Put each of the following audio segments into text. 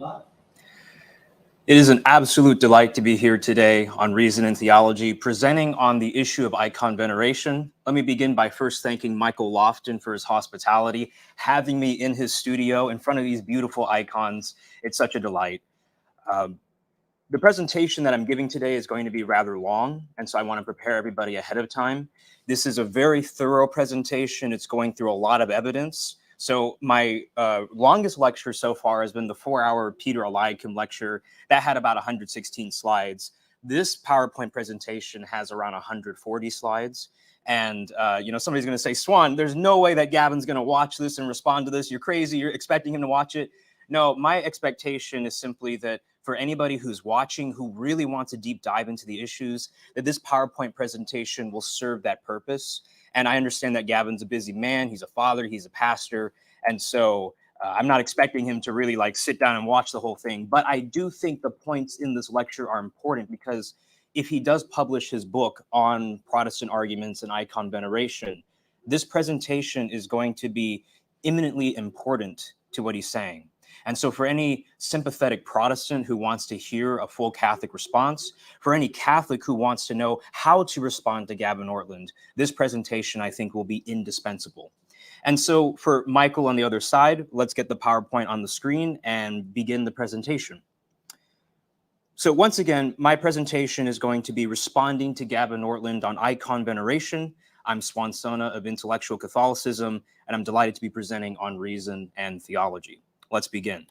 It is an absolute delight to be here today on Reason Theology, presenting on the issue of icon veneration. Let me begin by first thanking Michael Lofton for his hospitality, having me in his studio in front of these beautiful icons. It's such a delight. The presentation that I'm giving today is going to be rather long, and so I want to prepare everybody ahead of time. This is a very thorough presentation. It's going through a lot of evidence. So my longest lecture so far has been the 4-hour Peter Eliakim lecture. That had about 116 slides. This PowerPoint presentation has around 140 slides. And somebody's going to say, Swan, there's no way that Gavin's going to watch this and respond to this. You're crazy. You're expecting him to watch it. No, my expectation is simply that for anybody who's watching, who really wants a deep dive into the issues, that this PowerPoint presentation will serve that purpose. And I understand that Gavin's a busy man. He's a father. He's a pastor. And so I'm not expecting him to really sit down and watch the whole thing. But I do think the points in this lecture are important, because if he does publish his book on Protestant arguments and icon veneration, this presentation is going to be eminently important to what he's saying. And so for any sympathetic Protestant who wants to hear a full Catholic response, for any Catholic who wants to know how to respond to Gavin Ortlund, this presentation, I think, will be indispensable. And so for Michael on the other side, let's get the PowerPoint on the screen and begin the presentation. So once again, my presentation is going to be responding to Gavin Ortlund on icon veneration. I'm Suan Sonna of Intellectual Catholicism, and I'm delighted to be presenting on Reason and Theology. Let's begin.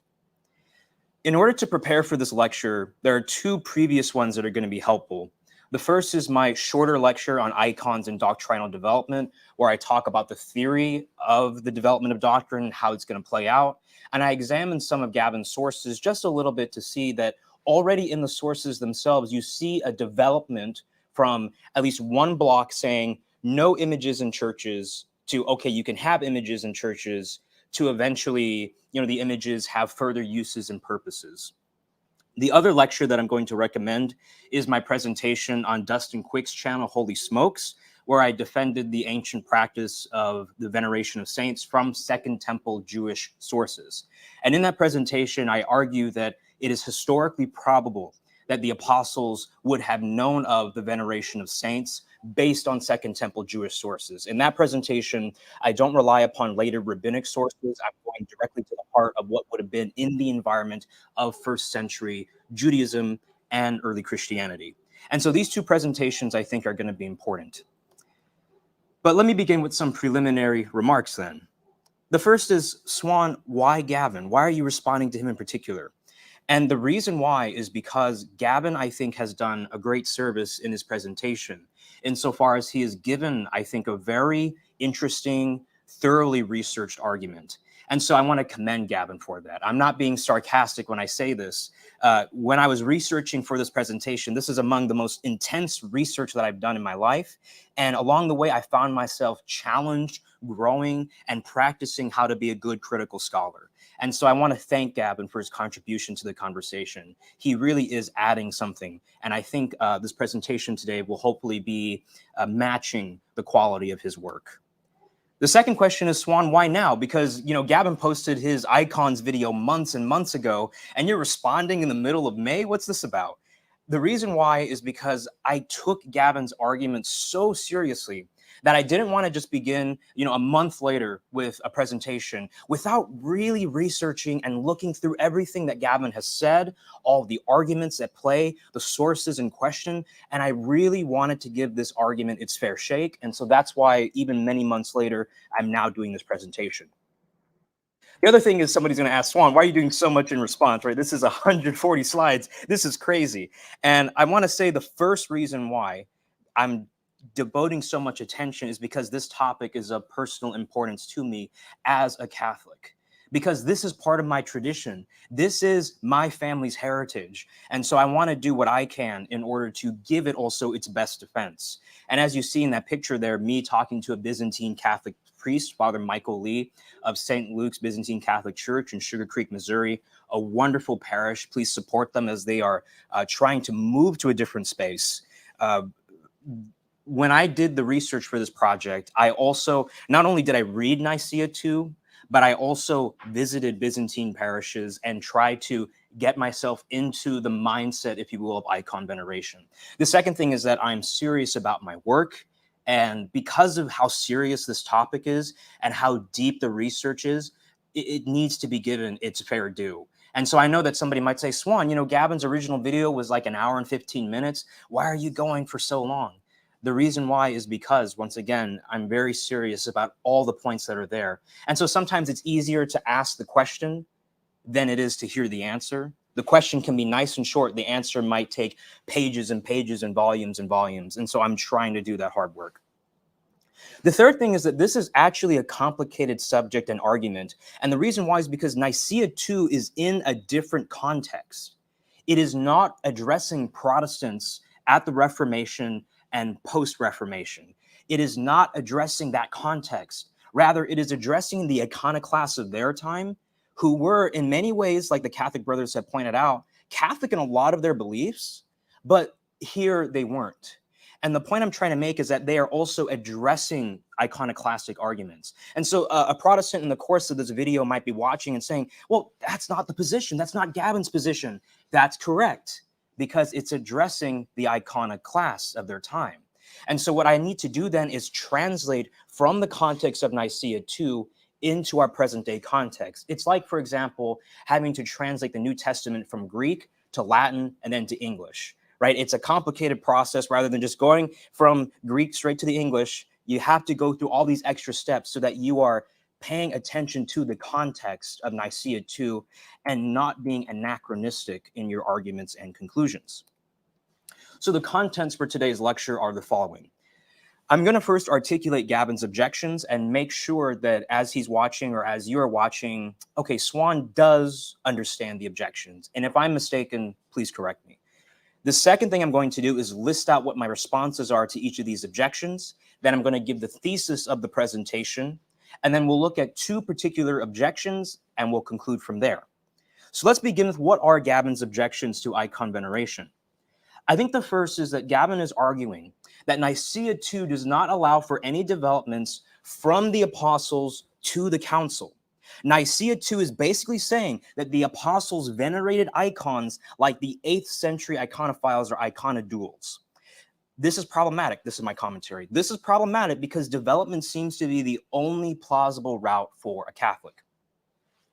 In order to prepare for this lecture, there are two previous ones that are going to be helpful. The first is my shorter lecture on icons and doctrinal development, where I talk about the theory of the development of doctrine and how it's going to play out. And I examine some of Gavin's sources just a little bit to see that already in the sources themselves, you see a development from at least one block saying no images in churches to, okay, you can have images in churches, to eventually, the images have further uses and purposes. The other lecture that I'm going to recommend is my presentation on Dustin Quick's channel, Holy Smokes, where I defended the ancient practice of the veneration of saints from Second Temple Jewish sources. And in that presentation, I argue that it is historically probable that the apostles would have known of the veneration of saints based on Second Temple Jewish sources. In that presentation, I don't rely upon later rabbinic sources. I'm going directly to the heart of what would have been in the environment of first century Judaism and early Christianity. And so these two presentations, I think, are going to be important. But let me begin with some preliminary remarks then. The first is, Swan, why Gavin? Why are you responding to him in particular? And the reason why is because Gavin, I think, has done a great service in his presentation, insofar as he has given, I think, a very interesting, thoroughly researched argument. And so I want to commend Gavin for that. I'm not being sarcastic when I say this. When I was researching for this presentation, this is among the most intense research that I've done in my life. And along the way, I found myself challenged, growing, and practicing how to be a good critical scholar. And so I want to thank Gavin for his contribution to the conversation. He really is adding something. And I think this presentation today will hopefully be matching the quality of his work. The second question is, Swan, why now? Because, Gavin posted his icons video months and months ago, and you're responding in the middle of May? What's this about? The reason why is because I took Gavin's argument so seriously that I didn't want to just begin, a month later with a presentation without really researching and looking through everything that Gavin has said, all the arguments at play, the sources in question. And I really wanted to give this argument its fair shake. And so that's why even many months later, I'm now doing this presentation. The other thing is, somebody's going to ask, Swan, why are you doing so much in response, right? This is 140 slides. This is crazy. And I want to say the first reason why I'm devoting so much attention is because this topic is of personal importance to me as a Catholic, because this is part of my tradition. This is my family's heritage. And so I want to do what I can in order to give it also its best defense. And as you see in that picture there, me talking to a Byzantine Catholic priest, Father Michael Lee of St. Luke's Byzantine Catholic Church in Sugar Creek, Missouri, a wonderful parish. Please support them as they are trying to move to a different space. When I did the research for this project, I also, not only did I read Nicaea II, but I also visited Byzantine parishes and tried to get myself into the mindset, if you will, of icon veneration. The second thing is that I'm serious about my work. And because of how serious this topic is and how deep the research is, it needs to be given its fair due. And so I know that somebody might say, Suan, Gavin's original video was like an hour and 15 minutes. Why are you going for so long? The reason why is because, once again, I'm very serious about all the points that are there. And so sometimes it's easier to ask the question than it is to hear the answer. The question can be nice and short. The answer might take pages and pages and volumes and volumes. And so I'm trying to do that hard work. The third thing is that this is actually a complicated subject and argument. And the reason why is because Nicaea II is in a different context. It is not addressing Protestants at the Reformation and post-Reformation. It is not addressing that context. Rather, it is addressing the iconoclasts of their time, who were in many ways, like the Catholic brothers have pointed out, Catholic in a lot of their beliefs, but here they weren't. And the point I'm trying to make is that they are also addressing iconoclastic arguments. And so a Protestant in the course of this video might be watching and saying, well, that's not the position. That's not Gavin's position. That's correct, because it's addressing the iconoclasts of their time. And so what I need to do then is translate from the context of Nicaea II into our present day context. It's like, for example, having to translate the New Testament from Greek to Latin and then to English, right? It's a complicated process. Rather than just going from Greek straight to the English, you have to go through all these extra steps so that you are paying attention to the context of Nicaea II and not being anachronistic in your arguments and conclusions. So the contents for today's lecture are the following. I'm going to first articulate Gavin's objections and make sure that as he's watching or as you're watching, okay, Suan does understand the objections. And if I'm mistaken, please correct me. The second thing I'm going to do is list out what my responses are to each of these objections. Then I'm going to give the thesis of the presentation. And then we'll look at two particular objections and we'll conclude from there. So let's begin with what are Gavin's objections to icon veneration. I think the first is that Gavin is arguing that Nicaea II does not allow for any developments from the apostles to the council. Nicaea II is basically saying that the apostles venerated icons like the 8th century iconophiles or iconodules. This is problematic. This is my commentary. This is problematic because development seems to be the only plausible route for a Catholic.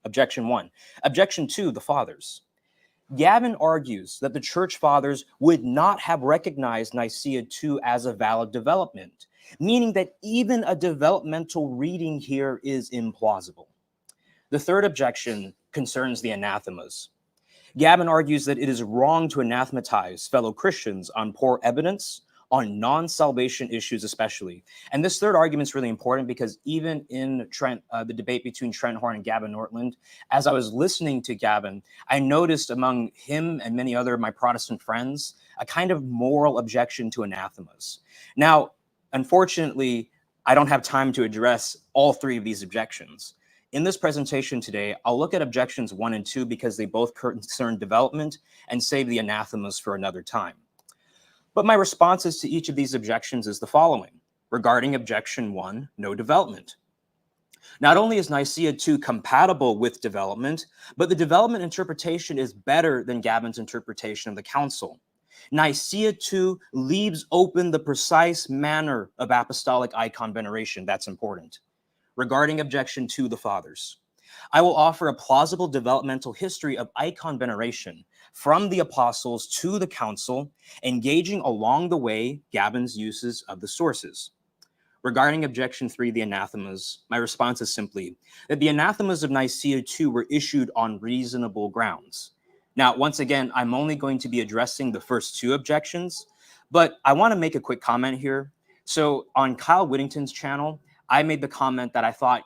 Objection 1. Objection 2, the fathers. Gavin argues that the church fathers would not have recognized Nicaea II as a valid development, meaning that even a developmental reading here is implausible. The third objection concerns the anathemas. Gavin argues that it is wrong to anathematize fellow Christians on poor evidence, on non-salvation issues especially. And this third argument is really important because even in the debate between Trent Horn and Gavin Ortlund, as I was listening to Gavin, I noticed among him and many other of my Protestant friends, a kind of moral objection to anathemas. Now, unfortunately, I don't have time to address all three of these objections. In this presentation today, I'll look at objections 1 and 2 because they both concern development and save the anathemas for another time. But my responses to each of these objections is the following. Regarding objection 1, no development. Not only is Nicaea II compatible with development, but the development interpretation is better than Gavin's interpretation of the council. Nicaea II leaves open the precise manner of apostolic icon veneration. That's important. Regarding objection 2, the fathers. I will offer a plausible developmental history of icon veneration from the apostles to the council, engaging along the way Gavin's uses of the sources. Regarding objection 3, the anathemas, my response is simply that the anathemas of Nicaea II were issued on reasonable grounds. Now, once again, I'm only going to be addressing the first 2 objections, but I want to make a quick comment here. So on Kyle Whittington's channel, I made the comment that I thought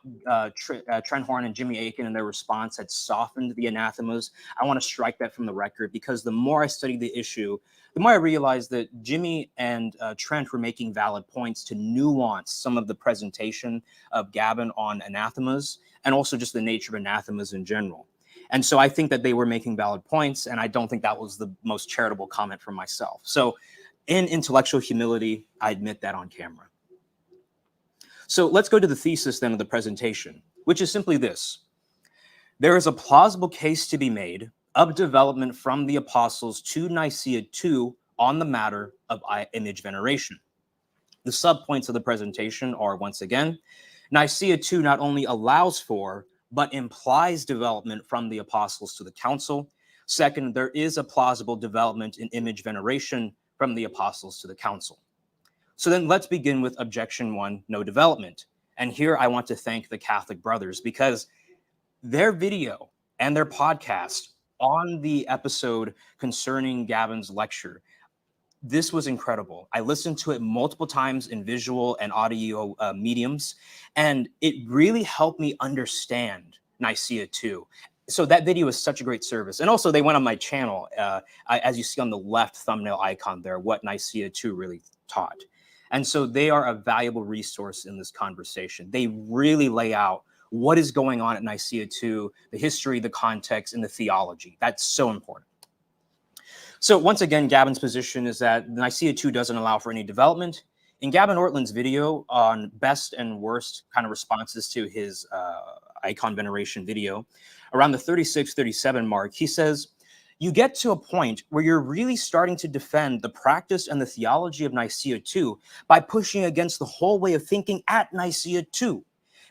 Trent Horn and Jimmy Akin in their response had softened the anathemas. I want to strike that from the record because the more I studied the issue, the more I realized that Jimmy and Trent were making valid points to nuance some of the presentation of Gavin on anathemas and also just the nature of anathemas in general. And so I think that they were making valid points, and I don't think that was the most charitable comment from myself. So in intellectual humility, I admit that on camera. So let's go to the thesis then of the presentation. which is simply this. There is a plausible case to be made of development from the apostles to Nicaea II on the matter of image veneration. The subpoints of the presentation are, once again, Nicaea II not only allows for, but implies development from the apostles to the council. Second, there is a plausible development in image veneration from the apostles to the council. So then let's begin with objection 1, no development. And here I want to thank the Catholic brothers, because their video and their podcast on the episode concerning Gavin's lecture, this was incredible. I listened to it multiple times in visual and audio mediums, and it really helped me understand Nicaea II. So that video is such a great service. And also they went on my channel, as you see on the left thumbnail icon there, what Nicaea II really taught. And so they are a valuable resource in this conversation. They really lay out what is going on at Nicaea II, the history, the context, and the theology. That's so important. So once again, Gavin's position is that Nicaea II doesn't allow for any development. In Gavin Ortlund's video on best and worst kind of responses to his icon veneration video, around the 36-37 mark, he says, you get to a point where you're really starting to defend the practice and the theology of Nicaea II by pushing against the whole way of thinking at Nicaea II,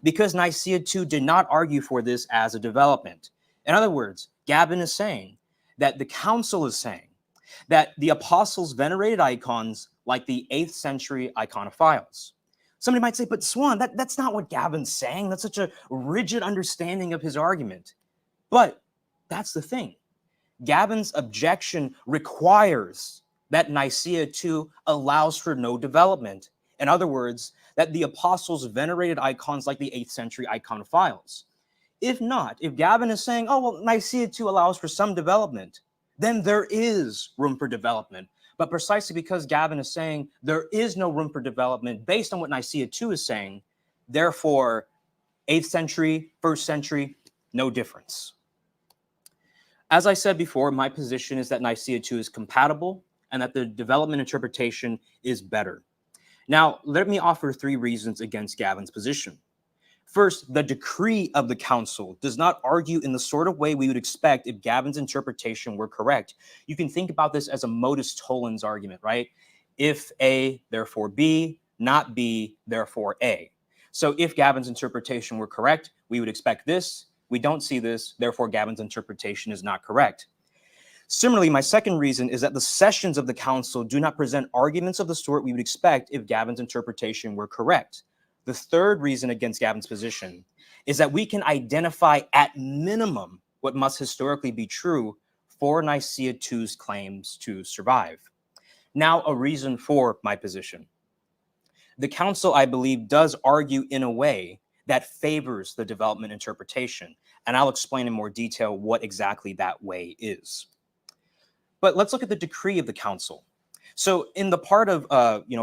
because Nicaea II did not argue for this as a development. In other words, Gavin is saying that the council is saying that the apostles venerated icons like the 8th century iconophiles. Somebody might say, but Suan, that's not what Gavin's saying. That's such a rigid understanding of his argument. But that's the thing. Gavin's objection requires that Nicaea II allows for no development. In other words, that the apostles venerated icons like the 8th century iconophiles. If not, if Gavin is saying, oh, well, Nicaea II allows for some development, then there is room for development. But precisely because Gavin is saying there is no room for development based on what Nicaea II is saying, therefore, 8th century, 1st century, no difference. As I said before, my position is that Nicaea II is compatible and that the development interpretation is better. Now, let me offer 3 reasons against Gavin's position. First, the decree of the council does not argue in the sort of way we would expect if Gavin's interpretation were correct. You can think about this as a modus tollens argument, right? If A, therefore B, not B, therefore A. So if Gavin's interpretation were correct, we would expect this. We don't see this, therefore Gavin's interpretation is not correct. Similarly, my second reason is that the sessions of the council do not present arguments of the sort we would expect if Gavin's interpretation were correct. The third reason against Gavin's position is that we can identify at minimum what must historically be true for Nicaea II's claims to survive. Now, a reason for my position. The council, I believe, does argue in a way that favors the development interpretation, and I'll explain in more detail what exactly that way is. But let's look at the decree of the council. So in the part of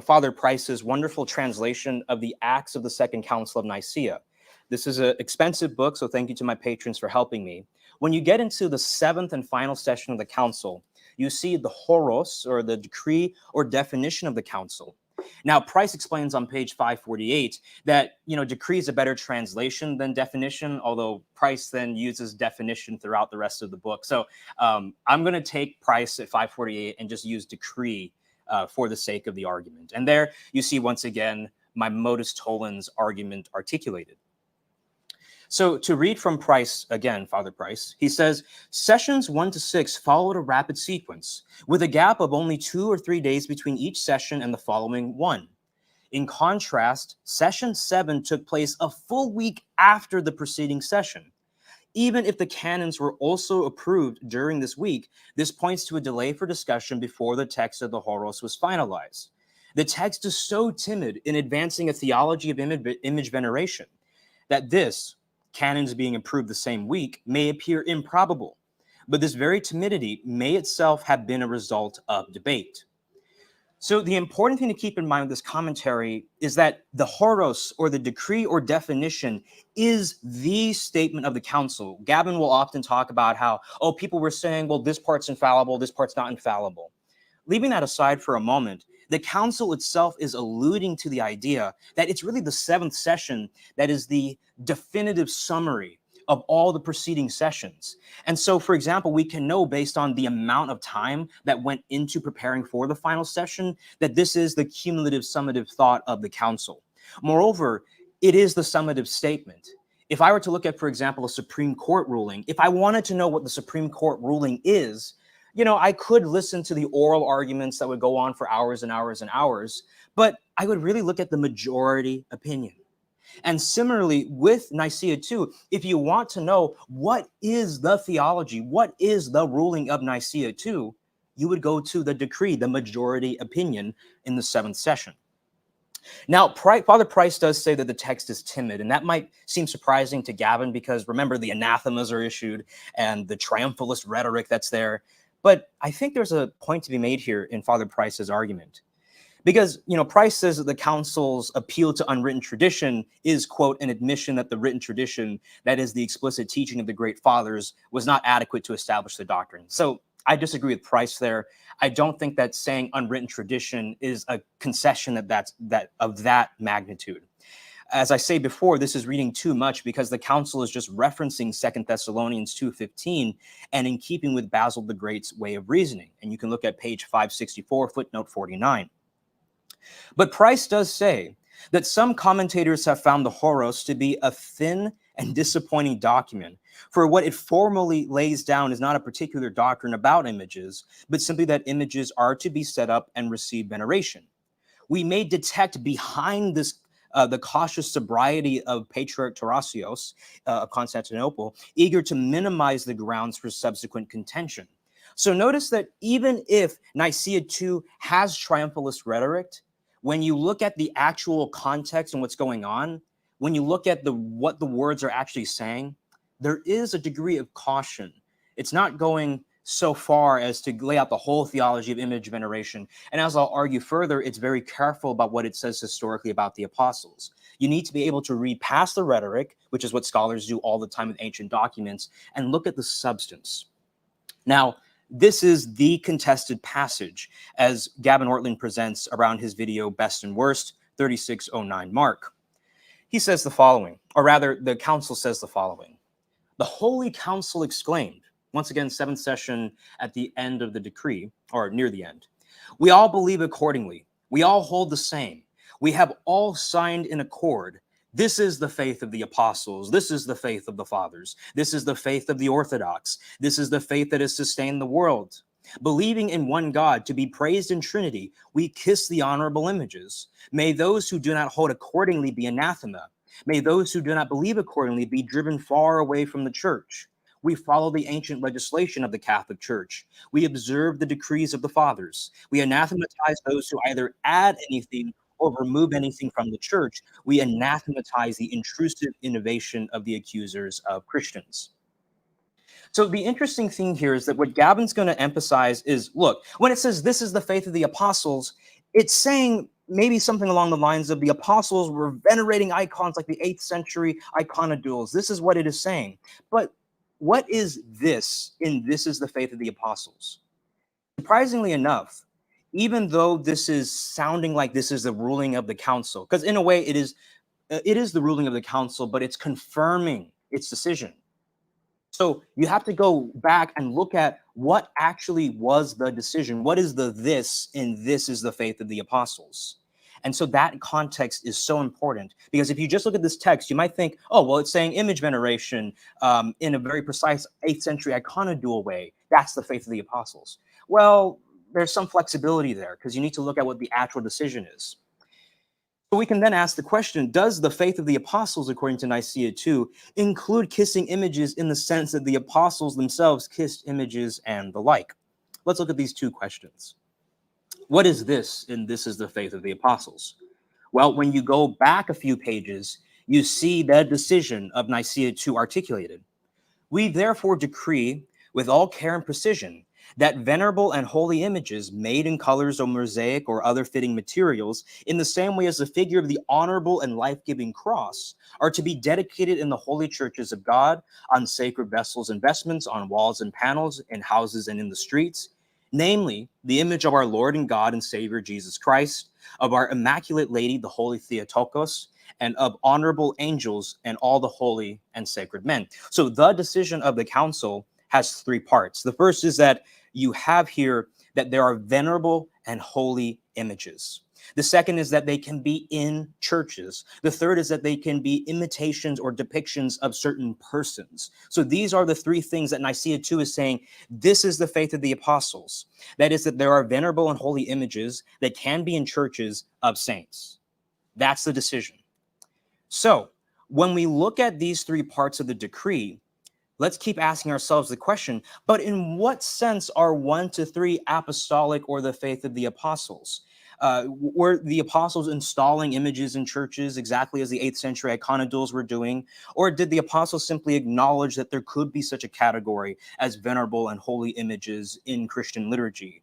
Father Price's wonderful translation of the Acts of the Second Council of Nicaea, this is an expensive book, so thank you to my patrons for helping me. When you get into the 7th and final session of the council, you see the horos, or the decree or definition of the council. Now, Price explains on page 548 that, decree is a better translation than definition, although Price then uses definition throughout the rest of the book. So I'm going to take Price at 548 and just use decree for the sake of the argument. And there you see, once again, my modus tollens argument articulated. So to read from Price, again, Father Price, he says, sessions 1 to 6 followed a rapid sequence, with a gap of only 2 or 3 days between each session and the following one. In contrast, session 7 took place a full week after the preceding session. Even if the canons were also approved during this week, this points to a delay for discussion before the text of the horos was finalized. The text is so timid in advancing a theology of image veneration that this, canons being approved the same week, may appear improbable, but this very timidity may itself have been a result of debate. So the important thing to keep in mind with this commentary is that the horos, or the decree or definition, is the statement of the council. Gavin will often talk about how, people were saying, well, this part's infallible, this part's not infallible. Leaving that aside for a moment, The council itself is alluding to the idea that it's really the seventh session that is the definitive summary of all the preceding sessions. And so, for example, we can know based on the amount of time that went into preparing for the final session that this is the cumulative summative thought of the council. Moreover, it is the summative statement. If I were to look at, for example, a Supreme Court ruling, if I wanted to know what the Supreme Court ruling is, I could listen to the oral arguments that would go on for hours and hours and hours, but I would really look at the majority opinion. And similarly with Nicaea 2, if you want to know what is the theology, what is the ruling of Nicaea 2, you would go to the decree, the majority opinion in the seventh session. Now, Father Price does say that the text is timid, and that might seem surprising to Gavin because remember the anathemas are issued and the triumphalist rhetoric that's there. But I think there's a point to be made here in Father Price's argument. Because, Price says that the council's appeal to unwritten tradition is, quote, an admission that the written tradition, that is the explicit teaching of the great fathers, was not adequate to establish the doctrine. So I disagree with Price there. I don't think that saying unwritten tradition is a concession of that magnitude. As I say before, this is reading too much because the council is just referencing 2 Thessalonians 2:15 and in keeping with Basil the Great's way of reasoning. And you can look at page 564, footnote 49. But Price does say that some commentators have found the Horos to be a thin and disappointing document, for what it formally lays down is not a particular doctrine about images, but simply that images are to be set up and receive veneration. We may detect behind this the cautious sobriety of Patriarch Taurasios of Constantinople, eager to minimize the grounds for subsequent contention. So notice that even if Nicaea 2 has triumphalist rhetoric, when you look at the actual context and what's going on, when you look at what the words are actually saying, there is a degree of caution. It's not going so far as to lay out the whole theology of image veneration. And as I'll argue further, it's very careful about what it says historically about the apostles. You need to be able to read past the rhetoric, which is what scholars do all the time with ancient documents, and look at the substance. Now, this is the contested passage, as Gavin Ortlund presents around his video Best and Worst, 3609 mark. He says the following, or rather, the council says the following. The Holy Council exclaimed, once again, seventh session at the end of the decree, or near the end. We all believe accordingly. We all hold the same. We have all signed in accord. This is the faith of the apostles. This is the faith of the fathers. This is the faith of the orthodox. This is the faith that has sustained the world. Believing in one God, to be praised in Trinity, we kiss the honorable images. May those who do not hold accordingly be anathema. May those who do not believe accordingly be driven far away from the church. We follow the ancient legislation of the Catholic Church. We observe the decrees of the fathers. We anathematize those who either add anything or remove anything from the church. We anathematize the intrusive innovation of the accusers of Christians. So the interesting thing here is that what Gavin's going to emphasize is, look, when it says this is the faith of the apostles, it's saying maybe something along the lines of the apostles were venerating icons like the 8th century iconodules. This is what it is saying. But what is this in this is the faith of the apostles? Surprisingly enough, even though this is sounding like this is the ruling of the council, because in a way it is the ruling of the council, but it's confirming its decision. So you have to go back and look at what actually was the decision. What is the this in this is the faith of the apostles? And so that context is so important, because if you just look at this text, you might think, oh, well, it's saying image veneration in a very precise 8th century iconodule way. That's the faith of the apostles. Well, there's some flexibility there because you need to look at what the actual decision is. So we can then ask the question, does the faith of the apostles, according to Nicaea 2, include kissing images in the sense that the apostles themselves kissed images and the like? Let's look at these two questions. What is this in this is the faith of the apostles? Well, when you go back a few pages, you see the decision of Nicaea 2 articulated. We therefore decree with all care and precision that venerable and holy images made in colors or mosaic or other fitting materials, in the same way as the figure of the honorable and life-giving cross, are to be dedicated in the holy churches of God, on sacred vessels and vestments, on walls and panels, in houses and in the streets, namely the image of our Lord and God and Savior Jesus Christ, of our Immaculate Lady, the Holy Theotokos, and of honorable angels and all the holy and sacred men. So the decision of the council has three parts. The first is that you have here that there are venerable and holy images. The second is that they can be in churches. The third is that they can be imitations or depictions of certain persons. So these are the three things that Nicaea 2 is saying, this is the faith of the apostles. That is that there are venerable and holy images that can be in churches of saints. That's the decision. So when we look at these three parts of the decree, let's keep asking ourselves the question, but in what sense are 1 to 3 apostolic or the faith of the apostles? Were the apostles installing images in churches exactly as the 8th century iconodules were doing? Or did the apostles simply acknowledge that there could be such a category as venerable and holy images in Christian liturgy?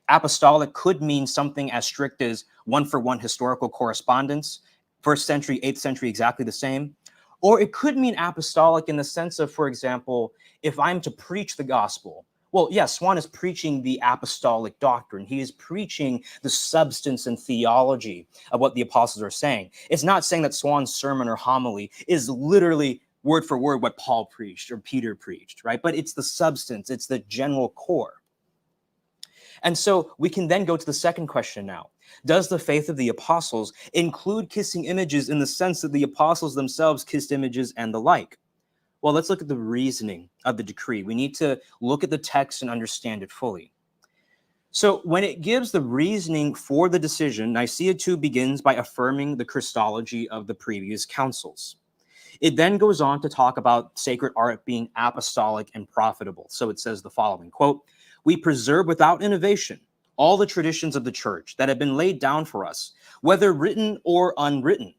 Apostolic could mean something as strict as one-for-one historical correspondence, 1st century, 8th century, exactly the same. Or it could mean apostolic in the sense of, for example, if I'm to preach the gospel, well, yes, Suan is preaching the apostolic doctrine. He is preaching the substance and theology of what the apostles are saying. It's not saying that Suan's sermon or homily is literally word for word what Paul preached or Peter preached, right? But it's the substance, it's the general core. And so we can then go to the second question now. Does the faith of the apostles include kissing images in the sense that the apostles themselves kissed images and the like? Well, let's look at the reasoning of the decree. We need to look at the text and understand it fully. So when it gives the reasoning for the decision, Nicaea 2 begins by affirming the Christology of the previous councils. It then goes on to talk about sacred art being apostolic and profitable. So it says the following, quote, "We preserve without innovation all the traditions of the church that have been laid down for us, whether written or unwritten.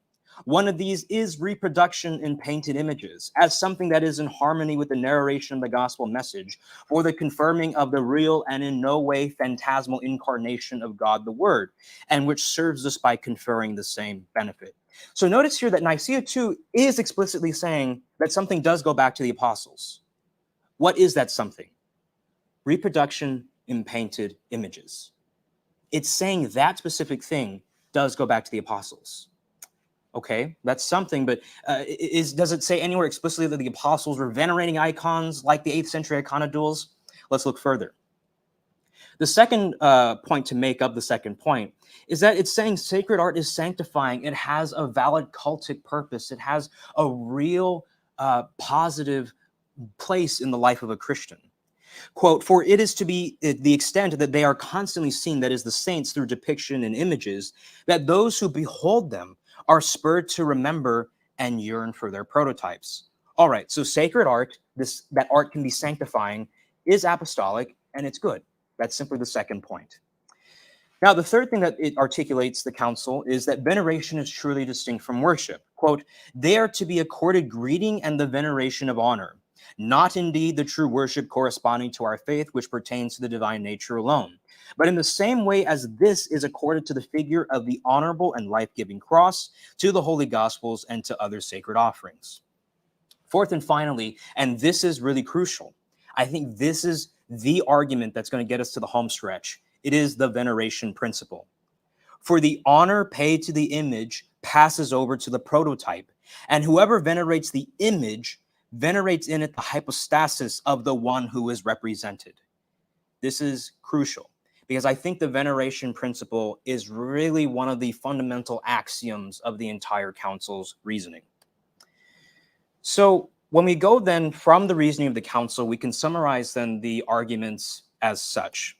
One of these is reproduction in painted images as something that is in harmony with the narration of the gospel message for the confirming of the real and in no way phantasmal incarnation of God the Word, and which serves us by conferring the same benefit." So notice here that Nicaea 2 is explicitly saying that something does go back to the apostles. What is that something? Reproduction in painted images. It's saying that specific thing does go back to the apostles. Okay, that's something, but does it say anywhere explicitly that the apostles were venerating icons like the 8th century iconodules? Let's look further. The second point to make up the second point is that it's saying sacred art is sanctifying. It has a valid cultic purpose. It has a real positive place in the life of a Christian. Quote, "For it is to be the extent that they are constantly seen, that is the saints through depiction and images, that those who behold them are spurred to remember and yearn for their prototypes." All right, so sacred art, that art can be sanctifying, is apostolic, and it's good. That's simply the second point. Now, the third thing that it articulates the council is that veneration is truly distinct from worship. Quote, "They are to be accorded greeting and the veneration of honor, not indeed the true worship corresponding to our faith, which pertains to the divine nature alone, but in the same way as this is accorded to the figure of the honorable and life-giving cross, to the holy gospels, and to other sacred offerings." Fourth and finally, and this is really crucial, I think this is the argument that's going to get us to the home stretch. It is the veneration principle. For the honor paid to the image passes over to the prototype, and whoever venerates the image venerates in it the hypostasis of the one who is represented. This is crucial because I think the veneration principle is really one of the fundamental axioms of the entire council's reasoning. So when we go then from the reasoning of the council, we can summarize then the arguments as such.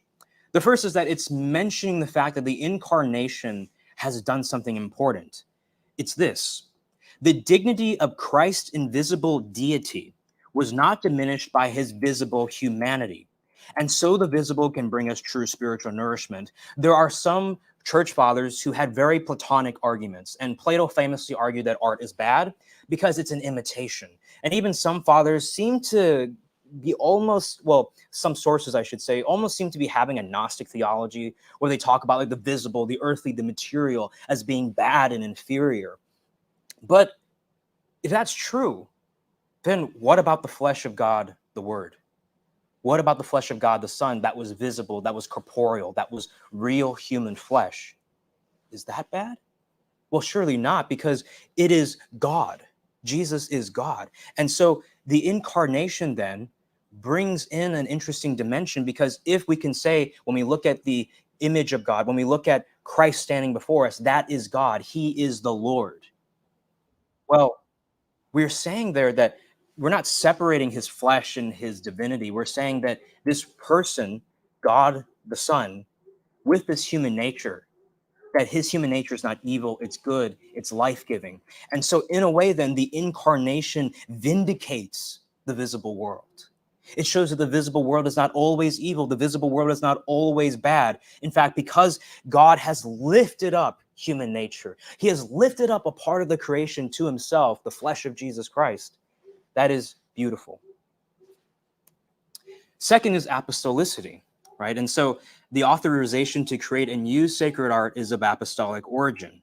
The first is that it's mentioning the fact that the incarnation has done something important. It's this: the dignity of Christ's invisible deity was not diminished by his visible humanity. And so the visible can bring us true spiritual nourishment. There are some church fathers who had very Platonic arguments, and Plato famously argued that art is bad because it's an imitation. And even some fathers seem to be almost, well, some sources, I should say, almost seem to be having a Gnostic theology where they talk about like the visible, the earthly, the material as being bad and inferior. But if that's true, then what about the flesh of God, the Word? What about the flesh of God, the Son, that was visible, that was corporeal, that was real human flesh? Is that bad? Well, surely not, because it is God. Jesus is God. And so the incarnation then brings in an interesting dimension, because if we can say, when we look at the image of God, when we look at Christ standing before us, that is God, he is the Lord. Well, we're saying there that we're not separating his flesh and his divinity. We're saying that this person, God the Son, with this human nature, that his human nature is not evil, it's good, it's life-giving. And so in a way then, the incarnation vindicates the visible world. It shows that the visible world is not always evil, the visible world is not always bad. In fact, because God has lifted up human nature, he has lifted up a part of the creation to himself, the flesh of Jesus Christ. That is beautiful. Second is apostolicity, right? And so the authorization to create and use sacred art is of apostolic origin.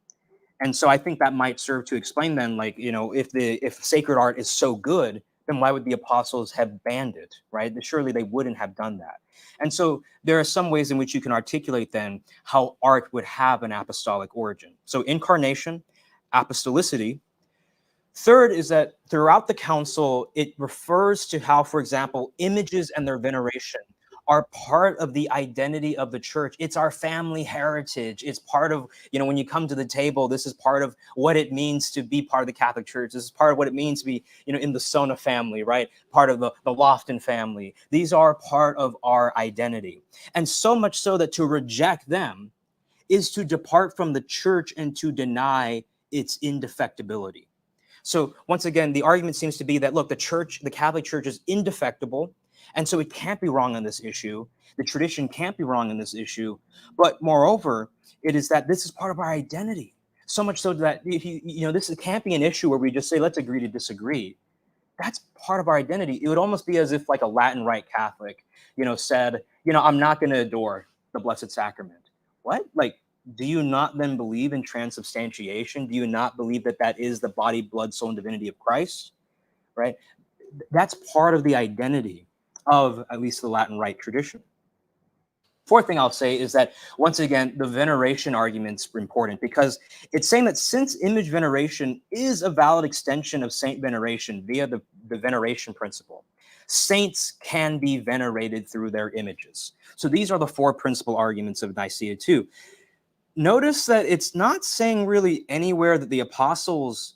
And so I think that might serve to explain then, like, if sacred art is so good, then why would the apostles have banned it, right? Surely they wouldn't have done that. And so there are some ways in which you can articulate then how art would have an apostolic origin. So incarnation, apostolicity. Third is that throughout the council, it refers to how, for example, images and their veneration are part of the identity of the church. It's our family heritage. It's part of, when you come to the table, this is part of what it means to be part of the Catholic Church. This is part of what it means to be, in the Sonna family, right? Part of the Lofton family. These are part of our identity. And so much so that to reject them is to depart from the church and to deny its indefectibility. So once again, the argument seems to be that, look, the Catholic Church is indefectible, and so it can't be wrong on this issue. The tradition can't be wrong on this issue. But moreover, it is that this is part of our identity. So much so that if this can't be an issue where we just say, let's agree to disagree. That's part of our identity. It would almost be as if like a Latin Rite Catholic, said, I'm not going to adore the Blessed Sacrament. What? Like, do you not then believe in transubstantiation? Do you not believe that that is the body, blood, soul, and divinity of Christ? Right? That's part of the identity of at least the Latin Rite tradition. Fourth thing I'll say is that, once again, the veneration argument's important, because it's saying that since image veneration is a valid extension of saint veneration via the veneration principle, saints can be venerated through their images. So these are the four principal arguments of Nicaea II. Notice that it's not saying really anywhere that the apostles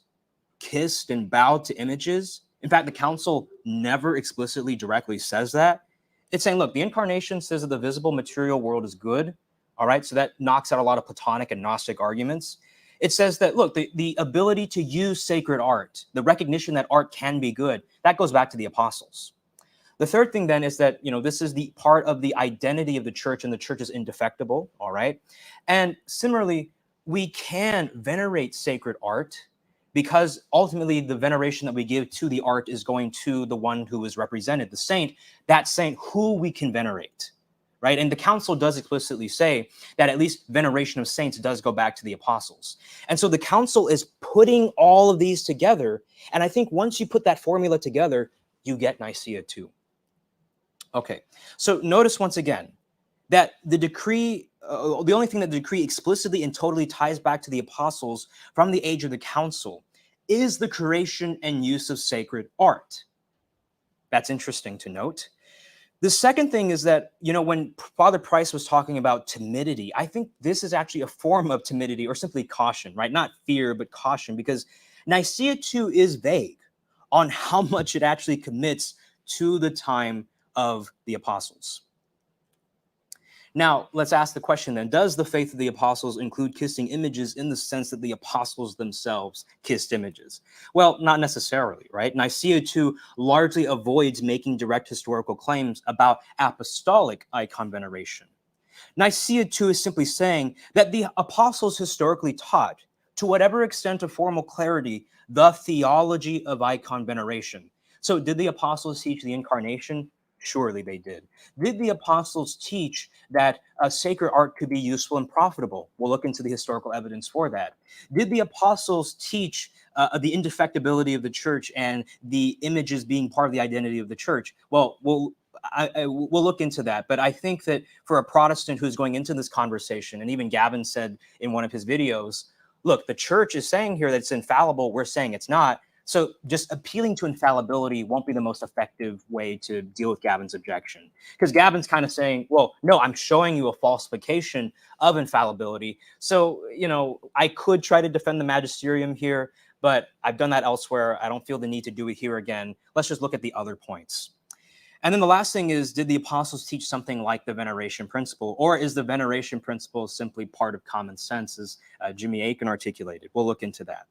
kissed and bowed to images. In fact, the council never explicitly directly says that. It's saying, look, the incarnation says that the visible material world is good. All right, so that knocks out a lot of Platonic and Gnostic arguments. It says that, look, the ability to use sacred art, the recognition that art can be good, that goes back to the apostles. The third thing then is that, this is the part of the identity of the church, and the church is indefectible, all right? And similarly, we can venerate sacred art because ultimately the veneration that we give to the art is going to the one who is represented, the saint, that saint who we can venerate, right? And the council does explicitly say that at least veneration of saints does go back to the apostles. And so the council is putting all of these together, and I think once you put that formula together, you get Nicaea II. Okay, so notice once again that the decree, the only thing that the decree explicitly and totally ties back to the apostles from the age of the council is the creation and use of sacred art. That's interesting to note. The second thing is that, when Father Price was talking about timidity, I think this is actually a form of timidity, or simply caution, right? Not fear, but caution, because Nicaea II is vague on how much it actually commits to the time of the apostles. Now, let's ask the question then, does the faith of the apostles include kissing images in the sense that the apostles themselves kissed images? Well, not necessarily, right? Nicaea II largely avoids making direct historical claims about apostolic icon veneration. Nicaea II is simply saying that the apostles historically taught, to whatever extent of formal clarity, the theology of icon veneration. So did the apostles teach the incarnation? Surely they did. Did the apostles teach that sacred art could be useful and profitable? We'll look into the historical evidence for that. Did the apostles teach the indefectibility of the church and the images being part of the identity of the church? Well, we'll we'll look into that. But I think that for a Protestant who's going into this conversation, and even Gavin said in one of his videos, look, the church is saying here that it's infallible. We're saying it's not. So just appealing to infallibility won't be the most effective way to deal with Gavin's objection. Because Gavin's kind of saying, well, no, I'm showing you a falsification of infallibility. So, I could try to defend the magisterium here, but I've done that elsewhere. I don't feel the need to do it here again. Let's just look at the other points. And then the last thing is, did the apostles teach something like the veneration principle? Or is the veneration principle simply part of common sense, as Jimmy Akin articulated? We'll look into that.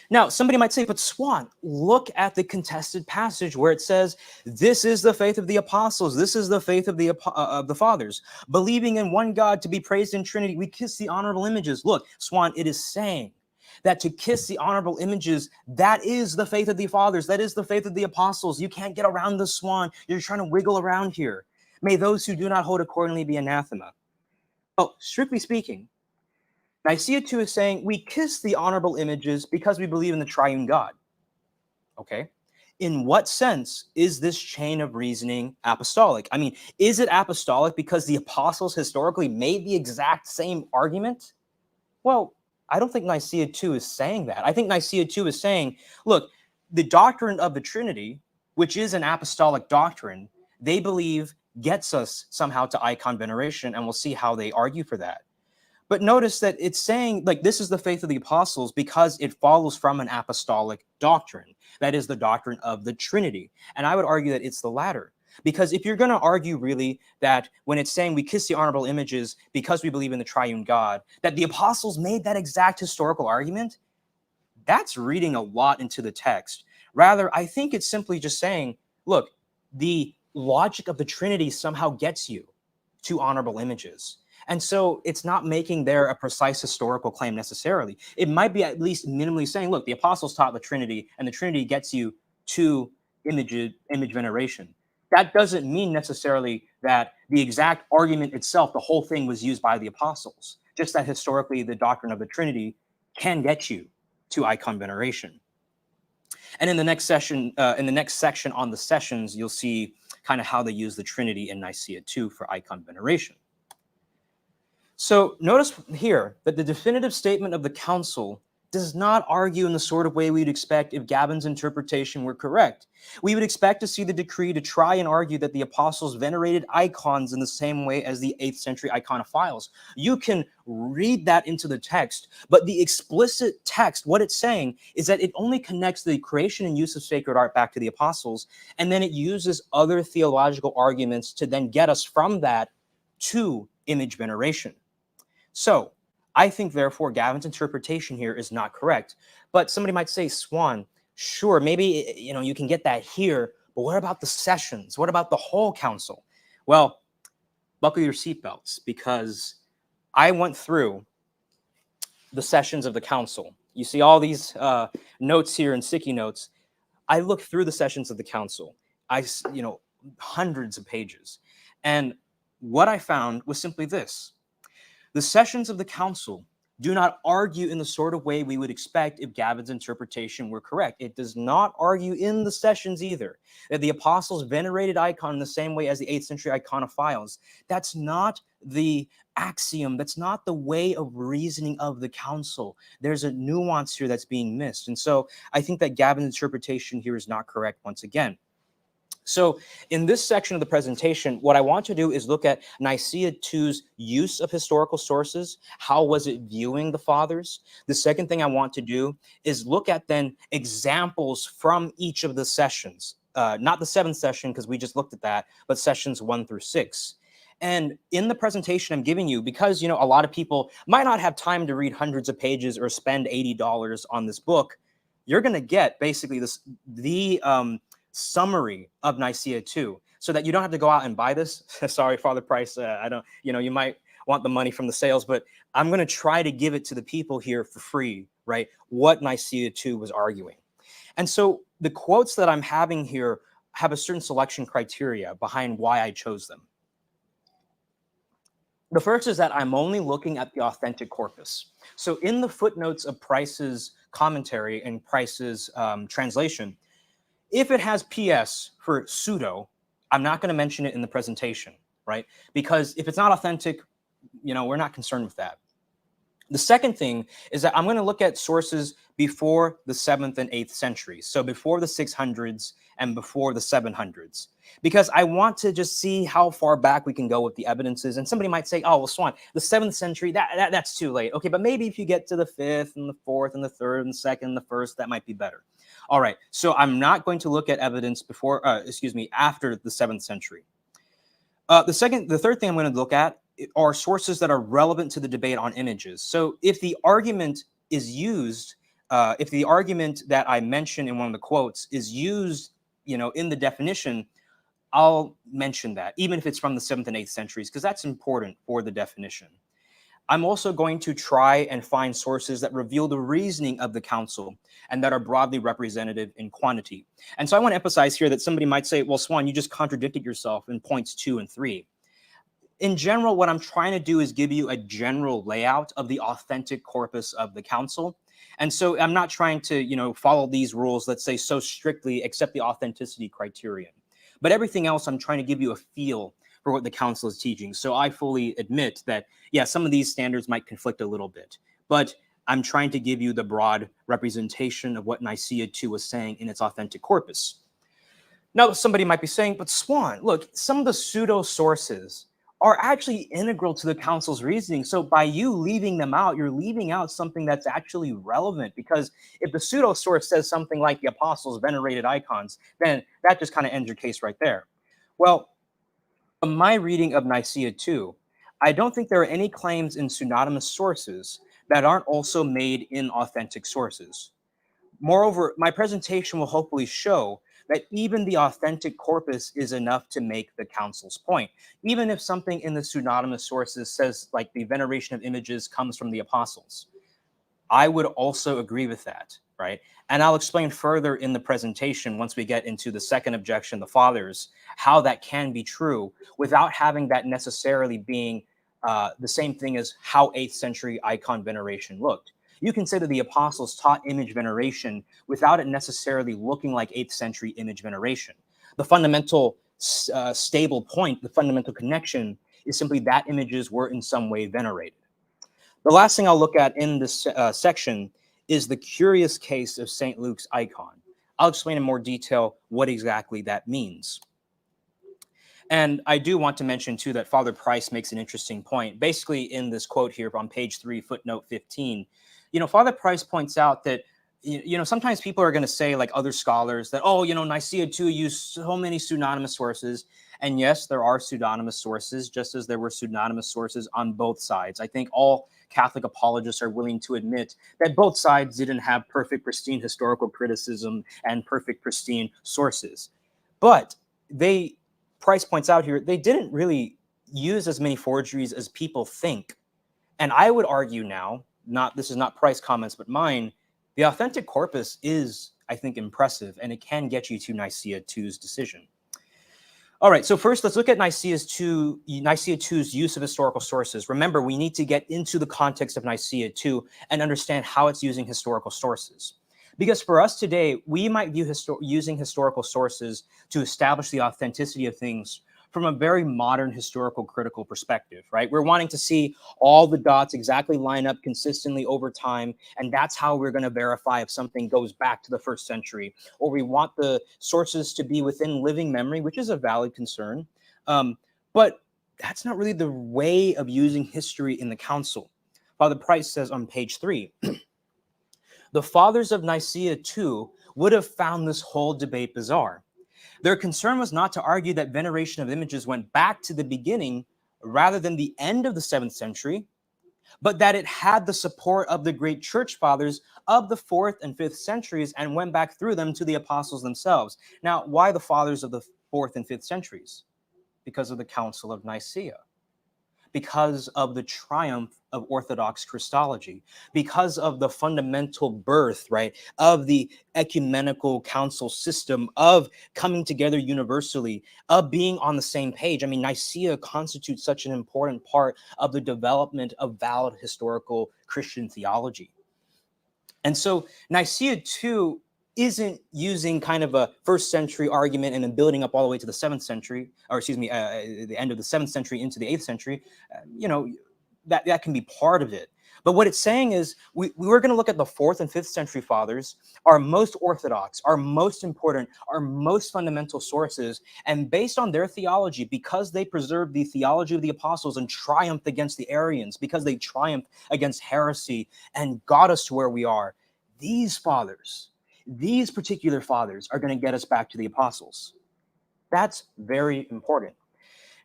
Now, somebody might say, but Suan, look at the contested passage where it says, this is the faith of the apostles. This is the faith of the fathers. Believing in one God to be praised in Trinity, we kiss the honorable images. Look, Suan, it is saying that to kiss the honorable images, that is the faith of the fathers. That is the faith of the apostles. You can't get around the Suan. You're trying to wiggle around here. May those who do not hold accordingly be anathema. Well, strictly speaking, Nicaea 2 is saying we kiss the honorable images because we believe in the triune God. Okay? In what sense is this chain of reasoning apostolic? I mean, is it apostolic because the apostles historically made the exact same argument? Well, I don't think Nicaea 2 is saying that. I think Nicaea 2 is saying, look, the doctrine of the Trinity, which is an apostolic doctrine, they believe gets us somehow to icon veneration, and we'll see how they argue for that. But notice that it's saying, like, this is the faith of the apostles because it follows from an apostolic doctrine. That is the doctrine of the Trinity. And I would argue that it's the latter. Because if you're going to argue really that when it's saying we kiss the honorable images because we believe in the triune God, that the apostles made that exact historical argument, that's reading a lot into the text. Rather, I think it's simply just saying, look, the logic of the Trinity somehow gets you to honorable images. And so it's not making there a precise historical claim necessarily. It might be at least minimally saying, look, the apostles taught the Trinity, and the Trinity gets you to image veneration. That doesn't mean necessarily that the exact argument itself, the whole thing was used by the apostles. Just that historically the doctrine of the Trinity can get you to icon veneration. And in the next section on the sessions, you'll see kind of how they use the Trinity in Nicaea 2 for icon veneration. So notice here that the definitive statement of the council does not argue in the sort of way we'd expect if Gavin's interpretation were correct. We would expect to see the decree to try and argue that the apostles venerated icons in the same way as the 8th century iconophiles. You can read that into the text, but the explicit text, what it's saying is that it only connects the creation and use of sacred art back to the apostles, and then it uses other theological arguments to then get us from that to image veneration. So I think, therefore, Gavin's interpretation here is not correct. But somebody might say, Suan, sure, maybe you can get that here, but what about the sessions? What about the whole council? Well, buckle your seatbelts, because I went through the sessions of the council. You see all these notes here and sticky notes. I looked through the sessions of the council. Hundreds of pages. And what I found was simply this. The sessions of the council do not argue in the sort of way we would expect if Gavin's interpretation were correct. It does not argue in the sessions either that the apostles venerated icon in the same way as the 8th century iconophiles. That's not the axiom. That's not the way of reasoning of the council. There's a nuance here that's being missed. And so I think that Gavin's interpretation here is not correct once again. So in this section of the presentation, what I want to do is look at Nicaea 2's use of historical sources. How was it viewing the fathers? The second thing I want to do is look at then examples from each of the sessions. Not the 7th session, because we just looked at that, but sessions 1 through 6. And in the presentation I'm giving you, because a lot of people might not have time to read hundreds of pages or spend $80 on this book, you're going to get basically the summary of Nicaea 2, so that you don't have to go out and buy this. Sorry, Father Price, I don't, you might want the money from the sales, but I'm going to try to give it to the people here for free, right? What Nicaea 2 was arguing. And so the quotes that I'm having here have a certain selection criteria behind why I chose them. The first is that I'm only looking at the authentic corpus. So in the footnotes of Price's commentary and Price's translation, if it has PS for pseudo, I'm not going to mention it in the presentation, right? Because if it's not authentic, we're not concerned with that. The second thing is that I'm going to look at sources before the 7th and 8th centuries. So before the 600s and before the 700s, because I want to just see how far back we can go with the evidences. And somebody might say, oh, well, Suan, the 7th century, that's too late. Okay, but maybe if you get to the 5th and the 4th and the 3rd and the 2nd and the 1st, that might be better. All right, so I'm not going to look at evidence after the 7th century. The third thing I'm going to look at are sources that are relevant to the debate on images. So if the argument is used, if the argument that I mentioned in one of the quotes is used, in the definition, I'll mention that, even if it's from the 7th and 8th centuries, because that's important for the definition. I'm also going to try and find sources that reveal the reasoning of the council and that are broadly representative in quantity. And so I want to emphasize here that somebody might say, well, Suan, you just contradicted yourself in points 2 and 3. In general, what I'm trying to do is give you a general layout of the authentic corpus of the council. And so I'm not trying to, follow these rules, let's say, so strictly, except the authenticity criterion. But everything else, I'm trying to give you a feel for what the council is teaching. So I fully admit that, yeah, some of these standards might conflict a little bit, but I'm trying to give you the broad representation of what Nicaea II was saying in its authentic corpus. Now, somebody might be saying, but Suan, look, some of the pseudo sources are actually integral to the council's reasoning. So by you leaving them out, you're leaving out something that's actually relevant, because if the pseudo source says something like the apostles venerated icons, then that just kind of ends your case right there. Well, from my reading of Nicaea II, I don't think there are any claims in pseudonymous sources that aren't also made in authentic sources. Moreover, my presentation will hopefully show that even the authentic corpus is enough to make the council's point. Even if something in the pseudonymous sources says, like, the veneration of images comes from the apostles, I would also agree with that, right? And I'll explain further in the presentation, once we get into the second objection, the fathers, how that can be true without having that necessarily being the same thing as how 8th century icon veneration looked. You can say that the apostles taught image veneration without it necessarily looking like 8th century image veneration. The fundamental stable point, the fundamental connection, is simply that images were in some way venerated. The last thing I'll look at in this section is the curious case of St. Luke's icon. I'll explain in more detail what exactly that means. And I do want to mention, too, that Father Price makes an interesting point. Basically, in this quote here on page 3, footnote 15, Father Price points out that, sometimes people are going to say, like other scholars, that, oh, Nicaea II used so many pseudonymous sources. And yes, there are pseudonymous sources, just as there were pseudonymous sources on both sides. I think all Catholic apologists are willing to admit that both sides didn't have perfect, pristine historical criticism and perfect, pristine sources. But Price points out here, they didn't really use as many forgeries as people think. And I would argue now, this is not Price comments, but mine, the authentic corpus is, I think, impressive, and it can get you to Nicaea II's decision. All right, so first let's look at Nicaea II's use of historical sources. Remember, we need to get into the context of Nicaea II and understand how it's using historical sources. Because for us today, we might view using historical sources to establish the authenticity of things from a very modern historical critical perspective, right? We're wanting to see all the dots exactly line up consistently over time, and that's how we're going to verify if something goes back to the 1st century. Or we want the sources to be within living memory, which is a valid concern. But that's not really the way of using history in the council. Father Price says on page 3, the fathers of Nicaea II would have found this whole debate bizarre. Their concern was not to argue that veneration of images went back to the beginning rather than the end of the 7th century, but that it had the support of the great church fathers of the 4th and 5th centuries and went back through them to the apostles themselves. Now, why the fathers of the 4th and 5th centuries? Because of the Council of Nicaea. Because of the triumph of orthodox Christology, because of the fundamental birth, right, of the ecumenical council system, of coming together universally, of being on the same page. I mean, Nicaea constitutes such an important part of the development of valid historical Christian theology. And so Nicaea II isn't using kind of a first century argument and then building up all the way to the 7th century, or excuse me, the end of the 7th century into the 8th century. That can be part of it. But what it's saying is we're going to look at the 4th and 5th century fathers, our most orthodox, our most important, our most fundamental sources. And based on their theology, because they preserved the theology of the apostles and triumphed against the Arians, because they triumphed against heresy and got us to where we are, these fathers, these particular fathers are going to get us back to the apostles. That's very important.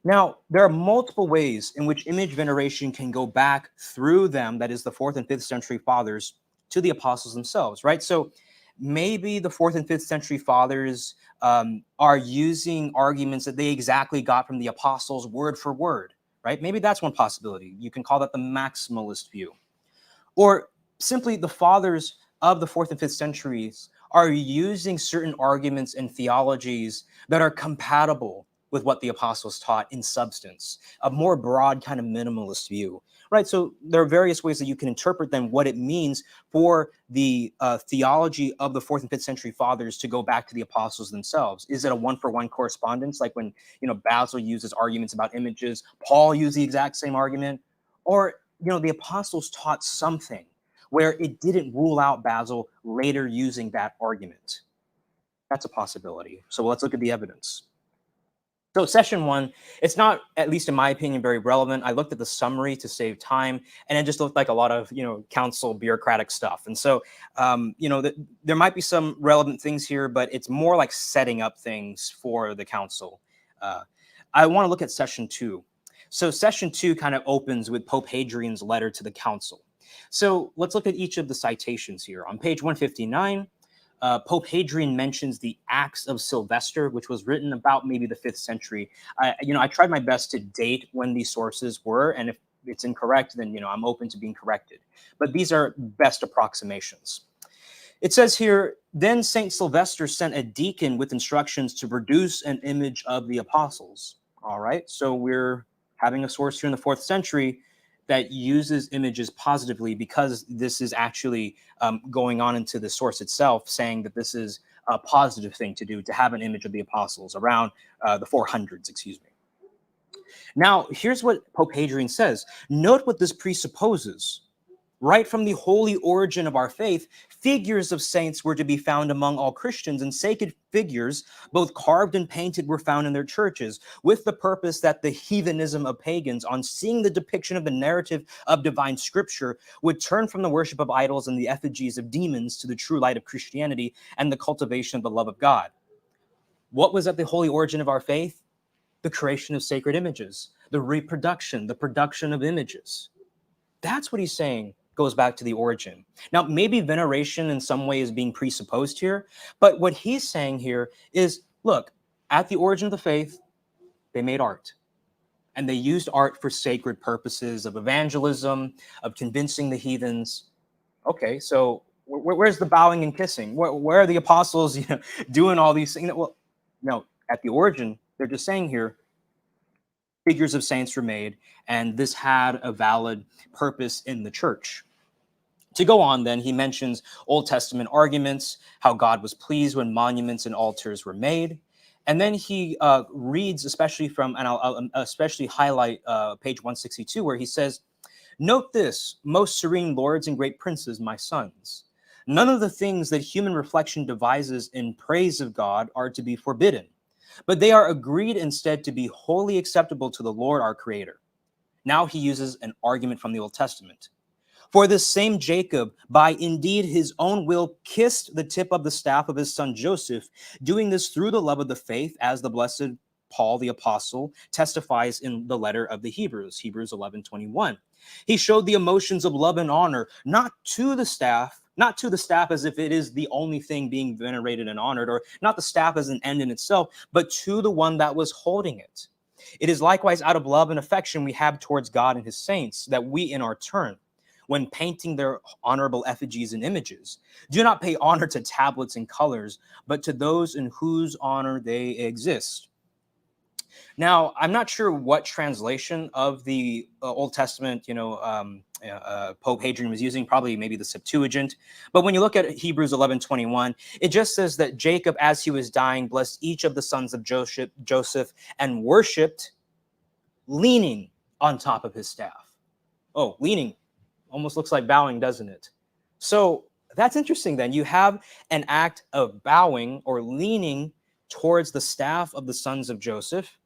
Now, there are multiple ways in which image veneration can go back through them, that is the 4th and 5th century fathers, to the apostles themselves, right? So maybe the 4th and 5th century fathers are using arguments that they exactly got from the apostles word for word, right? Maybe that's one possibility. You can call that the maximalist view. Or simply the fathers of the 4th and 5th centuries are using certain arguments and theologies that are compatible with what the apostles taught in substance, a more broad kind of minimalist view, right? So there are various ways that you can interpret then what it means for the theology of the 4th and 5th century fathers to go back to the apostles themselves. Is it a one-for-one correspondence, like when Basil uses arguments about images, Paul used the exact same argument? Or the apostles taught something where it didn't rule out Basil later using that argument? That's a possibility. So let's look at the evidence. So session 1, it's not, at least in my opinion, very relevant. I looked at the summary to save time, and it just looked like a lot of, council bureaucratic stuff. And so, there might be some relevant things here, but it's more like setting up things for the council. I want to look at session 2. So session 2 kind of opens with Pope Hadrian's letter to the council. So let's look at each of the citations here. On page 159, Pope Hadrian mentions the Acts of Sylvester, which was written about maybe the 5th century. I tried my best to date when these sources were, and if it's incorrect, then I'm open to being corrected. But these are best approximations. It says here, then Saint Sylvester sent a deacon with instructions to produce an image of the apostles. All right, so we're having a source here in the 4th century that uses images positively, because this is actually going on into the source itself, saying that this is a positive thing to do, to have an image of the apostles around the 400s, excuse me. Now, here's what Pope Hadrian says. Note what this presupposes. Right from the holy origin of our faith, figures of saints were to be found among all Christians, and sacred figures, both carved and painted, were found in their churches, with the purpose that the heathenism of pagans, on seeing the depiction of the narrative of divine scripture, would turn from the worship of idols and the effigies of demons to the true light of Christianity and the cultivation of the love of God. What was at the holy origin of our faith? The creation of sacred images, the reproduction, the production of images. That's what he's saying goes back to the origin. Now, maybe veneration in some way is being presupposed here, but what he's saying here is, look, at the origin of the faith, they made art. And they used art for sacred purposes of evangelism, of convincing the heathens. Okay, so where's the bowing and kissing? Where are the apostles doing all these things? Well, no, at the origin, they're just saying here, figures of saints were made, and this had a valid purpose in the church. To go on, then, he mentions Old Testament arguments, how God was pleased when monuments and altars were made. And then he reads, especially from, and I'll especially highlight page 162, where he says, note this, most serene lords and great princes, my sons. None of the things that human reflection devises in praise of God are to be forbidden, but they are agreed instead to be wholly acceptable to the Lord our Creator. Now he uses an argument from the Old Testament. For this same Jacob, by indeed his own will, kissed the tip of the staff of his son Joseph, doing this through the love of the faith, as the blessed Paul the apostle testifies in the letter of the Hebrews, Hebrews 11:21. He showed the emotions of love and honor, not to the staff as if it is the only thing being venerated and honored, or not the staff as an end in itself, but to the one that was holding it. It is likewise out of love and affection we have towards God and his saints, that we in our turn, when painting their honorable effigies and images, do not pay honor to tablets and colors, but to those in whose honor they exist. Now, I'm not sure what translation of the Old Testament, Pope Hadrian was using, probably maybe the Septuagint. But when you look at Hebrews 11:21, it just says that Jacob, as he was dying, blessed each of the sons of Joseph and worshipped, leaning on top of his staff. Oh, leaning almost looks like bowing, doesn't it? So that's interesting then. You have an act of bowing or leaning towards the staff of the sons of Joseph,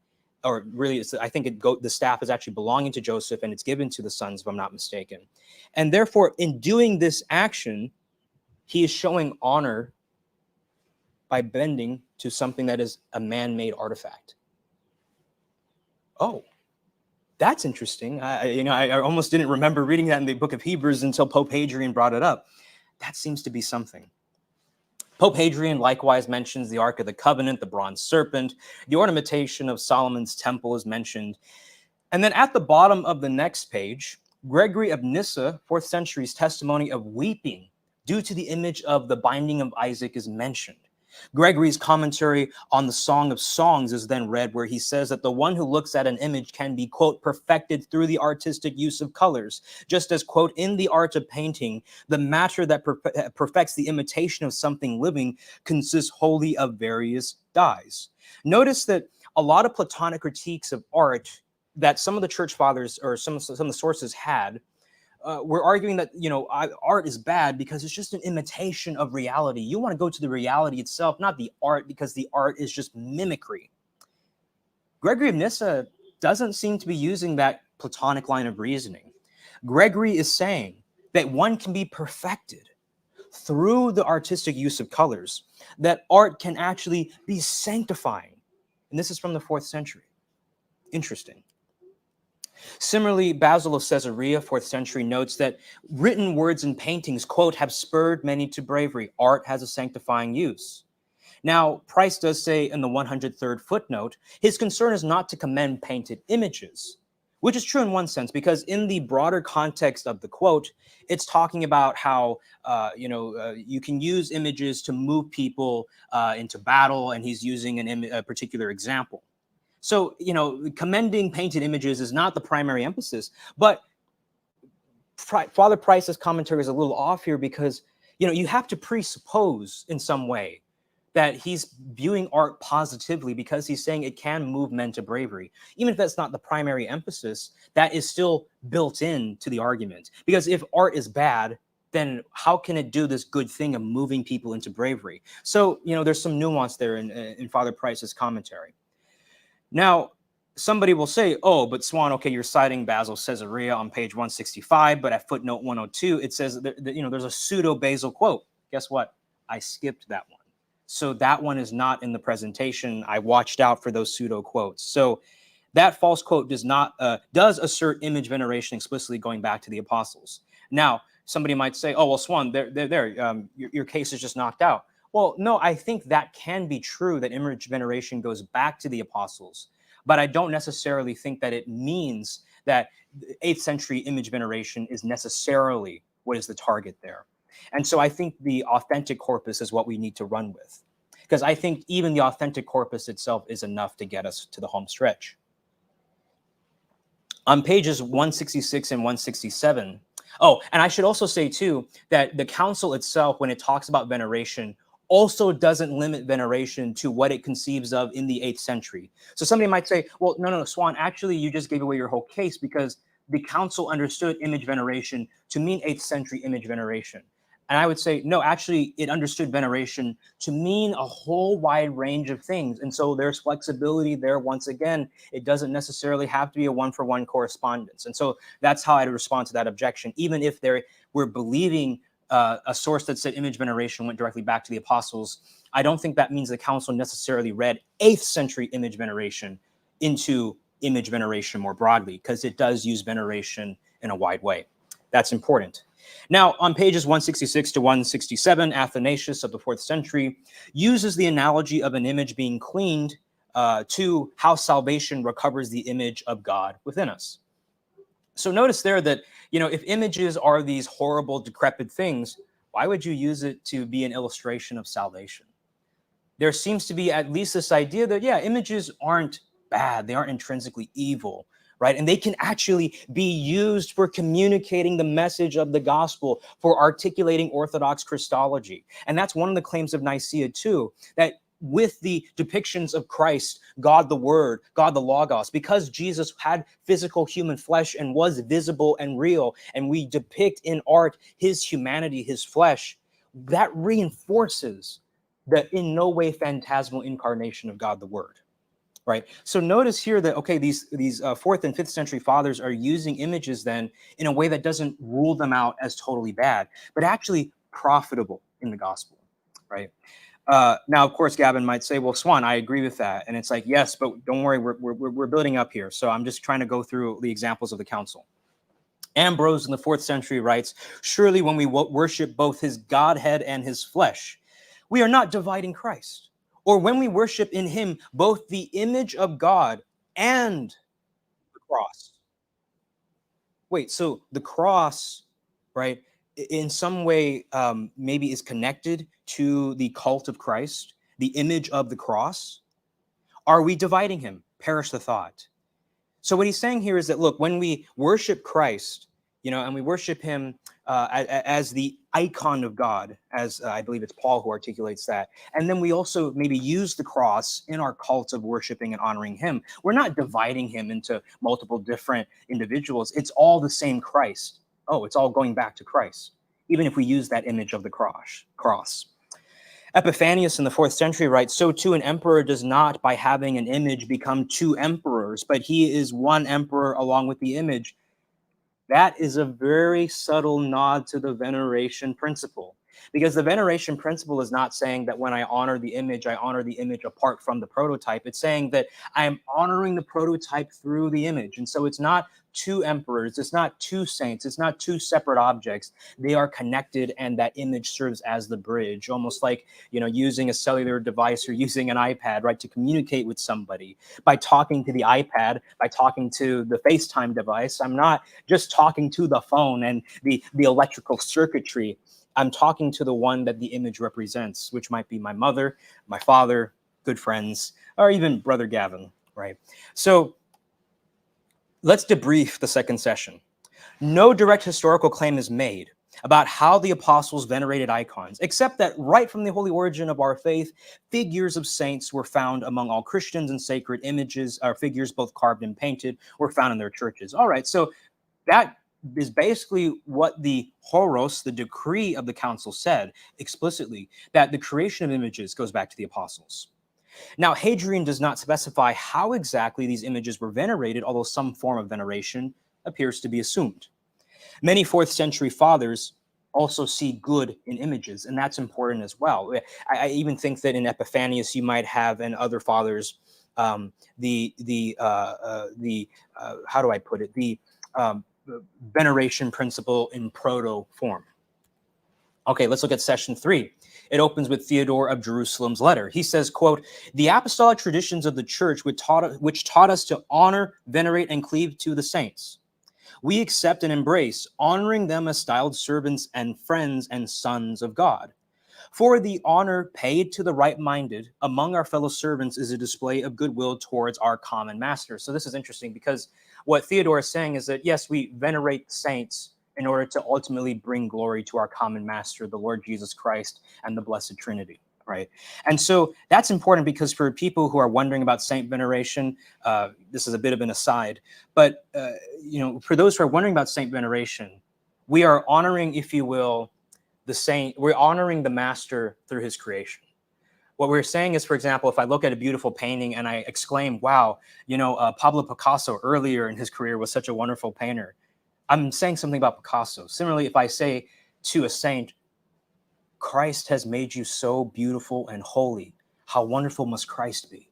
or really, I think the staff is actually belonging to Joseph and it's given to the sons, if I'm not mistaken. And therefore, in doing this action, he is showing honor by bending to something that is a man-made artifact. Oh, that's interesting. I almost didn't remember reading that in the book of Hebrews until Pope Hadrian brought it up. That seems to be something. Pope Hadrian likewise mentions the Ark of the Covenant, the bronze serpent, the ornamentation of Solomon's temple is mentioned. And then at the bottom of the next page, Gregory of Nyssa, 4th century's testimony of weeping due to the image of the binding of Isaac is mentioned. Gregory's commentary on the Song of Songs is then read, where he says that the one who looks at an image can be, quote, perfected through the artistic use of colors, just as, quote, in the art of painting, the matter that perfects the imitation of something living consists wholly of various dyes. Notice that a lot of Platonic critiques of art that some of the church fathers or some of the sources had we're arguing that, art is bad because it's just an imitation of reality. You want to go to the reality itself, not the art, because the art is just mimicry. Gregory of Nyssa doesn't seem to be using that Platonic line of reasoning. Gregory is saying that one can be perfected through the artistic use of colors, that art can actually be sanctifying. And this is from the 4th century. Interesting. Similarly, Basil of Caesarea, 4th century, notes that written words and paintings, quote, have spurred many to bravery. Art has a sanctifying use. Now, Price does say in the 103rd footnote, his concern is not to commend painted images, which is true in one sense, because in the broader context of the quote, it's talking about how, you can use images to move people into battle, and he's using a particular example. So, commending painted images is not the primary emphasis, but Father Price's commentary is a little off here because, you have to presuppose in some way that he's viewing art positively because he's saying it can move men to bravery. Even if that's not the primary emphasis, that is still built into the argument. Because if art is bad, then how can it do this good thing of moving people into bravery? So, there's some nuance there in Father Price's commentary. Now, somebody will say, oh, but Suan, okay, you're citing Basil Caesarea on page 165, but at footnote 102, it says that, there's a pseudo-Basil quote. Guess what? I skipped that one. So that one is not in the presentation. I watched out for those pseudo quotes. So that false quote does assert image veneration explicitly going back to the apostles. Now, somebody might say, oh, well, Suan, your case is just knocked out. Well, no, I think that can be true, that image veneration goes back to the apostles, but I don't necessarily think that it means that 8th century image veneration is necessarily what is the target there. And so I think the authentic corpus is what we need to run with, because I think even the authentic corpus itself is enough to get us to the home stretch. On pages 166 and 167, oh, and I should also say too, that the council itself, when it talks about veneration, also doesn't limit veneration to what it conceives of in the 8th century. So somebody might say, well, no, Suan, actually, you just gave away your whole case because the council understood image veneration to mean 8th century image veneration. And I would say, no, actually, it understood veneration to mean a whole wide range of things. And so there's flexibility there. Once again, it doesn't necessarily have to be a one-for-one correspondence. And so that's how I'd respond to that objection, even if we're believing a source that said image veneration went directly back to the apostles. I don't think that means the council necessarily read 8th century image veneration into image veneration more broadly, because it does use veneration in a wide way. That's important. Now, on pages 166 to 167, Athanasius of the 4th century uses the analogy of an image being cleaned to how salvation recovers the image of God within us. So notice there that, if images are these horrible, decrepit things, why would you use it to be an illustration of salvation? There seems to be at least this idea that, yeah, images aren't bad. They aren't intrinsically evil, right? And they can actually be used for communicating the message of the gospel, for articulating orthodox Christology. And that's one of the claims of Nicaea too, that with the depictions of Christ, God the Word, God the Logos, because Jesus had physical human flesh and was visible and real, and we depict in art his humanity, his flesh, that reinforces the in no way phantasmal incarnation of God the Word. Right. So notice here that, okay, these 4th and 5th century fathers are using images then in a way that doesn't rule them out as totally bad, but actually profitable in the gospel. Right. Now, of course, Gavin might say, well, Suan, I agree with that. And it's like, yes, but don't worry, we're building up here. So I'm just trying to go through the examples of the council. Ambrose in the 4th century writes, surely when we worship both his Godhead and his flesh, we are not dividing Christ. Or when we worship in him both the image of God and the cross. Wait, so the cross, right, in some way maybe is connected to the cult of Christ, the image of the cross? Are we dividing him? Perish the thought. So what he's saying here is that, look, when we worship Christ, and we worship him as the icon of God, as I believe it's Paul who articulates that, and then we also maybe use the cross in our cult of worshiping and honoring him, we're not dividing him into multiple different individuals. It's all the same Christ. Oh, it's all going back to Christ, even if we use that image of the cross. Epiphanius in the 4th century writes, so too an emperor does not, by having an image, become 2 emperors, but he is 1 emperor along with the image. That is a very subtle nod to the veneration principle, because the veneration principle is not saying that when I honor the image apart from the prototype. It's saying that I am honoring the prototype through the image. And so it's not 2 emperors, it's not 2 saints, it's not 2 separate objects. They are connected, and that image serves as the bridge, almost like, using a cellular device or using an iPad, right, to communicate with somebody. By talking to the iPad, by talking to the FaceTime device, I'm not just talking to the phone and the electrical circuitry. I'm talking to the one that the image represents, which might be my mother, my father, good friends, or even Brother Gavin, right? So let's debrief the second session. No direct historical claim is made about how the apostles venerated icons, except that right from the holy origin of our faith, figures of saints were found among all Christians, and sacred images, or figures both carved and painted, were found in their churches. All right, so that is basically what the horos, the decree of the council, said explicitly, that the creation of images goes back to the apostles. Now, Hadrian does not specify how exactly these images were venerated, although some form of veneration appears to be assumed. Many 4th century fathers also see good in images, and that's important as well. I even think that in Epiphanius you might have, and other fathers, how do I put it? The veneration principle in proto form. Okay, let's look at session 3. It opens with Theodore of Jerusalem's letter. He says, quote, the apostolic traditions of the church which taught us to honor, venerate, and cleave to the saints, we accept and embrace, honoring them as styled servants and friends and sons of God. For the honor paid to the right-minded among our fellow servants is a display of goodwill towards our common master. So this is interesting, because what Theodore is saying is that, yes, we venerate saints in order to ultimately bring glory to our common master, the Lord Jesus Christ and the Blessed Trinity, right? And so that's important, because for people who are wondering about saint veneration, this is a bit of an aside, but for those who are wondering about saint veneration, we are honoring, if you will, the saint. We're honoring the master through his creation. What we're saying is, for example, if I look at a beautiful painting and I exclaim, wow, Pablo Picasso earlier in his career was such a wonderful painter, I'm saying something about Picasso. Similarly, if I say to a saint, Christ has made you so beautiful and holy, how wonderful must Christ be?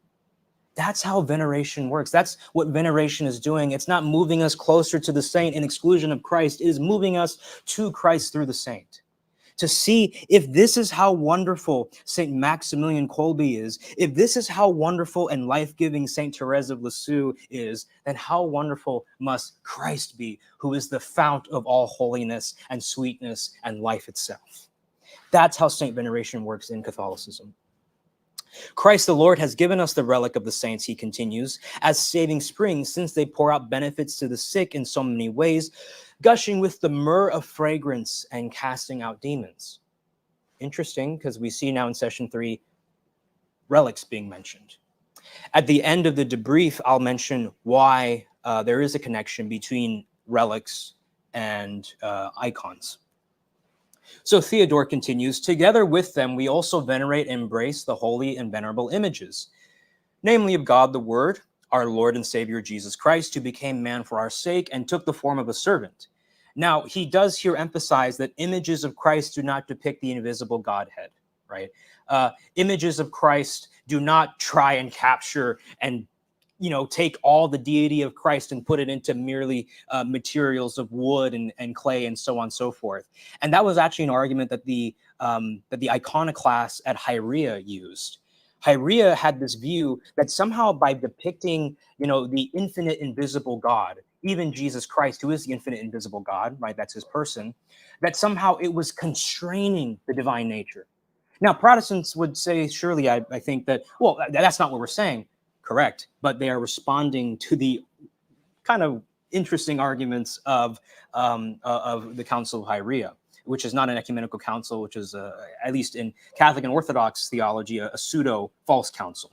That's how veneration works. That's what veneration is doing. It's not moving us closer to the saint in exclusion of Christ. It is moving us to Christ through the saint. To see if this is how wonderful St. Maximilian Kolbe is, if this is how wonderful and life-giving St. Therese of Lisieux is, then how wonderful must Christ be, who is the fount of all holiness and sweetness and life itself. That's how saint veneration works in Catholicism. Christ the Lord has given us the relic of the saints, he continues, as saving springs, since they pour out benefits to the sick in so many ways, gushing with the myrrh of fragrance and casting out demons. Interesting, because we see now in session 3 relics being mentioned. At the end of the debrief, I'll mention why there is a connection between relics and icons. So Theodore continues, together with them, we also venerate and embrace the holy and venerable images, namely of God the Word, our Lord and Savior Jesus Christ, who became man for our sake and took the form of a servant. Now, he does here emphasize that images of Christ do not depict the invisible Godhead, right? Images of Christ do not try and capture and take all the deity of Christ and put it into merely materials of wood and clay and so on and so forth. And that was actually an argument that the iconoclasts at Hieria used. Hieria had this view that somehow by depicting, the infinite invisible God, even Jesus Christ, who is the infinite invisible God, right? That's his person, that somehow it was constraining the divine nature. Now, Protestants would say, surely, I think that, well, that's not what we're saying. Correct, but they are responding to the kind of interesting arguments of the Council of Hieria, which is not an ecumenical council, which is, at least in Catholic and Orthodox theology, a pseudo-false council.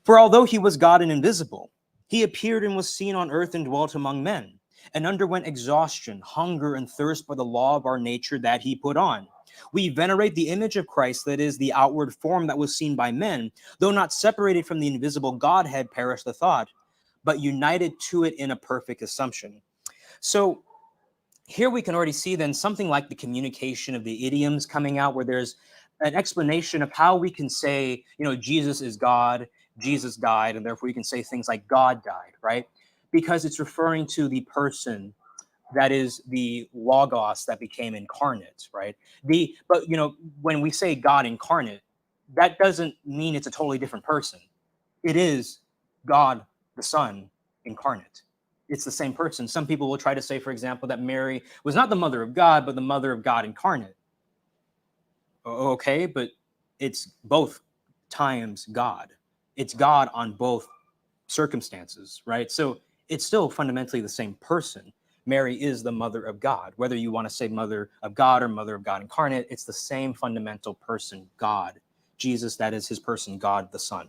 For although he was God and invisible, he appeared and was seen on earth and dwelt among men, and underwent exhaustion, hunger, and thirst by the law of our nature that he put on. We venerate the image of Christ, that is the outward form that was seen by men, though not separated from the invisible Godhead, perish the thought, but united to it in a perfect assumption. So here we can already see then something like the communication of the idioms coming out, where there's an explanation of how we can say, Jesus is God, Jesus died, and therefore we can say things like God died, right? Because it's referring to the person that is the logos that became incarnate, right? But when we say God incarnate, that doesn't mean it's a totally different person. It is God the Son incarnate. It's the same person. Some people will try to say, for example, that Mary was not the mother of God, but the mother of God incarnate. Okay, but it's both times God. It's God on both circumstances, right? So it's still fundamentally the same person. Mary is the mother of God. Whether you want to say mother of God or mother of God incarnate, it's the same fundamental person, God. Jesus, that is his person, God the Son.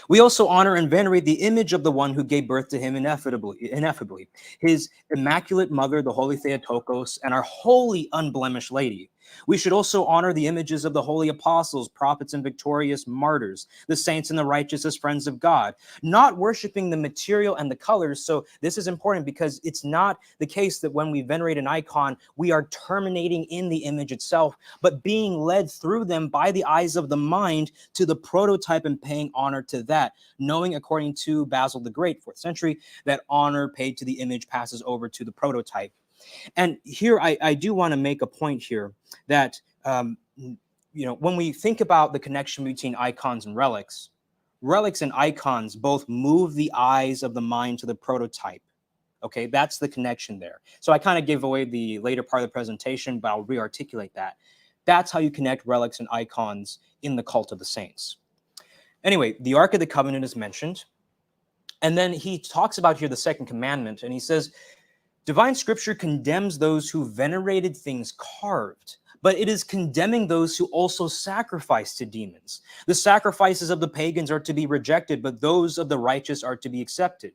We also honor and venerate the image of the one who gave birth to him ineffably, his immaculate mother, the Holy Theotokos, and our holy unblemished Lady. We should also honor the images of the holy apostles, prophets, and victorious martyrs, the saints and the righteous as friends of God, not worshiping the material and the colors. So this is important because it's not the case that when we venerate an icon, we are terminating in the image itself, but being led through them by the eyes of the mind to the prototype and paying honor to that, knowing, according to Basil the Great, 4th century, that honor paid to the image passes over to the prototype. And here I do want to make a point here that, when we think about the connection between icons and relics, relics and icons both move the eyes of the mind to the prototype. Okay, that's the connection there. So I kind of gave away the later part of the presentation, but I'll re-articulate that. That's how you connect relics and icons in the cult of the saints. Anyway, the Ark of the Covenant is mentioned. And then he talks about here the second commandment, and he says, divine scripture condemns those who venerated things carved, but it is condemning those who also sacrifice to demons. The sacrifices of the pagans are to be rejected, but those of the righteous are to be accepted.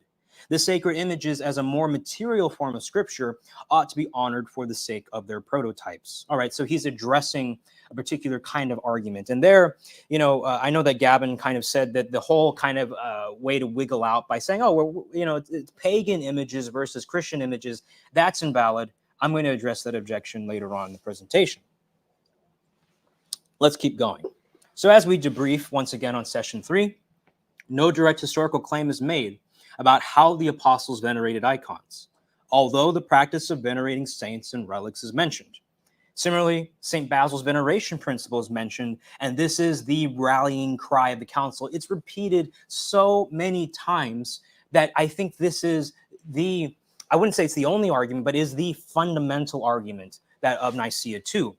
The sacred images, as a more material form of scripture, ought to be honored for the sake of their prototypes. All right, so he's addressing a particular kind of argument. And there, I know that Gavin kind of said that the whole kind of way to wiggle out by saying, it's pagan images versus Christian images, that's invalid. I'm going to address that objection later on in the presentation. Let's keep going. So as we debrief once again on session 3, no direct historical claim is made about how the apostles venerated icons, although the practice of venerating saints and relics is mentioned. Similarly, St. Basil's veneration principle is mentioned, and this is the rallying cry of the council. It's repeated so many times that I think this is I wouldn't say it's the only argument, but is the fundamental argument that of Nicaea too.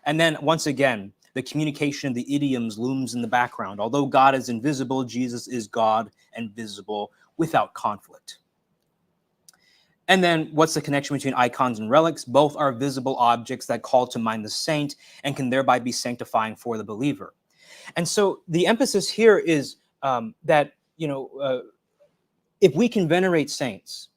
And then once again, The communication of the idioms looms in the background. Although God is invisible, Jesus is God and visible without conflict. And then what's the connection between icons and relics? Both are visible objects that call to mind the saint and can thereby be sanctifying for the believer. And so the emphasis here is that, if we can venerate saints,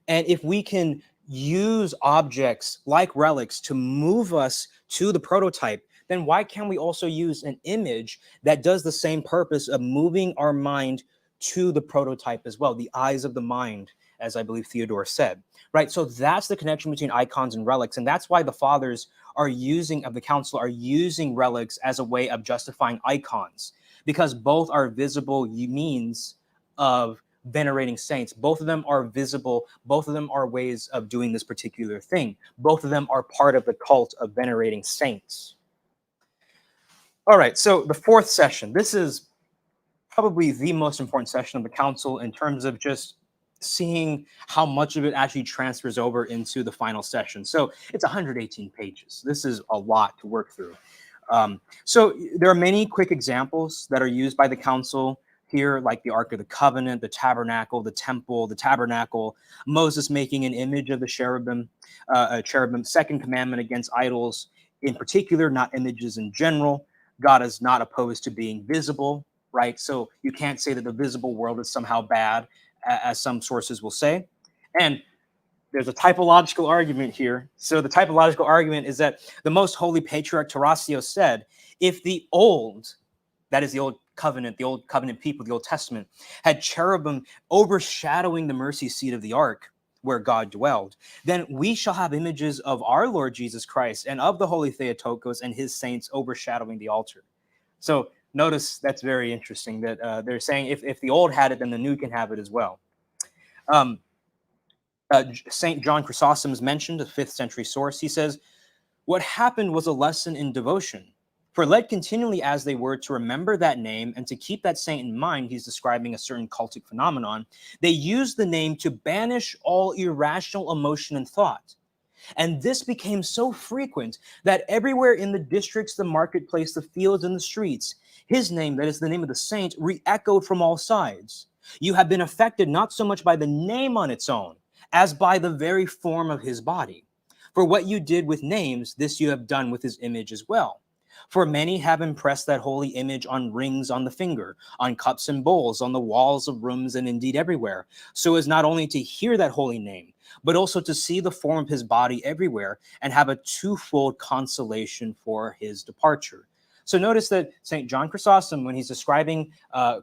and if we can use objects like relics to move us to the prototype, then why can't we also use an image that does the same purpose of moving our mind to the prototype as well, the eyes of the mind, as I believe Theodore said, right? So that's the connection between icons and relics. And that's why the fathers of the council are using relics as a way of justifying icons, because both are visible means of venerating saints. Both of them are visible. Both of them are ways of doing this particular thing. Both of them are part of the cult of venerating saints. All right, so the fourth session. This is probably the most important session of the council in terms of just seeing how much of it actually transfers over into the final session. So it's 118 pages. This is a lot to work through. So there are many quick examples that are used by the council here, like the Ark of the Covenant, the tabernacle, the temple, the tabernacle, Moses making an image of the cherubim, second commandment against idols in particular, not images in general. God is not opposed to being visible, right? So you can't say that the visible world is somehow bad, as some sources will say. And there's a typological argument here. So the typological argument is that the most holy patriarch Tarasio said, if the old, that is the old covenant people, the Old Testament, had cherubim overshadowing the mercy seat of the ark where God dwelled, then we shall have images of our Lord Jesus Christ and of the holy Theotokos and his saints overshadowing the altar. So notice that's very interesting that they're saying if the old had it, then the new can have it as well. St. John Chrysostom is mentioned, a 5th century source. He says, what happened was a lesson in devotion. For led continually as they were to remember that name and to keep that saint in mind, he's describing a certain cultic phenomenon, they used the name to banish all irrational emotion and thought. And this became so frequent that everywhere in the districts, the marketplace, the fields, and the streets, his name, that is the name of the saint, re-echoed from all sides. You have been affected not so much by the name on its own, as by the very form of his body. For what you did with names, this you have done with his image as well. For many have impressed that holy image on rings on the finger, on cups and bowls, on the walls of rooms, and indeed everywhere, so as not only to hear that holy name, but also to see the form of his body everywhere and have a twofold consolation for his departure. So notice that St. John Chrysostom, when he's describing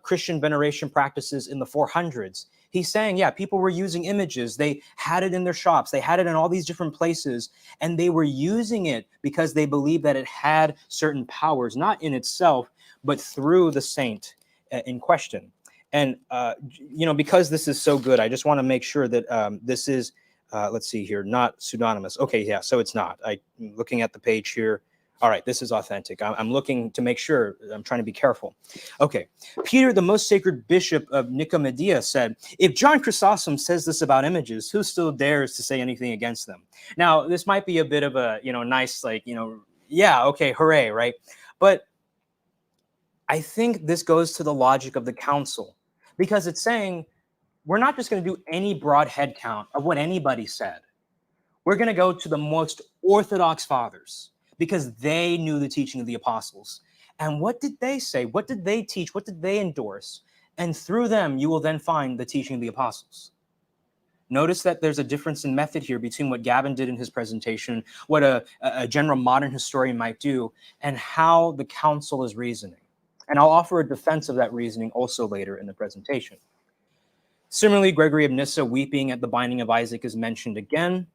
Christian veneration practices in the 400s, he's saying, yeah, people were using images. They had it in their shops. They had it in all these different places. And they were using it because they believed that it had certain powers, not in itself, but through the saint in question. And, because this is so good, I just want to make sure that this is, let's see here, not pseudonymous. Okay, yeah, so it's not. I'm looking at the page here. All right, this is authentic. I'm looking to make sure. I'm trying to be careful. Okay. Peter, the most sacred bishop of Nicomedia, said, if John Chrysostom says this about images, who still dares to say anything against them? Now, this might be a bit of a, nice, yeah, okay, hooray, right? But I think this goes to the logic of the council, because it's saying we're not just going to do any broad head count of what anybody said. We're going to go to the most orthodox fathers, because they knew the teaching of the apostles. And what did they say? What did they teach? What did they endorse? And through them, you will then find the teaching of the apostles. Notice that there's a difference in method here between what Gavin did in his presentation, what a general modern historian might do, and how the council is reasoning. And I'll offer a defense of that reasoning also later in the presentation. Similarly, Gregory of Nyssa weeping at the binding of Isaac is mentioned again.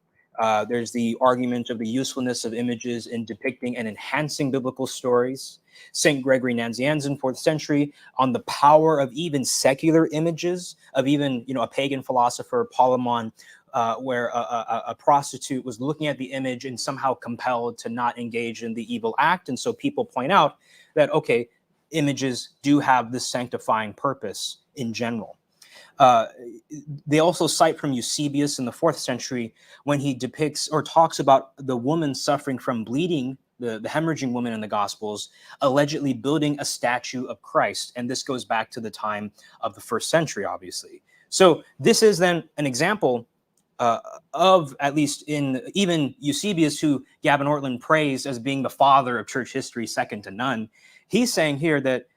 There's the argument of the usefulness of images in depicting and enhancing biblical stories. St. Gregory Nazianzen, 4th century, on the power of even secular images, of even, a pagan philosopher, Polemon, where a prostitute was looking at the image and somehow compelled to not engage in the evil act. And so people point out that, okay, images do have this sanctifying purpose in general. They also cite from Eusebius in the 4th century when he depicts or talks about the woman suffering from bleeding the hemorrhaging woman in the Gospels allegedly building a statue of Christ. And this goes back to the time of the first century, obviously. So this is then an example of, at least in even Eusebius, who Gavin Ortlund praised as being the father of church history, second to none. He's saying here that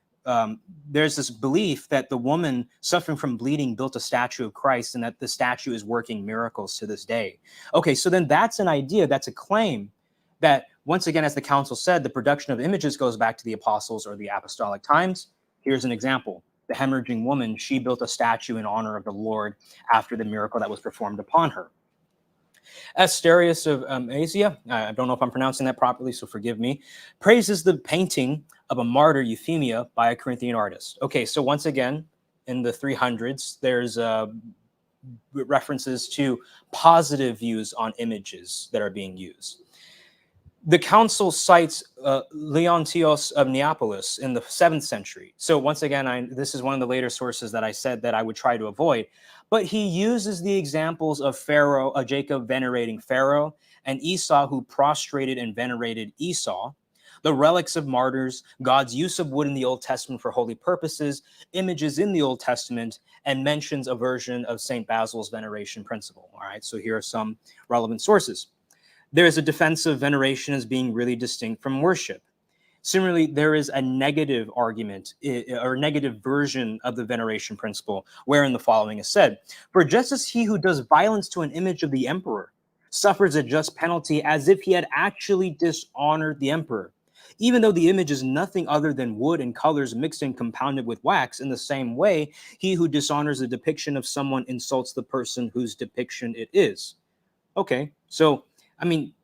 there's this belief that the woman suffering from bleeding built a statue of Christ and that the statue is working miracles to this day. Okay, so then that's an idea, that's a claim that, once again, as the council said, the production of images goes back to the apostles or the apostolic times. Here's an example. The hemorrhaging woman, she built a statue in honor of the Lord after the miracle that was performed upon her. Asterius of Asia, I don't know if I'm pronouncing that properly, so forgive me, praises the painting of a martyr, Euphemia, by a Corinthian artist. Okay, so once again, in the 300s, there's references to positive views on images that are being used. The council cites Leontios of Neapolis in the 7th century. So once again, this is one of the later sources that I said that I would try to avoid. But he uses the examples of Pharaoh, Jacob venerating Pharaoh, and Esau who prostrated and venerated Esau, the relics of martyrs, God's use of wood in the Old Testament for holy purposes, images in the Old Testament, and mentions a version of St. Basil's veneration principle. All right, so here are some relevant sources. There is a defense of veneration as being really distinct from worship. Similarly, there is a negative argument or negative version of the veneration principle, wherein the following is said: for just as he who does violence to an image of the emperor suffers a just penalty as if he had actually dishonored the emperor, even though the image is nothing other than wood and colors mixed and compounded with wax, in the same way, he who dishonors the depiction of someone insults the person whose depiction it is. Okay, so I mean,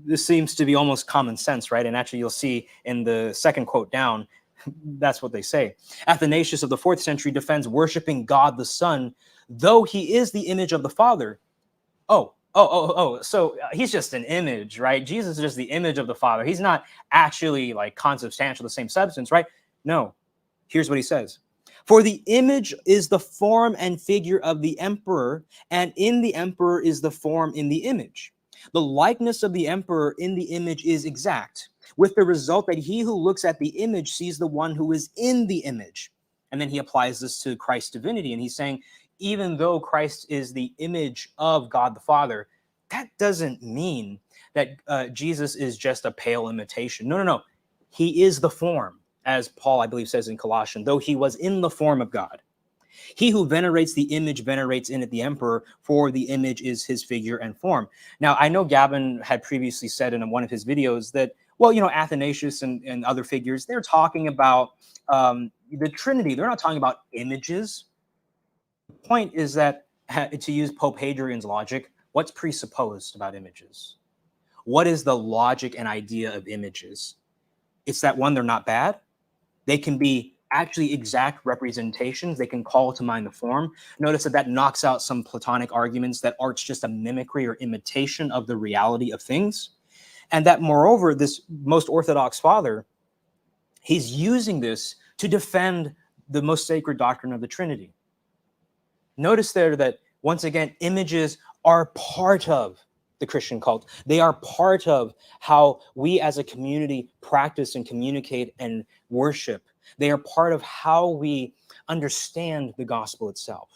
this seems to be almost common sense, right? And actually, you'll see in the second quote down, that's what they say. Athanasius of the 4th century defends worshiping God the Son, though he is the image of the Father. So he's just an image, right? Jesus is just the image of the Father. He's not actually like consubstantial, the same substance, right? No. Here's what he says. For the image is the form and figure of the emperor, and in the emperor is the form in the image. The likeness of the emperor in the image is exact, with the result that he who looks at the image sees the one who is in the image. And then he applies this to Christ's divinity, and he's saying, even though Christ is the image of God the Father, that doesn't mean that Jesus is just a pale imitation. No. He is the form, as Paul, I believe, says in Colossians, though he was in the form of God. He who venerates the image venerates in it the emperor, for the image is his figure and form. Now, I know Gavin had previously said in one of his videos that, well, Athanasius and other figures, they're talking about the Trinity. They're not talking about images. The point is that, to use Pope Hadrian's logic, what's presupposed about images? What is the logic and idea of images? It's that, one, they're not bad. They can be actually exact representations. They can call to mind the form. Notice that knocks out some Platonic arguments that art's just a mimicry or imitation of the reality of things. And that, moreover, this most orthodox father, he's using this to defend the most sacred doctrine of the Trinity. Notice there that, once again, images are part of the Christian cult. They are part of how we as a community practice and communicate and worship. They are part of how we understand the gospel itself.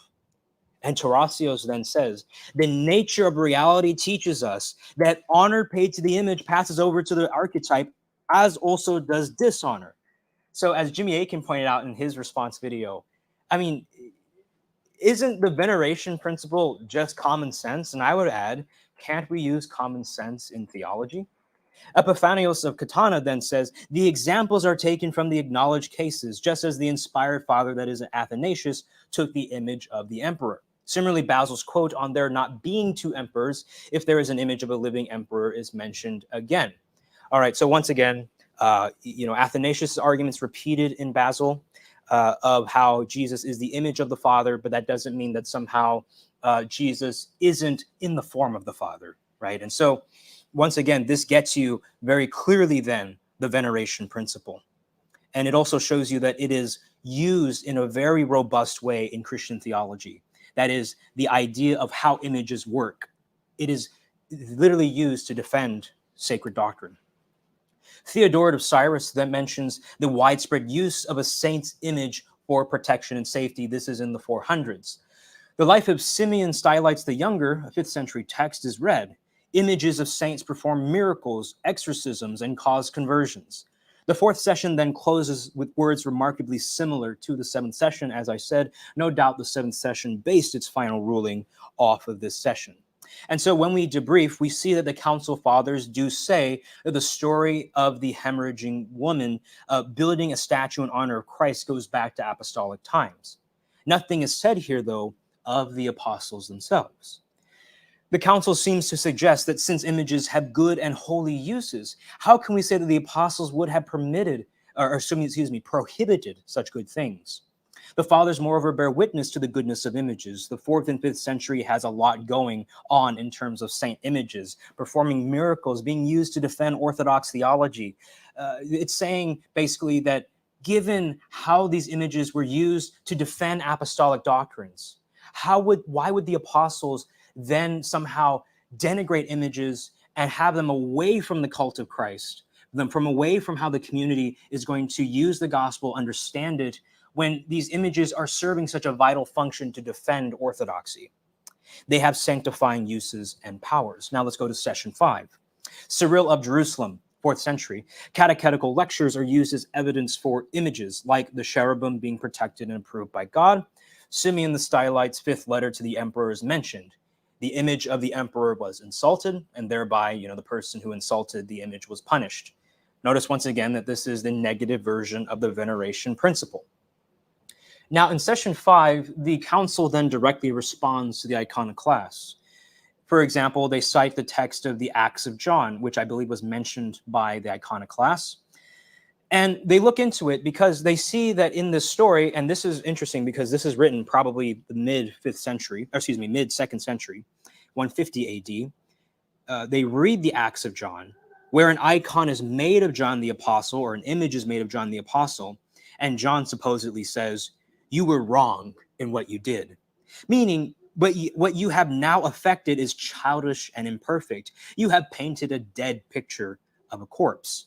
And Taurasios then says, the nature of reality teaches us that honor paid to the image passes over to the archetype, as also does dishonor. So as Jimmy Akin pointed out in his response video, I mean, isn't the veneration principle just common sense? And I would add, can't we use common sense in theology? Epiphanios of Catana then says, the examples are taken from the acknowledged cases, just as the inspired father, that is Athanasius, took the image of the emperor. Similarly, Basil's quote on there not being two emperors, if there is an image of a living emperor, is mentioned again. All right, so once again, Athanasius' arguments repeated in Basil of how Jesus is the image of the Father, but that doesn't mean that somehow Jesus isn't in the form of the Father, right? And so, once again, this gets you very clearly then the veneration principle. And it also shows you that it is used in a very robust way in Christian theology. That is the idea of how images work. It is literally used to defend sacred doctrine. Theodore of Cyrus then mentions the widespread use of a saint's image for protection and safety. This is in the 400s. The life of Simeon Stylites the Younger, a 5th century text, is read. Images of saints perform miracles, exorcisms, and cause conversions. The 4th session then closes with words remarkably similar to the 7th session. As I said, no doubt the 7th session based its final ruling off of this session. And so when we debrief, we see that the Council Fathers do say that the story of the hemorrhaging woman building a statue in honor of Christ goes back to apostolic times. Nothing is said here, though, of the apostles themselves. The council seems to suggest that since images have good and holy uses, how can we say that the apostles would have prohibited such good things? The fathers, moreover, bear witness to the goodness of images. The 4th and 5th century has a lot going on in terms of saint images, performing miracles, being used to defend orthodox theology. It's saying basically that given how these images were used to defend apostolic doctrines, why would the apostles then somehow denigrate images and have them away from the cult of Christ, them from away from how the community is going to use the gospel, understand it, when these images are serving such a vital function to defend orthodoxy? They have sanctifying uses and powers. Now let's go to session 5. Cyril of Jerusalem, 4th century. Catechetical lectures are used as evidence for images, like the cherubim being protected and approved by God. Simeon the Stylites' 5th letter to the emperor is mentioned. The image of the emperor was insulted, and thereby, the person who insulted the image was punished. Notice once again that this is the negative version of the veneration principle. Now, in session 5, the council then directly responds to the iconoclasts. For example, they cite the text of the Acts of John, which I believe was mentioned by the iconoclasts. And they look into it because they see that in this story, and this is interesting because this is written probably the mid-2nd century, 150 AD. They read the Acts of John, where an icon is made of John the Apostle, or an image is made of John the Apostle, and John supposedly says, "You were wrong in what you did." Meaning, what you have now affected is childish and imperfect. You have painted a dead picture of a corpse,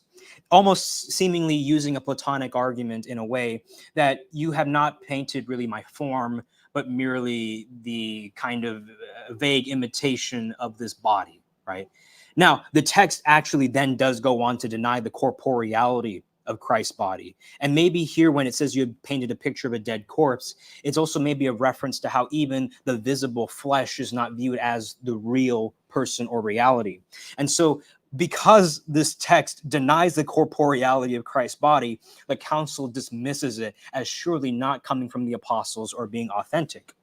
almost seemingly using a Platonic argument in a way that you have not painted really my form, but merely the kind of vague imitation of this body, right? Now, the text actually then does go on to deny the corporeality of Christ's body. And maybe here when it says you had painted a picture of a dead corpse, it's also maybe a reference to how even the visible flesh is not viewed as the real person or reality. And so because this text denies the corporeality of Christ's body, the council dismisses it as surely not coming from the apostles or being authentic.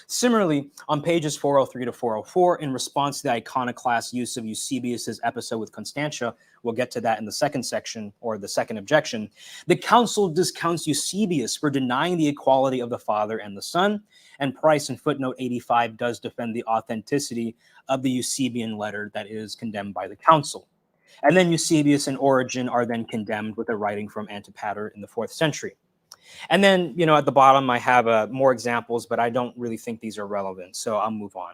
Similarly, on pages 403 to 404, in response to the iconoclast use of Eusebius's episode with Constantia, we'll get to that in the second section, or the second objection, the council discounts Eusebius for denying the equality of the Father and the Son, and Price in footnote 85 does defend the authenticity of the Eusebian letter that is condemned by the council. And then Eusebius and Origen are then condemned with a writing from Antipater in the 4th century. And then, at the bottom, I have more examples, but I don't really think these are relevant, so I'll move on.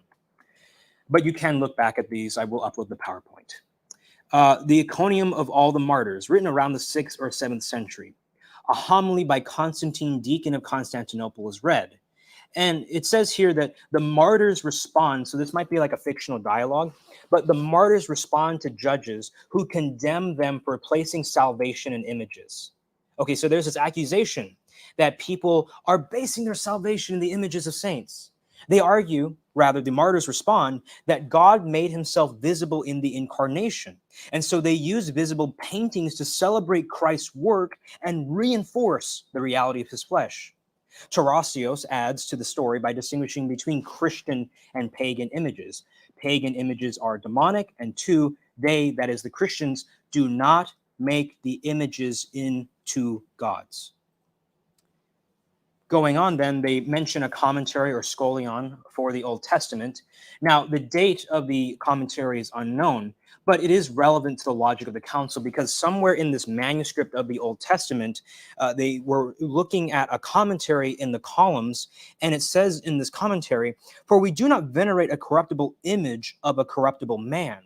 But you can look back at these. I will upload the PowerPoint. The Iconium of All the Martyrs, written around the 6th or 7th century. A homily by Constantine, deacon of Constantinople, is read. And it says here that the martyrs respond, so this might be like a fictional dialogue, but the martyrs respond to judges who condemn them for placing salvation in images. Okay, so there's this accusation that people are basing their salvation in the images of saints. They argue, rather, the martyrs respond, that God made himself visible in the incarnation. And so they use visible paintings to celebrate Christ's work and reinforce the reality of his flesh. Tarasios adds to the story by distinguishing between Christian and pagan images. Pagan images are demonic, and 2, they, that is the Christians, do not make the images into gods. Going on then, they mention a commentary or scholion for the Old Testament. Now, the date of the commentary is unknown, but it is relevant to the logic of the council because somewhere in this manuscript of the Old Testament, they were looking at a commentary in the columns, and it says in this commentary, "For we do not venerate a corruptible image of a corruptible man,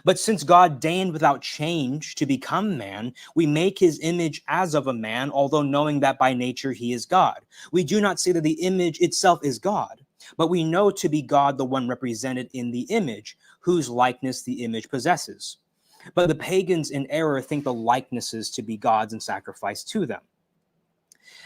But since God deigned without change to become man, we make his image as of a man, although knowing that by nature he is God. We do not say that the image itself is God, but we know to be God the one represented in the image, whose likeness the image possesses. But the pagans in error think the likenesses to be gods and sacrifice to them.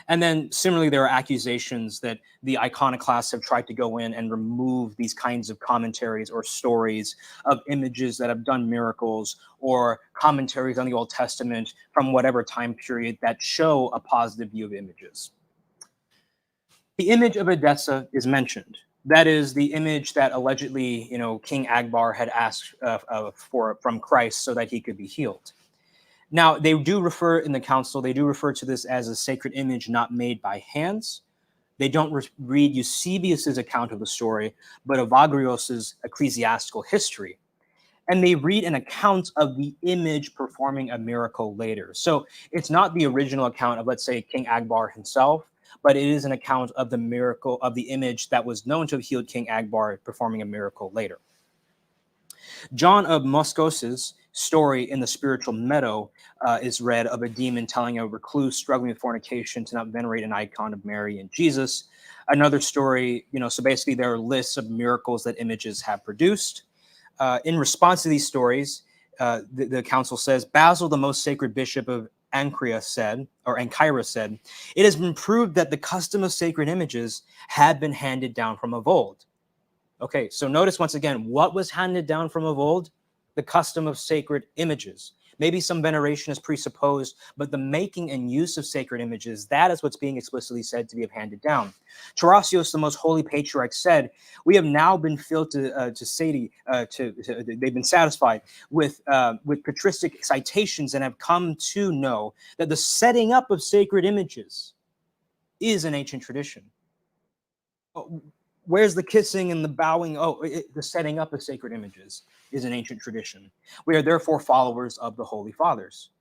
And then similarly, there are accusations that the iconoclasts have tried to go in and remove these kinds of commentaries or stories of images that have done miracles, or commentaries on the Old Testament from whatever time period that show a positive view of images. The image of Edessa is mentioned. That is the image that allegedly, King Akbar had asked for from Christ so that he could be healed. Now, they do refer in the council, they do refer to this as a sacred image not made by hands. They don't read Eusebius's account of the story, but Evagrios's ecclesiastical history. And they read an account of the image performing a miracle later. So it's not the original account of, let's say, King Akbar himself, but it is an account of the miracle of the image that was known to have healed King Akbar performing a miracle later. John of Moscos's story in the Spiritual Meadow is read of a demon telling a recluse struggling with fornication to not venerate an icon of Mary and Jesus. Another story, so basically there are lists of miracles that images have produced. In response to these stories, the council says, Basil, the most sacred bishop of Ancyra said, it has been proved that the custom of sacred images had been handed down from of old. Okay, so notice once again, what was handed down from of old? The custom of sacred images. Maybe some veneration is presupposed, but the making and use of sacred images, that is what's being explicitly said to be handed down. Tarasios, the most holy patriarch, said, we have now been filled to satiety, they've been satisfied with patristic citations and have come to know that the setting up of sacred images is an ancient tradition. Where's the kissing and the bowing? The setting up of sacred images is an ancient tradition. We are therefore followers of the Holy Fathers.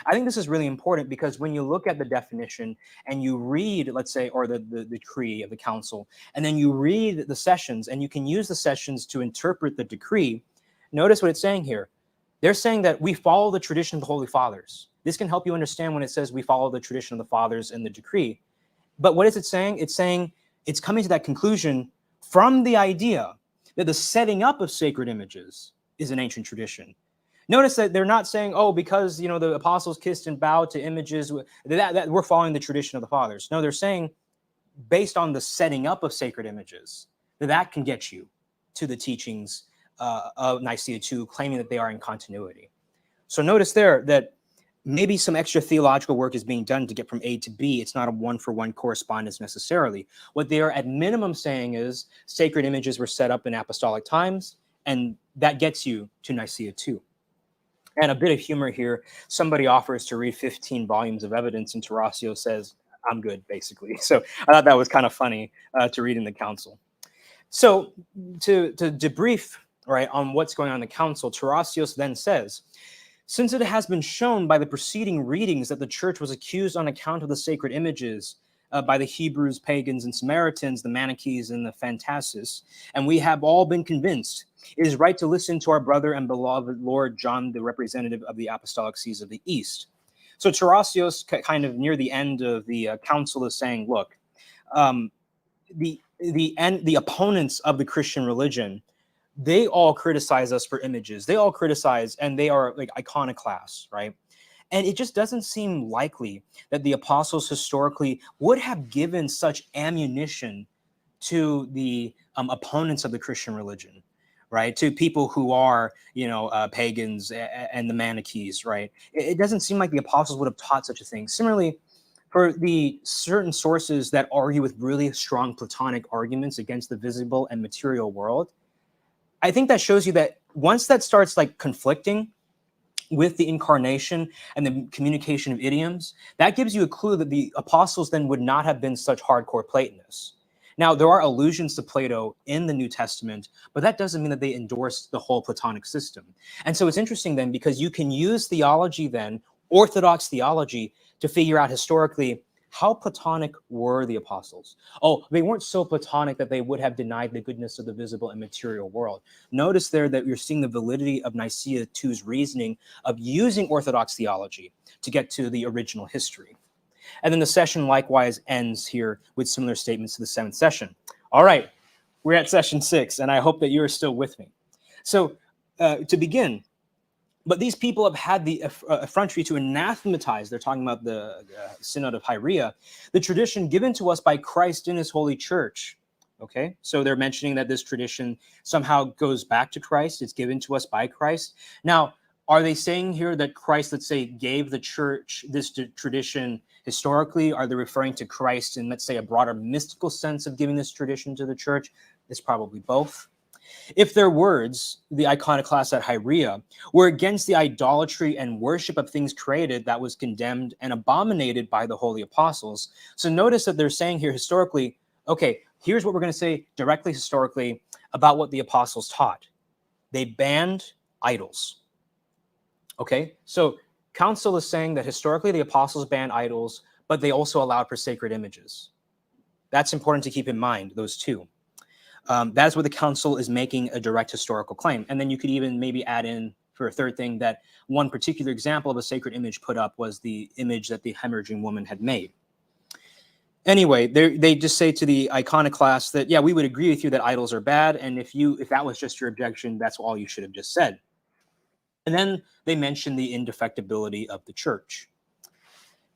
I think this is really important because when you look at the definition and you read, let's say, or the decree of the council, and then you read the sessions, and you can use the sessions to interpret the decree, notice what it's saying here. They're saying that we follow the tradition of the Holy Fathers. This can help you understand when it says we follow the tradition of the Fathers in the decree. But what is it saying? It's saying it's coming to that conclusion from the idea that the setting up of sacred images is an ancient tradition. Notice that they're not saying, because the apostles kissed and bowed to images, that we're following the tradition of the fathers. No, they're saying, based on the setting up of sacred images, that can get you to the teachings of Nicaea II, claiming that they are in continuity. So notice there that maybe some extra theological work is being done to get from A to B. It's not a one-for-one correspondence necessarily. What they are at minimum saying is sacred images were set up in apostolic times, and that gets you to Nicaea II. And a bit of humor here, somebody offers to read 15 volumes of evidence, and Tarasios says, I'm good, basically. So I thought that was kind of funny to read in the council. So to debrief on what's going on in the council, Tarasios then says, since it has been shown by the preceding readings that the church was accused on account of the sacred images by the Hebrews, pagans, and Samaritans, the Manichees, and the Phantasis, and we have all been convinced, it is right to listen to our brother and beloved Lord John, the representative of the Apostolic Sees of the East. So Tarasios, kind of near the end of the council, is saying, look, the opponents of the Christian religion, they all criticize us for images. They all criticize, and they are like iconoclasts, right? And it just doesn't seem likely that the apostles historically would have given such ammunition to the opponents of the Christian religion, right? To people who are, pagans and the Manichees, right? It doesn't seem like the apostles would have taught such a thing. Similarly, for the certain sources that argue with really strong Platonic arguments against the visible and material world, I think that shows you that once that starts conflicting with the incarnation and the communication of idioms, that gives you a clue that the apostles then would not have been such hardcore Platonists. Now, there are allusions to Plato in the New Testament, but that doesn't mean that they endorse the whole Platonic system. And so it's interesting then, because you can use theology then, orthodox theology, to figure out historically How Platonic were the apostles? Oh, they weren't so Platonic that they would have denied the goodness of the visible and material world. Notice there that you're seeing the validity of Nicaea II's reasoning of using orthodox theology to get to the original history. And then the session likewise ends here with similar statements to the 7th session. All right, we're at session 6, and I hope that you are still with me. So to begin, but these people have had the effrontery to anathematize, they're talking about the Synod of Hieria, the tradition given to us by Christ in his holy church. Okay, so they're mentioning that this tradition somehow goes back to Christ. It's given to us by Christ. Now, are they saying here that Christ, let's say, gave the church this tradition historically? Are they referring to Christ in, let's say, a broader mystical sense of giving this tradition to the church? It's probably both. If their words, the iconoclasts at Hieria, were against the idolatry and worship of things created that was condemned and abominated by the holy apostles. So notice that they're saying here historically, okay, here's what we're going to say directly historically about what the apostles taught. They banned idols. Okay, so council is saying that historically the apostles banned idols, but they also allowed for sacred images. That's important to keep in mind, those two. That's what the council is making a direct historical claim. And then you could even maybe add in for a third thing that one particular example of a sacred image put up was the image that the hemorrhaging woman had made. Anyway, they just say to the iconoclasts that, yeah, we would agree with you that idols are bad. And if that was just your objection, that's all you should have just said. And then they mention the indefectibility of the church.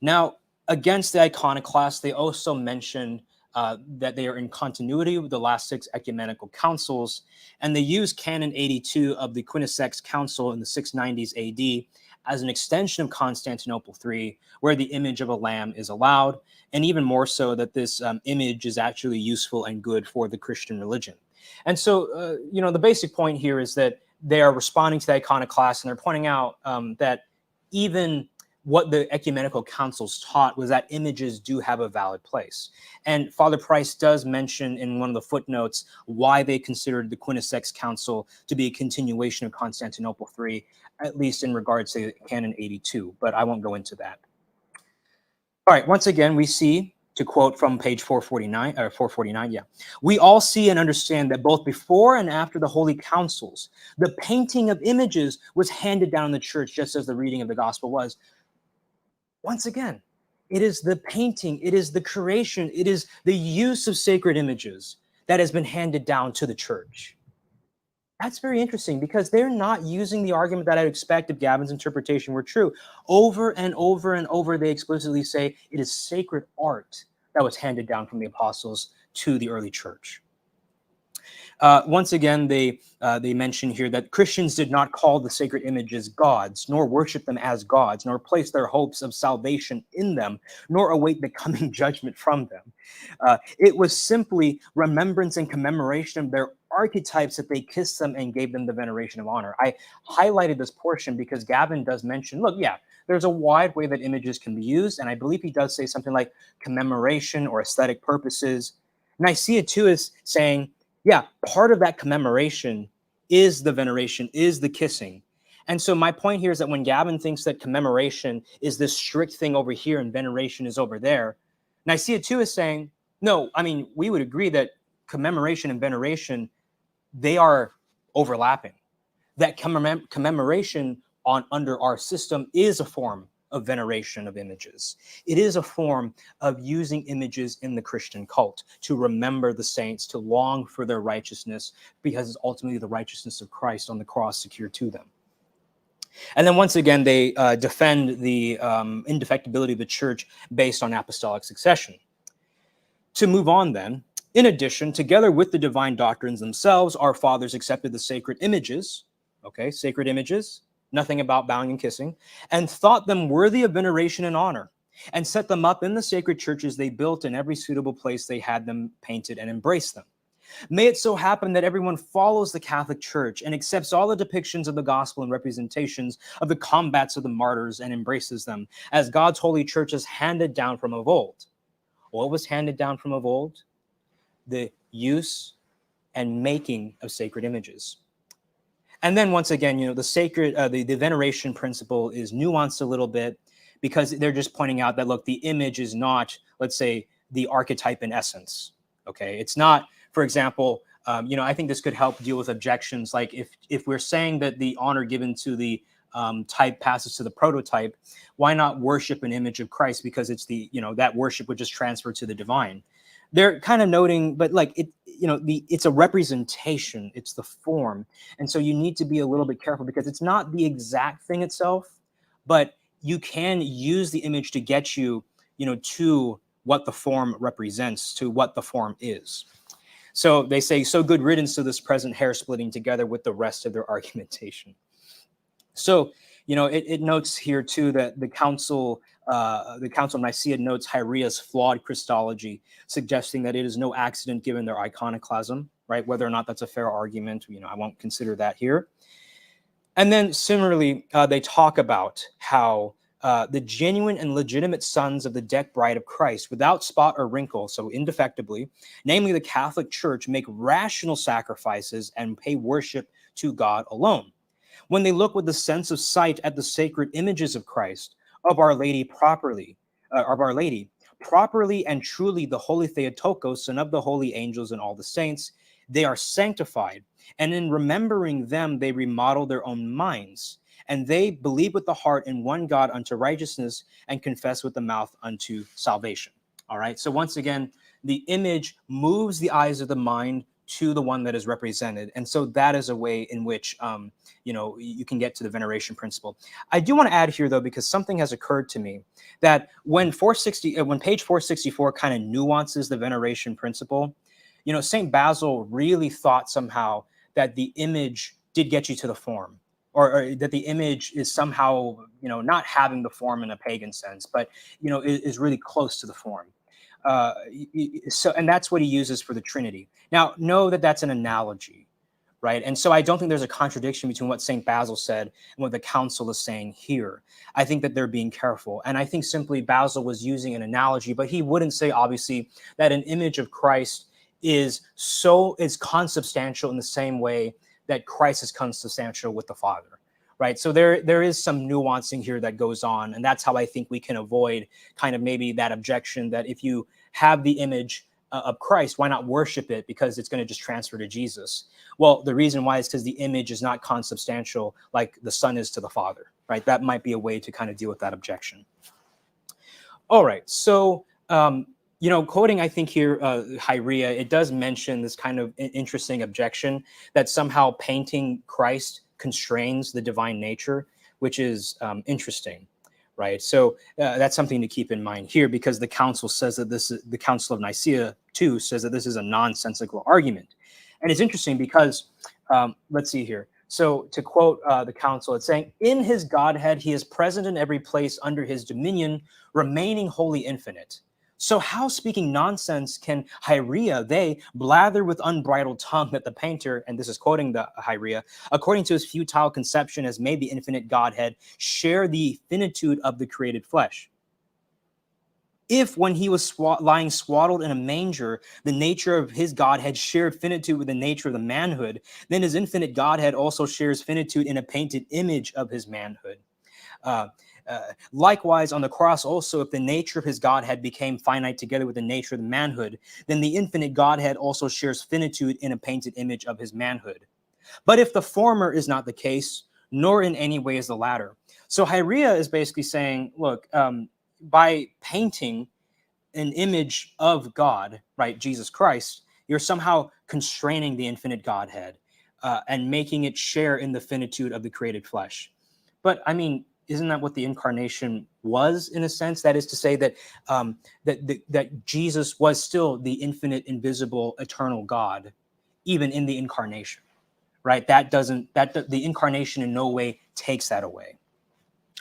Now, against the iconoclasts, they also mention that they are in continuity with the last 6 ecumenical councils, and they use Canon 82 of the Quinisex Council in the 690s AD as an extension of Constantinople III, where the image of a lamb is allowed, and even more so that this image is actually useful and good for the Christian religion. And so, the basic point here is that they are responding to the iconoclasts, and they're pointing out that even what the ecumenical councils taught was that images do have a valid place. And Father Price does mention in one of the footnotes why they considered the Quinisex Council to be a continuation of Constantinople III, at least in regards to Canon 82, but I won't go into that. All right, once again, we see, to quote from page 449, we all see and understand that both before and after the holy councils, the painting of images was handed down in the church just as the reading of the gospel was. Once again, it is the painting, it is the creation, it is the use of sacred images that has been handed down to the church. That's very interesting because they're not using the argument that I'd expect if Gavin's interpretation were true. Over and over and over, they explicitly say it is sacred art that was handed down from the apostles to the early church. Once again, they mention here that Christians did not call the sacred images gods, nor worship them as gods, nor place their hopes of salvation in them, nor await the coming judgment from them. It was simply remembrance and commemoration of their archetypes that they kissed them and gave them the veneration of honor. I highlighted this portion because Gavin does mention, look, yeah, there's a wide way that images can be used, and I believe he does say something like commemoration or aesthetic purposes. Nicaea too is saying, yeah, part of that commemoration is the veneration, is the kissing. And so my point here is that when Gavin thinks that commemoration is this strict thing over here and veneration is over there, Nicaea too is saying, no, I mean, we would agree that commemoration and veneration, they are overlapping. That commemoration under our system is a form of veneration of images. It is a form of using images in the Christian cult to remember the saints, to long for their righteousness, because it's ultimately the righteousness of Christ on the cross secured to them. And then once again, they defend the indefectibility of the church based on apostolic succession. To move on then, in addition, together with the divine doctrines themselves, our fathers accepted the sacred images, okay, sacred images, nothing about bowing and kissing, and thought them worthy of veneration and honor, and set them up in the sacred churches they built in every suitable place they had them painted and embraced them. May it so happen that everyone follows the Catholic Church and accepts all the depictions of the gospel and representations of the combats of the martyrs and embraces them, as God's holy church has handed down from of old. What was handed down from of old? The use and making of sacred images. And then once again, the sacred, the veneration principle is nuanced a little bit because they're just pointing out that, look, the image is not, let's say, the archetype in essence. Okay, it's not, for example, I think this could help deal with objections. Like if we're saying that the honor given to the type passes to the prototype, why not worship an image of Christ? Because it's that worship would just transfer to the divine. They're kind of noting, but like it's a representation, it's the form. And so you need to be a little bit careful because it's not the exact thing itself, but you can use the image to get you, to what the form represents, to what the form is. So they say, so good riddance to this present hair splitting together with the rest of their argumentation. So, it notes here too that the Council of Nicaea notes Hyriea's flawed Christology, suggesting that it is no accident given their iconoclasm, right? Whether or not that's a fair argument, I won't consider that here. And then similarly, they talk about how the genuine and legitimate sons of the decked bride of Christ, without spot or wrinkle, so indefectibly, namely the Catholic Church, make rational sacrifices and pay worship to God alone. When they look with the sense of sight at the sacred images of Christ, of Our Lady properly and truly the Holy Theotokos, and of the holy angels and all the saints, they are sanctified. And in remembering them, they remodel their own minds. And they believe with the heart in one God unto righteousness, and confess with the mouth unto salvation. All right. So once again, the image moves the eyes of the mind to the one that is represented. And so that is a way in which, you can get to the veneration principle. I do want to add here, though, because something has occurred to me, that when page 464 kind of nuances the veneration principle, St. Basil really thought somehow that the image did get you to the form, or that the image is somehow, not having the form in a pagan sense, but, is really close to the form. And that's what he uses for the Trinity. Now, know that that's an analogy, right? And so I don't think there's a contradiction between what St. Basil said and what the council is saying here. I think that they're being careful. And I think simply Basil was using an analogy, but he wouldn't say, obviously, that an image of Christ is consubstantial in the same way that Christ is consubstantial with the Father, right? So there is some nuancing here that goes on, and that's how I think we can avoid kind of maybe that objection that if you have the image of Christ, why not worship it because it's going to just transfer to Jesus? Well, the reason why is because the image is not consubstantial like the Son is to the Father, right? That might be a way to kind of deal with that objection. All right, so quoting, I think here, Hyrea, it does mention this kind of interesting objection that somehow painting Christ constrains the divine nature, which is interesting, right? So that's something to keep in mind here, because the council says that the Council of Nicaea too says that this is a nonsensical argument. And it's interesting because, let's see here. So to quote the council, it's saying, in his Godhead, he is present in every place under his dominion, remaining wholly infinite. So how, speaking nonsense, can Hyrea, they, blather with unbridled tongue that the painter, and this is quoting the Hyrea, according to his futile conception has made the infinite Godhead share the finitude of the created flesh? If when he was lying swaddled in a manger, the nature of his Godhead shared finitude with the nature of the manhood, then his infinite Godhead also shares finitude in a painted image of his manhood. Likewise, on the cross also, if the nature of his Godhead became finite together with the nature of the manhood, then the infinite Godhead also shares finitude in a painted image of his manhood. But if the former is not the case, nor in any way is the latter. So Hyrea is basically saying, look, by painting an image of God, right, Jesus Christ, you're somehow constraining the infinite Godhead and making it share in the finitude of the created flesh. But I mean, isn't that what the incarnation was, in a sense? That is to say that that Jesus was still the infinite, invisible, eternal God, even in the incarnation, right? The incarnation in no way takes that away,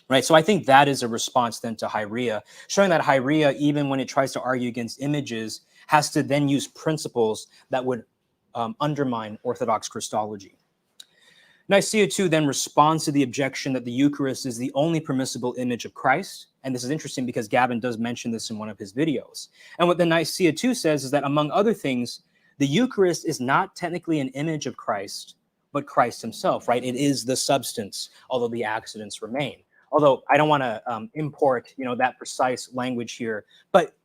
right? So I think that is a response then to Hyrea, showing that Hyrea, even when it tries to argue against images, has to then use principles that would undermine Orthodox Christology. Nicaea too then responds to the objection that the Eucharist is the only permissible image of Christ. And this is interesting because Gavin does mention this in one of his videos. And what the Nicaea too says is that, among other things, the Eucharist is not technically an image of Christ, but Christ himself, right? It is the substance, although the accidents remain. Although I don't want to import, that precise language here, but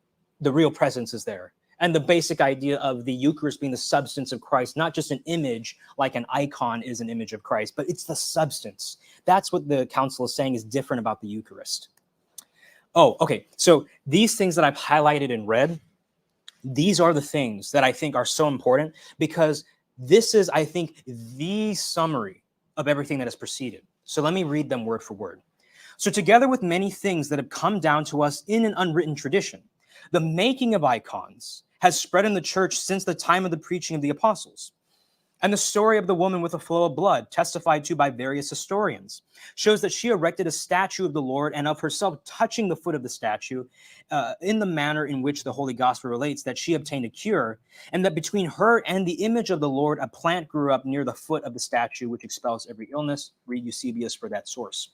the real presence is there. And the basic idea of the Eucharist being the substance of Christ, not just an image like an icon is an image of Christ, but it's the substance. That's what the council is saying is different about the Eucharist. Oh, okay. So these things that I've highlighted in red, these are the things that I think are so important, because this is, I think, the summary of everything that has preceded. So let me read them word for word. So together with many things that have come down to us in an unwritten tradition, the making of icons has spread in the church since the time of the preaching of the apostles. And the story of the woman with a flow of blood, testified to by various historians, shows that she erected a statue of the Lord and of herself touching the foot of the statue in the manner in which the Holy Gospel relates that she obtained a cure, and that between her and the image of the Lord, a plant grew up near the foot of the statue, which expels every illness. Read Eusebius for that source.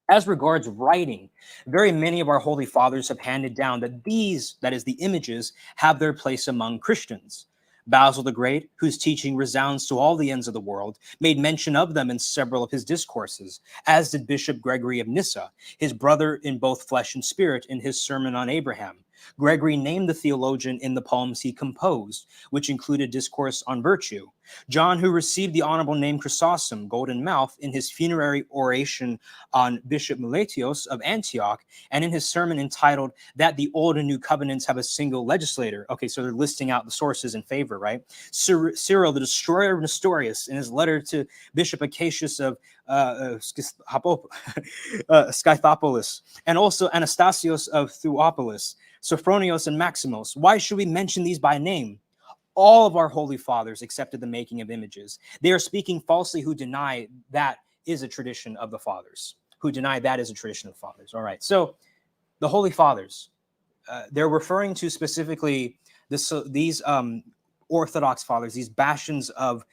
As regards writing, very many of our holy fathers have handed down that these, that is the images, have their place among Christians. Basil the Great, whose teaching resounds to all the ends of the world, made mention of them in several of his discourses, as did Bishop Gregory of Nyssa, his brother in both flesh and spirit, in his sermon on Abraham. Gregory named the theologian in the poems he composed, which included discourse on virtue. John, who received the honorable name Chrysostom, golden mouth, in his funerary oration on Bishop Meletios of Antioch, and in his sermon entitled That the Old and New Covenants Have a Single Legislator. Okay, so they're listing out the sources in favor, right? Cyril, the destroyer of Nestorius, in his letter to Bishop Acacius of Scythopolis, and also Anastasios of Thuopolis, Sophronios and Maximos. Why should we mention these by name? All of our holy fathers accepted the making of images. They are speaking falsely who deny that is a tradition of the fathers, who deny that is a tradition of the fathers. All right, so the holy fathers, they're referring to specifically these orthodox fathers, these bastions of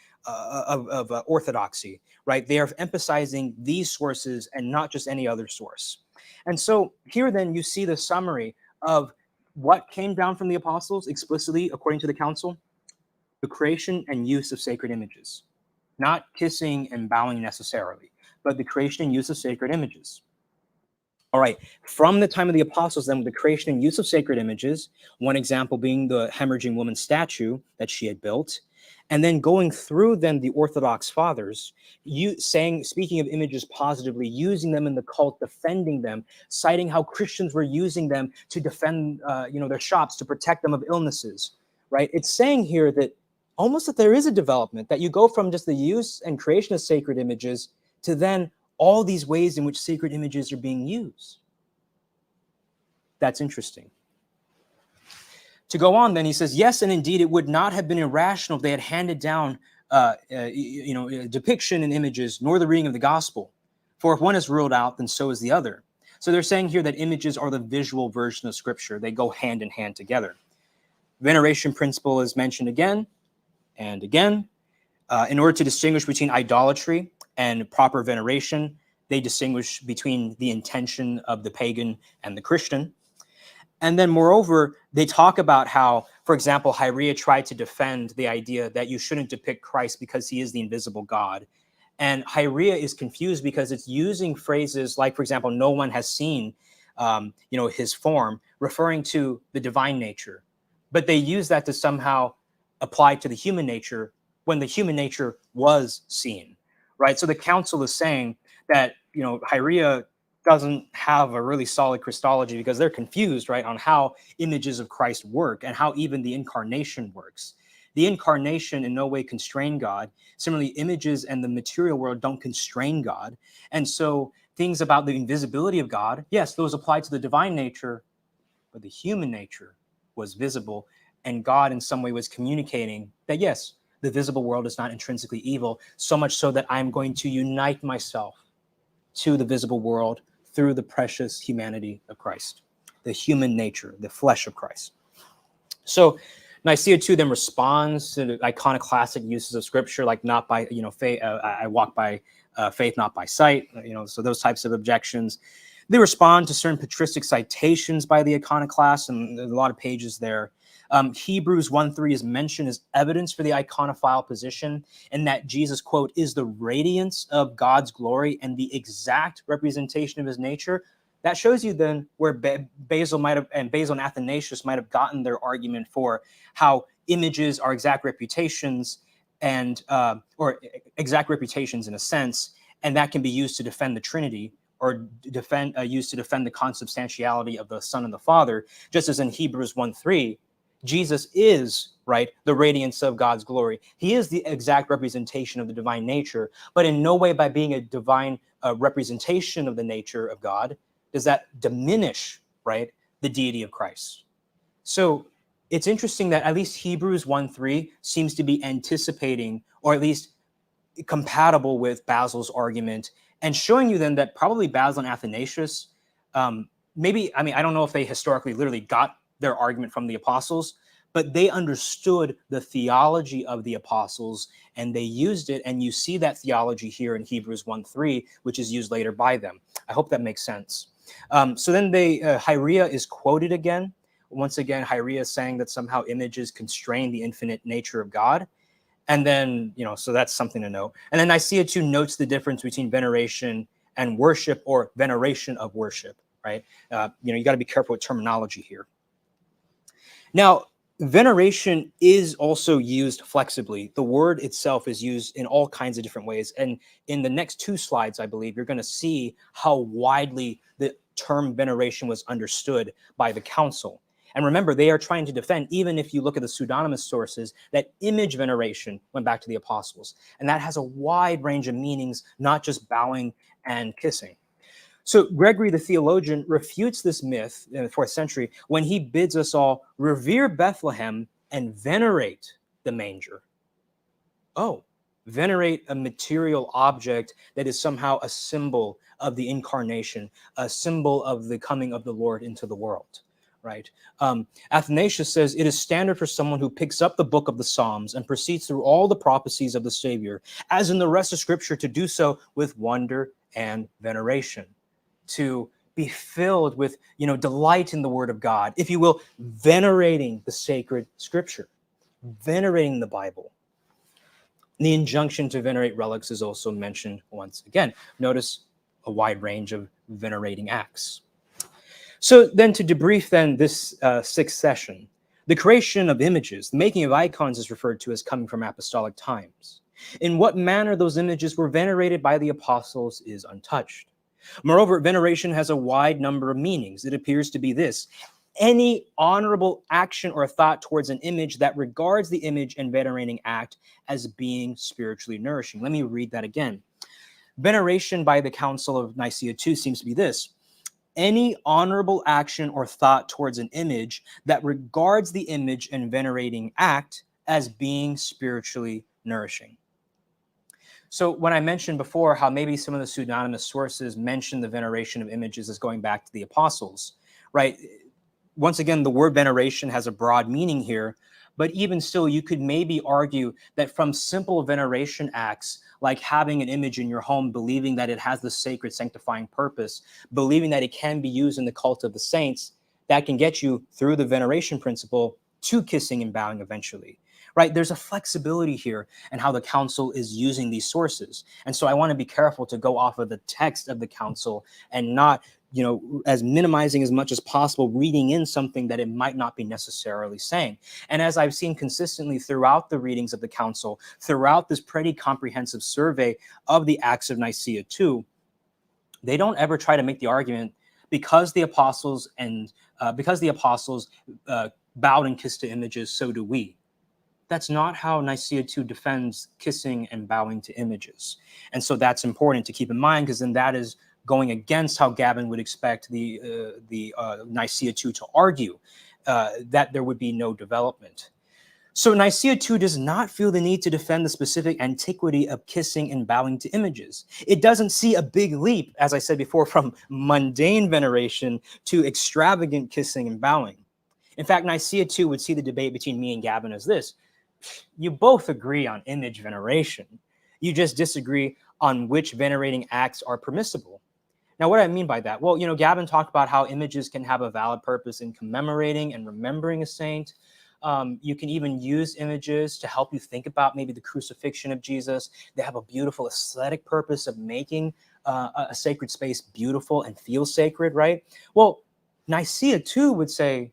orthodoxy, right? They are emphasizing these sources and not just any other source. And so here then you see the summary of what came down from the apostles explicitly according to the council: the creation and use of sacred images, not kissing and bowing necessarily, but the creation and use of sacred images. All right, from the time of the apostles, then, the creation and use of sacred images, one example being the hemorrhaging woman statue that she had built, and then going through then the Orthodox fathers, speaking of images positively, using them in the cult, defending them, citing how Christians were using them to defend, their shops, to protect them of illnesses, right? It's saying here that almost that there is a development, that you go from just the use and creation of sacred images to then all these ways in which sacred images are being used. That's interesting. To go on, then, he says, yes, and indeed, it would not have been irrational if they had handed down, depiction in images, nor the reading of the gospel. For if one is ruled out, then so is the other. So they're saying here that images are the visual version of Scripture. They go hand in hand together. Veneration principle is mentioned again and again. In order to distinguish between idolatry and proper veneration, they distinguish between the intention of the pagan and the Christian. And then, moreover, they talk about how, for example, Hyria tried to defend the idea that you shouldn't depict Christ because he is the invisible God. And Hyria is confused because it's using phrases like, for example, no one has seen, his form, referring to the divine nature. But they use that to somehow apply to the human nature when the human nature was seen, right? So the council is saying that, Hyria doesn't have a really solid Christology because they're confused, right, on how images of Christ work and how even the incarnation works. The incarnation in no way constrain God. Similarly, images and the material world don't constrain God. And so things about the invisibility of God, yes, those apply to the divine nature, but the human nature was visible, and God in some way was communicating that, yes, the visible world is not intrinsically evil, so much so that I'm going to unite myself to the visible world through the precious humanity of Christ, the human nature, the flesh of Christ. So Nicaea too then responds to the iconoclastic uses of Scripture, like not by, faith, I walk by faith, not by sight, so those types of objections. They respond to certain patristic citations by the iconoclasts, and there's a lot of pages there. Hebrews 1:3 is mentioned as evidence for the iconophile position, and that Jesus, quote, is the radiance of God's glory and the exact representation of his nature. That shows you then where Basil and Athanasius might have gotten their argument for how images are exact reputations and or exact reputations in a sense, and that can be used to defend the Trinity or used to defend the consubstantiality of the Son and the Father, just as in Hebrews 1:3, Jesus is, right, the radiance of God's glory. He is the exact representation of the divine nature, but in no way by being a divine representation of the nature of God does that diminish, right, the deity of Christ. So it's interesting that at least Hebrews 1:3 seems to be anticipating, or at least compatible with Basil's argument, and showing you then that probably Basil and Athanasius, maybe, I mean, I don't know if they historically literally got their argument from the apostles, but they understood the theology of the apostles and they used it. And you see that theology here in Hebrews 1:3, which is used later by them. I hope that makes sense. So then Hyria is quoted again. Once again, Hyria is saying that somehow images constrain the infinite nature of God. And then, so that's something to know. And then Nicaea 2 notes the difference between veneration and worship, or veneration of worship, right? You got to be careful with terminology here. Now, veneration is also used flexibly. The word itself is used in all kinds of different ways. And in the next 2 slides, I believe, you're going to see how widely the term veneration was understood by the council. And remember, they are trying to defend, even if you look at the pseudonymous sources, that image veneration went back to the apostles. And that has a wide range of meanings, not just bowing and kissing. So Gregory the theologian refutes this myth in the 4th century when he bids us all revere Bethlehem and venerate the manger. Oh, venerate a material object that is somehow a symbol of the incarnation, a symbol of the coming of the Lord into the world, right? Athanasius says, it is standard for someone who picks up the book of the Psalms and proceeds through all the prophecies of the Savior, as in the rest of Scripture, to do so with wonder and veneration, to be filled with, delight in the Word of God, if you will, venerating the sacred Scripture, venerating the Bible. And the injunction to venerate relics is also mentioned once again. Notice a wide range of venerating acts. So then to debrief then this 6th session, the creation of images, the making of icons is referred to as coming from apostolic times. In what manner those images were venerated by the apostles is untouched. Moreover, veneration has a wide number of meanings. It appears to be this: any honorable action or thought towards an image that regards the image and venerating act as being spiritually nourishing. Let me read that again. Veneration by the Council of Nicaea 2 seems to be this: any honorable action or thought towards an image that regards the image and venerating act as being spiritually nourishing. So when I mentioned before how maybe some of the pseudonymous sources mention the veneration of images as going back to the apostles, right? Once again, the word veneration has a broad meaning here, but even still, you could maybe argue that from simple veneration acts, like having an image in your home, believing that it has the sacred sanctifying purpose, believing that it can be used in the cult of the saints, that can get you through the veneration principle to kissing and bowing eventually. Right? There's a flexibility here in how the council is using these sources. And so I want to be careful to go off of the text of the council and not, as minimizing as much as possible, reading in something that it might not be necessarily saying. And as I've seen consistently throughout the readings of the council, throughout this pretty comprehensive survey of the Acts of Nicaea 2, they don't ever try to make the argument because the apostles bowed and kissed to images, so do we. That's not how Nicaea 2 defends kissing and bowing to images. And so that's important to keep in mind, because then that is going against how Gavin would expect the Nicaea 2 to argue, that there would be no development. So Nicaea 2 does not feel the need to defend the specific antiquity of kissing and bowing to images. It doesn't see a big leap, as I said before, from mundane veneration to extravagant kissing and bowing. In fact, Nicaea 2 would see the debate between me and Gavin as this: you both agree on image veneration. You just disagree on which venerating acts are permissible. Now, what do I mean by that? Well, Gavin talked about how images can have a valid purpose in commemorating and remembering a saint. You can even use images to help you think about maybe the crucifixion of Jesus. They have a beautiful aesthetic purpose of making a sacred space beautiful and feel sacred, right? Well, Nicaea too would say,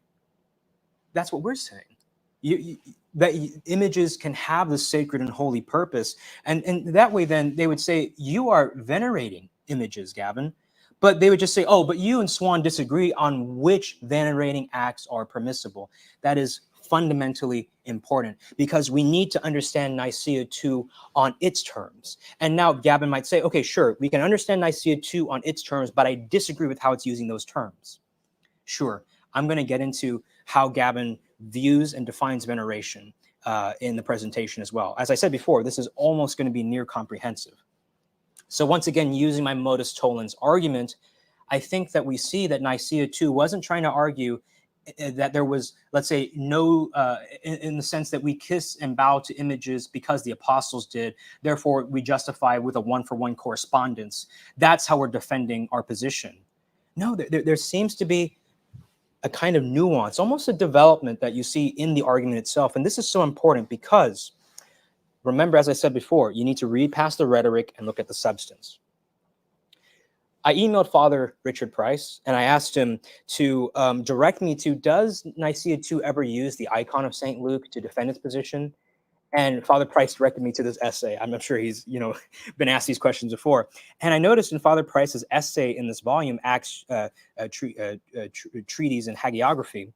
that's what we're saying. That images can have the sacred and holy purpose. And that way, then they would say, you are venerating images, Gavin. But they would just say, oh, but you and Suan disagree on which venerating acts are permissible. That is fundamentally important because we need to understand Nicaea 2 on its terms. And now Gavin might say, okay, sure, we can understand Nicaea 2 on its terms, but I disagree with how it's using those terms. Sure, I'm going to get into how Gavin views and defines veneration in the presentation as well. As I said before, this is almost going to be near comprehensive. So once again, using my modus tollens argument, I think that we see that Nicaea 2 wasn't trying to argue that there was, let's say, no, in the sense that we kiss and bow to images because the apostles did, therefore we justify with a one-for-one correspondence. That's how we're defending our position. No, there seems to be a kind of nuance, almost a development that you see in the argument itself. And this is so important because, remember, as I said before, you need to read past the rhetoric and look at the substance. I emailed Father Richard Price and I asked him to direct me to, does Nicaea 2 ever use the icon of St. Luke to defend its position? And Father Price directed me to this essay. I'm sure he's, been asked these questions before. And I noticed in Father Price's essay in this volume, Acts Treatise and Hagiography,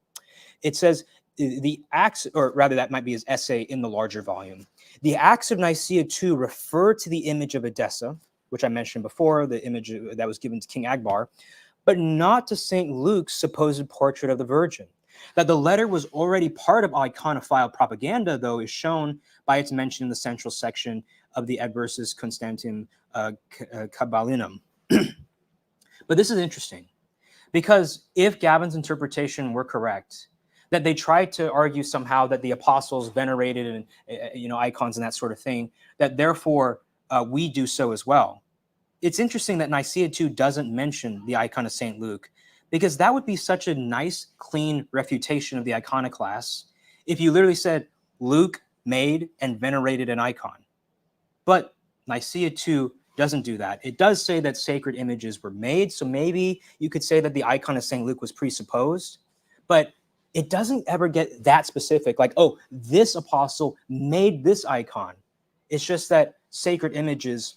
it says the Acts, or rather that might be his essay in the larger volume. The Acts of Nicaea 2 refer to the image of Edessa, which I mentioned before, the image that was given to King Agbar, but not to St. Luke's supposed portrait of the Virgin. That the letter was already part of iconophile propaganda, though, is shown by its mention in the central section of the Adversus Constantium Cabalisticum. But this is interesting, because if Gavin's interpretation were correct, that they tried to argue somehow that the apostles venerated icons and that sort of thing, that therefore we do so as well. It's interesting that Nicaea 2 doesn't mention the icon of St. Luke, because that would be such a nice, clean refutation of the iconoclasts if you literally said Luke made and venerated an icon. But Nicaea 2 doesn't do that. It does say that sacred images were made, so maybe you could say that the icon of St. Luke was presupposed, but it doesn't ever get that specific, like, oh, this apostle made this icon. It's just that sacred images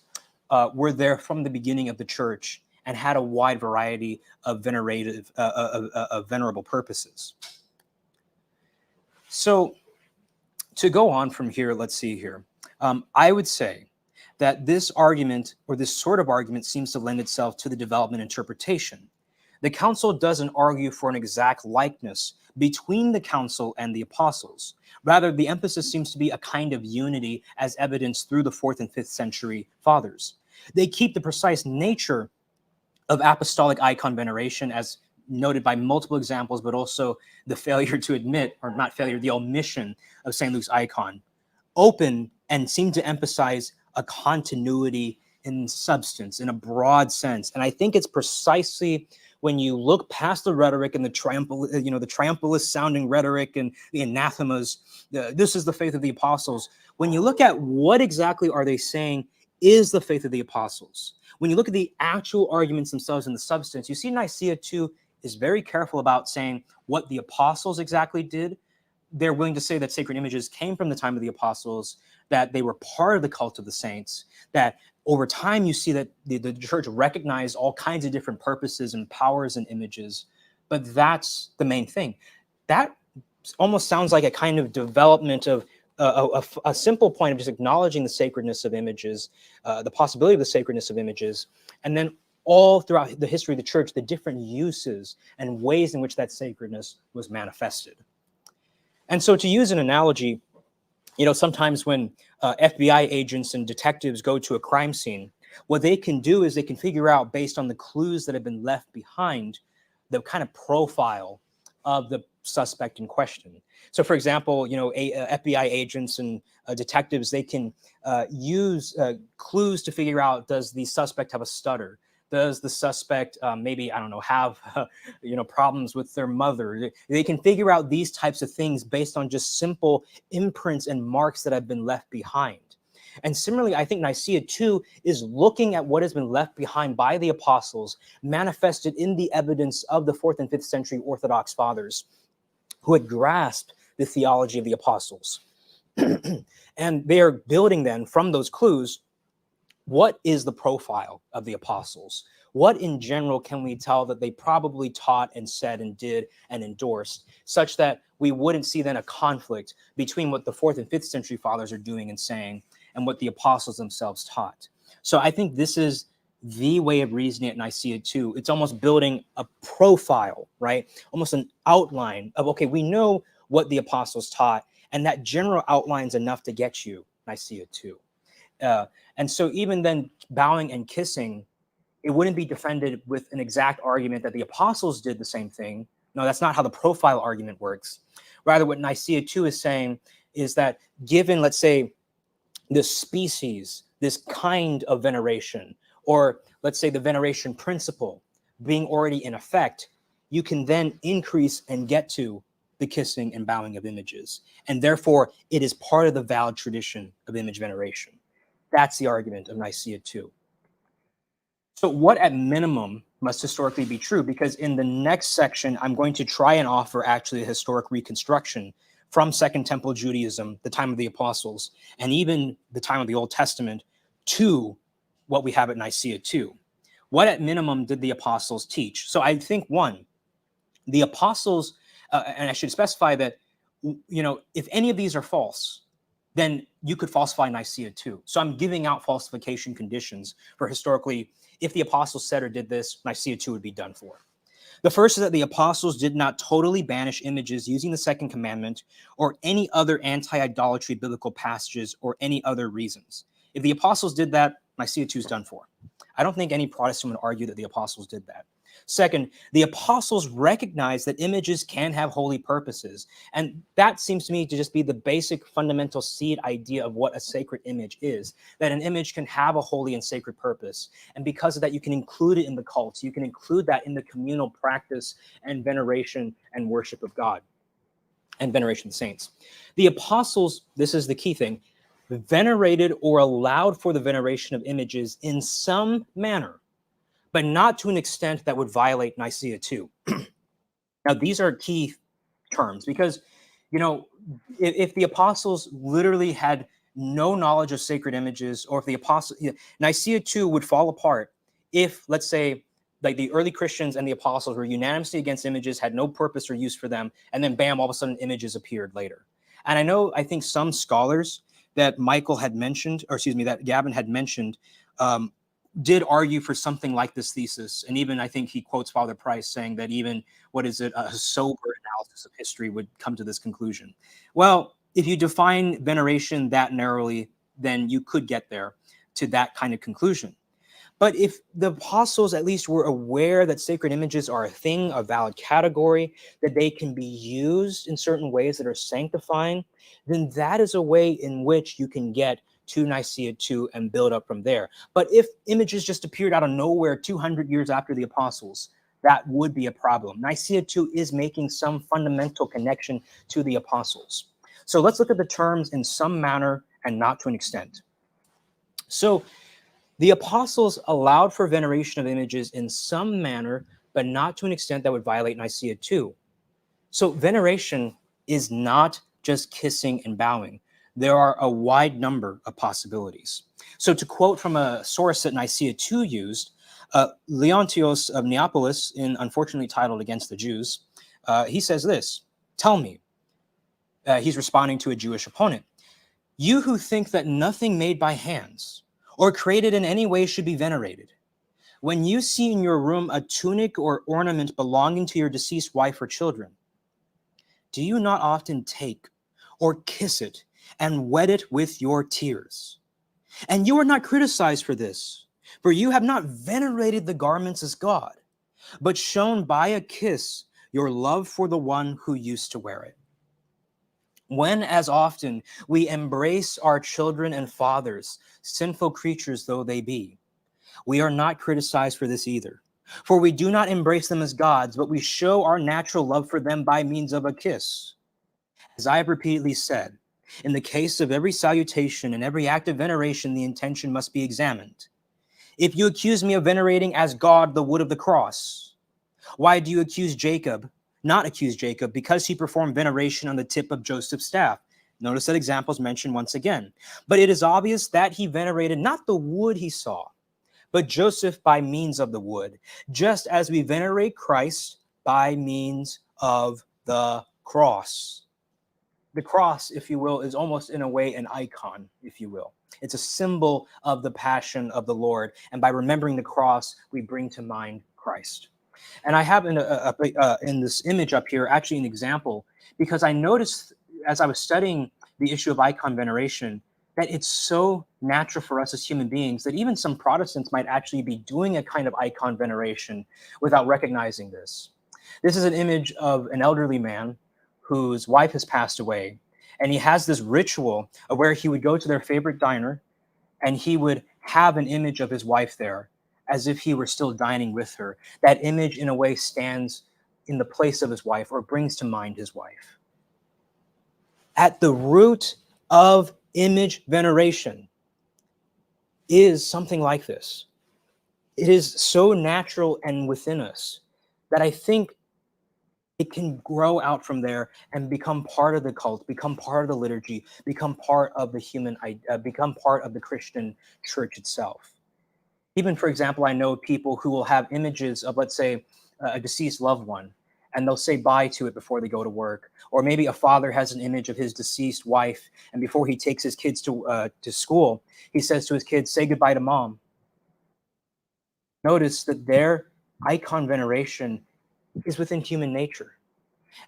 were there from the beginning of the church and had a wide variety of venerable purposes. So to go on from here, let's see here. I would say that this argument, or this sort of argument, seems to lend itself to the development interpretation. The council doesn't argue for an exact likeness between the council and the apostles. Rather, the emphasis seems to be a kind of unity as evidenced through the 4th and 5th century fathers. They keep the precise nature of apostolic icon veneration, as noted by multiple examples, but also the failure to admit, or not failure, the omission of St. Luke's icon, open and seem to emphasize a continuity in substance, in a broad sense. And I think it's precisely when you look past the rhetoric and the triumphalist sounding rhetoric and the anathemas, this is the faith of the apostles. When you look at what exactly are they saying is the faith of the apostles, when you look at the actual arguments themselves in the substance, you see Nicaea 2 is very careful about saying what the apostles exactly did. They're willing to say that sacred images came from the time of the apostles, that they were part of the cult of the saints, that over time you see that the church recognized all kinds of different purposes and powers and images, but that's the main thing. That almost sounds like a kind of development of a simple point of just acknowledging the sacredness of images, the possibility of the sacredness of images, and then all throughout the history of the church, the different uses and ways in which that sacredness was manifested. And so to use an analogy, sometimes when FBI agents and detectives go to a crime scene, what they can do is they can figure out, based on the clues that have been left behind, the kind of profile of the suspect in question. So, for example, FBI agents and detectives, they can use clues to figure out, does the suspect have a stutter? Does the suspect maybe, I don't know, have problems with their mother? They can figure out these types of things based on just simple imprints and marks that have been left behind. And similarly, I think Nicaea too is looking at what has been left behind by the apostles, manifested in the evidence of the 4th and 5th century Orthodox fathers who had grasped the theology of the apostles. And they are building then from those clues, what is the profile of the apostles? What in general can we tell that they probably taught and said and did and endorsed, such that we wouldn't see then a conflict between what the 4th and 5th century fathers are doing and saying and what the apostles themselves taught? So I think this is the way of reasoning at Nicaea too. It's almost building a profile, right? Almost an outline of, okay, we know what the apostles taught, and that general outline's enough to get you Nicaea too. And so even then, bowing and kissing, it wouldn't be defended with an exact argument that the apostles did the same thing. No, that's not how the profile argument works. Rather, what Nicaea 2 is saying is that given, let's say, this species, this kind of veneration, or let's say the veneration principle being already in effect, you can then increase and get to the kissing and bowing of images. And therefore, it is part of the valid tradition of image veneration. That's the argument of Nicaea 2. So what at minimum must historically be true? Because in the next section, I'm going to try and offer actually a historic reconstruction from Second Temple Judaism, the time of the apostles, and even the time of the Old Testament, to what we have at Nicaea 2. What at minimum did the apostles teach? So I think, one, the apostles, and I should specify that, if any of these are false, then you could falsify Nicaea 2. So I'm giving out falsification conditions for historically, if the apostles said or did this, Nicaea 2 would be done for. The first is that the apostles did not totally banish images using the second commandment or any other anti-idolatry biblical passages or any other reasons. If the apostles did that, Nicaea 2 is done for. I don't think any Protestant would argue that the apostles did that. Second, the apostles recognized that images can have holy purposes. And that seems to me to just be the basic fundamental seed idea of what a sacred image is, that an image can have a holy and sacred purpose. And because of that, you can include it in the cults. You can include that in the communal practice and veneration and worship of God and veneration of saints. The apostles, this is the key thing, venerated or allowed for the veneration of images in some manner, but not to an extent that would violate Nicaea 2. Now, these are key terms because, if the apostles literally had no knowledge of sacred images, or if the apostles, Nicaea 2 would fall apart if, let's say, like the early Christians and the apostles were unanimously against images, had no purpose or use for them, and then bam, all of a sudden images appeared later. And I think some scholars that Michael had mentioned, that Gavin had mentioned, did argue for something like this thesis. And even I think he quotes Father Price saying that even, a sober analysis of history would come to this conclusion. Well, if you define veneration that narrowly, then you could get there to that kind of conclusion. But if the apostles at least were aware that sacred images are a thing, a valid category, that they can be used in certain ways that are sanctifying, then that is a way in which you can get to Nicaea 2 and build up from there. But if images just appeared out of nowhere 200 years after the apostles, that would be a problem. Nicaea 2 is making some fundamental connection to the apostles. So let's look at the terms in some manner and not to an extent. So the apostles allowed for veneration of images in some manner, but not to an extent that would violate Nicaea 2. So veneration is not just kissing and bowing. There are a wide number of possibilities. So to quote from a source that Nicaea 2 used, Leontios of Neapolis, in unfortunately titled Against the Jews, he says this, "Tell me," he's responding to a Jewish opponent, "you who think that nothing made by hands or created in any way should be venerated, when you see in your room a tunic or ornament belonging to your deceased wife or children, do you not often take or kiss it and wet it with your tears? And you are not criticized for this, for you have not venerated the garments as God, but shown by a kiss your love for the one who used to wear it. When, as often, we embrace our children and fathers, sinful creatures though they be, We are not criticized for this either. For we do not embrace them as gods, but we show our natural love for them by means of a kiss. As I have repeatedly said, in the case of every salutation and every act of veneration, the intention must be examined. If you accuse me of venerating as God the wood of the cross, why do you not accuse Jacob, because he performed veneration on the tip of Joseph's staff? Notice that example is mentioned once again. But it is obvious that he venerated not the wood he saw, but Joseph by means of the wood, just as we venerate Christ by means of the cross. The cross, if you will, is almost in a way an icon, if you will. It's a symbol of the passion of the Lord. And by remembering the cross, we bring to mind Christ. And I have in this image up here actually an example, because I noticed as I was studying the issue of icon veneration that it's so natural for us as human beings that even some Protestants might actually be doing a kind of icon veneration without recognizing this. This is an image of an elderly man whose wife has passed away, and he has this ritual of where he would go to their favorite diner and he would have an image of his wife there as if he were still dining with her. That image in a way stands in the place of his wife or brings to mind his wife. At the root of image veneration is something like this. It is so natural and within us that I think it can grow out from there and become part of the cult, become part of the liturgy, become part of the become part of the Christian church itself. Even, for example, I know people who will have images of, let's say, a deceased loved one, and they'll say bye to it before they go to work. Or maybe a father has an image of his deceased wife, and before he takes his kids to school, he says to his kids, "Say goodbye to mom." Notice that their icon veneration is within human nature.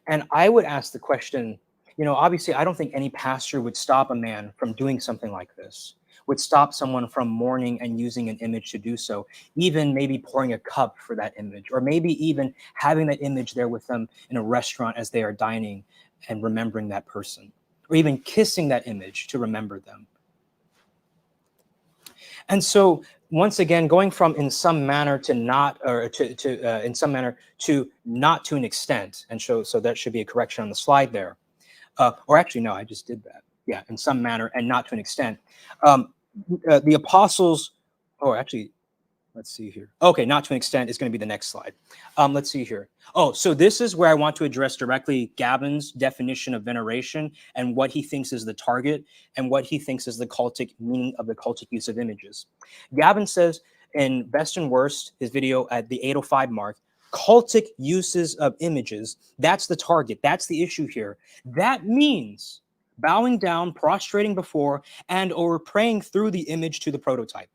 And I would ask the question, obviously, I don't think any pastor would stop a man from doing something like this, would stop someone from mourning and using an image to do so, even maybe pouring a cup for that image, or maybe even having that image there with them in a restaurant as they are dining and remembering that person, or even kissing that image to remember them. And so, once again, going from in some manner to not, or in some manner to not to an extent, and so that should be a correction on the slide there. Or actually, no, I just did that. Yeah, in some manner and not to an extent. The apostles, or actually, let's see here. Okay, not to an extent is going to be the next slide. Let's see here. Oh, so this is where I want to address directly Gavin's definition of veneration and what he thinks is the target and what he thinks is the cultic meaning of the cultic use of images. Gavin says in Best and Worst, his video at the 8:05 mark, cultic uses of images, that's the target, that's the issue here. That means bowing down, prostrating before, and or praying through the image to the prototype.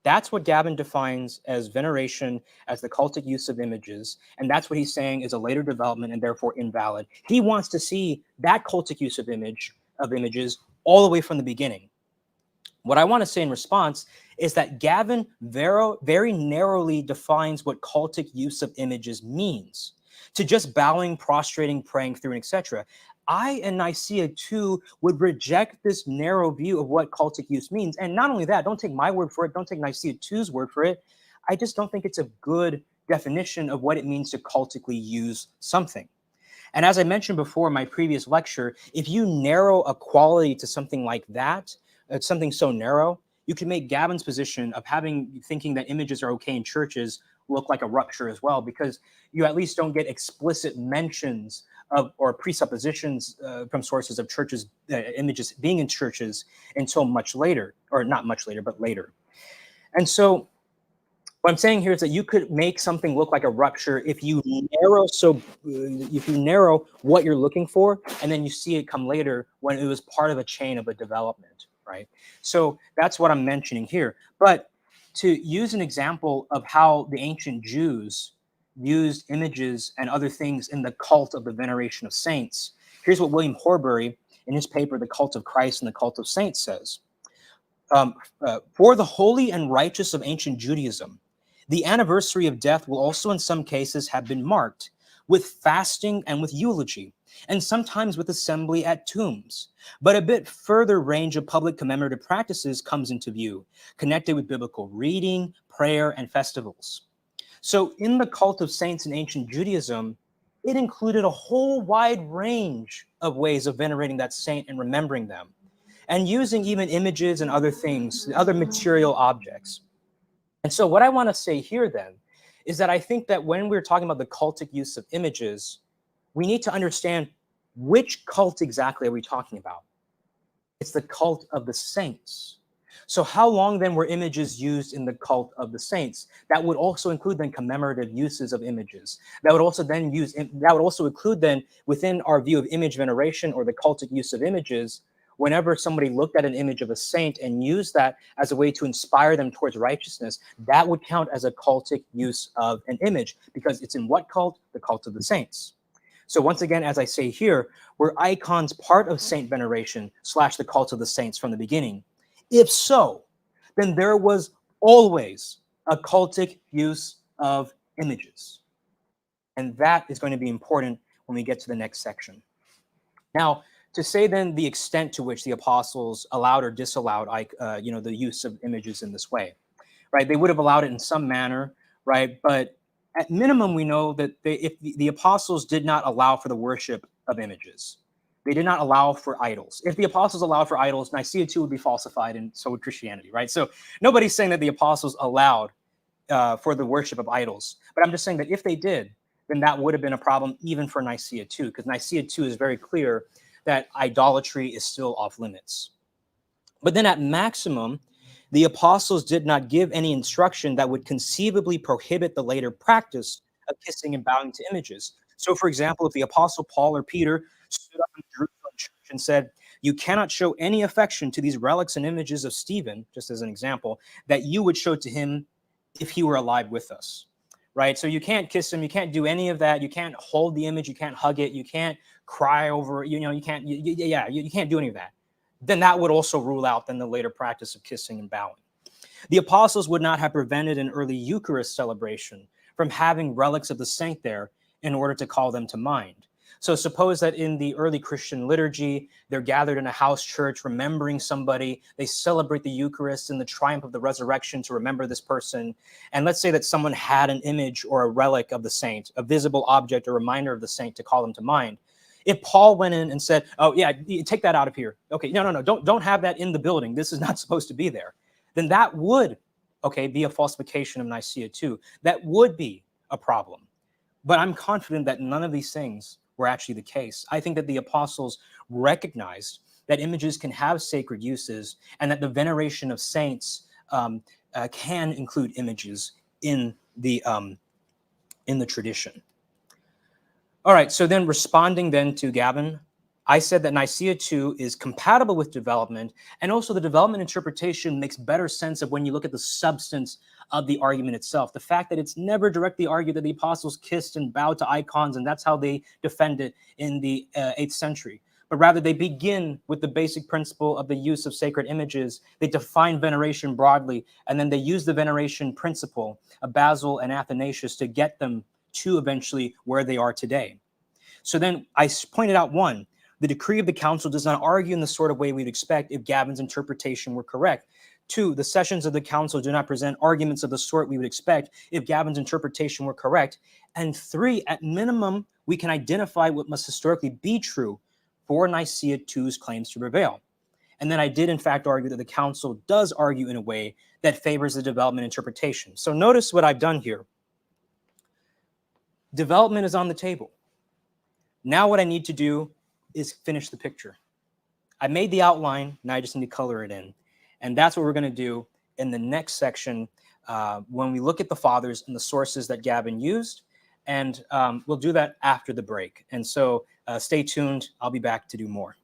That's what Gavin defines as veneration, as the cultic use of images, and that's what he's saying is a later development and therefore invalid. He wants to see that cultic use of images all the way from the beginning. What I want to say in response is that Gavin very narrowly defines what cultic use of images means, to just bowing, prostrating, praying through, and etc. I and Nicaea too would reject this narrow view of what cultic use means. And not only that, don't take my word for it, don't take Nicaea II's word for it. I just don't think it's a good definition of what it means to cultically use something. And as I mentioned before in my previous lecture, if you narrow a quality to something like that, something so narrow, you can make Gavin's position of thinking that images are okay in churches look like a rupture as well, because you at least don't get explicit mentions of or presuppositions from sources of churches, images being in churches until much later, or not much later, but later. And so what I'm saying here is that you could make something look like a rupture if you narrow what you're looking for, and then you see it come later when it was part of a chain of a development, right? So that's what I'm mentioning here. But to use an example of how the ancient Jews used images and other things in the cult of the veneration of saints, here's what William Horbury, in his paper, The Cult of Christ and the Cult of Saints, says. For the holy and righteous of ancient Judaism, the anniversary of death will also in some cases have been marked, with fasting and with eulogy, and sometimes with assembly at tombs. But a bit further range of public commemorative practices comes into view, connected with biblical reading, prayer, and festivals. So in the cult of saints in ancient Judaism, it included a whole wide range of ways of venerating that saint and remembering them, and using even images and other things, other material objects. And so what I want to say here then is that I think that when we're talking about the cultic use of images, we need to understand which cult exactly are we talking about. It's the cult of the saints. So how long then were images used in the cult of the saints? That would also include then commemorative uses of images. That would also include then within our view of image veneration or the cultic use of images, whenever somebody looked at an image of a saint and used that as a way to inspire them towards righteousness, that would count as a cultic use of an image, because it's in what cult? The cult of the saints. So once again, as I say here, were icons part of saint veneration / the cult of the saints from the beginning? If so, then there was always a cultic use of images. And that is going to be important when we get to the next section. Now, to say then the extent to which the apostles allowed or disallowed the use of images in this way, right? They would have allowed it in some manner, right? But at minimum, we know that if the apostles did not allow for the worship of images, they did not allow for idols. If the apostles allowed for idols, Nicaea too would be falsified, and so would Christianity, right? So nobody's saying that the apostles allowed for the worship of idols, but I'm just saying that if they did, then that would have been a problem even for Nicaea too, because Nicaea too is very clear that idolatry is still off limits. But then at maximum, the apostles did not give any instruction that would conceivably prohibit the later practice of kissing and bowing to images. So, for example, if the apostle Paul or Peter stood up in the Jerusalem church and said, "You cannot show any affection to these relics and images of Stephen," just as an example, that you would show to him if he were alive with us, right? So you can't kiss him, you can't do any of that, you can't hold the image, you can't hug it, you can't cry over it, you can't, you can't do any of that. Then that would also rule out then the later practice of kissing and bowing. The apostles would not have prevented an early Eucharist celebration from having relics of the saint there in order to call them to mind. So suppose that in the early Christian liturgy, they're gathered in a house church remembering somebody, they celebrate the Eucharist and the triumph of the resurrection to remember this person. And let's say that someone had an image or a relic of the saint, a visible object or reminder of the saint to call them to mind. If Paul went in and said, "Oh yeah, take that out of here. Okay, no, don't have that in the building. This is not supposed to be there," then that would, okay, be a falsification of Nicaea too. That would be a problem. But I'm confident that none of these things were actually the case. I think that the apostles recognized that images can have sacred uses and that the veneration of saints can include images in the tradition. All right, so then responding then to Gavin, I said that Nicaea 2 is compatible with development, and also the development interpretation makes better sense of when you look at the substance of the argument itself. The fact that it's never directly argued that the apostles kissed and bowed to icons, and that's how they defend it in the 8th century. But rather, they begin with the basic principle of the use of sacred images. They define veneration broadly, and then they use the veneration principle of Basil and Athanasius to get them to eventually where they are today. So then I pointed out, one, the decree of the council does not argue in the sort of way we'd expect if Gavin's interpretation were correct. Two, the sessions of the council do not present arguments of the sort we would expect if Gavin's interpretation were correct. And three, at minimum, we can identify what must historically be true for Nicaea II's claims to prevail. And then I did, in fact, argue that the council does argue in a way that favors the development interpretation. So notice what I've done here. Development is on the table. Now what I need to do is finish the picture. I made the outline, now I just need to color it in. And that's what we're going to do in the next section when we look at the fathers and the sources that Gavin used. And we'll do that after the break. And so stay tuned. I'll be back to do more.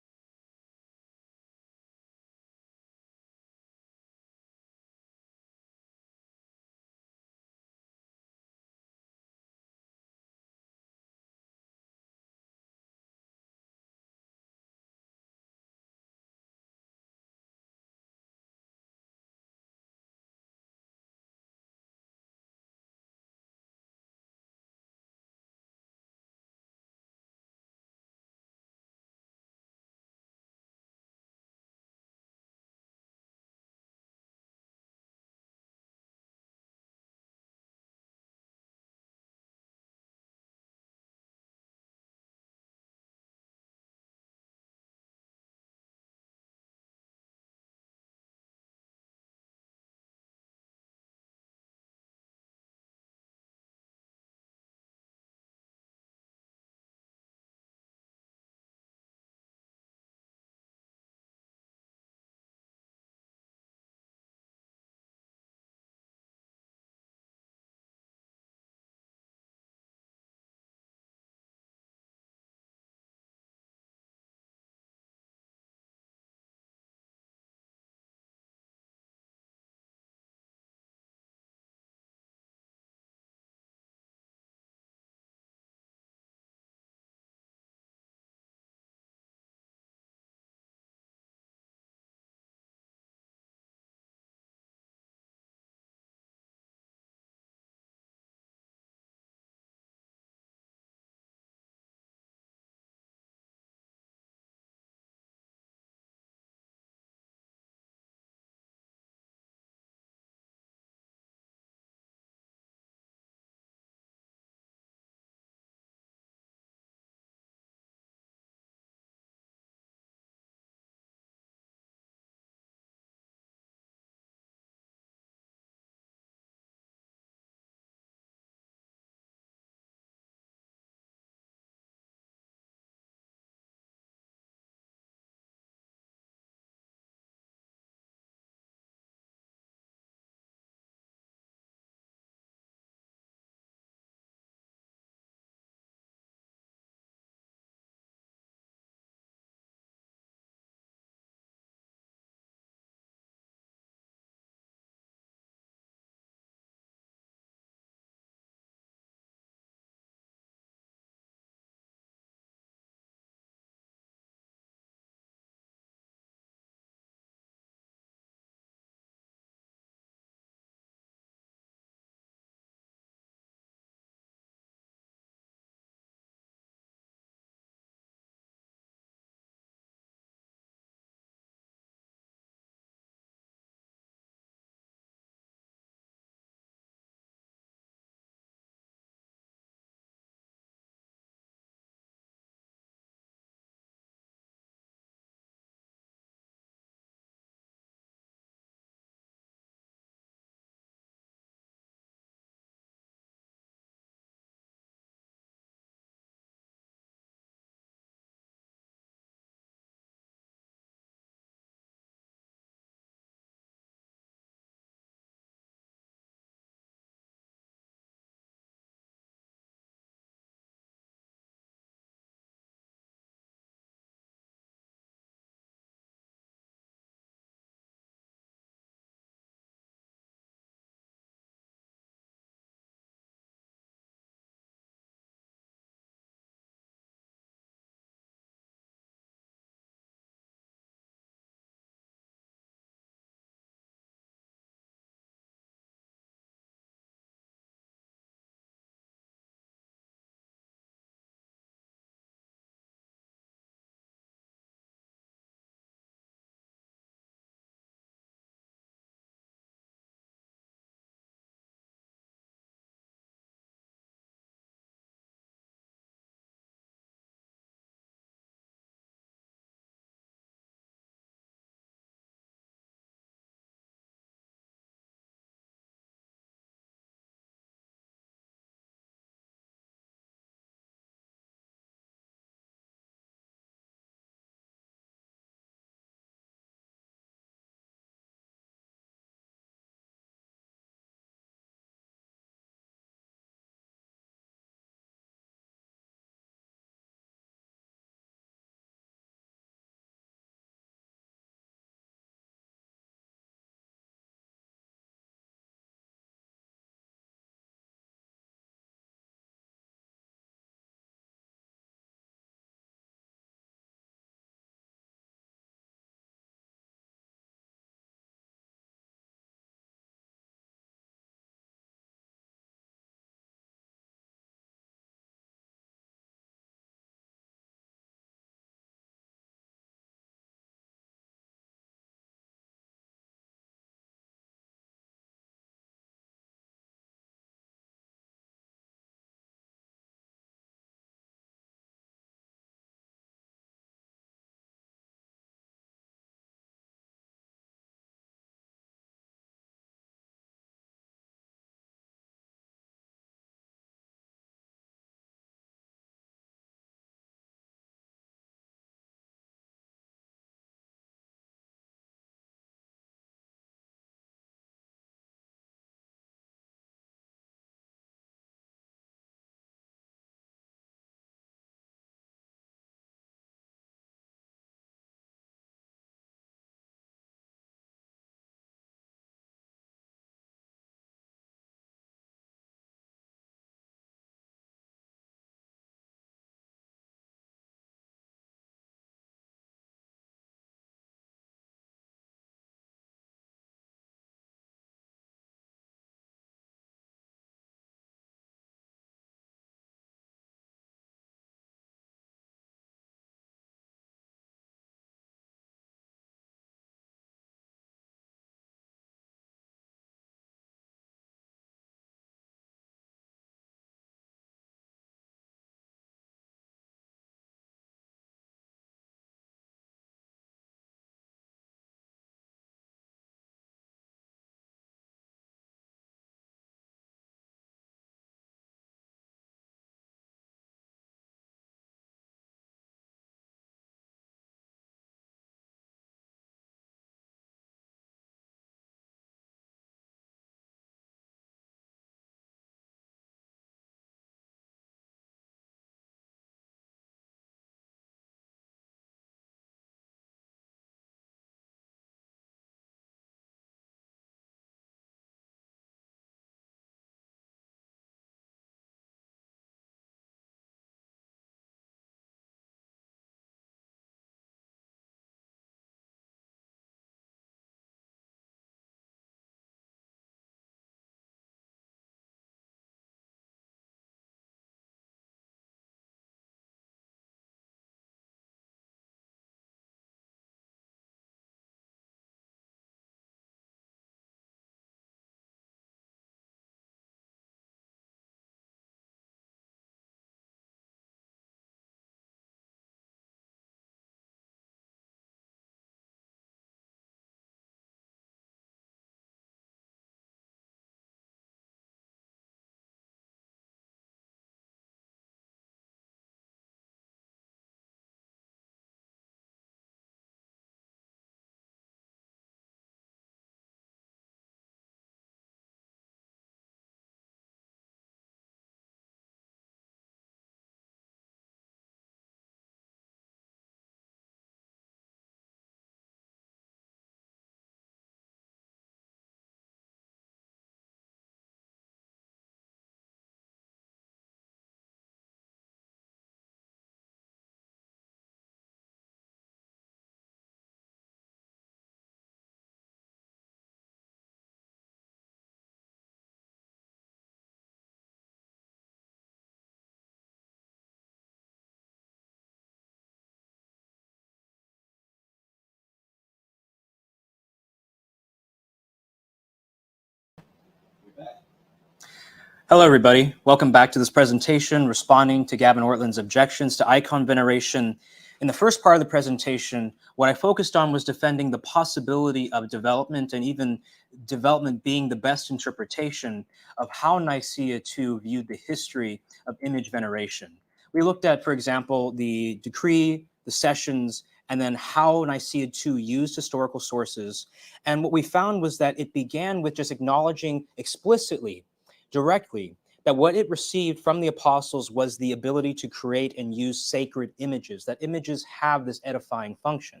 Hello, everybody. Welcome back to this presentation responding to Gavin Ortlund's objections to icon veneration. In the first part of the presentation, what I focused on was defending the possibility of development and even development being the best interpretation of how Nicaea II viewed the history of image veneration. We looked at, for example, the decree, the sessions, and then how Nicaea II used historical sources. And what we found was that it began with just acknowledging explicitly, directly, that what it received from the apostles was the ability to create and use sacred images, that images have this edifying function.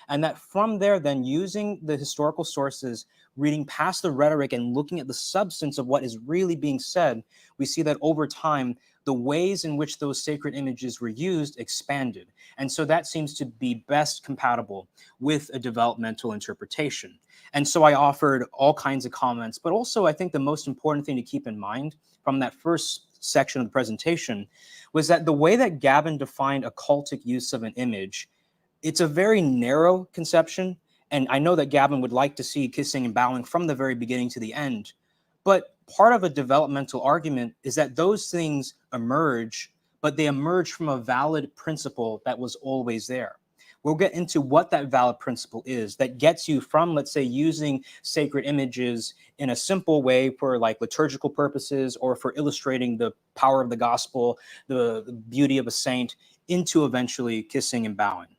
And that from there, then using the historical sources, reading past the rhetoric and looking at the substance of what is really being said, we see that over time, the ways in which those sacred images were used expanded. And so that seems to be best compatible with a developmental interpretation. And so I offered all kinds of comments, but also I think the most important thing to keep in mind from that first section of the presentation was that the way that Gavin defined occultic use of an image, it's a very narrow conception. And I know that Gavin would like to see kissing and bowing from the very beginning to the end. But part of a developmental argument is that those things emerge, but they emerge from a valid principle that was always there. We'll get into what that valid principle is that gets you from, let's say, using sacred images in a simple way for like liturgical purposes or for illustrating the power of the gospel, the beauty of a saint, into eventually kissing and bowing.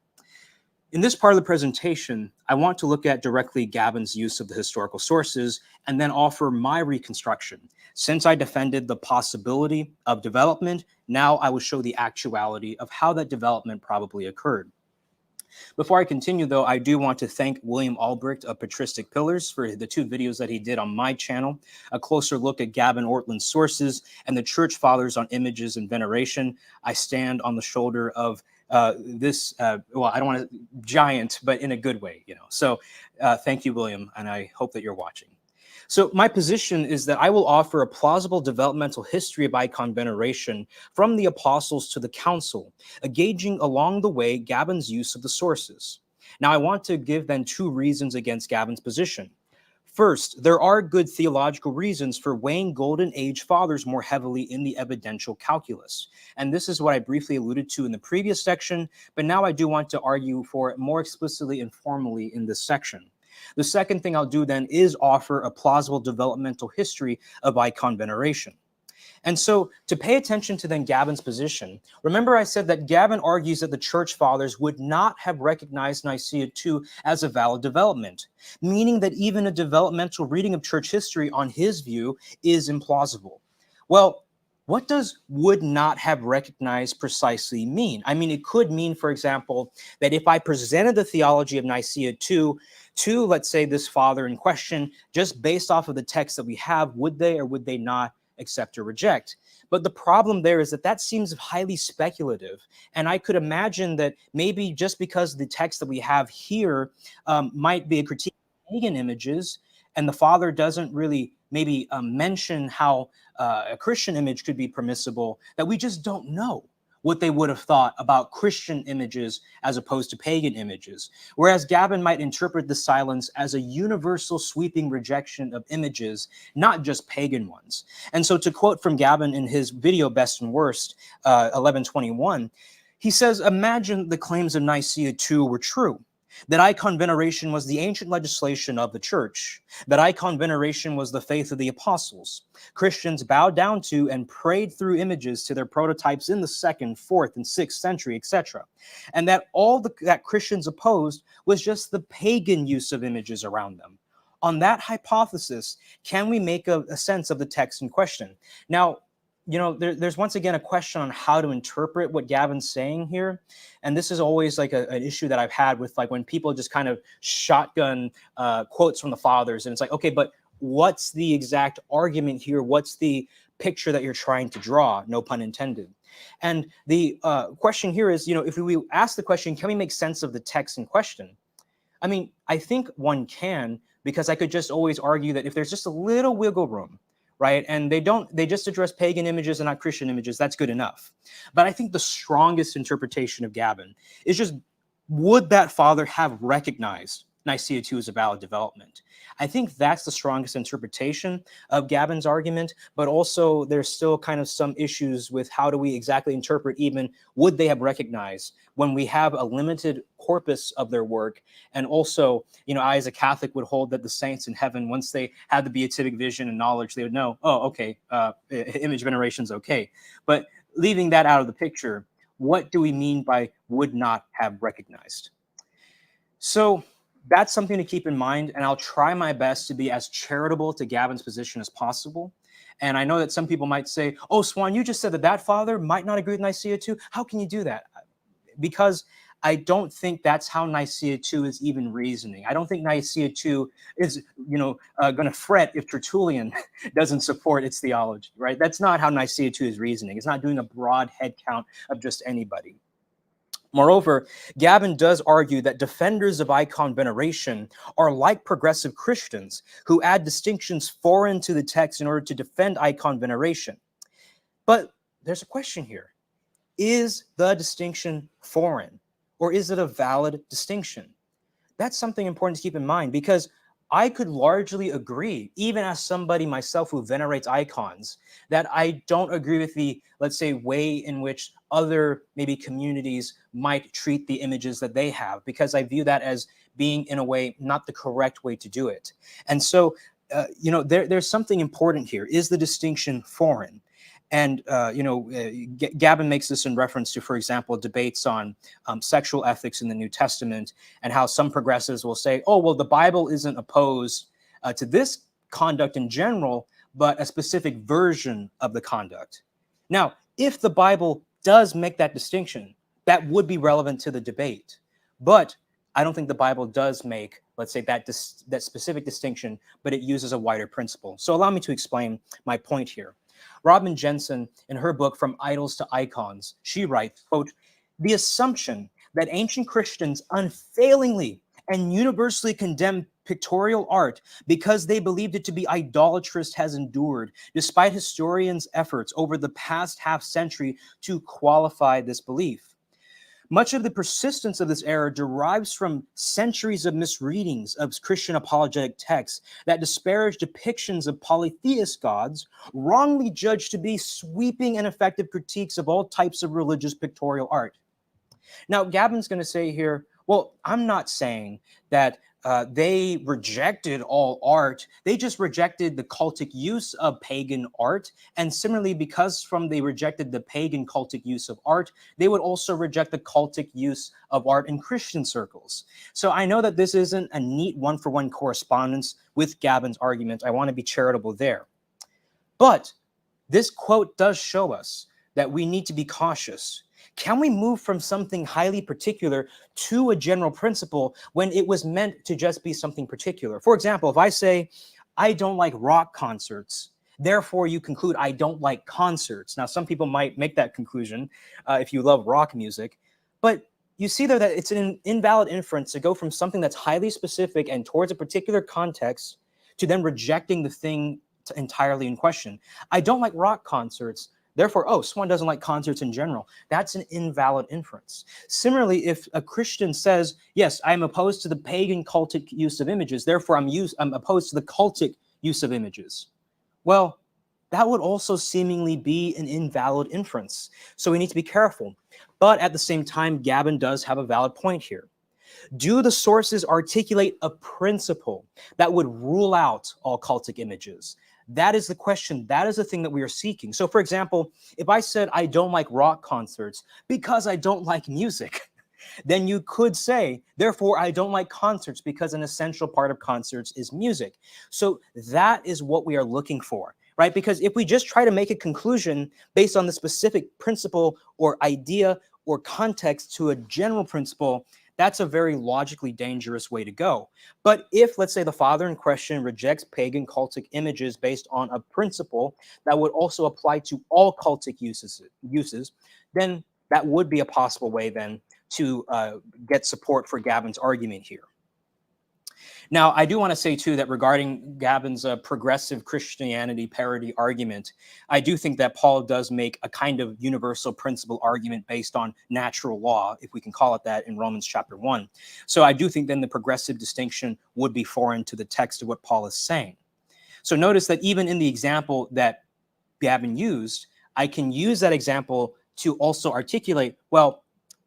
In this part of the presentation, I want to look at directly Gavin's use of the historical sources and then offer my reconstruction. Since I defended the possibility of development, now I will show the actuality of how that development probably occurred. Before I continue, though, I do want to thank William Albrecht of Patristic Pillars for the 2 videos that he did on my channel, a closer look at Gavin Ortlund's sources and the Church Fathers on images and veneration. I stand on the shoulder of this, well, I don't want to giant, but in a good way, you know. So thank you, William, and I hope that you're watching. So my position is that I will offer a plausible developmental history of icon veneration from the apostles to the council, gauging along the way Gavin's use of the sources. Now, I want to give then 2 reasons against Gavin's position. First, there are good theological reasons for weighing Golden Age fathers more heavily in the evidential calculus. And this is what I briefly alluded to in the previous section, but now I do want to argue for it more explicitly and formally in this section. The second thing I'll do then is offer a plausible developmental history of icon veneration. And so to pay attention to then Gavin's position, remember I said that Gavin argues that the church fathers would not have recognized Nicaea II as a valid development, meaning that even a developmental reading of church history on his view is implausible. Well, what does would not have recognized precisely mean? I mean, it could mean, for example, that if I presented the theology of Nicaea II to, let's say, this father in question, just based off of the text that we have, would they or would they not accept or reject? But the problem there is that that seems highly speculative. And I could imagine that maybe just because the text that we have here might be a critique of pagan images, and the father doesn't really maybe mention how a Christian image could be permissible, that we just don't know what they would have thought about Christian images as opposed to pagan images. Whereas Gavin might interpret the silence as a universal sweeping rejection of images, not just pagan ones. And so to quote from Gavin in his video Best and Worst, 1121, he says, imagine the claims of Nicaea II were true, that icon veneration was the ancient legislation of the church, that icon veneration was the faith of the apostles. Christians bowed down to and prayed through images to their prototypes in the 2nd, 4th, and 6th century, etc. And that all that Christians opposed was just the pagan use of images around them. On that hypothesis, can we make a sense of the text in question? Now, you know, there's once again a question on how to interpret what Gavin's saying here. And this is always like an issue that I've had with like when people just kind of shotgun quotes from the fathers. And it's like, okay, but what's the exact argument here? What's the picture that you're trying to draw? No pun intended. And the question here is, you know, if we ask the question, can we make sense of the text in question? I mean, I think one can, because I could just always argue that if there's just a little wiggle room, right? And they just address pagan images and not Christian images, that's good enough. But I think the strongest interpretation of Gavin is just, would that father have recognized Nicaea II is a valid development. I think that's the strongest interpretation of Gavin's argument, but also there's still kind of some issues with how do we exactly interpret even would they have recognized when we have a limited corpus of their work. And also, I as a Catholic would hold that the saints in heaven, once they had the beatific vision and knowledge, they would know, oh, okay, image veneration is okay. But leaving that out of the picture, what do we mean by would not have recognized? So that's something to keep in mind, and I'll try my best to be as charitable to Gavin's position as possible. And I know that some people might say, oh, Suan, you just said that father might not agree with Nicaea II. How can you do that? Because I don't think that's how Nicaea II is even reasoning. I don't think Nicaea II is, going to fret if Tertullian doesn't support its theology, right? That's not how Nicaea II is reasoning. It's not doing a broad head count of just anybody. Moreover, Gavin does argue that defenders of icon veneration are like progressive Christians who add distinctions foreign to the text in order to defend icon veneration. But there's a question here. Is the distinction foreign, or is it a valid distinction? That's something important to keep in mind, because I could largely agree, even as somebody myself who venerates icons, that I don't agree with the, let's say, way in which other maybe communities might treat the images that they have, because I view that as being, in a way, not the correct way to do it. And so, there's something important here. Is the distinction foreign? And, Gavin makes this in reference to, for example, debates on sexual ethics in the New Testament, and how some progressives will say, oh, well, the Bible isn't opposed to this conduct in general, but a specific version of the conduct. Now, if the Bible does make that distinction, that would be relevant to the debate. But I don't think the Bible does make, let's say, that specific distinction, but it uses a wider principle. So allow me to explain my point here. Robin Jensen, in her book From Idols to Icons, she writes, quote, the assumption that ancient Christians unfailingly and universally condemned pictorial art because they believed it to be idolatrous has endured, despite historians' efforts over the past half century to qualify this belief. Much of the persistence of this error derives from centuries of misreadings of Christian apologetic texts that disparage depictions of polytheist gods, wrongly judged to be sweeping and effective critiques of all types of religious pictorial art. Now, Gavin's going to say here, well, I'm not saying that they rejected all art. They just rejected the cultic use of pagan art. And similarly, because they rejected the pagan cultic use of art, they would also reject the cultic use of art in Christian circles. So I know that this isn't a neat one-for-one correspondence with Gavin's argument. I want to be charitable there. But this quote does show us that we need to be cautious. Can we move from something highly particular to a general principle when it was meant to just be something particular? For example, if I say, I don't like rock concerts, therefore you conclude I don't like concerts. Now, some people might make that conclusion if you love rock music, but you see there that it's an invalid inference to go from something that's highly specific and towards a particular context to then rejecting the thing entirely in question. I don't like rock concerts. Therefore, oh, Suan doesn't like concerts in general. That's an invalid inference. Similarly, if a Christian says, yes, I'm opposed to the pagan cultic use of images, therefore I'm opposed to the cultic use of images. Well, that would also seemingly be an invalid inference. So we need to be careful. But at the same time, Gavin does have a valid point here. Do the sources articulate a principle that would rule out all cultic images? That is the question. That is the thing that we are seeking. So, for example, if I said I don't like rock concerts because I don't like music, then you could say, therefore, I don't like concerts because an essential part of concerts is music. So that is what we are looking for, right? Because if we just try to make a conclusion based on the specific principle or idea or context to a general principle, that's a very logically dangerous way to go. But if, let's say, the father in question rejects pagan cultic images based on a principle that would also apply to all cultic uses, then that would be a possible way then to get support for Gavin's argument here. Now, I do want to say, too, that regarding Gavin's progressive Christianity parody argument, I do think that Paul does make a kind of universal principle argument based on natural law, if we can call it that, in Romans chapter 1. So I do think then the progressive distinction would be foreign to the text of what Paul is saying. So notice that even in the example that Gavin used, I can use that example to also articulate, well,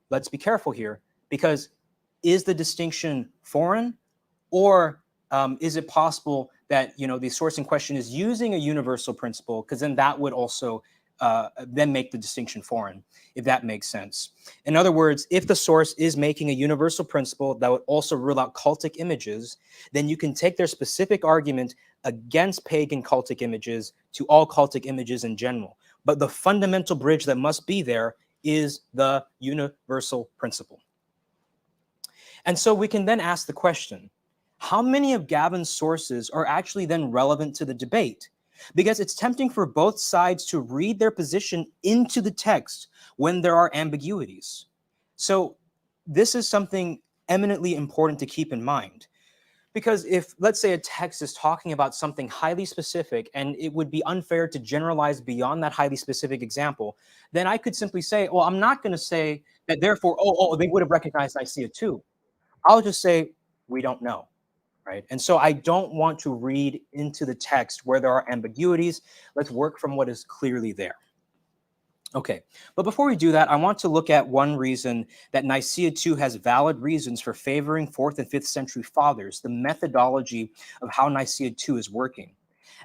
let's be careful here, because is the distinction foreign? Or is it possible that, the source in question is using a universal principle, because then that would also then make the distinction foreign, if that makes sense. In other words, if the source is making a universal principle that would also rule out cultic images, then you can take their specific argument against pagan cultic images to all cultic images in general. But the fundamental bridge that must be there is the universal principle. And so we can then ask the question, how many of Gavin's sources are actually then relevant to the debate? Because it's tempting for both sides to read their position into the text when there are ambiguities. So this is something eminently important to keep in mind. Because if, let's say, a text is talking about something highly specific and it would be unfair to generalize beyond that highly specific example, then I could simply say, well, I'm not going to say that therefore, they would have recognized Nicaea too. I'll just say, we don't know. Right? And so I don't want to read into the text where there are ambiguities. Let's work from what is clearly there. Okay, but before we do that, I want to look at one reason that Nicaea II has valid reasons for favoring 4th and 5th century fathers, the methodology of how Nicaea II is working.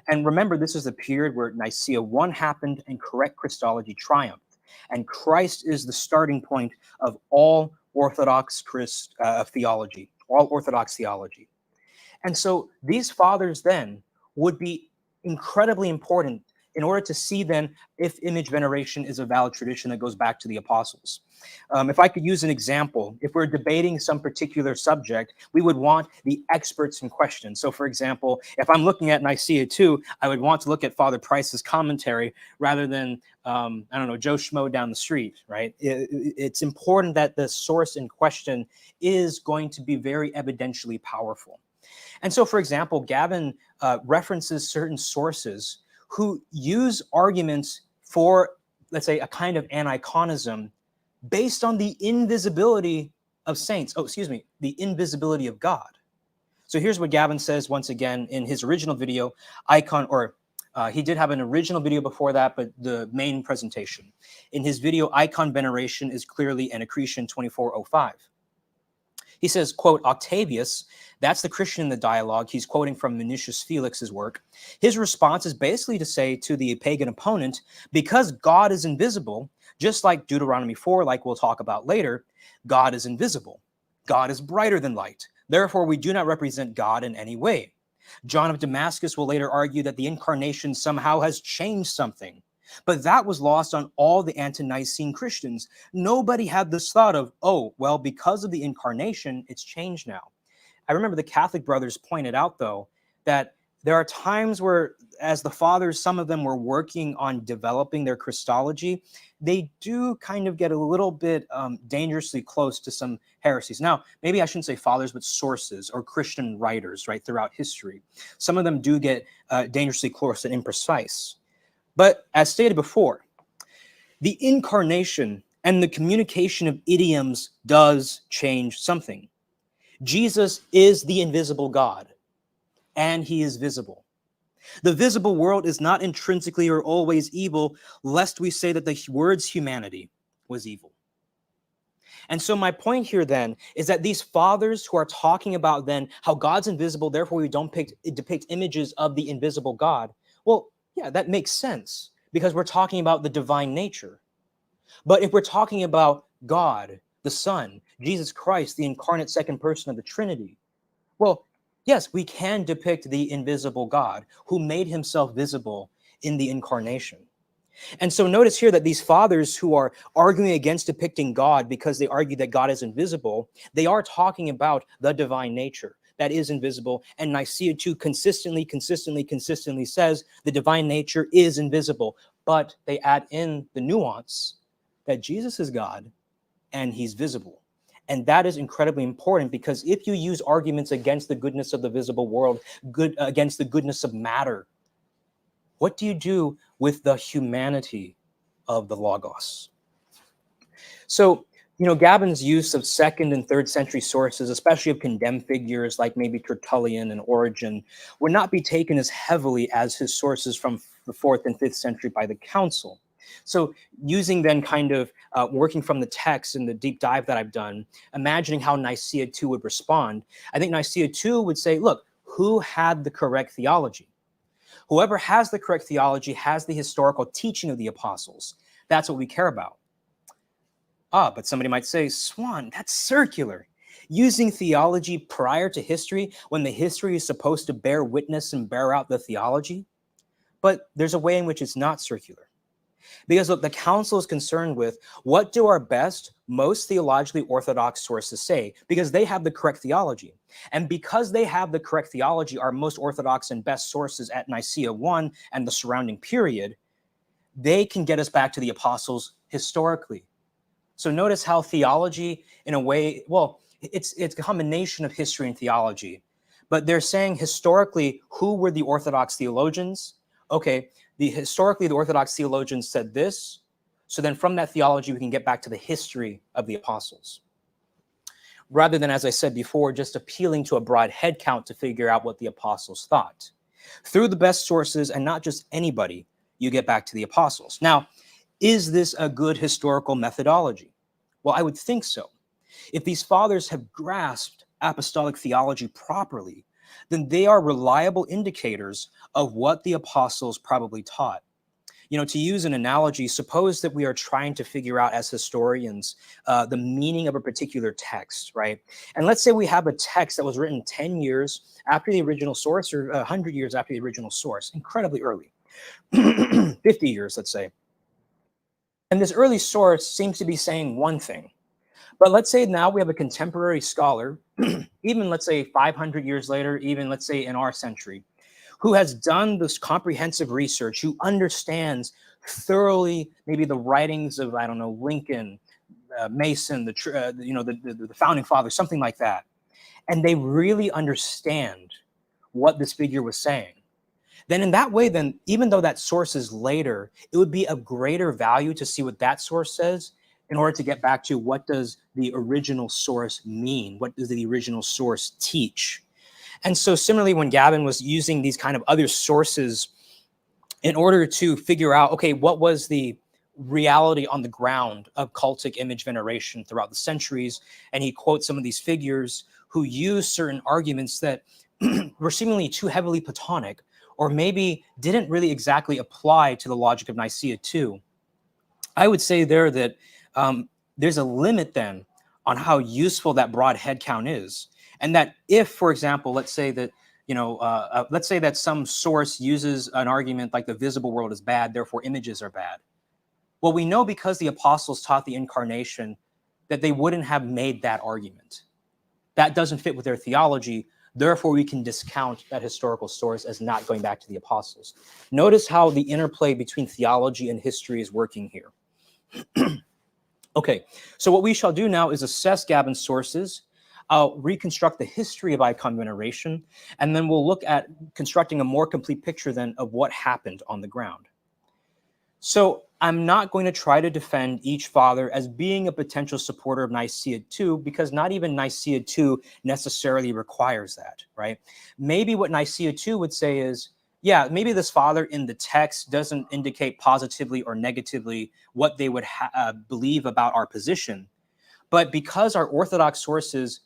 And remember, this is the period where Nicaea I happened and correct Christology triumphed. And Christ is the starting point of all orthodox theology, all orthodox theology. And so these fathers then would be incredibly important in order to see then if image veneration is a valid tradition that goes back to the apostles. If I could use an example, if we're debating some particular subject, we would want the experts in question. So for example, if I'm looking at Nicaea II, I would want to look at Father Price's commentary rather than, Joe Schmo down the street, right? It's important that the source in question is going to be very evidentially powerful. And so, for example, Gavin references certain sources who use arguments for, let's say, a kind of aniconism based on the invisibility of saints. The invisibility of God. So here's what Gavin says once again in his original video, he did have an original video before that, but the main presentation. In his video, Icon Veneration is clearly an accretion 2405. He says, quote, Octavius, that's the Christian in the dialogue. He's quoting from Minucius Felix's work. His response is basically to say to the pagan opponent, because God is invisible, just like Deuteronomy 4, like we'll talk about later, God is invisible. God is brighter than light. Therefore, we do not represent God in any way. John of Damascus will later argue that the incarnation somehow has changed something. But that was lost on all the ante-Nicene Christians. Nobody had this thought of, because of the incarnation, it's changed now. I remember the Catholic brothers pointed out, though, that there are times where, as the fathers, some of them were working on developing their Christology, they do kind of get a little bit dangerously close to some heresies. Now, maybe I shouldn't say fathers, but sources or Christian writers, right, throughout history. Some of them do get dangerously close and imprecise. But as stated before, the incarnation and the communication of idioms does change something. Jesus is the invisible God, and he is visible. The visible world is not intrinsically or always evil, lest we say that the word's humanity was evil. And so my point here then is that these fathers who are talking about then how God's invisible, therefore we don't depict images of the invisible God, well, yeah, that makes sense, because we're talking about the divine nature. But if we're talking about God, the Son, Jesus Christ, the incarnate second person of the Trinity, well, yes, we can depict the invisible God who made himself visible in the incarnation. And so notice here that these fathers who are arguing against depicting God because they argue that God is invisible, they are talking about the divine nature that is invisible. And Nicaea II consistently says the divine nature is invisible. But they add in the nuance that Jesus is God and he's visible. And that is incredibly important, because if you use arguments against the goodness of the visible world, against the goodness of matter, what do you do with the humanity of the Logos? So, Gavin's use of 2nd and 3rd century sources, especially of condemned figures like maybe Tertullian and Origen, would not be taken as heavily as his sources from the 4th and 5th century by the council. So using then kind of working from the text and the deep dive that I've done, imagining how Nicaea II would respond, I think Nicaea II would say, look, who had the correct theology? Whoever has the correct theology has the historical teaching of the apostles. That's what we care about. But somebody might say, Suan, that's circular. Using theology prior to history when the history is supposed to bear witness and bear out the theology. But there's a way in which it's not circular. Because look, the council is concerned with what do our best, most theologically orthodox sources say, because they have the correct theology. And because they have the correct theology, our most orthodox and best sources at Nicaea I and the surrounding period, they can get us back to the apostles historically. So notice how theology, in a way, well, it's a combination of history and theology. But they're saying historically, who were the orthodox theologians? Okay, historically, the orthodox theologians said this. So then from that theology, we can get back to the history of the apostles. Rather than, as I said before, just appealing to a broad head count to figure out what the apostles thought. Through the best sources, and not just anybody, you get back to the apostles. Now, is this a good historical methodology? Well, I would think so. If these fathers have grasped apostolic theology properly, then they are reliable indicators of what the apostles probably taught. To use an analogy, suppose that we are trying to figure out as historians the meaning of a particular text, right? And let's say we have a text that was written 10 years after the original source, or 100 years after the original source, incredibly early, 50 years, let's say. And this early source seems to be saying one thing. But let's say now we have a contemporary scholar, even let's say 500 years later, even let's say in our century, who has done this comprehensive research, who understands thoroughly maybe the writings of, I don't know, Lincoln, Mason, the founding fathers, something like that. And they really understand what this figure was saying. Then in that way, then even though that source is later, it would be of greater value to see what that source says in order to get back to what does the original source mean? What does the original source teach? And so similarly, when Gavin was using these kind of other sources in order to figure out, okay, what was the reality on the ground of cultic image veneration throughout the centuries, and he quotes some of these figures who use certain arguments that were seemingly too heavily Platonic, or maybe didn't really exactly apply to the logic of Nicaea II. I would say there that there's a limit then on how useful that broad head count is. And that if, for example, let's say that, let's say that some source uses an argument like the visible world is bad, therefore images are bad. Well, we know because the apostles taught the incarnation that they wouldn't have made that argument. That doesn't fit with their theology. Therefore, we can discount that historical source as not going back to the apostles. Notice how the interplay between theology and history is working here. Okay, so what we shall do now is assess Gavin's sources, reconstruct the history of icon veneration, and then we'll look at constructing a more complete picture then of what happened on the ground. So I'm not going to try to defend each father as being a potential supporter of Nicaea II, because not even Nicaea II necessarily requires that, right? Maybe what Nicaea II would say is, yeah, maybe this father in the text doesn't indicate positively or negatively what they would believe about our position. But because our orthodox sources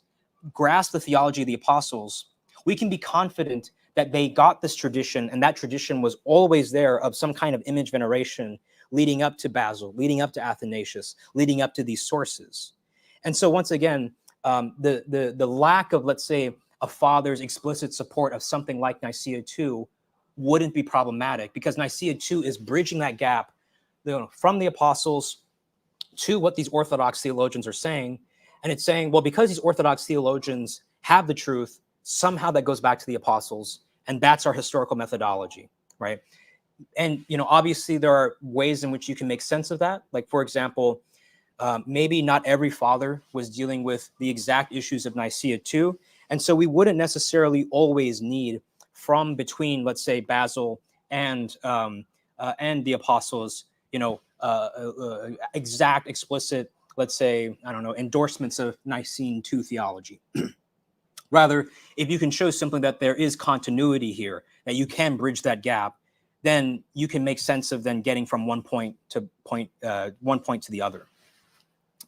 grasp the theology of the apostles, we can be confident that they got this tradition, and that tradition was always there of some kind of image veneration leading up to Basil, leading up to Athanasius, leading up to these sources. And so once again, the lack of, let's say, a father's explicit support of something like Nicaea II wouldn't be problematic, because Nicaea II is bridging that gap from the apostles to what these orthodox theologians are saying. And it's saying, well, because these orthodox theologians have the truth, somehow that goes back to the apostles, and that's our historical methodology, right? And, obviously there are ways in which you can make sense of that. Like, for example, Maybe not every father was dealing with the exact issues of Nicaea too. And so we wouldn't necessarily always need from between, let's say, Basil and the apostles, exact, explicit, let's say, I don't know, endorsements of Nicene II theology. Rather, if you can show simply that there is continuity here, that you can bridge that gap, then you can make sense of then getting from one point to the other.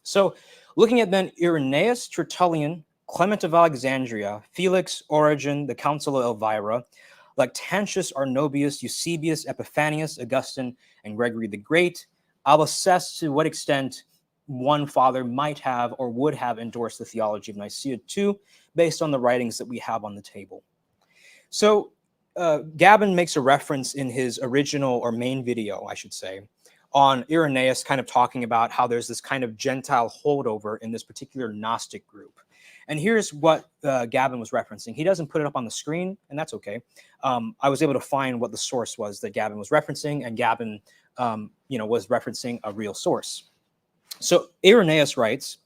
So looking at then Irenaeus, Tertullian, Clement of Alexandria, Felix, Origen, the Council of Elvira, Lactantius, Arnobius, Eusebius, Epiphanius, Augustine, and Gregory the Great, I'll assess to what extent one father might have or would have endorsed the theology of Nicaea II based on the writings that we have on the table. So Gavin makes a reference in his original or main video, I should say, on Irenaeus kind of talking about how there's this kind of Gentile holdover in this particular Gnostic group. And here's what Gavin was referencing. He doesn't put it up on the screen, and that's okay. I was able to find what the source was that Gavin was referencing, and Gavin was referencing a real source. So Irenaeus writes,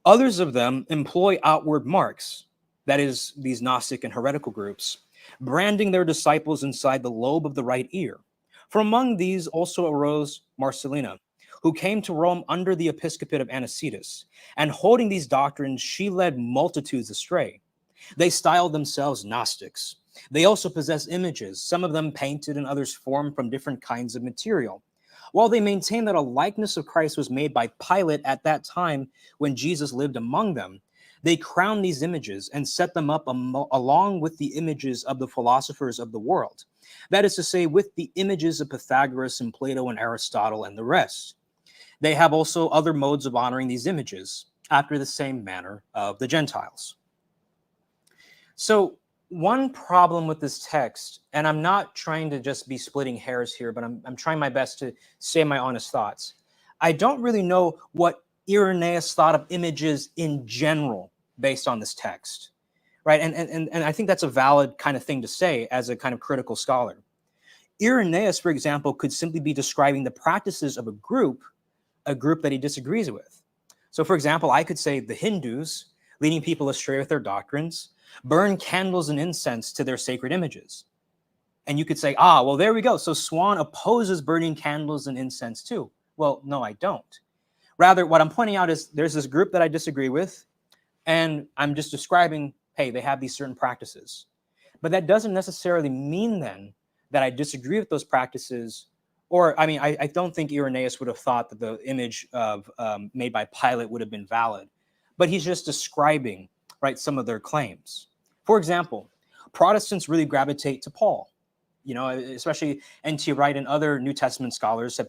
others of them employ outward marks, that is, these Gnostic and heretical groups, branding their disciples inside the lobe of the right ear. For among these also arose Marcellina, who came to Rome under the episcopate of Anicetus, and holding these doctrines, she led multitudes astray. They styled themselves Gnostics. They also possess images, some of them painted and others formed from different kinds of material. While they maintain that a likeness of Christ was made by Pilate at that time when Jesus lived among them, they crown these images and set them up along with the images of the philosophers of the world. That is to say, with the images of Pythagoras and Plato and Aristotle and the rest. They have also other modes of honoring these images after the same manner of the Gentiles. So one problem with this text, and I'm not trying to just be splitting hairs here, but I'm trying my best to say my honest thoughts. I don't really know what Irenaeus thought of images in general based on this text, right? And I think that's a valid kind of thing to say as a kind of critical scholar. Irenaeus, for example, could simply be describing the practices of a group that he disagrees with. So, for example, I could say the Hindus, leading people astray with their doctrines, burn candles and incense to their sacred images. And you could say, well, there we go. So Suan opposes burning candles and incense too. Well, no, I don't. Rather, what I'm pointing out is there's this group that I disagree with, and I'm just describing, hey, they have these certain practices. But that doesn't necessarily mean then that I disagree with those practices. Or, I mean, I don't think Irenaeus would have thought that the image of made by Pilate would have been valid. But he's just describing, right, some of their claims. For example, Protestants really gravitate to Paul. Especially N.T. Wright and other New Testament scholars have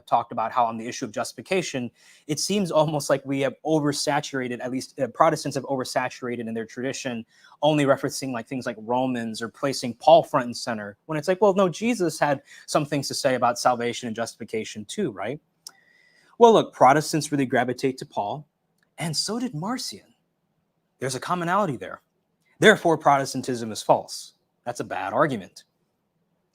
talked about how on the issue of justification, it seems almost like we have oversaturated, at least Protestants have oversaturated in their tradition, only referencing like things like Romans or placing Paul front and center, when it's like, well, no, Jesus had some things to say about salvation and justification too, right? Well, look, Protestants really gravitate to Paul, and so did Marcion. There's a commonality there. Therefore, Protestantism is false. That's a bad argument.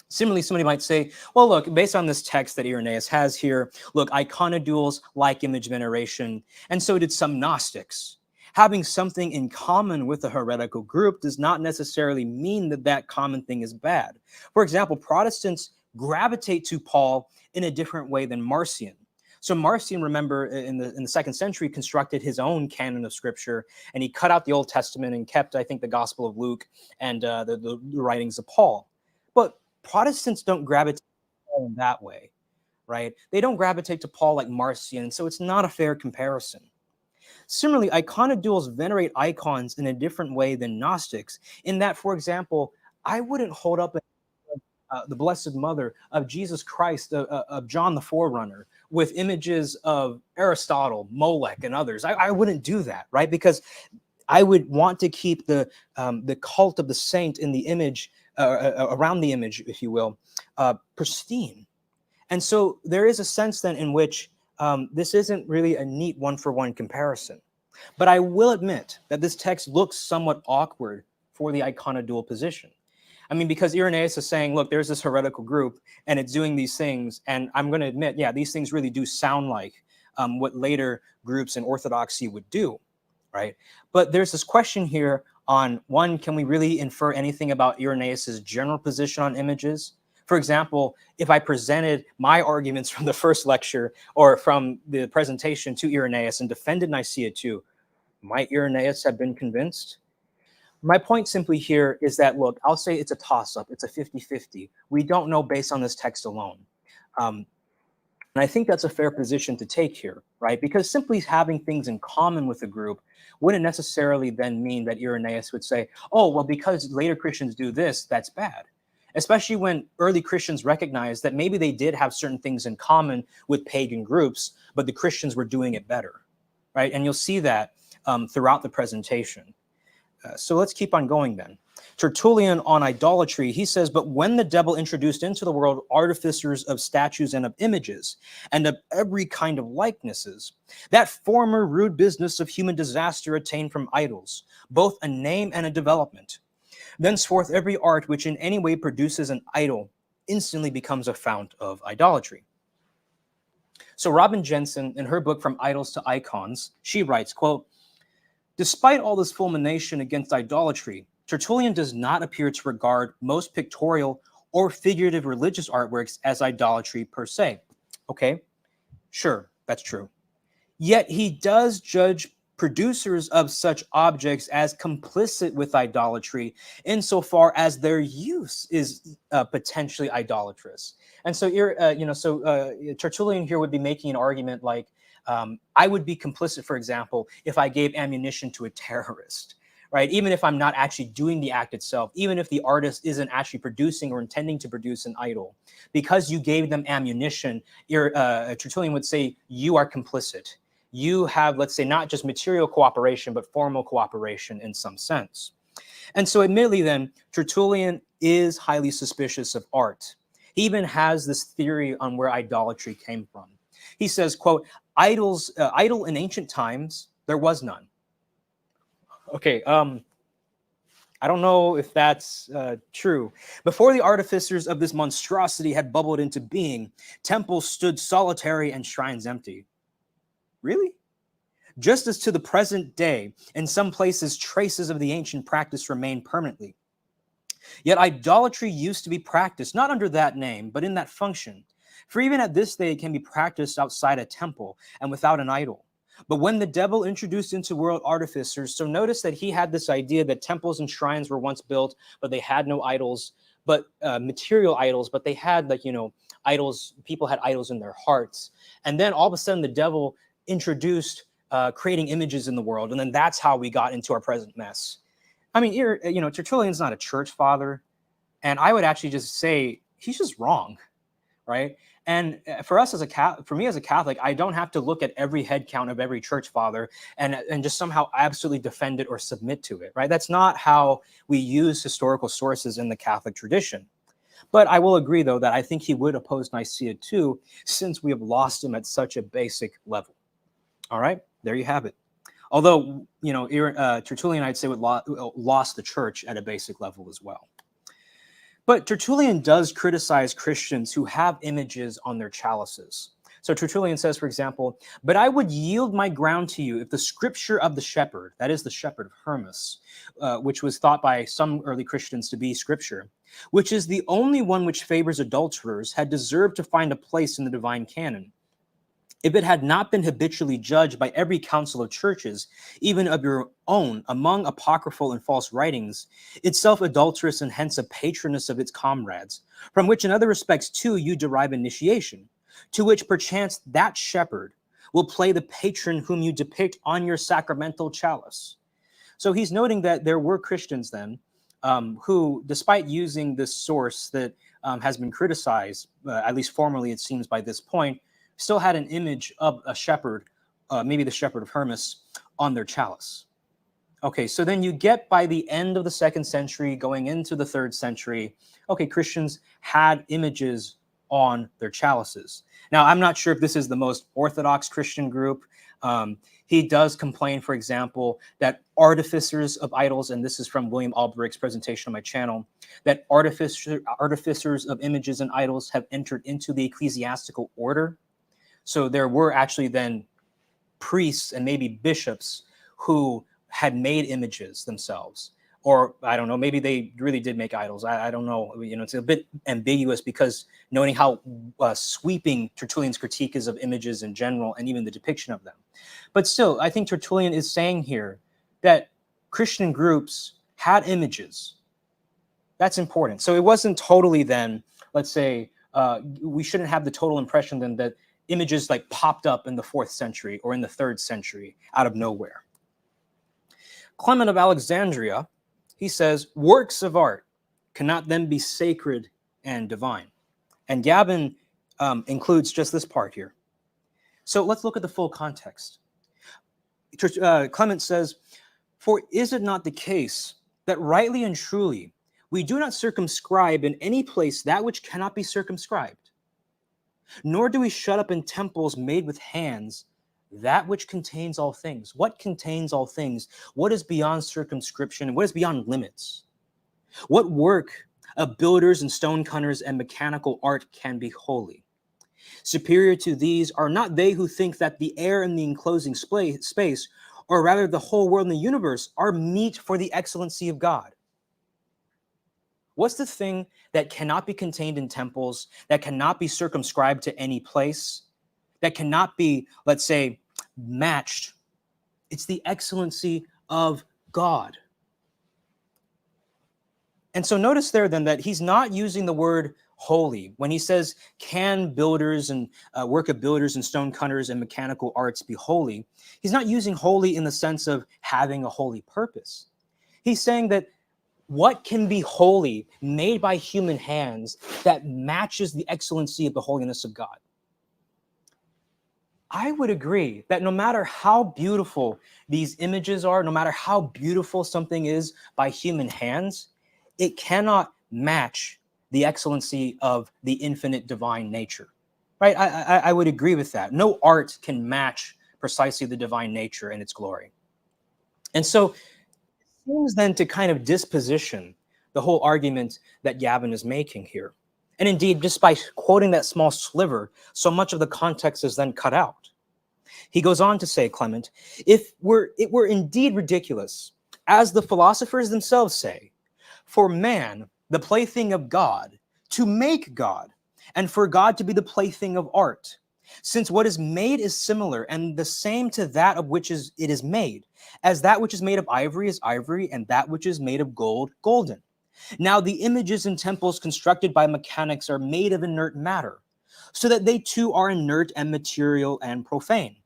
Similarly, somebody might say, well, look, based on this text that Irenaeus has here, look, iconodules like image veneration, and so did some Gnostics. Having something in common with a heretical group does not necessarily mean that that common thing is bad. For example, Protestants gravitate to Paul in a different way than Marcion. So Marcion, remember, in the 2nd century, constructed his own canon of scripture, and he cut out the Old Testament and kept, I think, the Gospel of Luke and the writings of Paul. But Protestants don't gravitate to Paul in that way, right? They don't gravitate to Paul like Marcion, so it's not a fair comparison. Similarly, iconodules venerate icons in a different way than Gnostics, in that, for example, I wouldn't hold up the Blessed Mother of Jesus Christ, of John the Forerunner, with images of Aristotle, Molech, and others. I wouldn't do that, right? Because I would want to keep the cult of the saint in the image, around the image, if you will, pristine. And so there is a sense then in which this isn't really a neat one-for-one comparison. But I will admit that this text looks somewhat awkward for the iconodule position. I mean, because Irenaeus is saying, look, there's this heretical group and it's doing these things. And I'm going to admit, yeah, these things really do sound like what later groups in orthodoxy would do, right? But there's this question here on, one, can we really infer anything about Irenaeus's general position on images? For example, if I presented my arguments from the first lecture or from the presentation to Irenaeus and defended Nicaea II, might Irenaeus have been convinced? My point simply here is that, look, I'll say it's a toss-up. It's a 50-50. We don't know based on this text alone. And I think that's a fair position to take here, right? Because simply having things in common with a group wouldn't necessarily then mean that Irenaeus would say, oh, well, because later Christians do this, that's bad. Especially when early Christians recognized that maybe they did have certain things in common with pagan groups, but the Christians were doing it better, right? And you'll see that throughout the presentation. So let's keep on going then. Tertullian on idolatry, he says, but when the devil introduced into the world artificers of statues and of images, and of every kind of likenesses, that former rude business of human disaster attained from idols, both a name and a development. Thenceforth, every art which in any way produces an idol instantly becomes a fount of idolatry. So Robin Jensen, in her book From Idols to Icons, she writes, quote, despite all this fulmination against idolatry, Tertullian does not appear to regard most pictorial or figurative religious artworks as idolatry per se. Okay, sure, that's true. Yet he does judge producers of such objects as complicit with idolatry insofar as their use is potentially idolatrous. And so, Tertullian here would be making an argument like, I would be complicit, for example, if I gave ammunition to a terrorist, right? Even if I'm not actually doing the act itself, even if the artist isn't actually producing or intending to produce an idol, because you gave them ammunition, Tertullian would say you are complicit. You have, let's say, not just material cooperation, but formal cooperation in some sense. And so admittedly then, Tertullian is highly suspicious of art. He even has this theory on where idolatry came from. He says, quote, idol in ancient times, there was none. Okay, I don't know if that's true. Before the artificers of this monstrosity had bubbled into being, temples stood solitary and shrines empty. Really? Just as to the present day, in some places, traces of the ancient practice remain permanently. Yet idolatry used to be practiced, not under that name, but in that function. For even at this day, it can be practiced outside a temple and without an idol. But when the devil introduced into world artificers, so notice that he had this idea that temples and shrines were once built, but they had no idols, but material idols, but they had, like, idols, people had idols in their hearts. And then all of a sudden the devil introduced creating images in the world. And then that's how we got into our present mess. I mean, Tertullian's not a church father. And I would actually just say he's just wrong, right? And for me as a Catholic, I don't have to look at every head count of every church father and just somehow absolutely defend it or submit to it, right? That's not how we use historical sources in the Catholic tradition. But I will agree, though, that I think he would oppose Nicaea too, since we have lost him at such a basic level. All right, there you have it. Although, Tertullian, I'd say, would lost the church at a basic level as well. But Tertullian does criticize Christians who have images on their chalices. So Tertullian says, for example, but I would yield my ground to you if the scripture of the shepherd, that is the shepherd of Hermas, which was thought by some early Christians to be scripture, which is the only one which favors adulterers, had deserved to find a place in the divine canon. If it had not been habitually judged by every council of churches, even of your own, among apocryphal and false writings, itself adulterous and hence a patroness of its comrades, from which in other respects too you derive initiation, to which perchance that shepherd will play the patron whom you depict on your sacramental chalice. So he's noting that there were Christians then who, despite using this source that has been criticized, at least formally it seems by this point, still had an image of a shepherd, maybe the shepherd of Hermas, on their chalice. Okay, so then you get by the end of the 2nd century, going into the 3rd century, okay, Christians had images on their chalices. Now, I'm not sure if this is the most orthodox Christian group. He does complain, for example, that artificers of idols, and this is from William Albrecht's presentation on my channel, that artificers of images and idols have entered into the ecclesiastical order. So there were actually then priests and maybe bishops who had made images themselves. Or I don't know, maybe they really did make idols. I don't know. It's a bit ambiguous, because noting how sweeping Tertullian's critique is of images in general and even the depiction of them. But still, I think Tertullian is saying here that Christian groups had images. That's important. So it wasn't totally then, let's say, we shouldn't have the total impression then that images like popped up in the 4th century or in the 3rd century out of nowhere. Clement of Alexandria, he says, works of art cannot then be sacred and divine. And Gavin includes just this part here. So let's look at the full context. Clement says, for is it not the case that rightly and truly we do not circumscribe in any place that which cannot be circumscribed, nor do we shut up in temples made with hands that which contains all things? What contains all things? What is beyond circumscription? What is beyond limits? What work of builders and stone cutters and mechanical art can be holy? Superior to these are not they who think that the air and the enclosing space, or rather the whole world and the universe, are meet for the excellency of God. What's the thing that cannot be contained in temples, that cannot be circumscribed to any place, that cannot be, let's say, matched? It's the excellency of God. And so notice there then that he's not using the word holy when he says, can builders and work of builders and stone cutters and mechanical arts be holy? He's not using holy in the sense of having a holy purpose. He's saying that what can be holy made by human hands that matches the excellency of the holiness of God? I would agree that no matter how beautiful these images are, no matter how beautiful something is by human hands, it cannot match the excellency of the infinite divine nature, right? I would agree with that. No art can match precisely the divine nature and its glory. And so it seems then to kind of disposition the whole argument that Gavin is making here. And indeed, just by quoting that small sliver, so much of the context is then cut out. He goes on to say, Clement, it were indeed ridiculous, as the philosophers themselves say, for man, the plaything of God, to make God, and for God to be the plaything of art, since what is made is similar and the same to that of which it is made, as that which is made of ivory is ivory, and that which is made of gold, golden. Now the images in temples constructed by mechanics are made of inert matter, so that they too are inert and material and profane.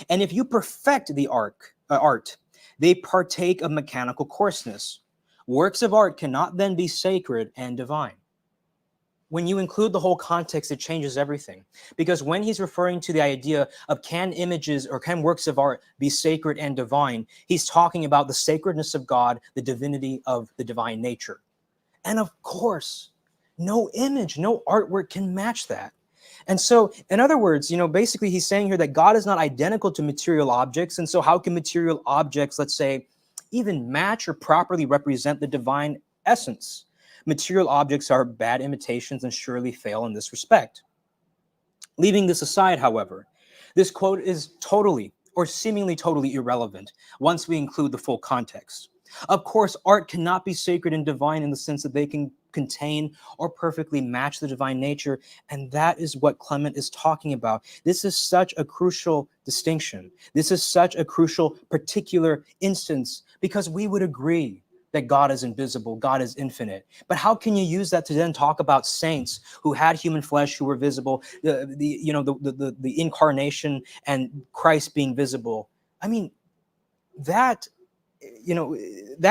And if you perfect the art, they partake of mechanical coarseness. Works of art cannot then be sacred and divine. When you include the whole context, it changes everything. Because when he's referring to the idea of can images or can works of art be sacred and divine, he's talking about the sacredness of God, the divinity of the divine nature. And of course, no image, no artwork can match that. And so, in other words, basically he's saying here that God is not identical to material objects. And so how can material objects, let's say, even match or properly represent the divine essence? Material objects are bad imitations and surely fail in this respect. Leaving this aside, however, this quote is totally or seemingly totally irrelevant once we include the full context. Of course, art cannot be sacred and divine in the sense that they can contain or perfectly match the divine nature, and that is what Clement is talking about. This is such a crucial distinction. This is such a crucial particular instance, because we would agree that God is invisible, God is infinite. But how can you use that to then talk about saints who had human flesh, who were visible, the incarnation and Christ being visible? I mean, that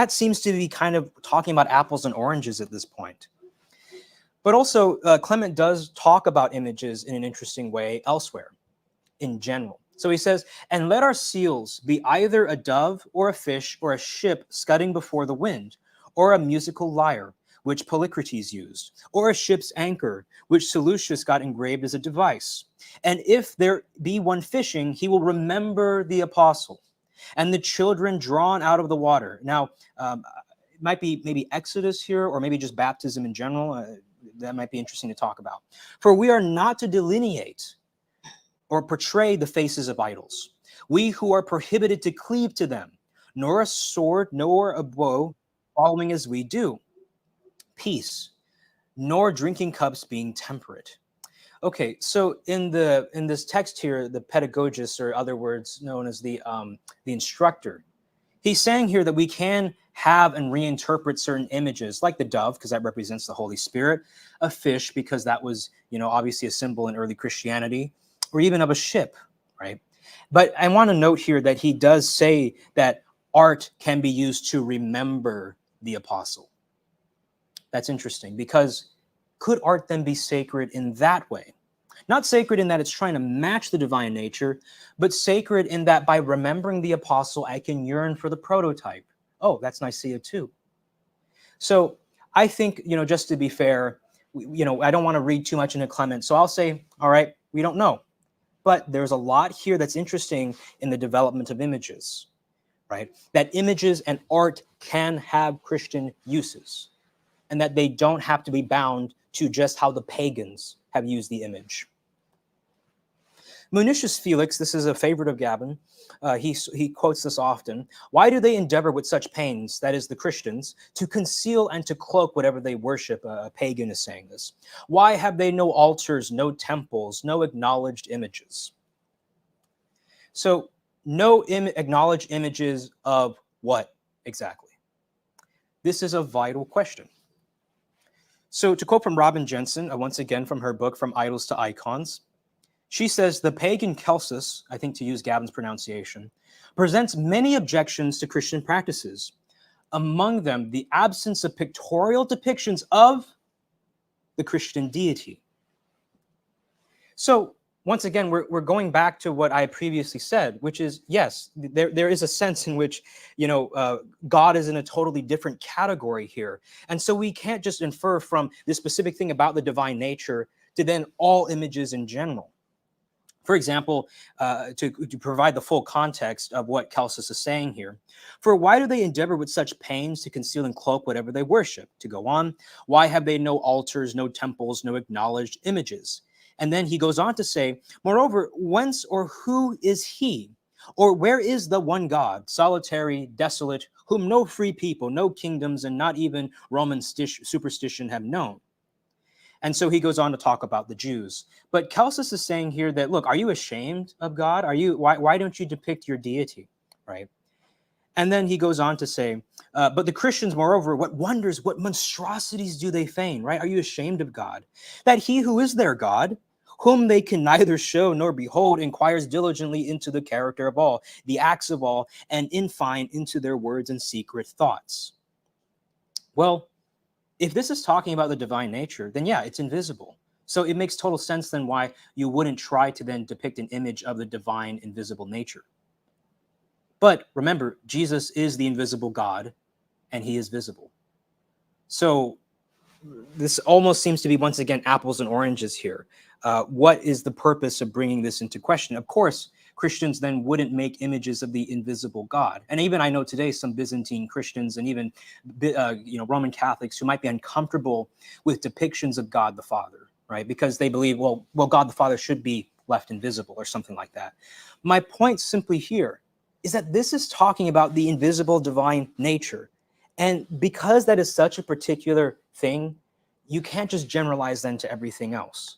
seems to be kind of talking about apples and oranges at this point. But also, Clement does talk about images in an interesting way elsewhere, in general. So he says, and let our seals be either a dove or a fish or a ship scudding before the wind, or a musical lyre, which Polycrates used, or a ship's anchor, which Seleucus got engraved as a device. And if there be one fishing, he will remember the apostle and the children drawn out of the water. Now, it might be maybe Exodus here, or maybe just baptism in general. That might be interesting to talk about. For we are not to delineate or portray the faces of idols. We who are prohibited to cleave to them, nor a sword, nor a bow, following as we do. Peace, nor drinking cups being temperate. Okay, so in this text here, the pedagogist, or other words known as the instructor, he's saying here that we can have and reinterpret certain images, like the dove, because that represents the Holy Spirit, a fish, because that was, obviously a symbol in early Christianity, or even of a ship, right? But I want to note here that he does say that art can be used to remember the apostle. That's interesting, because could art then be sacred in that way? Not sacred in that it's trying to match the divine nature, but sacred in that by remembering the apostle, I can yearn for the prototype. Oh, that's Nicaea too. So I think, just to be fair, I don't want to read too much into Clement. So I'll say, all right, we don't know. But there's a lot here that's interesting in the development of images, right? That images and art can have Christian uses, and that they don't have to be bound to just how the pagans have used the image. Municius Felix, this is a favorite of Gavin, he quotes this often. Why do they endeavor with such pains, that is the Christians, to conceal and to cloak whatever they worship? A pagan is saying this. Why have they no altars, no temples, no acknowledged images? So no acknowledged images of what exactly? This is a vital question. So to quote from Robin Jensen, once again from her book, From Idols to Icons, she says, the pagan Celsus, I think to use Gavin's pronunciation, presents many objections to Christian practices. Among them, the absence of pictorial depictions of the Christian deity. So once again, we're going back to what I previously said, which is, yes, there is a sense in which, God is in a totally different category here. And so we can't just infer from this specific thing about the divine nature to then all images in general. For example, to provide the full context of what Celsus is saying here, for why do they endeavor with such pains to conceal and cloak whatever they worship? To go on, why have they no altars, no temples, no acknowledged images? And then he goes on to say, moreover, whence or who is he? Or where is the one God, solitary, desolate, whom no free people, no kingdoms, and not even Roman superstition have known? And so he goes on to talk about the Jews. But Celsus is saying here that, look, are you ashamed of God? Why don't you depict your deity, right? And then he goes on to say, but the Christians, moreover, what wonders, what monstrosities do they feign, right? Are you ashamed of God? That he who is their God, whom they can neither show nor behold, inquires diligently into the character of all, the acts of all, and in fine, into their words and secret thoughts. Well, if this is talking about the divine nature, then yeah, it's invisible. So it makes total sense then why you wouldn't try to then depict an image of the divine invisible nature. But remember, Jesus is the invisible God, and he is visible. So this almost seems to be, once again, apples and oranges here. What is the purpose of bringing this into question? Of course, Christians then wouldn't make images of the invisible God. And even I know today some Byzantine Christians and even Roman Catholics who might be uncomfortable with depictions of God the Father, right? Because they believe, well, God the Father should be left invisible or something like that. My point simply here is that this is talking about the invisible divine nature. And because that is such a particular thing, you can't just generalize then to everything else.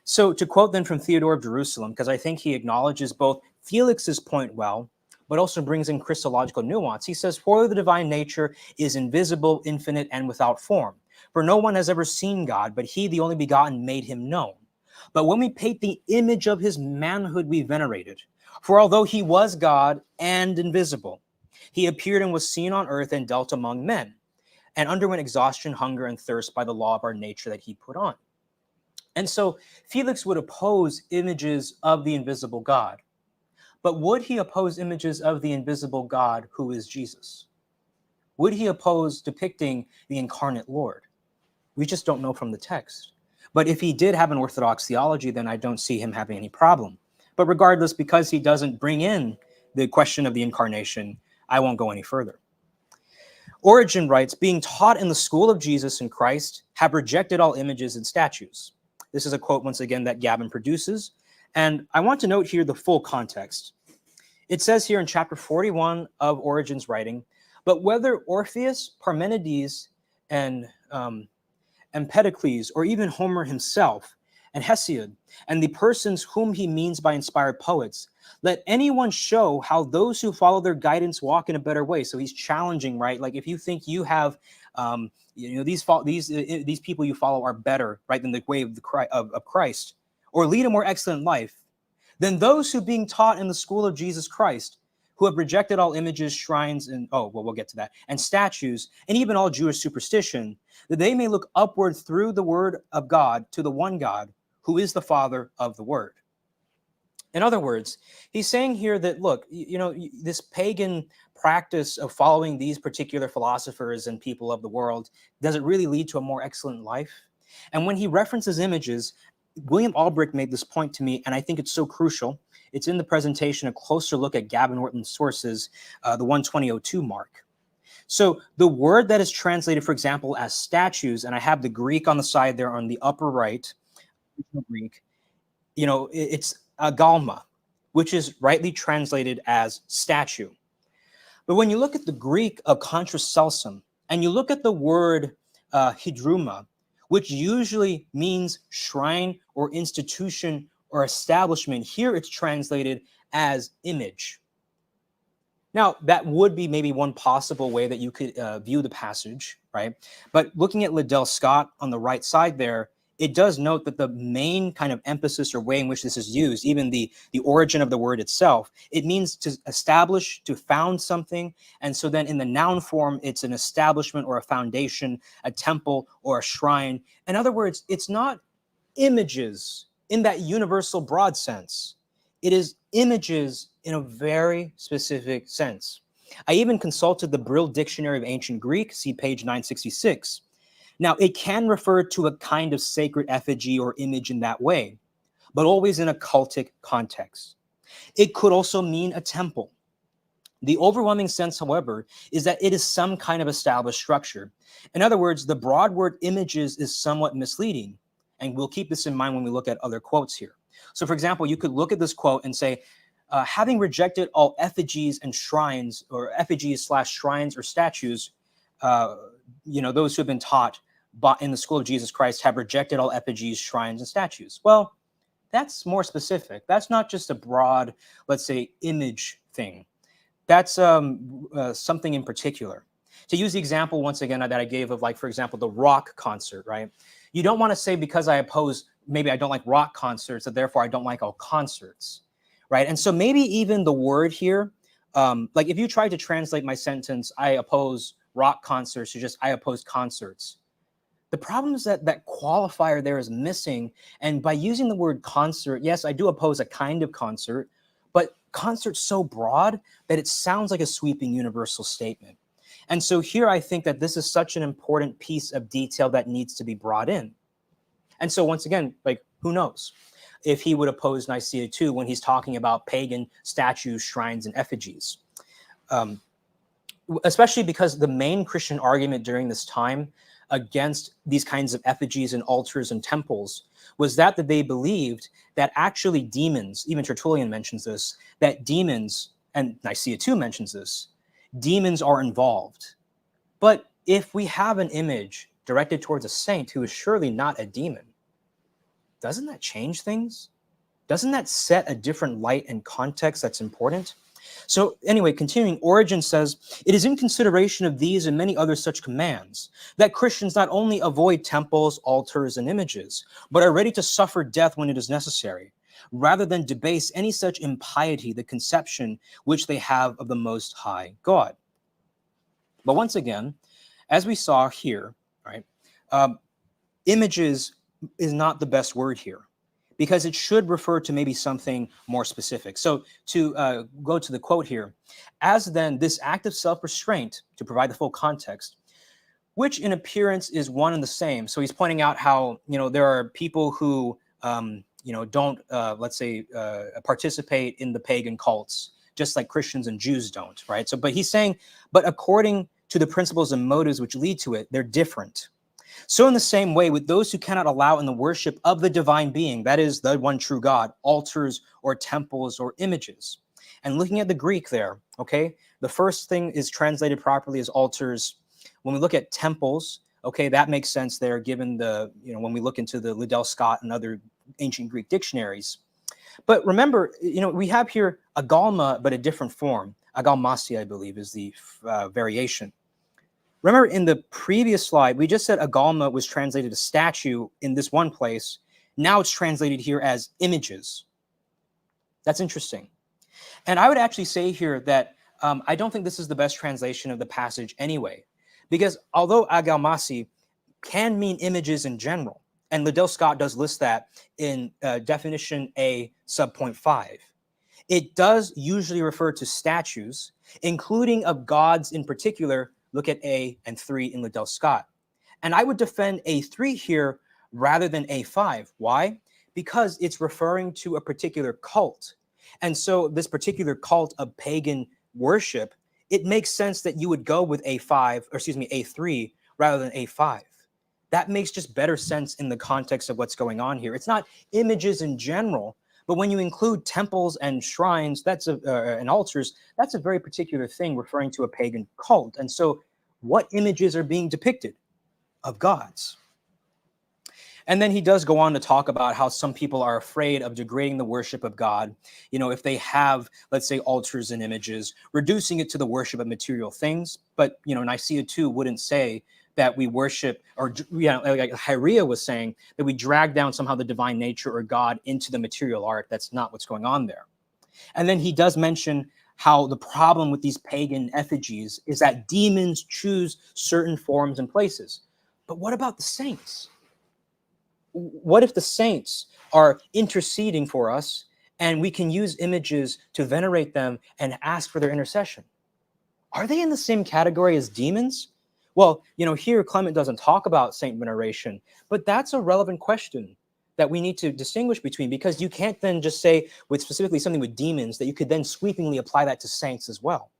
So to quote then from Theodore of Jerusalem, because I think he acknowledges both Felix's point well, but also brings in Christological nuance. He says, for the divine nature is invisible, infinite, and without form. For no one has ever seen God, but he, the only begotten, made him known. But when we paint the image of his manhood, we venerate it. For although he was God and invisible, he appeared and was seen on earth and dealt among men, and underwent exhaustion, hunger, and thirst by the law of our nature that he put on. And so Felix would oppose images of the invisible God. But would he oppose images of the invisible God who is Jesus? Would he oppose depicting the incarnate Lord? We just don't know from the text. But if he did have an orthodox theology, then I don't see him having any problem. But regardless, because he doesn't bring in the question of the incarnation, I won't go any further. Origen writes, being taught in the school of Jesus and Christ, have rejected all images and statues. This is a quote, once again, that Gavin produces. And I want to note here the full context. It says here in chapter 41 of Origen's writing, but whether Orpheus, Parmenides, and Empedocles, or even Homer himself, and Hesiod, and the persons whom he means by inspired poets, let anyone show how those who follow their guidance walk in a better way. So he's challenging, right? Like if you think you have, these people you follow are better, right, than the way of Christ, or lead a more excellent life, than those who being taught in the school of Jesus Christ, who have rejected all images, shrines, and we'll get to that, and statues, and even all Jewish superstition, that they may look upward through the word of God to the one God, who is the Father of the Word. In other words, he's saying here that, look, this pagan practice of following these particular philosophers and people of the world, does it really lead to a more excellent life? And when he references images, William Albrecht made this point to me, and I think it's so crucial. It's in the presentation, a closer look at Gavin Ortlund's sources, the 12002 mark. So the word that is translated, for example, as statues, and I have the Greek on the side there on the upper right, Greek, it's agalma, which is rightly translated as statue. But when you look at the Greek of contracelsum, and you look at the word hydruma, which usually means shrine or institution or establishment, here it's translated as image. Now, that would be maybe one possible way that you could view the passage, right? But looking at Liddell Scott on the right side there, it does note that the main kind of emphasis or way in which this is used, even the origin of the word itself, it means to establish, to found something. And so then in the noun form, it's an establishment or a foundation, a temple or a shrine. In other words, it's not images in that universal broad sense. It is images in a very specific sense. I even consulted the Brill Dictionary of Ancient Greek, see page 966. Now, it can refer to a kind of sacred effigy or image in that way, but always in a cultic context. It could also mean a temple. The overwhelming sense, however, is that it is some kind of established structure. In other words, the broad word images is somewhat misleading, and we'll keep this in mind when we look at other quotes here. So, for example, you could look at this quote and say, having rejected all effigies and shrines, or effigies/shrines or statues, those who have been taught in the school of Jesus Christ have rejected all effigies, shrines, and statues. Well, that's more specific. That's not just a broad, let's say, image thing. That's something in particular. To use the example once again that I gave of, like, for example, the rock concert, right? You don't want to say because maybe I don't like rock concerts, that therefore I don't like all concerts, right? And so maybe even the word here, like if you try to translate my sentence, I oppose rock concerts, to just I oppose concerts. The problem is that that qualifier there is missing. And by using the word concert, yes, I do oppose a kind of concert, but concert's so broad that it sounds like a sweeping universal statement. And so here I think that this is such an important piece of detail that needs to be brought in. And so once again, like, who knows if he would oppose Nicaea II when he's talking about pagan statues, shrines, and effigies. Especially because the main Christian argument during this time against these kinds of effigies and altars and temples was that they believed that actually demons, even Tertullian mentions this, that demons, and Nicaea II mentions this, demons are involved. But if we have an image directed towards a saint who is surely not a demon, doesn't that change things? Doesn't that set a different light and context that's important? So anyway, continuing, Origen says, it is in consideration of these and many other such commands that Christians not only avoid temples, altars, and images, but are ready to suffer death when it is necessary, rather than debase any such impiety, the conception which they have of the Most High God. But once again, as we saw here, right, images is not the best word here, because it should refer to maybe something more specific. So to go to the quote here, as then this act of self-restraint, to provide the full context, which in appearance is one and the same. So he's pointing out how, there are people who, don't, let's say, participate in the pagan cults, just like Christians and Jews don't, right? So, but he's saying, but according to the principles and motives which lead to it, they're different. So in the same way, with those who cannot allow in the worship of the divine being, that is the one true God, altars or temples or images. And looking at the Greek there, okay, the first thing is translated properly as altars. When we look at temples, okay, that makes sense there, given the, when we look into the Liddell Scott and other ancient Greek dictionaries. But remember, we have here agalma, but a different form. Agalmasi, I believe, is the variation. Remember, in the previous slide, we just said agalma was translated as statue in this one place. Now it's translated here as images. That's interesting. And I would actually say here that I don't think this is the best translation of the passage anyway, because although agalmasi can mean images in general, and Liddell Scott does list that in definition A sub point 5, it does usually refer to statues, including of gods in particular. Look at A and 3 in Liddell Scott. And I would defend A3 here rather than A5. Why? Because it's referring to a particular cult. And so this particular cult of pagan worship, it makes sense that you would go with A3 rather than A5. That makes just better sense in the context of what's going on here. It's not images in general, but when you include temples and shrines, and altars, that's a very particular thing referring to a pagan cult. And so what images are being depicted? Of gods. And then he does go on to talk about how some people are afraid of degrading the worship of God, if they have, let's say, altars and images, reducing it to the worship of material things. But, Nicaea 2 wouldn't say that we worship, or like Hyria was saying, that we drag down somehow the divine nature or God into the material art. That's not what's going on there. And then he does mention how the problem with these pagan effigies is that demons choose certain forms and places. But what about the saints? What if the saints are interceding for us and we can use images to venerate them and ask for their intercession? Are they in the same category as demons? Well, here Clement doesn't talk about saint veneration, but that's a relevant question that we need to distinguish between, because you can't then just say with specifically something with demons that you could then sweepingly apply that to saints as well.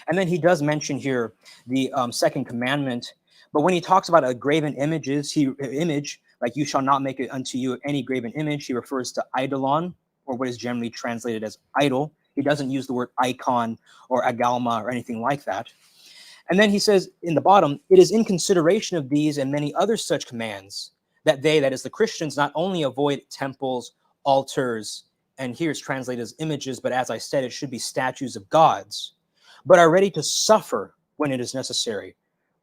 And then he does mention here the second commandment, but when he talks about a graven image, like you shall not make it unto you any graven image, he refers to eidolon, or what is generally translated as idol. He doesn't use the word icon or agalma or anything like that. And then he says in the bottom, it is in consideration of these and many other such commands that they, that is the Christians, not only avoid temples, altars, and here it's translated as images, but as I said, it should be statues of gods, but are ready to suffer when it is necessary,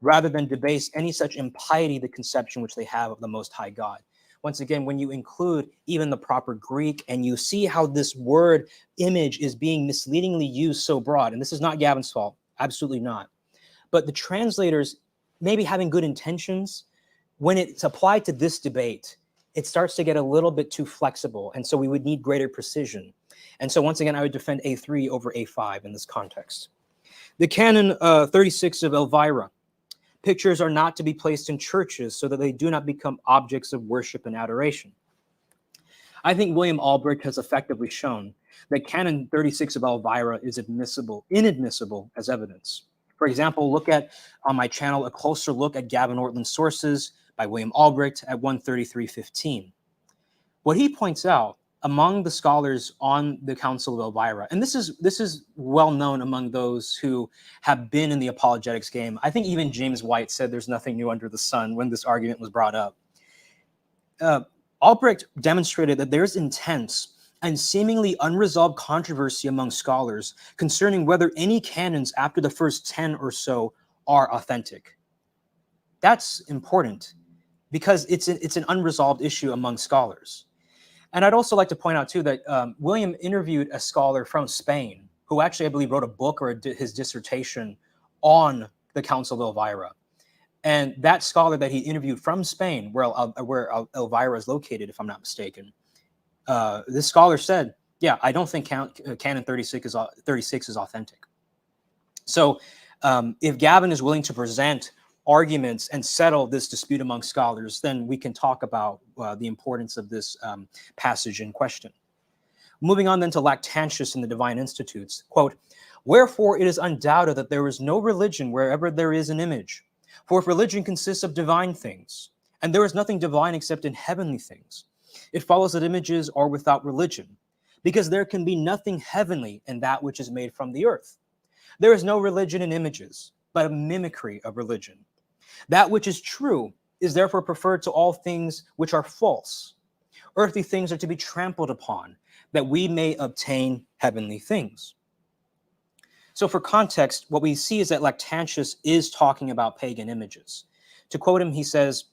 rather than debase any such impiety, the conception which they have of the Most High God. Once again, when you include even the proper Greek and you see how this word image is being misleadingly used so broad, and this is not Gavin's fault, absolutely not. But the translators, maybe having good intentions, when it's applied to this debate, it starts to get a little bit too flexible. And so we would need greater precision. And so once again, I would defend A3 over A5 in this context. The canon 36 of Elvira. Pictures are not to be placed in churches so that they do not become objects of worship and adoration. I think William Albrecht has effectively shown that canon 36 of Elvira is inadmissible as evidence. For example, look at, on my channel, a closer look at Gavin Ortlund's sources by William Albrecht at 133.15. What he points out among the scholars on the Council of Elvira, and this is well known among those who have been in the apologetics game. I think even James White said there's nothing new under the sun when this argument was brought up. Albrecht demonstrated that there's intense and seemingly unresolved controversy among scholars concerning whether any canons after the first 10 or so are authentic. That's important because it's an unresolved issue among scholars. And I'd also like to point out too that William interviewed a scholar from Spain who actually, I believe, wrote a book or his dissertation on the Council of Elvira. And that scholar that he interviewed from Spain, where Elvira is located, if I'm not mistaken, this scholar said, yeah, I don't think canon 36 is authentic. So if Gavin is willing to present arguments and settle this dispute among scholars, then we can talk about the importance of this passage in question. Moving on then to Lactantius in the Divine Institutes, quote, wherefore it is undoubted that there is no religion wherever there is an image, For if religion consists of divine things, and there is nothing divine except in heavenly things, it follows that images are without religion, because there can be nothing heavenly in that which is made from the earth. There is no religion in images, but a mimicry of religion. That which is true is therefore preferred to all things which are false. Earthly things are to be trampled upon, that we may obtain heavenly things. So for context, what we see is that Lactantius is talking about pagan images. To quote him, he says,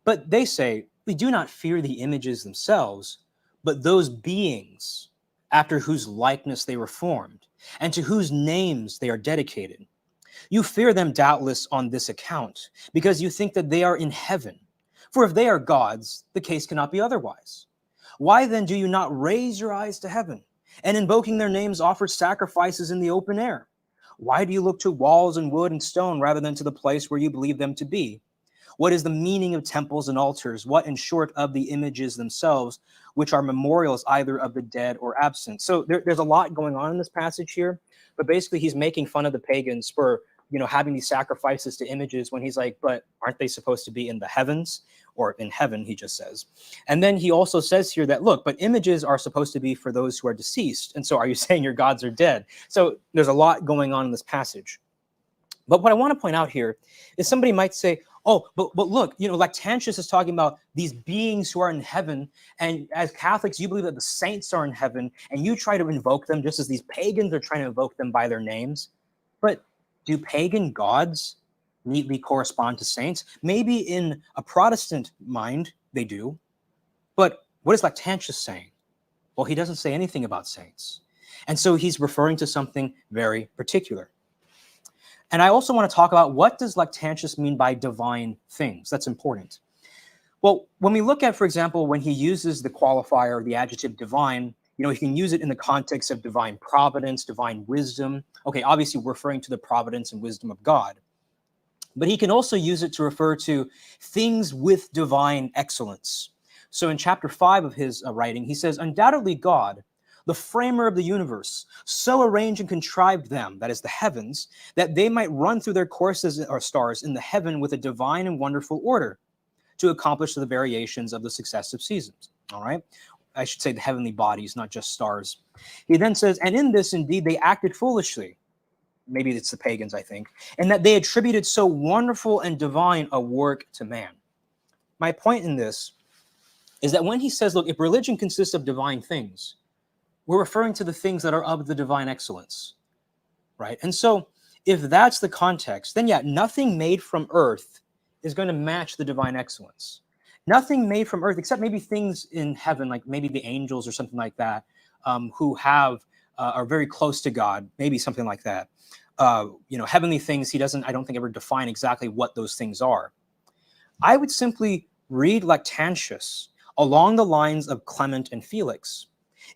"But they say, we do not fear the images themselves, but those beings after whose likeness they were formed, and to whose names they are dedicated. You fear them doubtless on this account, because you think that they are in heaven. For if they are gods, the case cannot be otherwise. Why then do you not raise your eyes to heaven, and invoking their names offer sacrifices in the open air? Why do you look to walls and wood and stone rather than to the place where you believe them to be? What is the meaning of temples and altars? What, in short, of the images themselves, which are memorials either of the dead or absent?" So there's a lot going on in this passage here, but basically he's making fun of the pagans for having these sacrifices to images when he's like, but aren't they supposed to be in the heavens or in heaven, he just says. And then he also says here that, look, but images are supposed to be for those who are deceased. And so are you saying your gods are dead? So there's a lot going on in this passage. But what I want to point out here is somebody might say, oh, but look, Lactantius is talking about these beings who are in heaven. And as Catholics, you believe that the saints are in heaven, and you try to invoke them just as these pagans are trying to invoke them by their names. But do pagan gods neatly correspond to saints? Maybe in a Protestant mind, they do. But what is Lactantius saying? Well, he doesn't say anything about saints. And so he's referring to something very particular. And I also want to talk about, what does Lactantius mean by divine things? That's important. Well, when we look at, for example, when he uses the qualifier, the adjective divine, he can use it in the context of divine providence, divine wisdom. Okay, obviously referring to the providence and wisdom of God. But he can also use it to refer to things with divine excellence. So in chapter 5 of his writing, he says, "Undoubtedly God, the framer of the universe, so arranged and contrived them," that is the heavens, "that they might run through their courses or stars in the heaven with a divine and wonderful order to accomplish the variations of the successive seasons." All right. I should say the heavenly bodies, not just stars. He then says, "And in this, indeed, they acted foolishly." Maybe it's the pagans, I think. "And that they attributed so wonderful and divine a work to man." My point in this is that when he says, look, if religion consists of divine things, we're referring to the things that are of the divine excellence, right? And so if that's the context, then yeah, nothing made from earth is going to match the divine excellence. Nothing made from earth, except maybe things in heaven, like maybe the angels or something like that, who are very close to God, maybe something like that. Heavenly things, he doesn't, I don't think, ever define exactly what those things are. I would simply read Lactantius along the lines of Clement and Felix.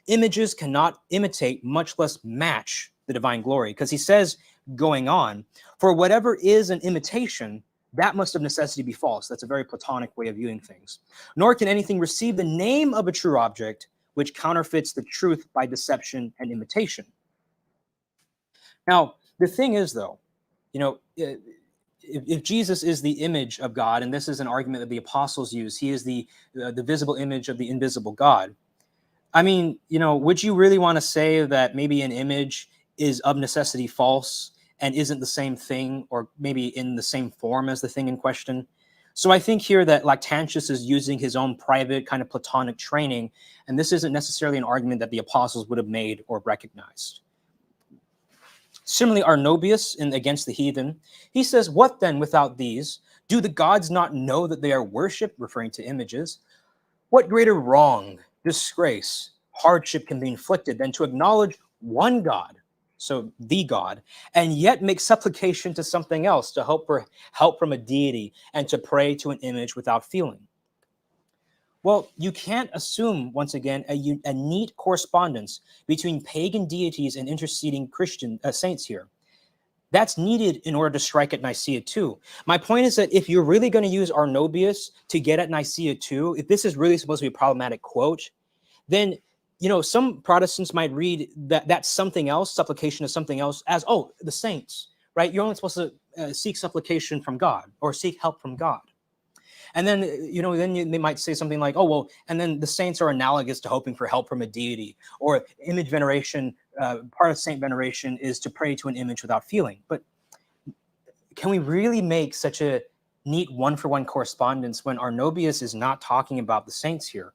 Images cannot imitate, much less match, the divine glory, because he says, going on, "For whatever is an imitation, that must of necessity be false." That's a very Platonic way of viewing things. "Nor can anything receive the name of a true object, which counterfeits the truth by deception and imitation." Now, the thing is, though, if Jesus is the image of God, and this is an argument that the apostles use, he is the visible image of the invisible God. I mean, would you really want to say that maybe an image is of necessity false and isn't the same thing, or maybe in the same form as the thing in question? So I think here that Lactantius is using his own private kind of Platonic training, and this isn't necessarily an argument that the apostles would have made or recognized. Similarly, Arnobius in Against the Heathen, he says, "What then without these? Do the gods not know that they are worshipped?" Referring to images. "What greater wrong, disgrace, hardship can be inflicted than to acknowledge one God," so the God, "and yet make supplication to something else, to hope for help from a deity, and to pray to an image without feeling?" Well, you can't assume, once again, a neat correspondence between pagan deities and interceding Christian saints here. That's needed in order to strike at Nicaea too. My point is that if you're really going to use Arnobius to get at Nicaea too, if this is really supposed to be a problematic quote, then some Protestants might read that something else, supplication is something else, as, oh, the saints, right? You're only supposed to seek supplication from God or seek help from God. And then, they might say something like, oh, well, and then the saints are analogous to hoping for help from a deity, or image veneration. Part of saint veneration is to pray to an image without feeling. But can we really make such a neat one-for-one correspondence when Arnobius is not talking about the saints here?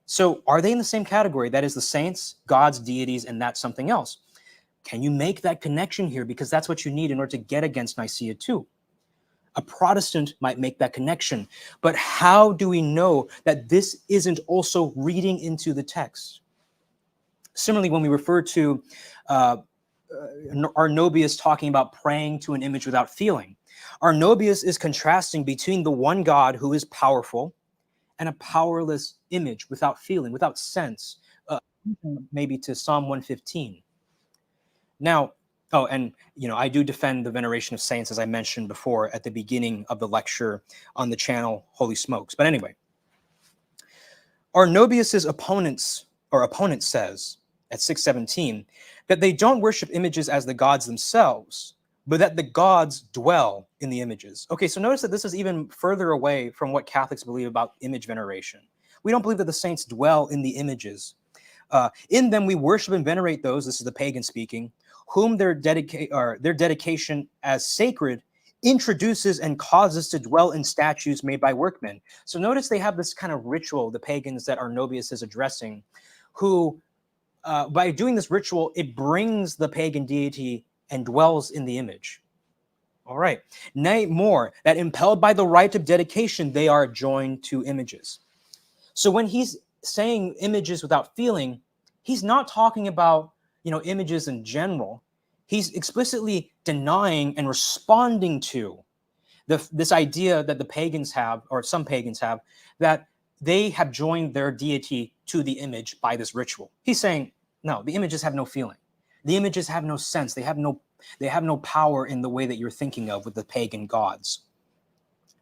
So are they in the same category? That is the saints, gods, deities, and that's something else. Can you make that connection here? Because that's what you need in order to get against Nicaea too. A Protestant might make that connection, but how do we know that this isn't also reading into the text? Similarly, when we refer to Arnobius talking about praying to an image without feeling, Arnobius is contrasting between the one God who is powerful and a powerless image without feeling, without sense, maybe to Psalm 115. Now, I do defend the veneration of saints, as I mentioned before at the beginning of the lecture on the channel Holy Smokes. But anyway, Arnobius's opponent says at 617 that they don't worship images as the gods themselves, but that the gods dwell in the images. Okay, so notice that this is even further away from what Catholics believe about image veneration. We don't believe that the saints dwell in the images. In them we worship and venerate those, this is the pagan speaking, whom their dedication as sacred introduces and causes to dwell in statues made by workmen. So notice they have this kind of ritual, the pagans that Arnobius is addressing, who, by doing this ritual, it brings the pagan deity and dwells in the image. All right. Nay, more, that impelled by the rite of dedication, they are joined to images. So when he's saying images without feeling, he's not talking about images in general. He's explicitly denying and responding to this idea that the pagans have, or some pagans have, that they have joined their deity to the image by this ritual. He's saying, no, the images have no feeling. The images have no sense. They have no power in the way that you're thinking of with the pagan gods.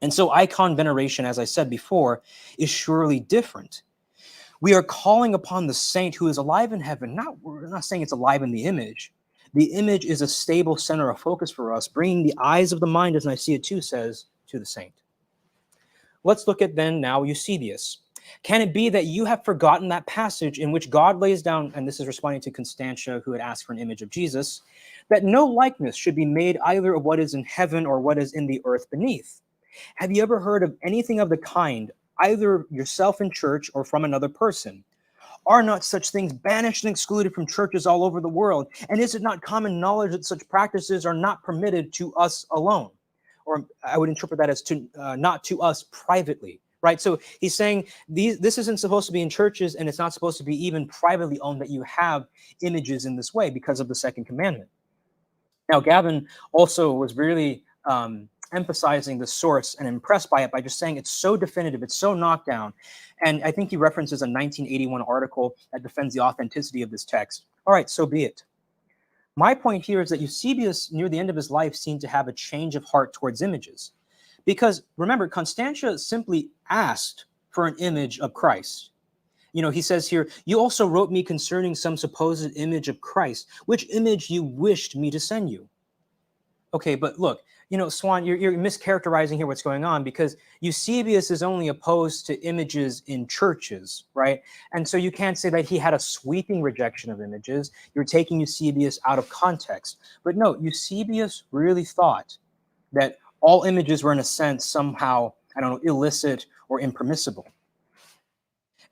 And so icon veneration, as I said before, is surely different. We are calling upon the saint who is alive in heaven. We're not saying it's alive in the image. The image is a stable center of focus for us, bringing the eyes of the mind, as Nicaea 2 says, to the saint. Let's look at then now Eusebius. Can it be that you have forgotten that passage in which God lays down, and this is responding to Constantia, who had asked for an image of Jesus, that no likeness should be made either of what is in heaven or what is in the earth beneath? Have you ever heard of anything of the kind, either yourself in church or from another person? Are not such things banished and excluded from churches all over the world? And is it not common knowledge that such practices are not permitted to us alone? Or I would interpret that as not to us privately, right? So he's saying this isn't supposed to be in churches, and it's not supposed to be even privately owned that you have images in this way because of the second commandment. Now, Gavin also was really emphasizing the source and impressed by it by just saying it's so definitive, it's so knocked down. And I think he references a 1981 article that defends the authenticity of this text. All right, so be it. My point here is that Eusebius, near the end of his life, seemed to have a change of heart towards images. Because remember, Constantia simply asked for an image of Christ. He says here, you also wrote me concerning some supposed image of Christ, which image you wished me to send you. Okay, but look, Suan, you're mischaracterizing here what's going on, because Eusebius is only opposed to images in churches, right? And so you can't say that he had a sweeping rejection of images. You're taking Eusebius out of context. But no, Eusebius really thought that all images were in a sense somehow, illicit or impermissible.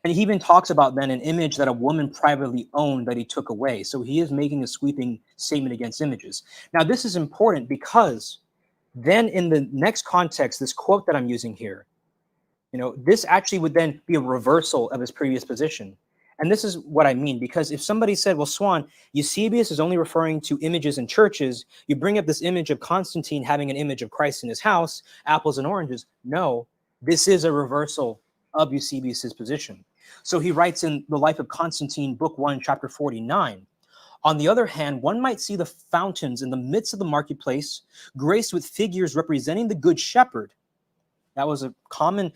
And he even talks about then an image that a woman privately owned that he took away. So he is making a sweeping statement against images. Now, this is important because then in the next context, this quote that I'm using here, this actually would then be a reversal of his previous position. And this is what I mean, because if somebody said, well, Suan, Eusebius is only referring to images in churches, you bring up this image of Constantine having an image of Christ in his house, apples and oranges. No, this is a reversal of Eusebius's position. So he writes in The Life of Constantine, Book 1, Chapter 49, on the other hand, one might see the fountains in the midst of the marketplace, graced with figures representing the Good Shepherd. That was a common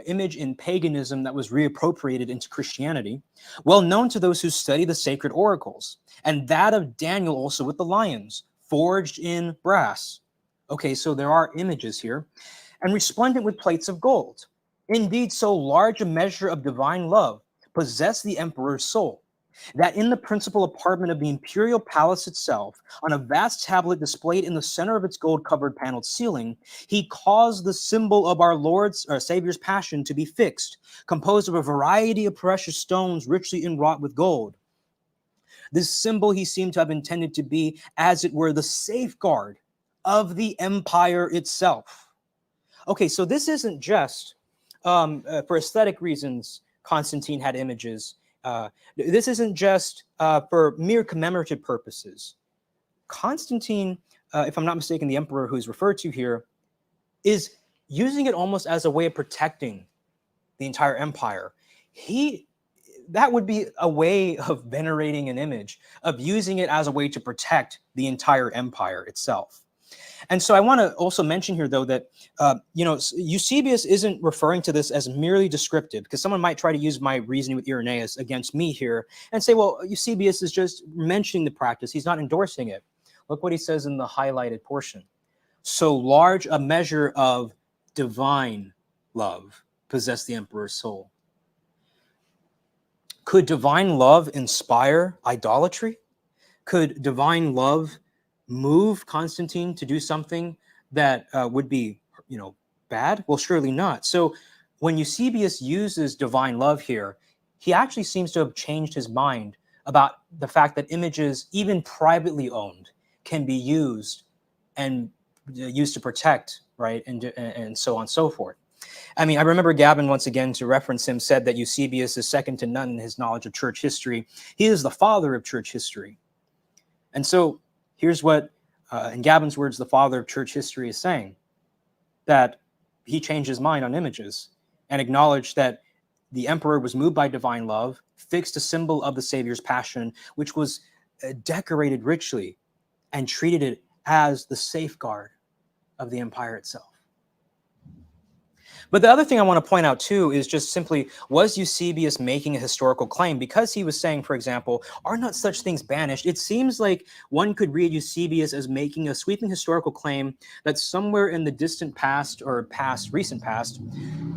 image in paganism that was reappropriated into Christianity, well known to those who study the sacred oracles, and that of Daniel also with the lions, forged in brass. Okay, so there are images here. And resplendent with plates of gold. Indeed, so large a measure of divine love possessed the emperor's soul, that in the principal apartment of the imperial palace itself, on a vast tablet displayed in the center of its gold-covered paneled ceiling, he caused the symbol of our Lord's or Savior's passion to be fixed, composed of a variety of precious stones richly inwrought with gold. This symbol he seemed to have intended to be, as it were, the safeguard of the empire itself. Okay, so this isn't just for aesthetic reasons. Constantine had images. This isn't just for mere commemorative purposes. Constantine, if I'm not mistaken, the emperor who's referred to here, is using it almost as a way of protecting the entire empire. That would be a way of venerating an image, of using it as a way to protect the entire empire itself. And so I want to also mention here, though, that, Eusebius isn't referring to this as merely descriptive, because someone might try to use my reasoning with Irenaeus against me here and say, well, Eusebius is just mentioning the practice. He's not endorsing it. Look what he says in the highlighted portion. So large a measure of divine love possessed the emperor's soul. Could divine love inspire idolatry? Could divine love move Constantine to do something that would be, bad? Well, surely not. So when Eusebius uses divine love here, he actually seems to have changed his mind about the fact that images, even privately owned, can be used and used to protect, right? And so on and so forth. I mean, I remember Gavin, once again, to reference him, said that Eusebius is second to none in his knowledge of church history. He is the father of church history. And so here's what, in Gavin's words, the father of church history is saying, that he changed his mind on images and acknowledged that the emperor was moved by divine love, fixed a symbol of the Savior's passion, which was decorated richly, and treated it as the safeguard of the empire itself. But the other thing I want to point out, too, is just simply, was Eusebius making a historical claim? Because he was saying, for example, are not such things banished? It seems like one could read Eusebius as making a sweeping historical claim that somewhere in the distant past or recent past,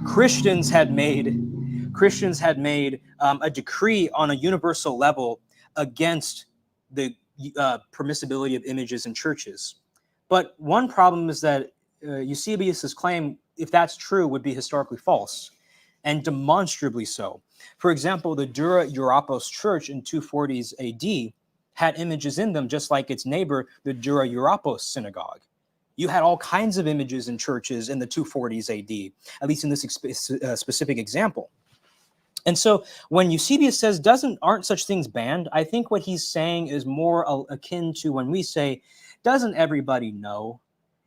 Christians had made a decree on a universal level against the permissibility of images in churches. But one problem is that Eusebius's claim, if that's true, would be historically false, and demonstrably so. For example, the Dura Europos church in 240s AD had images in them, just like its neighbor, the Dura Europos synagogue. You had all kinds of images in churches in the 240s AD, at least in this specific example. And so when Eusebius says, aren't such things banned, I think what he's saying is more akin to when we say, doesn't everybody know?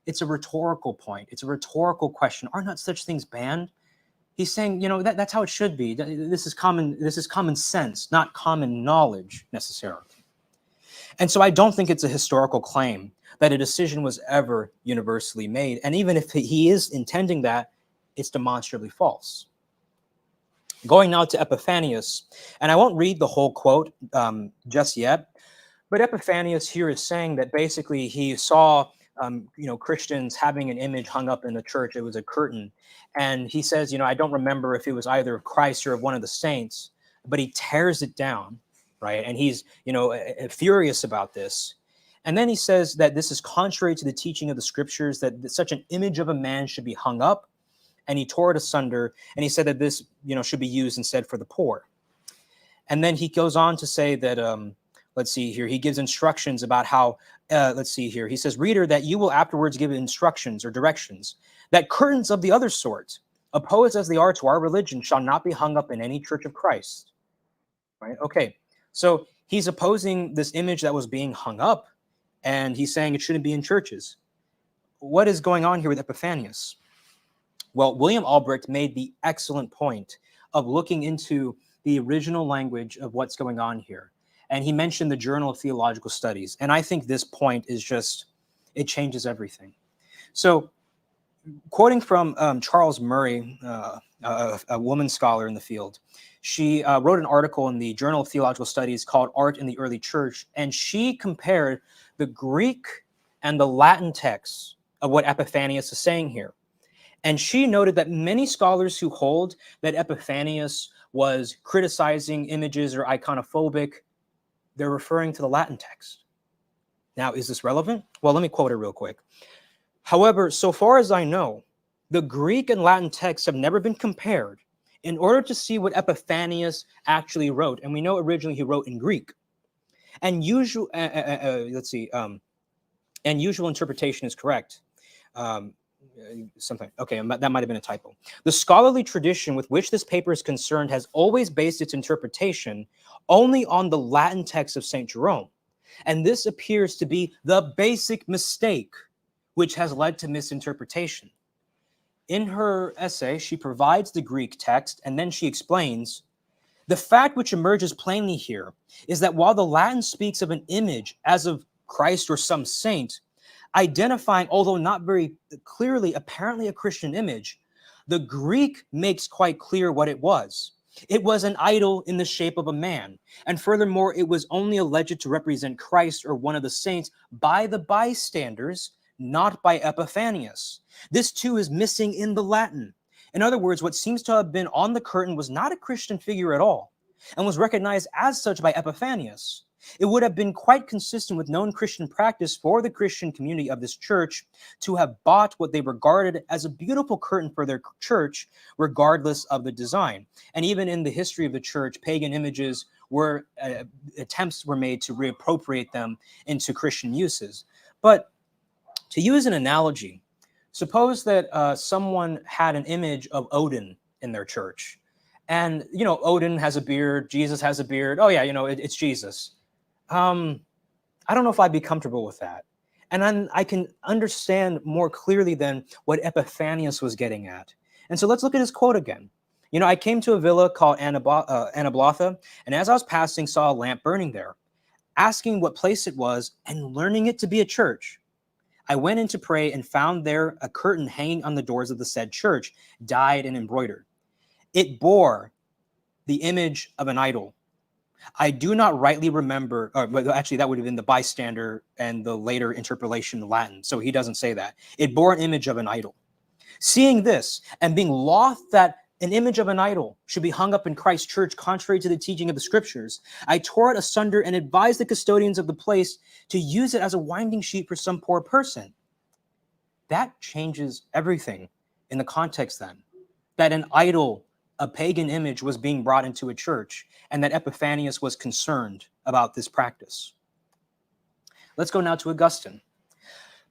It's a rhetorical point. It's a rhetorical question. Are not such things banned? He's saying, that's how it should be. This is common sense, not common knowledge necessarily. And so I don't think it's a historical claim that a decision was ever universally made. And even if he is intending that, it's demonstrably false. Going now to Epiphanius, and I won't read the whole quote just yet, but Epiphanius here is saying that basically he saw Christians having an image hung up in the church. It was a curtain. And he says, I don't remember if it was either of Christ or of one of the saints, but he tears it down, right? And he's, furious about this. And then he says that this is contrary to the teaching of the scriptures, that such an image of a man should be hung up, and he tore it asunder. And he said that this, should be used instead for the poor. And then he goes on to say that, let's see here. He gives instructions about how, let's see here. He says, reader, that you will afterwards give instructions or directions, that curtains of the other sort, opposed as they are to our religion, shall not be hung up in any church of Christ. Right? Okay. So he's opposing this image that was being hung up, and he's saying it shouldn't be in churches. What is going on here with Epiphanius? Well, William Albrecht made the excellent point of looking into the original language of what's going on here. And he mentioned the Journal of Theological Studies. And I think this point is just, it changes everything. So quoting from Charles Murray, a woman scholar in the field, she wrote an article in the Journal of Theological Studies called Art in the Early Church. And she compared the Greek and the Latin texts of what Epiphanius is saying here. And she noted that many scholars who hold that Epiphanius was criticizing images or iconophobic, they're referring to the Latin text. Now, is this relevant? Well, let me quote it real quick. However, so far as I know, the Greek and Latin texts have never been compared in order to see what Epiphanius actually wrote. And we know originally he wrote in Greek. And usual, and usual interpretation is correct. Something. Okay, that might have been a typo. The scholarly tradition with which this paper is concerned has always based its interpretation only on the Latin text of St. Jerome. And this appears to be the basic mistake which has led to misinterpretation. In her essay, she provides the Greek text, and then she explains, the fact which emerges plainly here is that while the Latin speaks of an image as of Christ or some saint, identifying, although not very clearly, apparently a Christian image, the Greek makes quite clear what it was. It was an idol in the shape of a man. And furthermore, it was only alleged to represent Christ or one of the saints by the bystanders, not by Epiphanius. This too is missing in the Latin. In other words, what seems to have been on the curtain was not a Christian figure at all, and was recognized as such by Epiphanius. It would have been quite consistent with known Christian practice for the Christian community of this church to have bought what they regarded as a beautiful curtain for their church, regardless of the design. And even in the history of the church, pagan images were attempts were made to reappropriate them into Christian uses. But to use an analogy, suppose that someone had an image of Odin in their church. And, Odin has a beard, Jesus has a beard. Oh yeah, it's Jesus. I don't know if I'd be comfortable with that. And then I can understand more clearly than what Epiphanius was getting at. And so let's look at his quote again. I came to a villa called Anablotha, and as I was passing, saw a lamp burning there. Asking what place it was and learning it to be a church, I went in to pray and found there a curtain hanging on the doors of the said church, dyed and embroidered. It bore the image of an idol. I do not rightly remember, but actually that would have been the bystander and the later interpolation in Latin. So he doesn't say that. It bore an image of an idol. Seeing this and being loth that an image of an idol should be hung up in Christ's church contrary to the teaching of the scriptures, I tore it asunder and advised the custodians of the place to use it as a winding sheet for some poor person. That changes everything in the context then. That an idol, a pagan image, was being brought into a church, and that Epiphanius was concerned about this practice. Let's go now to Augustine.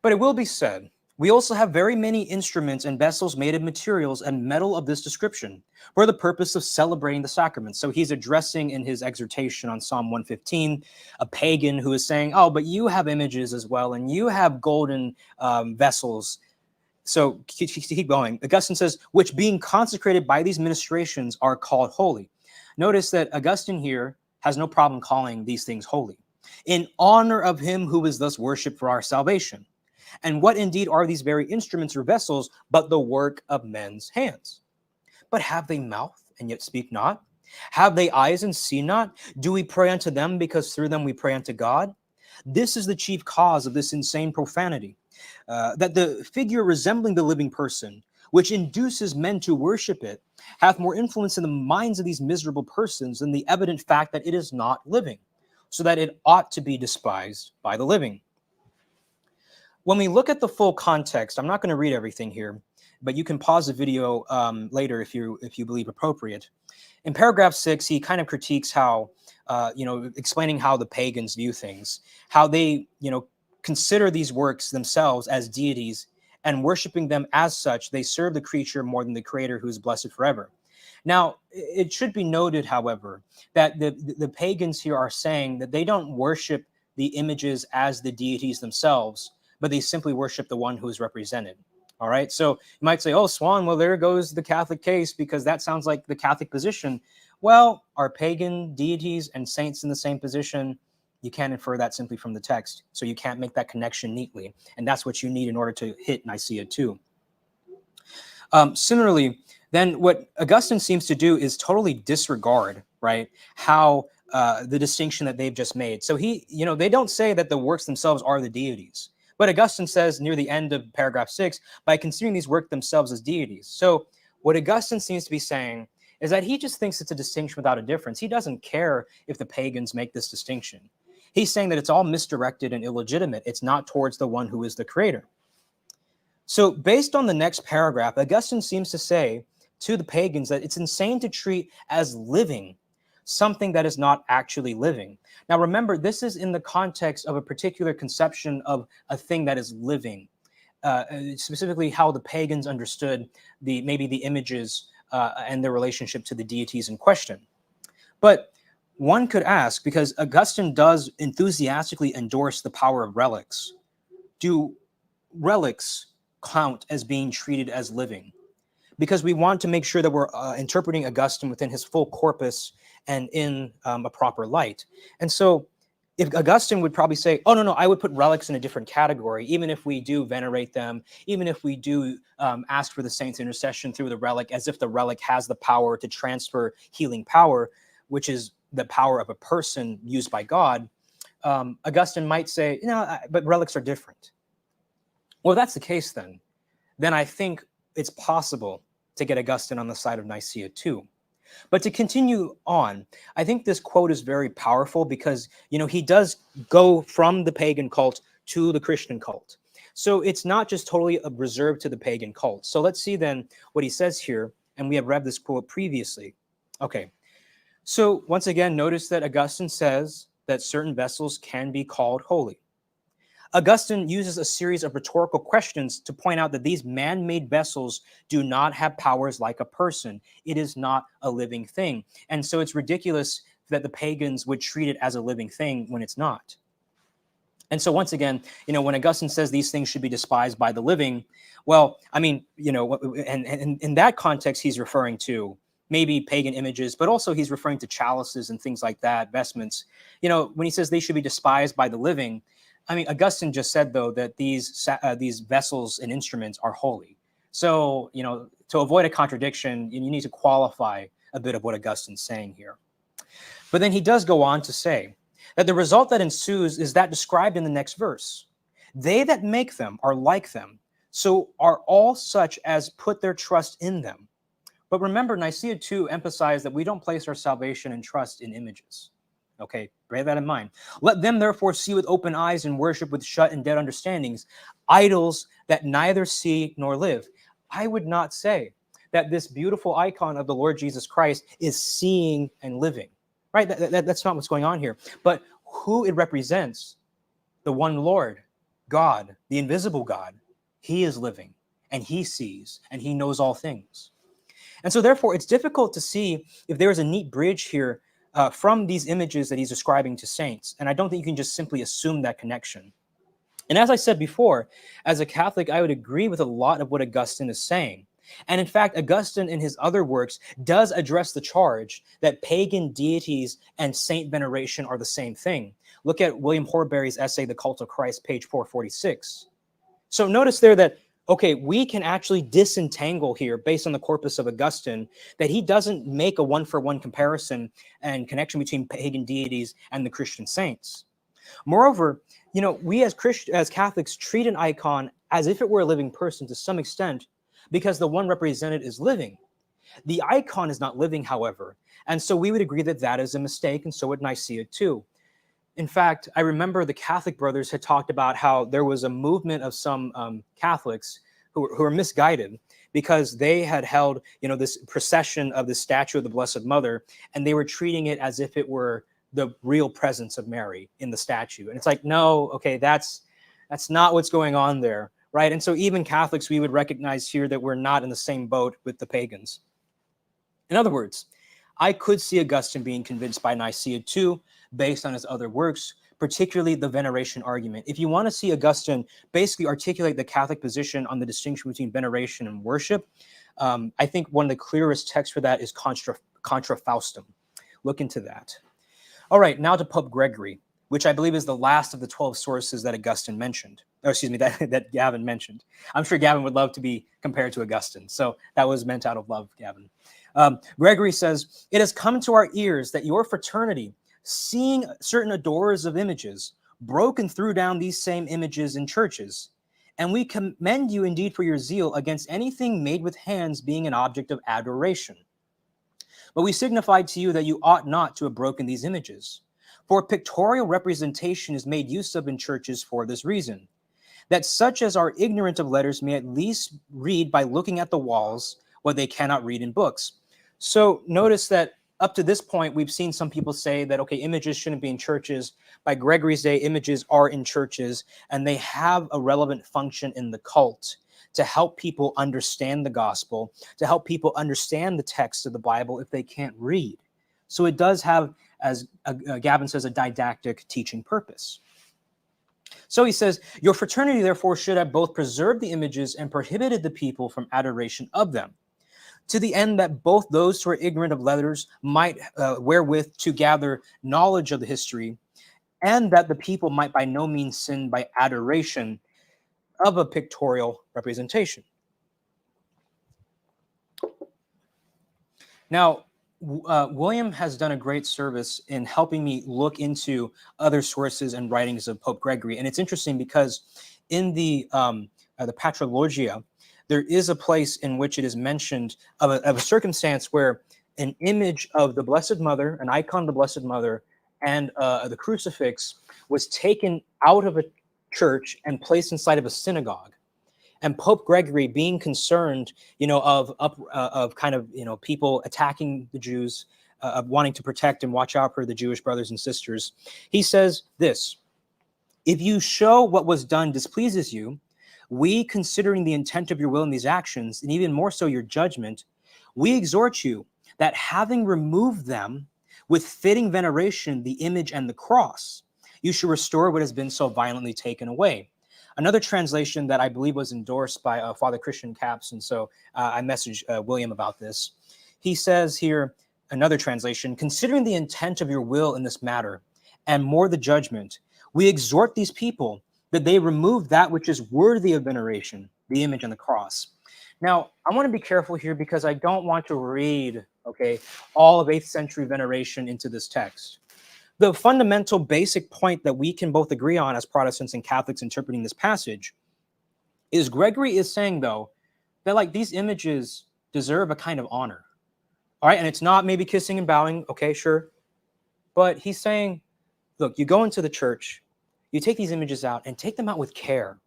But it will be said, we also have very many instruments and vessels made of materials and metal of this description for the purpose of celebrating the sacraments. So he's addressing in his exhortation on Psalm 115, a pagan who is saying, oh, but you have images as well, and you have golden vessels. So keep going. Augustine says, which being consecrated by these ministrations are called holy. Notice that Augustine here has no problem calling these things holy, in honor of him who is thus worshipped for our salvation. And what indeed are these very instruments or vessels but the work of men's hands? But have they mouth and yet speak not? Have they eyes and see not? Do we pray unto them because through them we pray unto God? This is the chief cause of this insane profanity, that the figure resembling the living person, which induces men to worship it, hath more influence in the minds of these miserable persons than the evident fact that it is not living, so that it ought to be despised by the living. When we look at the full context, I'm not going to read everything here, but you can pause the video later if you believe appropriate. In paragraph 6, he kind of critiques how, explaining how the pagans view things, how they, consider these works themselves as deities, and worshiping them as such, they serve the creature more than the creator who is blessed forever. Now, it should be noted, however, that the pagans here are saying that they don't worship the images as the deities themselves, but they simply worship the one who is represented. All right. So you might say, oh, Suan, well, there goes the Catholic case, because that sounds like the Catholic position. Well, are pagan deities and saints in the same position? You can't infer that simply from the text. So you can't make that connection neatly. And that's what you need in order to hit Nicaea too. Similarly, then what Augustine seems to do is totally disregard, right, how the distinction that they've just made. So they don't say that the works themselves are the deities, But Augustine says near the end of paragraph 6, by considering these works themselves as deities. So what Augustine seems to be saying is that he just thinks it's a distinction without a difference. He doesn't care if the pagans make this distinction. He's saying that it's all misdirected and illegitimate. It's not towards the one who is the creator. So based on the next paragraph, Augustine seems to say to the pagans that it's insane to treat as living something that is not actually living. Now remember, this is in the context of a particular conception of a thing that is living, specifically how the pagans understood maybe the images and their relationship to the deities in question. But one could ask, because Augustine does enthusiastically endorse the power of relics, do relics count as being treated as living? Because we want to make sure that we're interpreting Augustine within his full corpus and in a proper light. And so if Augustine would probably say, oh, no, I would put relics in a different category, even if we do venerate them, even if we do ask for the saint's intercession through the relic, as if the relic has the power to transfer healing power, which is the power of a person used by God, Augustine might say, but relics are different. Well, if that's the case, then I think it's possible to get Augustine on the side of Nicaea too. But to continue on, I think this quote is very powerful because, he does go from the pagan cult to the Christian cult. So it's not just totally reserved to the pagan cult. So let's see then what he says here. And we have read this quote previously. Okay. So once again, notice that Augustine says that certain vessels can be called holy. Augustine uses a series of rhetorical questions to point out that these man-made vessels do not have powers like a person. It is not a living thing. And so it's ridiculous that the pagans would treat it as a living thing when it's not. And so once again, when Augustine says these things should be despised by the living, well, I mean, and in that context, he's referring to maybe pagan images, but also he's referring to chalices and things like that, vestments. When he says they should be despised by the living, I mean, Augustine just said, though, that these vessels and instruments are holy. So, to avoid a contradiction, you need to qualify a bit of what Augustine's saying here. But then he does go on to say that the result that ensues is that described in the next verse. They that make them are like them, so are all such as put their trust in them. But remember, Nicaea too emphasized that we don't place our salvation and trust in images. Okay, bear that in mind. Let them therefore see with open eyes and worship with shut and dead understandings, idols that neither see nor live. I would not say that this beautiful icon of the Lord Jesus Christ is seeing and living, right? That's not what's going on here. But who it represents, the one Lord, God, the invisible God, he is living and he sees and he knows all things. And so therefore, it's difficult to see if there is a neat bridge here from these images that he's describing to saints. And I don't think you can just simply assume that connection. And as I said before, as a Catholic, I would agree with a lot of what Augustine is saying. And in fact, Augustine in his other works does address the charge that pagan deities and saint veneration are the same thing. Look at William Horbury's essay, The Cult of Christ, page 446. So notice there that okay, we can actually disentangle here based on the corpus of Augustine that he doesn't make a one-for-one comparison and connection between pagan deities and the Christian saints. Moreover, we as Catholics treat an icon as if it were a living person to some extent because the one represented is living. The icon is not living, however, and so we would agree that that is a mistake, and so would Nicaea too. In fact, I remember the Catholic brothers had talked about how there was a movement of some Catholics who were misguided because they had held, this procession of the statue of the Blessed Mother, and they were treating it as if it were the real presence of Mary in the statue. And it's like, no, okay, that's not what's going on there, right? And so even Catholics, we would recognize here that we're not in the same boat with the pagans. In other words, I could see Augustine being convinced by Nicaea too, based on his other works, particularly the veneration argument. If you want to see Augustine basically articulate the Catholic position on the distinction between veneration and worship, I think one of the clearest texts for that is Contra Faustum. Look into that. All right, now to Pope Gregory, which I believe is the last of the 12 sources that Augustine mentioned, or excuse me, that Gavin mentioned. I'm sure Gavin would love to be compared to Augustine, so that was meant out of love, Gavin. Gregory says, "It has come to our ears that your fraternity, seeing certain adorers of images, broken through down these same images in churches. And we commend you indeed for your zeal against anything made with hands being an object of adoration. But we signified to you that you ought not to have broken these images. For pictorial representation is made use of in churches for this reason, that such as are ignorant of letters may at least read by looking at the walls what they cannot read in books. So notice that up to this point, we've seen some people say that, okay, images shouldn't be in churches. By Gregory's day, images are in churches, and they have a relevant function in the cult to help people understand the gospel, to help people understand the text of the Bible if they can't read. So it does have, as Gavin says, a didactic teaching purpose. So he says, your fraternity, therefore, should have both preserved the images and prohibited the people from adoration of them, to the end that both those who are ignorant of letters might wherewith to gather knowledge of the history, and that the people might by no means sin by adoration of a pictorial representation. Now, William has done a great service in helping me look into other sources and writings of Pope Gregory. And it's interesting because in the Patrologia, there is a place in which it is mentioned of a circumstance where an image of the Blessed Mother, an icon of the Blessed Mother, and the crucifix was taken out of a church and placed inside of a synagogue. And Pope Gregory, being concerned, of kind of, people attacking the Jews, of wanting to protect and watch out for the Jewish brothers and sisters, he says this: if you show what was done displeases you, we, considering the intent of your will in these actions, and even more so your judgment, we exhort you that having removed them with fitting veneration, the image and the cross, you should restore what has been so violently taken away. Another translation that I believe was endorsed by Father Christian Capps, and so I messaged William about this. He says here, another translation, considering the intent of your will in this matter, and more the judgment, we exhort these people that they remove that which is worthy of veneration, the image and the cross. Now, I want to be careful here because I don't want to read, all of 8th century veneration into this text. The fundamental basic point that we can both agree on as Protestants and Catholics interpreting this passage is Gregory is saying, though, that these images deserve a kind of honor. All right, and it's not maybe kissing and bowing, okay, sure. But he's saying, look, you go into the church, you take these images out and take them out with care.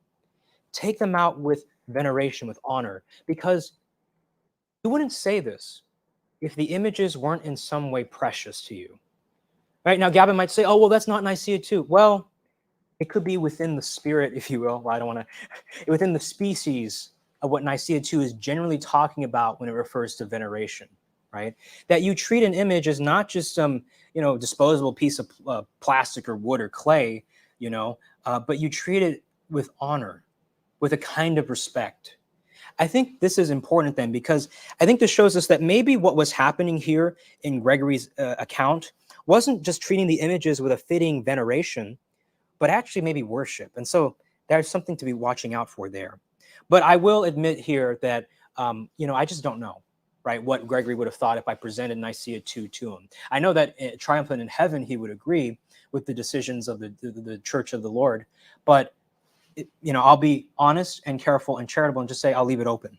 Take them out with veneration, with honor, because you wouldn't say this if the images weren't in some way precious to you. Right now, Gavin might say, oh, well, that's not Nicaea 2. Well, it could be within the spirit, if you will. Well, I don't want to, within the species of what Nicaea 2 is generally talking about when it refers to veneration, right? That you treat an image as not just some, disposable piece of plastic or wood or clay, but you treat it with honor, with a kind of respect. I think this is important then, because I think this shows us that maybe what was happening here in Gregory's account wasn't just treating the images with a fitting veneration, but actually maybe worship. And so there's something to be watching out for there. But I will admit here that, I just don't know, right, what Gregory would have thought if I presented Nicaea 2 to him. I know that triumphant in heaven, he would agree with the decisions of the Church of the Lord. But, I'll be honest and careful and charitable and just say I'll leave it open.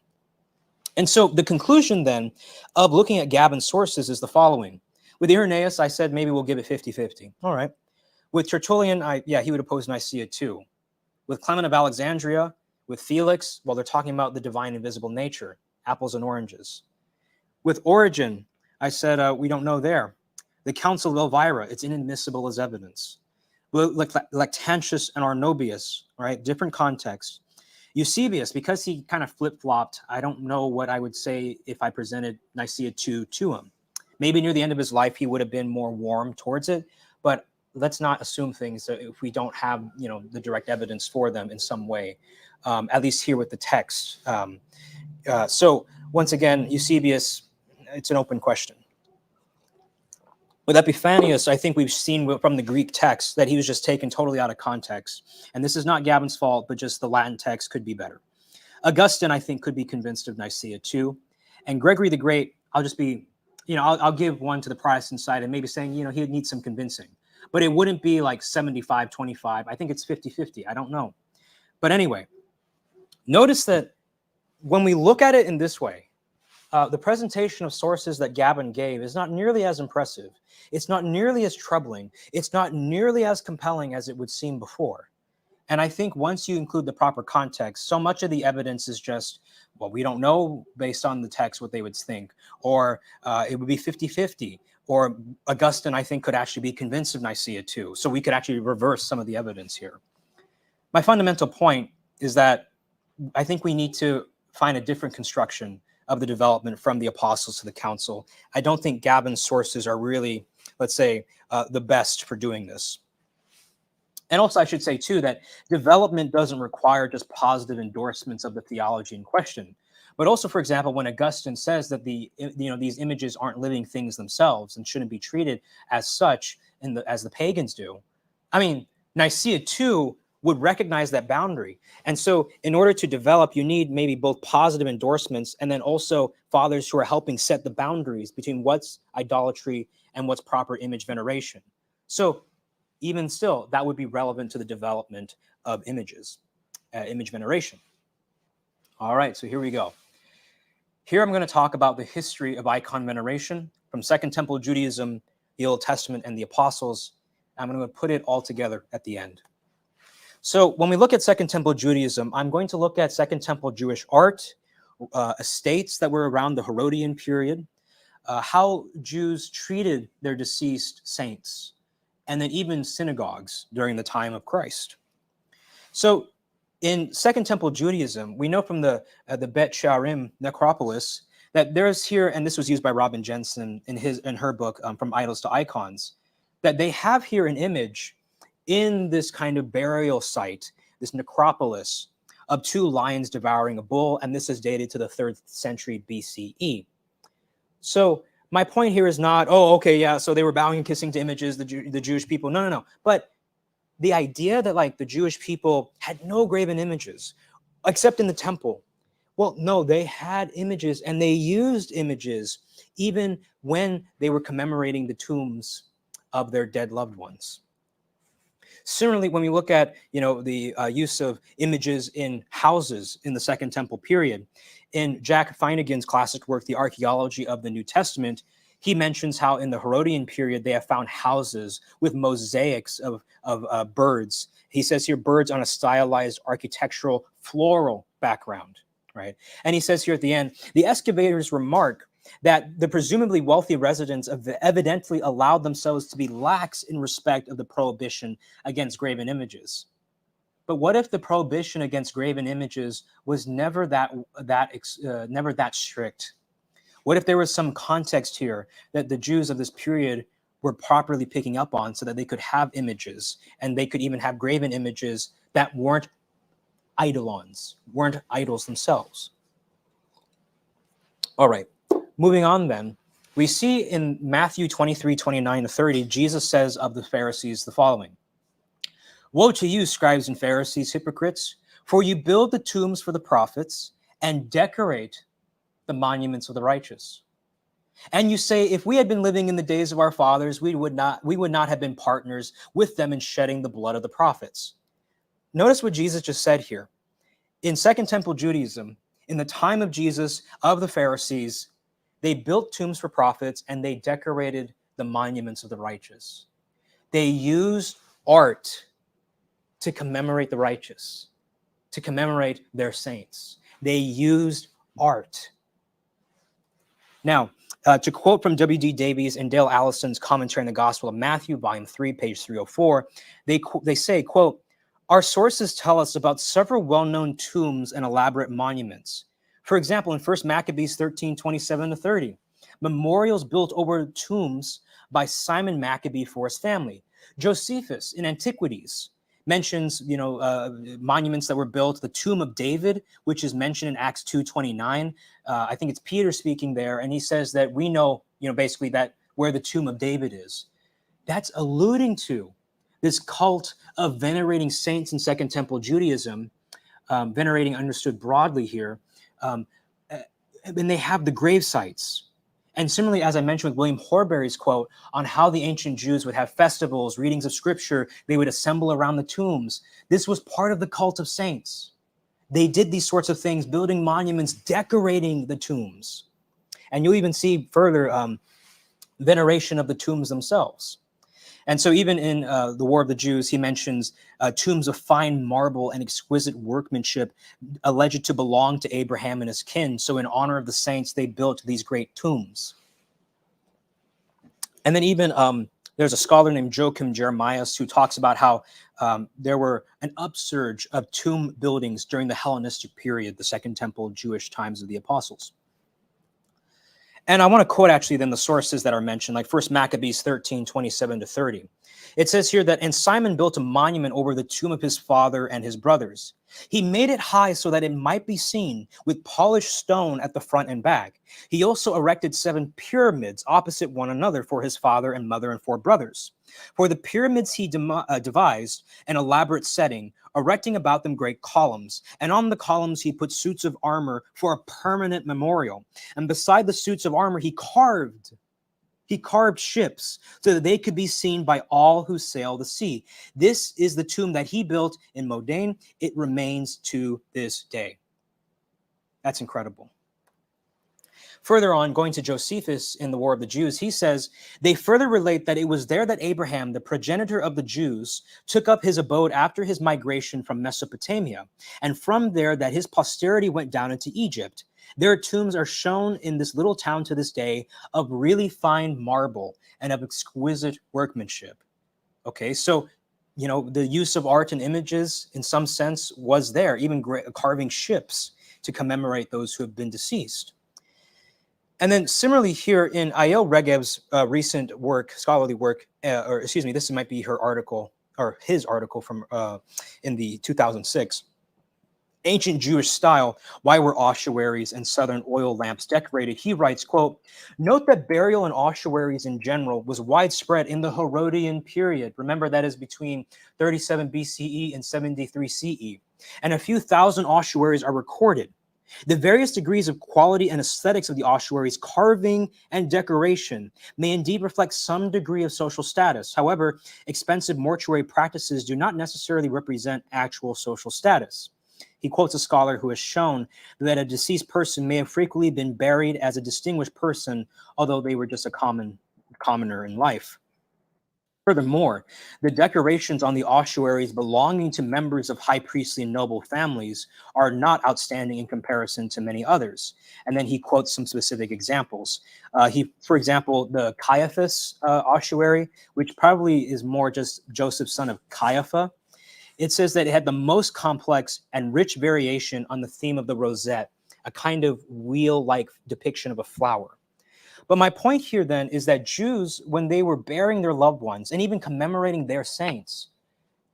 And so the conclusion then of looking at Gavin's sources is the following. With Irenaeus, I said maybe we'll give it 50-50. All right. With Tertullian, he would oppose Nicaea 2. With Clement of Alexandria, with Felix, they're talking about the divine invisible nature, apples and oranges. With Origen, I said we don't know there. The Council of Elvira, it's inadmissible as evidence. Like Lactantius and Arnobius, right? Different context. Eusebius, because he kind of flip-flopped, I don't know what I would say if I presented Nicaea 2 to him. Maybe near the end of his life, he would have been more warm towards it, but let's not assume things if we don't have, the direct evidence for them in some way, at least here with the text. So once again, Eusebius, it's an open question. With Epiphanius, I think we've seen from the Greek text that he was just taken totally out of context. And this is not Gavin's fault, but just the Latin text could be better. Augustine, I think, could be convinced of Nicaea 2. And Gregory the Great, I'll just be, I'll give one to the Protestant side and maybe saying, he would need some convincing. but it wouldn't be like 75-25. I think it's 50-50. I don't know. But anyway, notice that when we look at it in this way, the presentation of sources that Gavin gave is not nearly as impressive. It's not nearly as troubling. It's not nearly as compelling as it would seem before. And I think once you include the proper context, so much of the evidence is just, well, we don't know based on the text what they would think, or it would be 50-50, or Augustine, I think, could actually be convinced of Nicaea too. So we could actually reverse some of the evidence here. My fundamental point is that I think we need to find a different construction of the development from the apostles to the council. I don't think Gavin's sources are really, let's say, the best for doing this. And also I should say too that development doesn't require just positive endorsements of the theology in question, but also, for example, when Augustine says that these images aren't living things themselves and shouldn't be treated as such as the pagans do. I mean, Nicaea too would recognize that boundary. And so in order to develop, you need maybe both positive endorsements and then also fathers who are helping set the boundaries between what's idolatry and what's proper image veneration. So even still, that would be relevant to the development of images, image veneration. All right, so here we go. Here I'm going to talk about the history of icon veneration from Second Temple Judaism, the Old Testament, and the Apostles. I'm going to put it all together at the end. So when we look at Second Temple Judaism, I'm going to look at Second Temple Jewish art, estates that were around the Herodian period, how Jews treated their deceased saints, and then even synagogues during the time of Christ. So in Second Temple Judaism, we know from the Bet Sharim necropolis that there's here, and this was used by Robin Jensen in her book, From Idols to Icons, that they have here an image in this kind of burial site, this necropolis, of two lions devouring a bull, and this is dated to the 3rd century BCE. So my point here is not, oh, okay, yeah, so they were bowing and kissing to images, the Jewish people. No. But the idea that like the Jewish people had no graven images, except in the temple. Well, no, they had images, and they used images even when they were commemorating the tombs of their dead loved ones. Similarly, when we look at the use of images in houses in the Second Temple period, in Jack Finnegan's classic work, The Archaeology of the New Testament, he mentions how in the Herodian period they have found houses with mosaics of birds. He says here, birds on a stylized architectural floral background, right? And he says here at the end, the excavators remark that the presumably wealthy residents of evidently allowed themselves to be lax in respect of the prohibition against graven images. But what if the prohibition against graven images was never that strict? What if there was some context here that the Jews of this period were properly picking up on so that they could have images, and they could even have graven images that weren't eidolons, weren't idols themselves? All right. Moving on then, we see in Matthew 23:29-30, Jesus says of the Pharisees the following: "Woe to you, scribes and Pharisees, hypocrites, for you build the tombs for the prophets and decorate the monuments of the righteous. And you say, if we had been living in the days of our fathers, we would not have been partners with them in shedding the blood of the prophets." Notice what Jesus just said here. In Second Temple Judaism, in the time of Jesus, of the Pharisees, they built tombs for prophets and they decorated the monuments of the righteous. They used art to commemorate the righteous, to commemorate their saints. They used art. Now, to quote from W.D. Davies and Dale Allison's commentary on the Gospel of Matthew, volume 3, page 304, they say, quote, "Our sources tell us about several well-known tombs and elaborate monuments. For example, in 1 Maccabees 13:27-30, memorials built over tombs by Simon Maccabee for his family. Josephus in Antiquities mentions, monuments that were built. The tomb of David, which is mentioned in Acts 2:29. I think it's Peter speaking there, and he says that we know, basically that where the tomb of David is. That's alluding to this cult of venerating saints in Second Temple Judaism, venerating understood broadly here. And they have the grave sites. And similarly, as I mentioned with William Horbury's quote on how the ancient Jews would have festivals, readings of scripture, they would assemble around the tombs. This was part of the cult of saints. They did these sorts of things, building monuments, decorating the tombs. And you'll even see further veneration of the tombs themselves. And so even in the War of the Jews, he mentions tombs of fine marble and exquisite workmanship alleged to belong to Abraham and his kin. So in honor of the saints, they built these great tombs. And then even there's a scholar named Joachim Jeremias who talks about how there were an upsurge of tomb buildings during the Hellenistic period, the Second Temple Jewish times of the apostles. And I want to quote actually then the sources that are mentioned, like 1 Maccabees 13, 27 to 30. It says here that, and Simon built a monument over the tomb of his father and his brothers. He made it high so that it might be seen with polished stone at the front and back. He also erected 7 pyramids opposite one another for his father and mother and 4 brothers. For the pyramids he devised an elaborate setting, erecting about them great columns. And on the columns he put suits of armor for a permanent memorial. And beside the suits of armor he carved ships so that they could be seen by all who sail the sea. This is the tomb that he built in Modane. It remains to this day. That's incredible. Further on, going to Josephus in the War of the Jews, he says, they further relate that it was there that Abraham, the progenitor of the Jews, took up his abode after his migration from Mesopotamia, and from there that his posterity went down into Egypt. Their tombs are shown in this little town to this day of really fine marble and of exquisite workmanship. Okay, so, you know, the use of art and images in some sense was there, even carving ships to commemorate those who have been deceased. And then similarly here in Ayel Regev's recent work, scholarly work, or excuse me, this might be her article or his article from in the 2006, Ancient Jewish Style, Why Were Ossuaries and Southern Oil Lamps Decorated? He writes, quote, note that burial in ossuaries in general was widespread in the Herodian period. Remember, that is between 37 BCE and 73 CE. And a few thousand ossuaries are recorded. The various degrees of quality and aesthetics of the ossuaries, carving and decoration, may indeed reflect some degree of social status. However, expensive mortuary practices do not necessarily represent actual social status. He quotes a scholar who has shown that a deceased person may have frequently been buried as a distinguished person, although they were just a commoner in life. Furthermore, the decorations on the ossuaries belonging to members of high priestly and noble families are not outstanding in comparison to many others. And then he quotes some specific examples. For example, the Caiaphas ossuary, which probably is more just Joseph, son of Caiapha. It says that it had the most complex and rich variation on the theme of the rosette, a kind of wheel-like depiction of a flower. But my point here then is that Jews, when they were burying their loved ones and even commemorating their saints,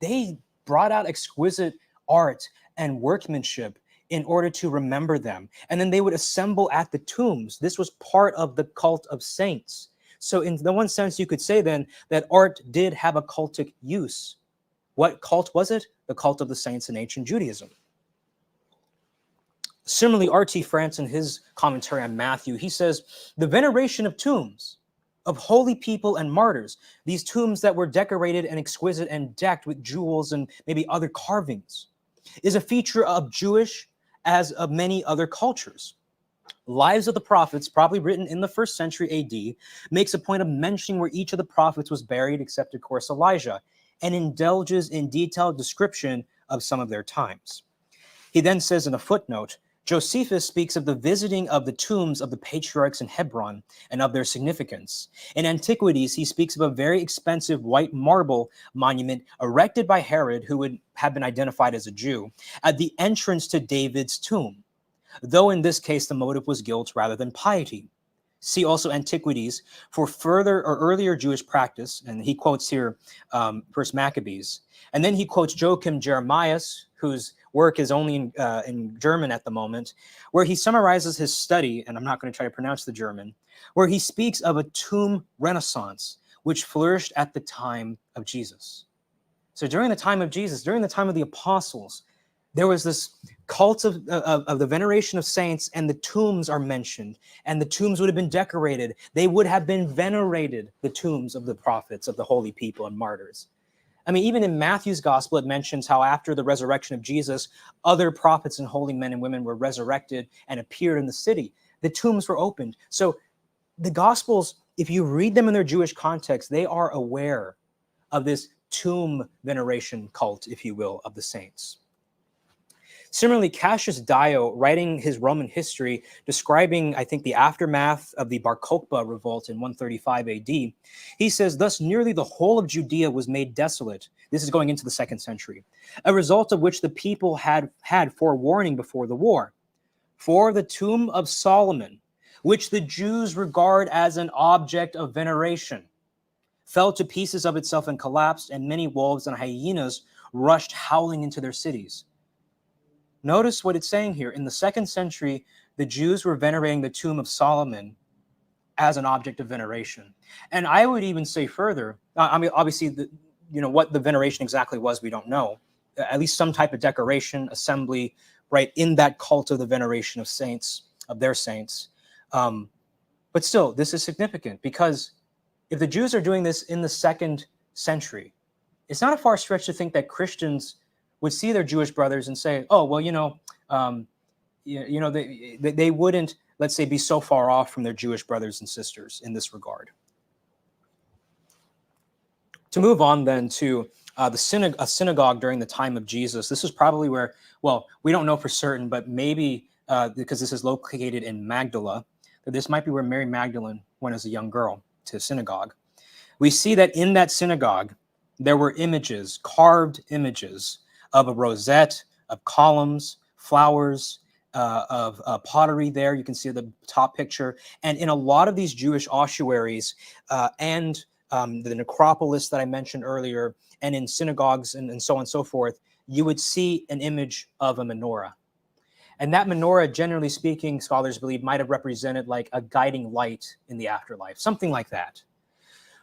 they brought out exquisite art and workmanship in order to remember them. And then they would assemble at the tombs. This was part of the cult of saints. So in the one sense, you could say then that art did have a cultic use. What cult was it? The cult of the saints in ancient Judaism. Similarly, R.T. France, in his commentary on Matthew, he says, the veneration of tombs, of holy people and martyrs, these tombs that were decorated and exquisite and decked with jewels and maybe other carvings, is a feature of Jewish as of many other cultures. Lives of the Prophets, probably written in the 1st century AD, makes a point of mentioning where each of the prophets was buried, except, of course, Elijah, and indulges in detailed description of some of their times. He then says in a footnote, Josephus speaks of the visiting of the tombs of the patriarchs in Hebron and of their significance. In Antiquities, he speaks of a very expensive white marble monument erected by Herod, who would have been identified as a Jew, at the entrance to David's tomb, though in this case the motive was guilt rather than piety. See also Antiquities for further or earlier Jewish practice, and he quotes here 1 Maccabees. And then he quotes Joachim Jeremias, whose work is only in German at the moment, where he summarizes his study, and I'm not going to try to pronounce the German, where he speaks of a tomb renaissance, which flourished at the time of Jesus. So during the time of Jesus, during the time of the apostles, there was this cult of the veneration of saints, and the tombs are mentioned, and the tombs would have been decorated. They would have been venerated, the tombs of the prophets, of the holy people and martyrs. I mean, even in Matthew's gospel, it mentions how after the resurrection of Jesus, other prophets and holy men and women were resurrected and appeared in the city. The tombs were opened. So the gospels, if you read them in their Jewish context, they are aware of this tomb veneration cult, if you will, of the saints. Similarly, Cassius Dio, writing his Roman history, describing, I think, the aftermath of the Bar Kokhba revolt in 135 AD, he says, thus nearly the whole of Judea was made desolate. This is going into the 2nd century, a result of which the people had forewarning before the war. For the tomb of Solomon, which the Jews regard as an object of veneration, fell to pieces of itself and collapsed, and many wolves and hyenas rushed howling into their cities. Notice what it's saying here. In the 2nd century, the Jews were venerating the tomb of Solomon as an object of veneration. And I would even say further, I mean, obviously, what the veneration exactly was, we don't know. At least some type of decoration, assembly, right, in that cult of the veneration of saints, of their saints. But still, this is significant, because if the Jews are doing this in the 2nd century, it's not a far stretch to think that Christians would see their Jewish brothers and say, oh, well, they wouldn't, let's say, be so far off from their Jewish brothers and sisters in this regard. To move on then to a synagogue during the time of Jesus, this is probably where, well, we don't know for certain, but maybe because this is located in Magdala, that this might be where Mary Magdalene went as a young girl to synagogue. We see that in that synagogue, there were images, carved images, of a rosette, of columns, flowers, of pottery there. You can see the top picture. And in a lot of these Jewish ossuaries and the necropolis that I mentioned earlier, and in synagogues and so on and so forth, you would see an image of a menorah. And that menorah, generally speaking, scholars believe, might have represented like a guiding light in the afterlife, something like that.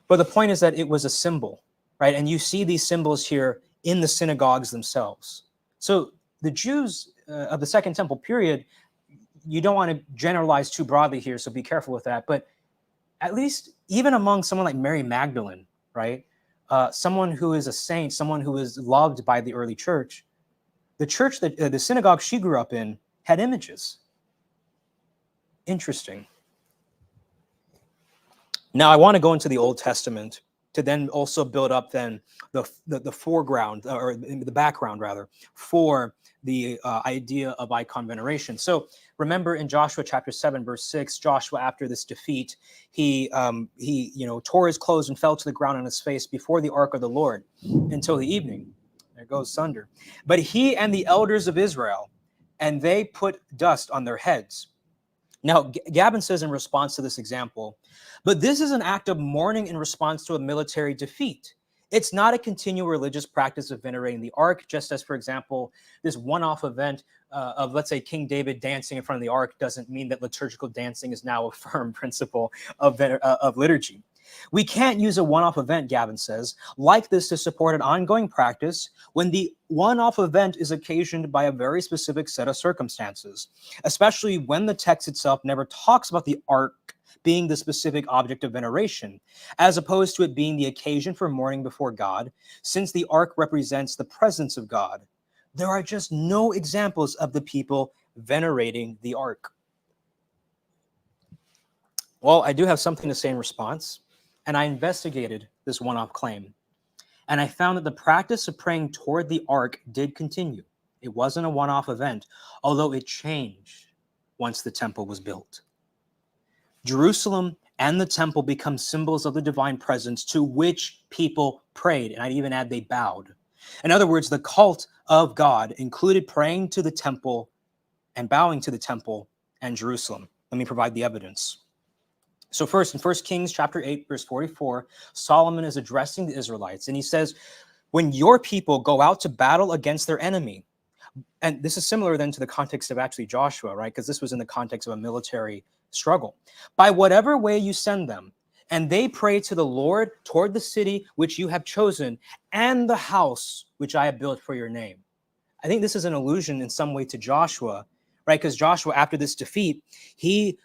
But the point is that it was a symbol, right? And you see these symbols here in the synagogues themselves. So the Jews of the Second Temple period, you don't want to generalize too broadly here, so be careful with that. But at least even among someone like Mary Magdalene, right? Someone who is a saint, someone who is loved by the early church, the synagogue she grew up in had images. Interesting. Now I want to go into the Old Testament to then also build up then the foreground, or the background rather, for the idea of icon veneration. So remember in Joshua chapter 7, verse 6, Joshua, after this defeat, he tore his clothes and fell to the ground on his face before the ark of the Lord until the evening. There goes thunder. But he and the elders of Israel, and they put dust on their heads. Now, Gavin says in response to this example, but this is an act of mourning in response to a military defeat. It's not a continual religious practice of venerating the ark, just as, for example, this one-off event of, let's say, King David dancing in front of the ark doesn't mean that liturgical dancing is now a firm principle of liturgy. We can't use a one-off event, Gavin says, like this to support an ongoing practice when the one-off event is occasioned by a very specific set of circumstances, especially when the text itself never talks about the ark being the specific object of veneration, as opposed to it being the occasion for mourning before God, since the ark represents the presence of God. There are just no examples of the people venerating the ark. Well, I do have something to say in response. And I investigated this one-off claim. And I found that the practice of praying toward the ark did continue. It wasn't a one-off event, although it changed once the temple was built. Jerusalem and the temple become symbols of the divine presence to which people prayed. And I'd even add they bowed. In other words, the cult of God included praying to the temple and bowing to the temple and Jerusalem. Let me provide the evidence. So first, in 1 Kings chapter 8, verse 44, Solomon is addressing the Israelites, and he says, when your people go out to battle against their enemy, and this is similar then to the context of actually Joshua, right? Because this was in the context of a military struggle. By whatever way you send them, and they pray to the Lord toward the city which you have chosen, and the house which I have built for your name. I think this is an allusion in some way to Joshua, right? Because Joshua, after this defeat, he,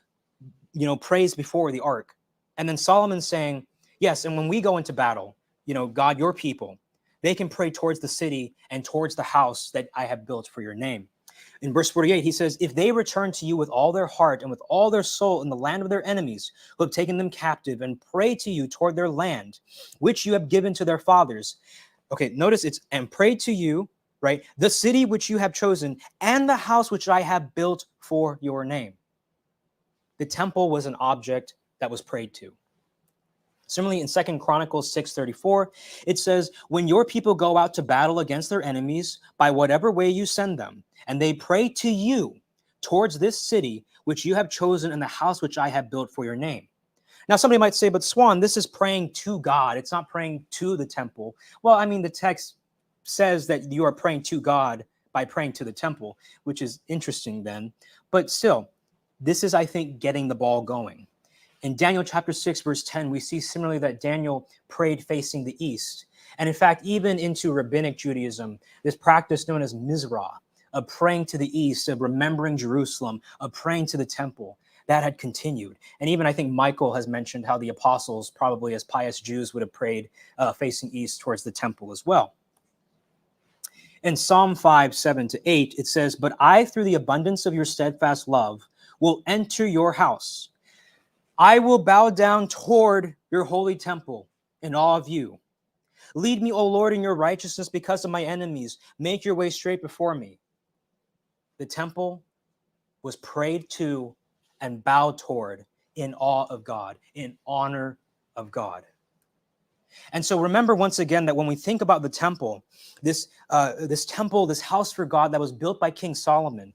prays before the ark. And then Solomon's saying, yes, and when we go into battle, God, your people, they can pray towards the city and towards the house that I have built for your name. In verse 48, he says, if they return to you with all their heart and with all their soul in the land of their enemies who have taken them captive and pray to you toward their land, which you have given to their fathers. Okay, notice it's, and pray to you, right? The city which you have chosen and the house which I have built for your name. The temple was an object that was prayed to. Similarly, in 2 Chronicles 6:34, it says, when your people go out to battle against their enemies, by whatever way you send them, and they pray to you towards this city, which you have chosen, and the house which I have built for your name. Now, somebody might say, but Suan, this is praying to God. It's not praying to the temple. Well, I mean, the text says that you are praying to God by praying to the temple, which is interesting then. But still, this is, I think, getting the ball going. In Daniel chapter 6, verse 10, we see similarly that Daniel prayed facing the east. And in fact, even into rabbinic Judaism, this practice known as Mizrah, of praying to the east, of remembering Jerusalem, of praying to the temple, that had continued. And even I think Michael has mentioned how the apostles, probably as pious Jews, would have prayed facing east towards the temple as well. In Psalm 5:7-8, it says, but I, through the abundance of your steadfast love, will enter your house. I will bow down toward your holy temple in awe of you. Lead me, O Lord, in your righteousness because of my enemies. Make your way straight before me. The temple was prayed to and bowed toward in awe of God, in honor of God. And so remember once again that when we think about the temple, this temple, this house for God that was built by King Solomon,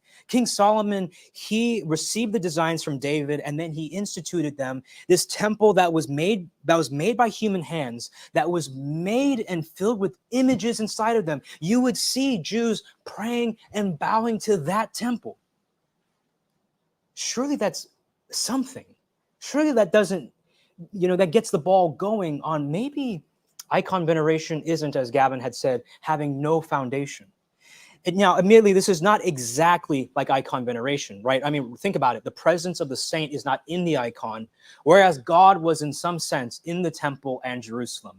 he received the designs from David and then he instituted them. This temple that was made by human hands, that was made and filled with images inside of them. You would see Jews praying and bowing to that temple. Surely that's something. Surely that doesn't, that gets the ball going on maybe icon veneration isn't, as Gavin had said, having no foundation. And now, admittedly, this is not exactly like icon veneration, right? I mean, think about it. The presence of the saint is not in the icon, whereas God was in some sense in the temple and Jerusalem.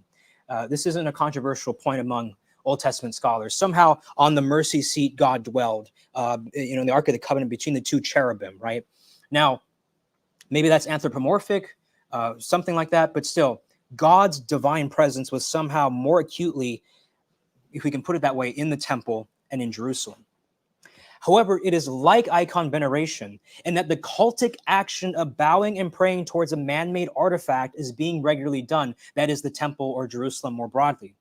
This isn't a controversial point among Old Testament scholars. Somehow on the mercy seat, God dwelled, in the Ark of the Covenant between the two cherubim, right? Now, maybe that's anthropomorphic, something like that, but still, God's divine presence was somehow more acutely, if we can put it that way, in the temple and in Jerusalem. However, it is like icon veneration in that the cultic action of bowing and praying towards a man-made artifact is being regularly done. That is the temple or Jerusalem more broadly.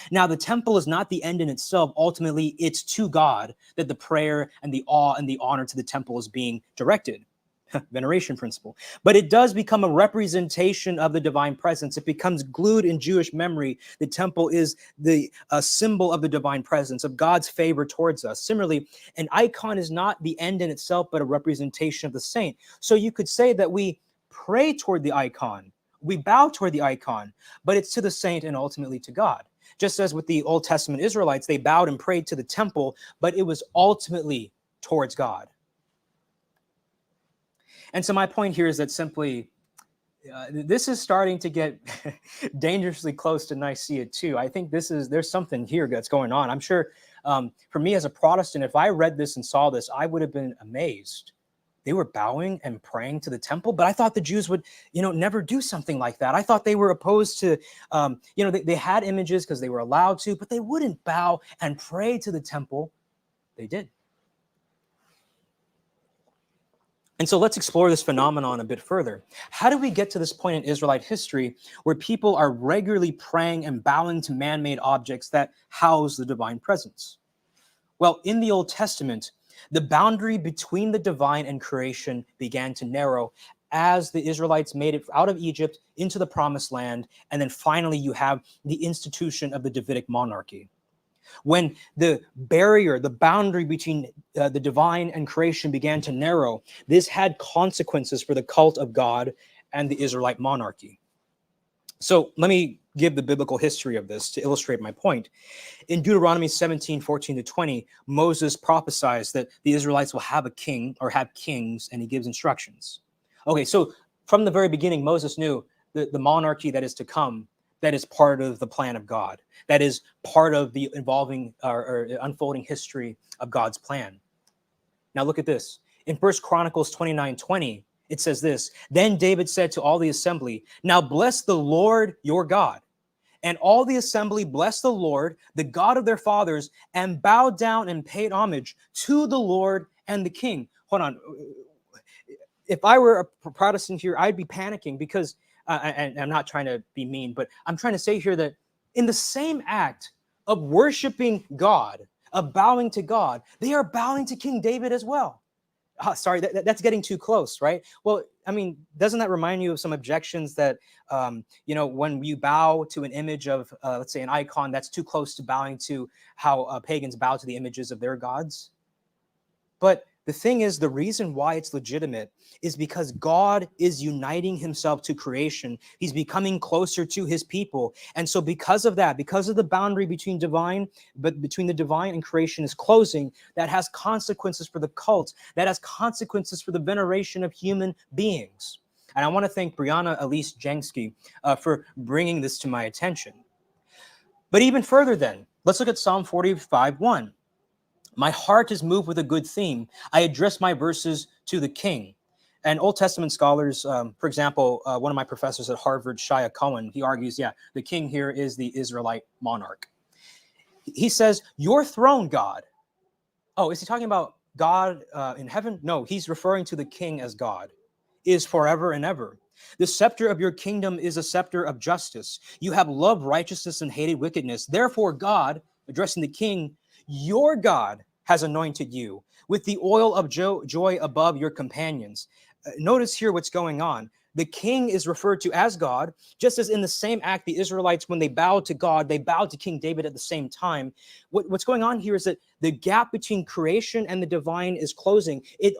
Now, the temple is not the end in itself. Ultimately, it's to God that the prayer and the awe and the honor to the temple is being directed. Veneration principle. But it does become a representation of the divine presence. It becomes glued in Jewish memory. The temple is the symbol of the divine presence, of God's favor towards us. Similarly, an icon is not the end in itself, but a representation of the saint. So you could say that we pray toward the icon, we bow toward the icon, but it's to the saint and ultimately to God. Just as with the Old Testament Israelites, they bowed and prayed to the temple, but it was ultimately towards God. And so my point here is that simply, this is starting to get dangerously close to Nicaea too. I think there's something here that's going on. I'm sure for me as a Protestant, if I read this and saw this, I would have been amazed. They were bowing and praying to the temple, but I thought the Jews would, never do something like that. I thought they were opposed to, they had images because they were allowed to, but they wouldn't bow and pray to the temple. They did. And so let's explore this phenomenon a bit further. How do we get to this point in Israelite history where people are regularly praying and bowing to man-made objects that house the divine presence? Well, in the Old Testament, the boundary between the divine and creation began to narrow as the Israelites made it out of Egypt into the Promised Land, and then finally you have the institution of the Davidic monarchy. When the barrier, the boundary between the divine and creation began to narrow, this had consequences for the cult of God and the Israelite monarchy. So let me give the biblical history of this to illustrate my point. In Deuteronomy 17:14-20, Moses prophesies that the Israelites will have a king or have kings, and he gives instructions. Okay, so from the very beginning, Moses knew that the monarchy that is to come, that is part of the plan of God, that is part of the involving or unfolding history of God's plan. Now look at this. In 1 Chronicles 29:20, it says this, "Then David said to all the assembly, 'Now bless the Lord your God.' And all the assembly blessed the Lord, the God of their fathers, and bowed down and paid homage to the Lord and the king." Hold on. If I were a Protestant here, I'd be panicking because, and I'm not trying to be mean, but I'm trying to say here that in the same act of worshiping God, of bowing to God, they are bowing to King David as well. Sorry, that's getting too close, right? Well, I mean, doesn't that remind you of some objections that, when you bow to an image of, let's say, an icon, that's too close to bowing to how pagans bow to the images of their gods? But the thing is, the reason why it's legitimate is because God is uniting himself to creation. He's becoming closer to his people. And so because of that, because of the boundary between between the divine and creation is closing, that has consequences for the cult, that has consequences for the veneration of human beings. And I want to thank Brianna Elise Jenski for bringing this to my attention. But even further then, let's look at Psalm 45:1. "My heart is moved with a good theme. I address my verses to the king." And Old Testament scholars, for example, one of my professors at Harvard, Shia Cohen, he argues, yeah, the king here is the Israelite monarch. He says, "Your throne, God." Oh, is he talking about God in heaven? No, he's referring to the king as God, "is forever and ever. The scepter of your kingdom is a scepter of justice. You have loved righteousness and hated wickedness. Therefore, God," addressing the king, "your God has anointed you with the oil of joy above your companions." Notice here what's going on. The king is referred to as God, just as in the same act, the Israelites, when they bowed to God, they bowed to King David at the same time. What's going on here is that the gap between creation and the divine is closing. It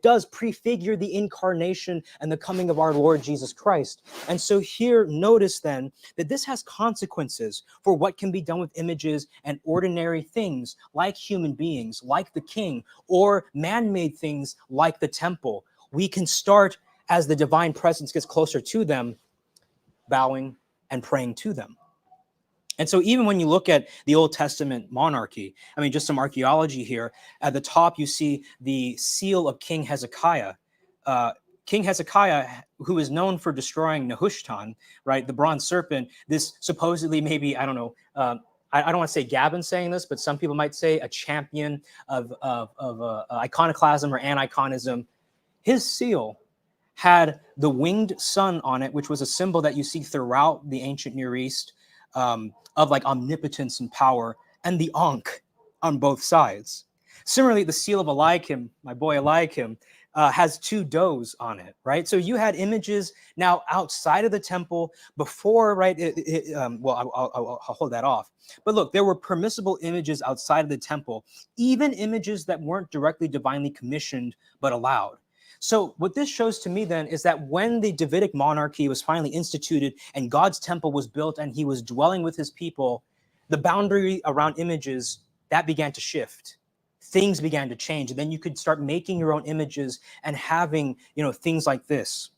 does prefigure the incarnation and the coming of our Lord Jesus Christ. And so here, notice then that this has consequences for what can be done with images and ordinary things like human beings, like the king, or man-made things like the temple. We can start, as the divine presence gets closer to them, bowing and praying to them. And so even when you look at the Old Testament monarchy, I mean, just some archaeology here, at the top you see the seal of King Hezekiah. King Hezekiah, who is known for destroying Nehushtan, right, the bronze serpent, this supposedly maybe, I don't know, I don't want to say Gavin saying this, but some people might say a champion of iconoclasm or aniconism. His seal had the winged sun on it, which was a symbol that you see throughout the ancient Near East, of like omnipotence and power, and the Ankh on both sides. Similarly, the seal of Eliakim, my boy Eliakim, has two does on it, right? So you had images now outside of the temple before, right? I'll hold that off. But look, there were permissible images outside of the temple, even images that weren't directly divinely commissioned, but allowed. So what this shows to me then is that when the Davidic monarchy was finally instituted and God's temple was built and he was dwelling with his people, the boundary around images, that began to shift. Things began to change. And then you could start making your own images and having, things like this.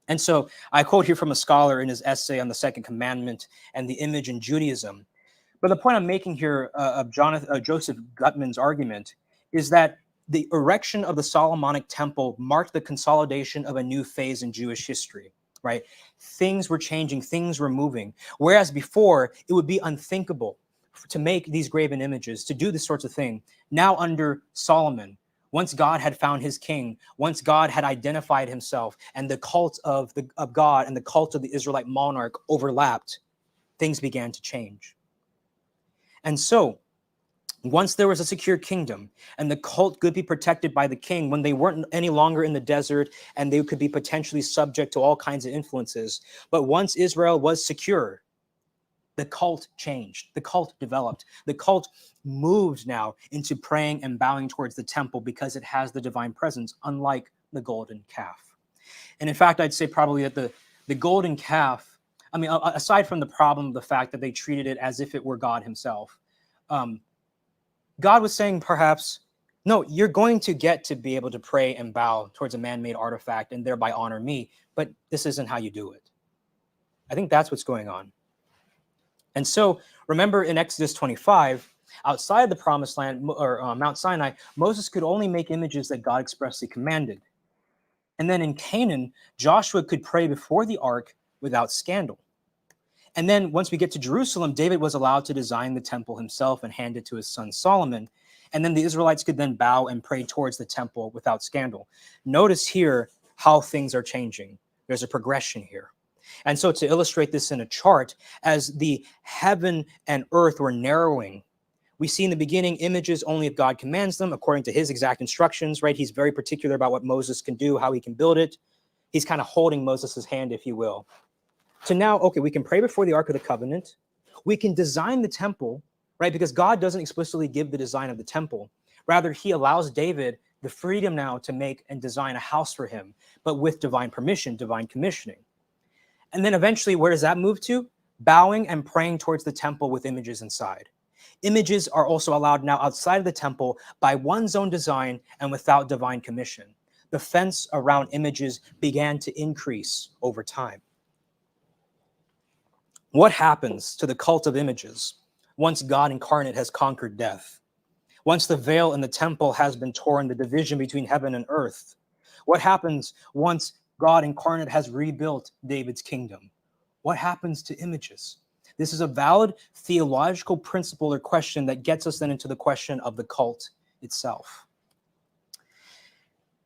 And so I quote here from a scholar in his essay on the Second Commandment and the image in Judaism. But the point I'm making here of Joseph Gutman's argument is that the erection of the Solomonic temple marked the consolidation of a new phase in Jewish history, right? Things were changing, things were moving. Whereas before, it would be unthinkable to make these graven images, to do this sorts of thing. Now under Solomon, once God had found his king, once God had identified himself, and the cult of God and the cult of the Israelite monarch overlapped, things began to change. And so, once there was a secure kingdom and the cult could be protected by the king, when they weren't any longer in the desert and they could be potentially subject to all kinds of influences. But once Israel was secure, the cult changed. The cult developed. The cult moved now into praying and bowing towards the temple because it has the divine presence, unlike the golden calf. And in fact, I'd say probably that the the golden calf, I mean, aside from the problem of the fact that they treated it as if it were God himself, God was saying perhaps, no, you're going to get to be able to pray and bow towards a man-made artifact and thereby honor me, but this isn't how you do it. I think that's what's going on. And so remember in Exodus 25, outside the promised land or Mount Sinai, Moses could only make images that God expressly commanded. And then in Canaan, Joshua could pray before the ark without scandal. And then once we get to Jerusalem, David was allowed to design the temple himself and hand it to his son Solomon. And then the Israelites could then bow and pray towards the temple without scandal. Notice here how things are changing. There's a progression here. And so to illustrate this in a chart, as the heaven and earth were narrowing, we see in the beginning images only if God commands them, according to his exact instructions, right? He's very particular about what Moses can do, how he can build it. He's kind of holding Moses' hand, if you will. So now, okay, we can pray before the Ark of the Covenant. We can design the temple, right? Because God doesn't explicitly give the design of the temple. Rather, he allows David the freedom now to make and design a house for him, but with divine permission, divine commissioning. And then eventually, where does that move to? Bowing and praying towards the temple with images inside. Images are also allowed now outside of the temple by one's own design and without divine commission. The fence around images began to increase over time. What happens to the cult of images once God incarnate has conquered death? Once the veil in the temple has been torn, the division between heaven and earth? What happens once God incarnate has rebuilt David's kingdom? What happens to images? This is a valid theological principle or question that gets us then into the question of the cult itself.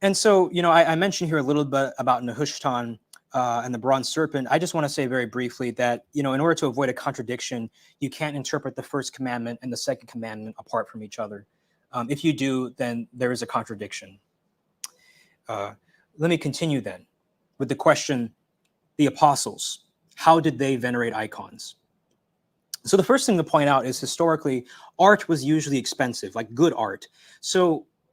And so, I mentioned here a little bit about Nehushtan and the bronze serpent. I just want to say very briefly that, in order to avoid a contradiction, you can't interpret the first commandment and the second commandment apart from each other. If you do, then there is a contradiction. Let me continue then with the question, the apostles, how did they venerate icons? So the first thing to point out is historically, art was usually expensive, like good art.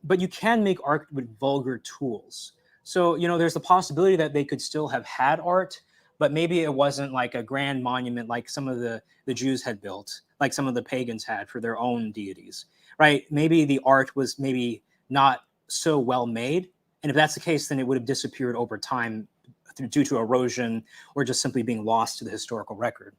But you can make art with vulgar tools. So, there's the possibility that they could still have had art, but maybe it wasn't like a grand monument like some of the Jews had built, like some of the pagans had for their own deities, right? Maybe the art was maybe not so well made. And if that's the case, then it would have disappeared over time due to erosion or just simply being lost to the historical record.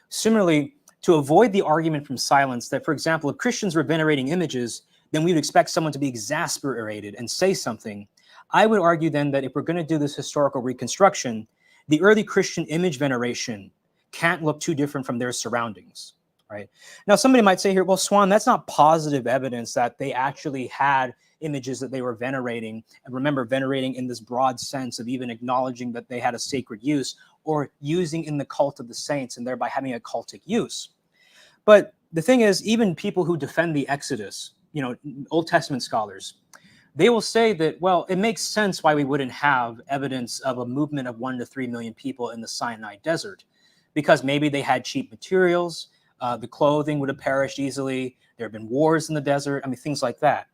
Similarly, to avoid the argument from silence that, for example, if Christians were venerating images, then we would expect someone to be exasperated and say something. I would argue then that if we're going to do this historical reconstruction, the early Christian image veneration can't look too different from their surroundings, right? Now, somebody might say here, well, Suan, that's not positive evidence that they actually had images that they were venerating. And remember, venerating in this broad sense of even acknowledging that they had a sacred use or using in the cult of the saints and thereby having a cultic use. But the thing is, even people who defend the Exodus, Old Testament scholars, they will say that, well, it makes sense why we wouldn't have evidence of a movement of 1 to 3 million people in the Sinai desert, because maybe they had cheap materials, the clothing would have perished easily, there have been wars in the desert, things like that.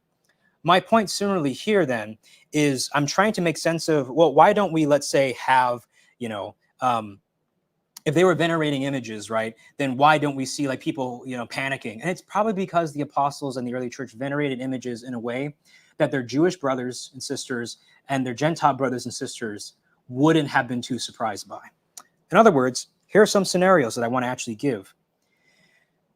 My point similarly here then is I'm trying to make sense of, well, why don't we, let's say, have, if they were venerating images, right, then why don't we see like people, panicking? And it's probably because the apostles and the early church venerated images in a way that their Jewish brothers and sisters and their Gentile brothers and sisters wouldn't have been too surprised by. In other words, here are some scenarios that I want to actually give.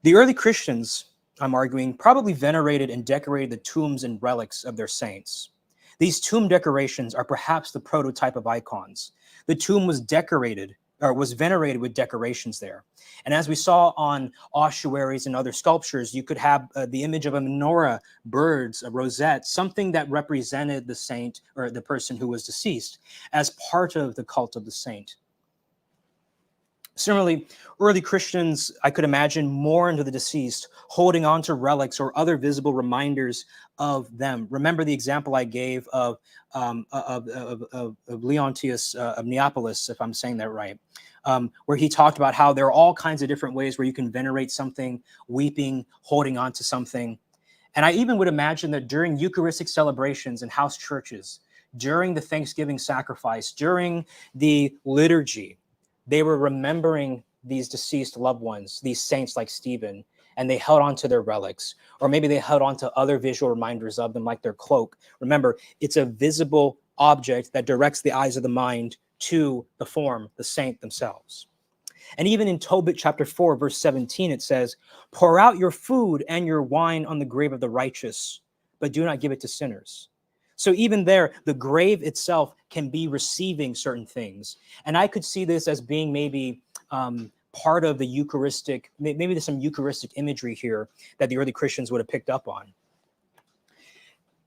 The early Christians, I'm arguing, probably venerated and decorated the tombs and relics of their saints. These tomb decorations are perhaps the prototype of icons. The tomb was decorated or was venerated with decorations there. And as we saw on ossuaries and other sculptures, you could have the image of a menorah, birds, a rosette, something that represented the saint or the person who was deceased as part of the cult of the saint. Similarly, early Christians, I could imagine, mourned the deceased, holding on to relics or other visible reminders of them. Remember the example I gave of Leontius of Neapolis, if I'm saying that right, where he talked about how there are all kinds of different ways where you can venerate something, weeping, holding on to something. And I even would imagine that during Eucharistic celebrations in house churches, during the Thanksgiving sacrifice, during the liturgy, they were remembering these deceased loved ones, these saints like Stephen, and they held on to their relics, or maybe they held on to other visual reminders of them, like their cloak. Remember, it's a visible object that directs the eyes of the mind to the form, the saint themselves. And even in Tobit chapter 4, verse 17, it says, "Pour out your food and your wine on the grave of the righteous, but do not give it to sinners." So even there, the grave itself can be receiving certain things. And I could see this as being maybe part of the Eucharistic, maybe there's some Eucharistic imagery here that the early Christians would have picked up on.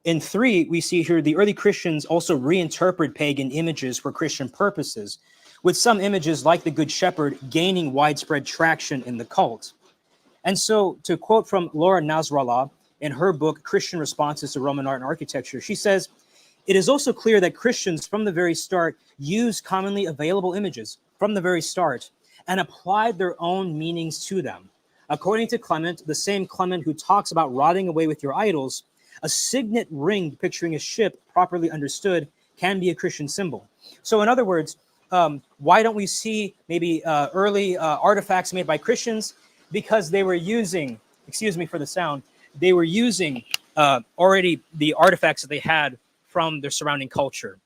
In 3, we see here the early Christians also reinterpret pagan images for Christian purposes, with some images like the Good Shepherd gaining widespread traction in the cult. And so, to quote from Laura Nasrallah in her book, Christian Responses to Roman Art and Architecture, she says, "It is also clear that Christians from the very start used commonly available images from the very start and applied their own meanings to them. According to Clement, the same Clement who talks about rotting away with your idols, a signet ring picturing a ship properly understood can be a Christian symbol." So in other words, why don't we see maybe early artifacts made by Christians? Because they were using, excuse me for the sound, they were using already the artifacts that they had from their surrounding culture.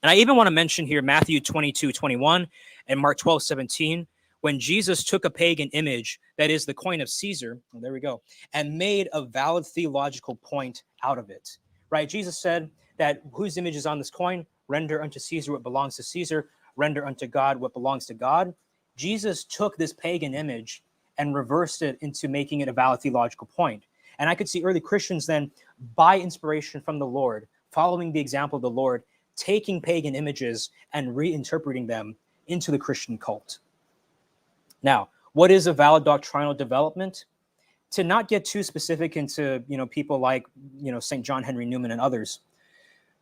And I even want to mention here Matthew 22:21 and Mark 12:17, when Jesus took a pagan image, that is the coin of Caesar, well, there we go, and made a valid theological point out of it, right? Jesus said that whose image is on this coin? Render unto Caesar what belongs to Caesar, render unto God what belongs to God. Jesus took this pagan image and reversed it into making it a valid theological point. And I could see early Christians then, by inspiration from the Lord, following the example of the Lord, taking pagan images and reinterpreting them into the Christian cult. Now, what is a valid doctrinal development? To not get too specific into, people like, St. John Henry Newman and others,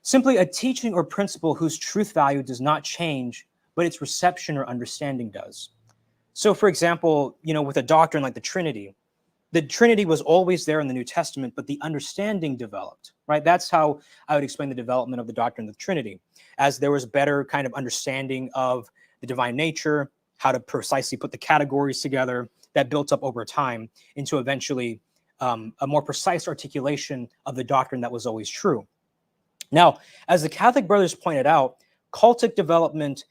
simply a teaching or principle whose truth value does not change, but its reception or understanding does. So, for example, with a doctrine like the Trinity was always there in the New Testament, but the understanding developed, right? That's how I would explain the development of the doctrine of the Trinity, as there was better kind of understanding of the divine nature, how to precisely put the categories together, that built up over time into eventually a more precise articulation of the doctrine that was always true. Now, as the Catholic Brothers pointed out, cultic development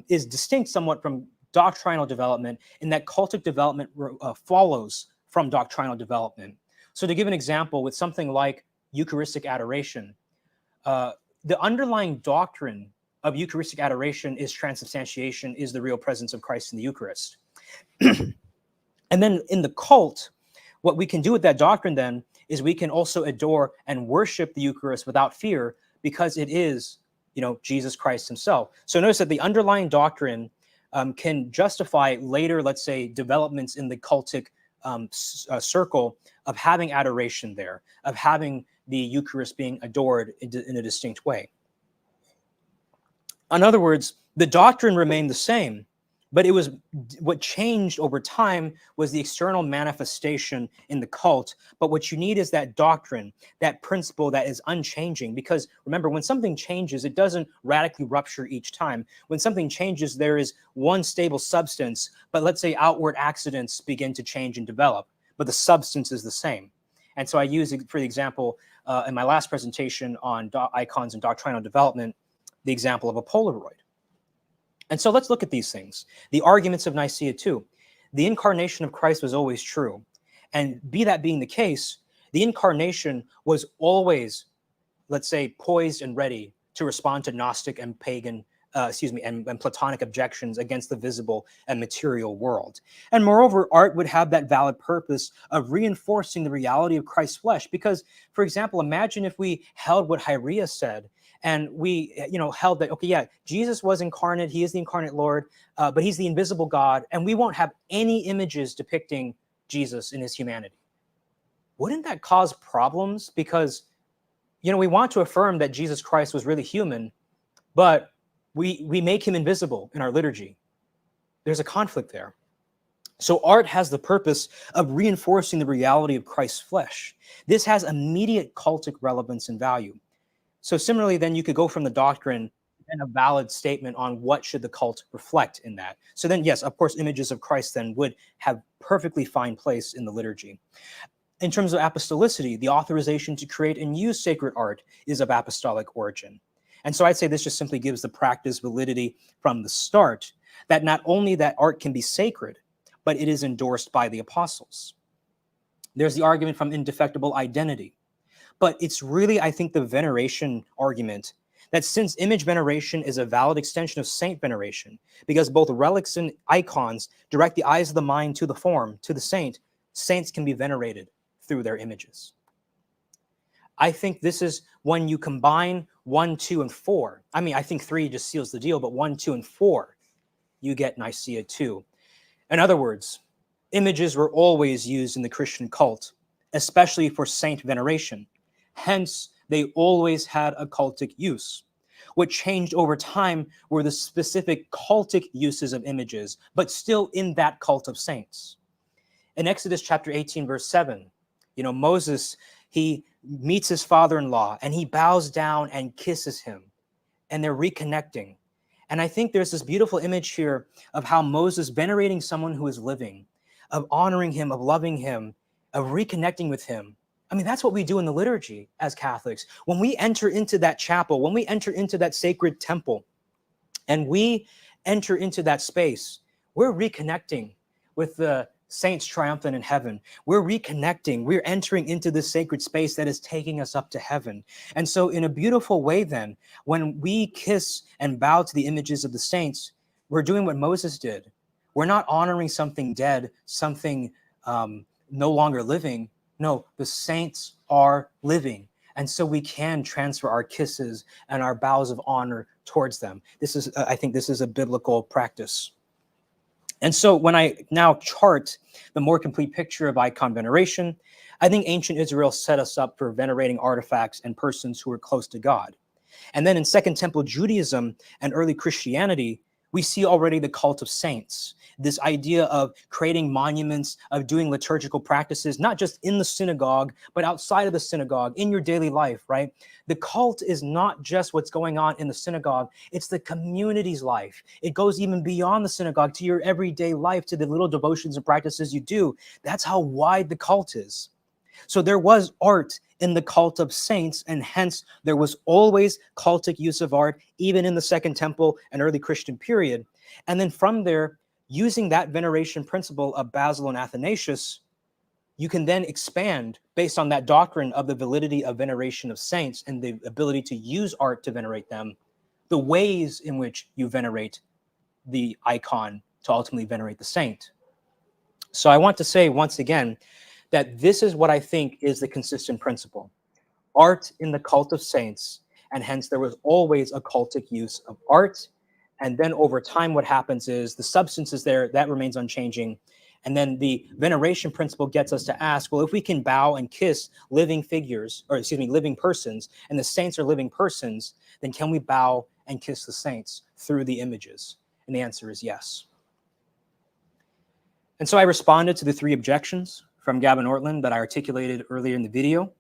is distinct somewhat from doctrinal development in that cultic development follows from doctrinal development. So to give an example, with something like Eucharistic adoration, the underlying doctrine of Eucharistic adoration is transubstantiation, is the real presence of Christ in the Eucharist. And then in the cult, what we can do with that doctrine then is we can also adore and worship the Eucharist without fear, because it is, Jesus Christ himself. So notice that the underlying doctrine can justify later, let's say, developments in the cultic circle of having adoration there, of having the Eucharist being adored in a distinct way. In other words, the doctrine remained the same, but it was what changed over time was the external manifestation in the cult. But what you need is that doctrine, that principle that is unchanging. Because remember, when something changes, it doesn't radically rupture each time. When something changes, there is one stable substance, but let's say outward accidents begin to change and develop, but the substance is the same. And so I use, for the example, in my last presentation on icons and doctrinal development, the example of a Polaroid. And so let's look at these things. The arguments of Nicaea too. The incarnation of Christ was always true. And be that being the case, the incarnation was always, let's say, poised and ready to respond to Gnostic and pagan, and Platonic objections against the visible and material world. And moreover, art would have that valid purpose of reinforcing the reality of Christ's flesh. Because, for example, imagine if we held what Hyria said, and we, held that, okay, yeah, Jesus was incarnate, he is the incarnate Lord, but he's the invisible God, and we won't have any images depicting Jesus in his humanity. Wouldn't that cause problems? Because, we want to affirm that Jesus Christ was really human, but we make him invisible in our liturgy. There's a conflict there. So art has the purpose of reinforcing the reality of Christ's flesh. This has immediate cultic relevance and value. So similarly, then you could go from the doctrine and a valid statement on what should the cult reflect in that. So then, yes, of course, images of Christ then would have perfectly fine place in the liturgy. In terms of apostolicity, the authorization to create and use sacred art is of apostolic origin. And so I'd say this just simply gives the practice validity from the start, that not only that art can be sacred, but it is endorsed by the apostles. There's the argument from indefectible identity. But it's really, I think, the veneration argument that since image veneration is a valid extension of saint veneration, because both relics and icons direct the eyes of the mind to the form, to the saint, saints can be venerated through their images. I think this is when you combine 1, 2, and 4. I mean, I think 3 just seals the deal, but 1, 2, and 4, you get Nicaea 2. In other words, images were always used in the Christian cult, especially for saint veneration. Hence, they always had a cultic use. What changed over time were the specific cultic uses of images, but still in that cult of saints. In Exodus chapter 18, verse 7, Moses, he meets his father-in-law and he bows down and kisses him, and they're reconnecting. And I think there's this beautiful image here of how Moses venerating someone who is living, of honoring him, of loving him, of reconnecting with him. I mean, that's what we do in the liturgy as Catholics. When we enter into that chapel, when we enter into that sacred temple, and we enter into that space, we're reconnecting with the saints triumphant in heaven. We're reconnecting. We're entering into this sacred space that is taking us up to heaven. And so in a beautiful way then, when we kiss and bow to the images of the saints, we're doing what Moses did. We're not honoring something dead, something no longer living. No, the saints are living. And so we can transfer our kisses and our bows of honor towards them. I think this is a biblical practice. And so when I now chart the more complete picture of icon veneration, I think ancient Israel set us up for venerating artifacts and persons who were close to God. And then in Second Temple Judaism and early Christianity, we see already the cult of saints, this idea of creating monuments, of doing liturgical practices, not just in the synagogue, but outside of the synagogue, in your daily life, right? The cult is not just what's going on in the synagogue, it's the community's life. It goes even beyond the synagogue to your everyday life, to the little devotions and practices you do. That's how wide the cult is. So there was art in the cult of saints, and hence there was always cultic use of art, even in the Second Temple and early Christian period. And then from there, using that veneration principle of Basil and Athanasius, you can then expand based on that doctrine of the validity of veneration of saints and the ability to use art to venerate them, the ways in which you venerate the icon to ultimately venerate the saint. So I want to say once again that this is what I think is the consistent principle. Art in the cult of saints, and hence there was always a cultic use of art. And then over time, what happens is the substance is there, that remains unchanging. And then the veneration principle gets us to ask, well, if we can bow and kiss living persons, and the saints are living persons, then can we bow and kiss the saints through the images? And the answer is yes. And so I responded to the 3 objections from Gavin Ortlund that I articulated earlier in the video.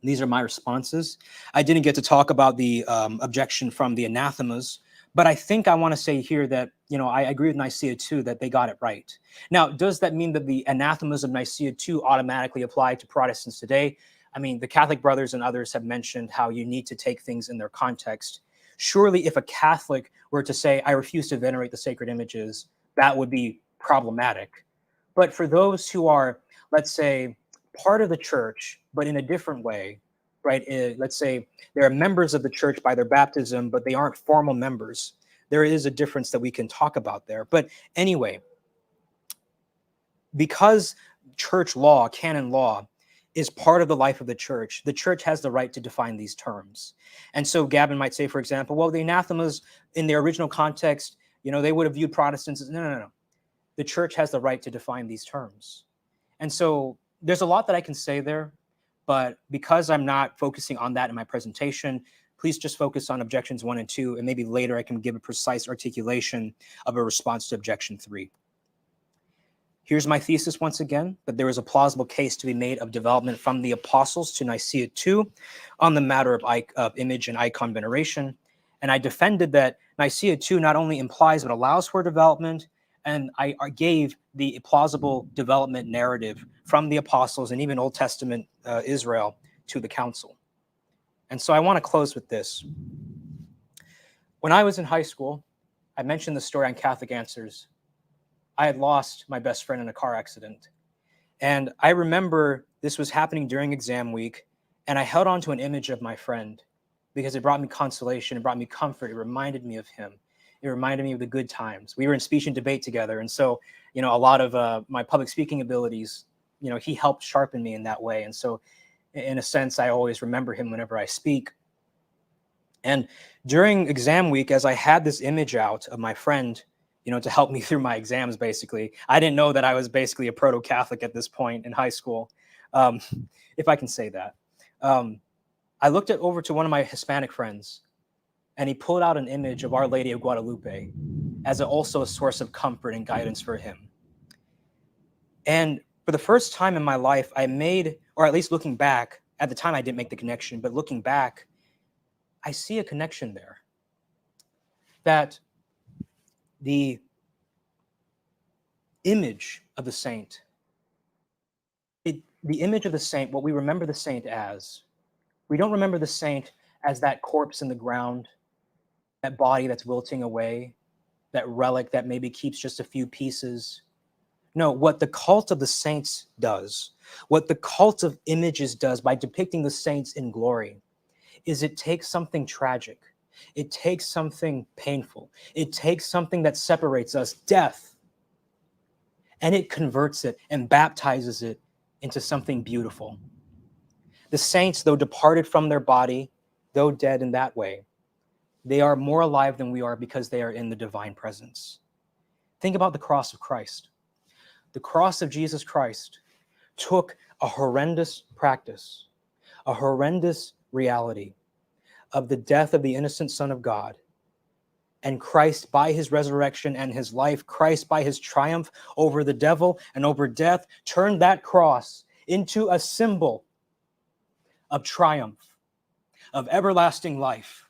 These are my responses. I didn't get to talk about the objection from the anathemas, but I think I want to say here that, I agree with Nicaea 2 that they got it right. Now, does that mean that the anathemas of Nicaea 2 automatically apply to Protestants today? I mean, the Catholic brothers and others have mentioned how you need to take things in their context. Surely if a Catholic were to say, I refuse to venerate the sacred images, that would be problematic. But for those who are, let's say, part of the church, but in a different way, right? Let's say they're members of the church by their baptism, but they aren't formal members. There is a difference that we can talk about there. But anyway, because church law, canon law, is part of the life of the church has the right to define these terms. And so Gavin might say, for example, well, the anathemas in their original context, they would have viewed Protestants as, no. The church has the right to define these terms. And so there's a lot that I can say there, but because I'm not focusing on that in my presentation, please just focus on objections 1 and 2, and maybe later I can give a precise articulation of a response to objection 3. Here's my thesis once again, that there is a plausible case to be made of development from the apostles to Nicaea II on the matter of image and icon veneration. And I defended that Nicaea II not only implies but allows for development, and I gave the plausible development narrative from the apostles and even Old Testament Israel to the council. And so I want to close with this. When I was in high school, I mentioned the story on Catholic Answers. I had lost my best friend in a car accident. And I remember this was happening during exam week, and I held on to an image of my friend because it brought me consolation, it brought me comfort, it reminded me of him. It reminded me of the good times. We were in speech and debate together. And so, a lot of my public speaking abilities, he helped sharpen me in that way. And so in a sense, I always remember him whenever I speak. And during exam week, as I had this image out of my friend, to help me through my exams, basically, I didn't know that I was basically a proto-Catholic at this point in high school, if I can say that. I looked over to one of my Hispanic friends, and he pulled out an image of Our Lady of Guadalupe as also a source of comfort and guidance for him. And for the first time in my life, I made, or at least looking back, at the time I didn't make the connection, but looking back, I see a connection there. That the image of the saint, the image of the saint, what we remember the saint as, we don't remember the saint as that corpse in the ground, that body that's wilting away, that relic that maybe keeps just a few pieces. No, what the cult of the saints does, what the cult of images does by depicting the saints in glory, is it takes something tragic, it takes something painful, it takes something that separates us, death, and it converts it and baptizes it into something beautiful. The saints, though departed from their body, though dead in that way, they are more alive than we are because they are in the divine presence. Think about the cross of Christ. The cross of Jesus Christ took a horrendous practice, a horrendous reality of the death of the innocent Son of God. And Christ, by his resurrection and his life, Christ, by his triumph over the devil and over death, turned that cross into a symbol of triumph, of everlasting life.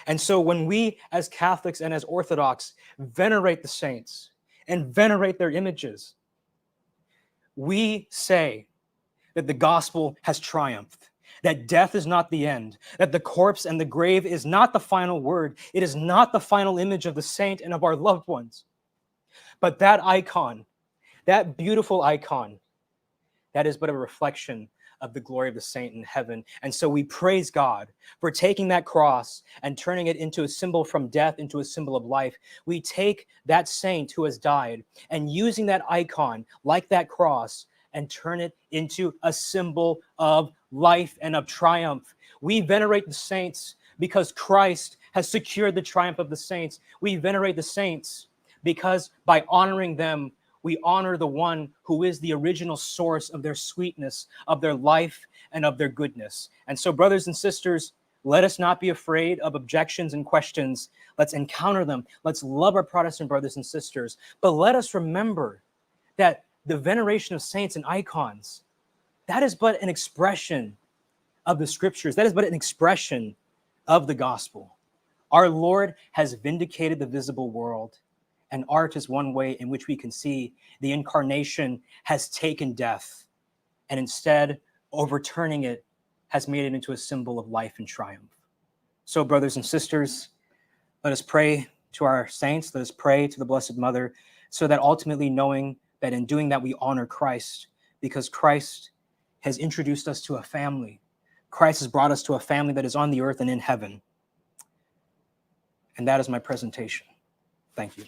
And so when we as Catholics and as Orthodox venerate the saints and venerate their images, we say that the gospel has triumphed, that death is not the end, that the corpse and the grave is not the final word. It is not the final image of the saint and of our loved ones. But that icon, that beautiful icon, that is but a reflection of the glory of the saint in heaven. And so we praise God for taking that cross and turning it into a symbol from death into a symbol of life. We take that saint who has died and using that icon like that cross and turn it into a symbol of life and of triumph. We venerate the saints because Christ has secured the triumph of the saints. We venerate the saints because by honoring them, we honor the one who is the original source of their sweetness, of their life, and of their goodness. And so, brothers and sisters, let us not be afraid of objections and questions. Let's encounter them. Let's love our Protestant brothers and sisters. But let us remember that the veneration of saints and icons, that is but an expression of the scriptures. That is but an expression of the gospel. Our Lord has vindicated the visible world. And art is one way in which we can see the incarnation has taken death and instead overturning it has made it into a symbol of life and triumph. So, brothers and sisters, let us pray to our saints. Let us pray to the Blessed Mother so that ultimately knowing that in doing that we honor Christ because Christ has introduced us to a family. Christ has brought us to a family that is on the earth and in heaven. And that is my presentation. Thank you.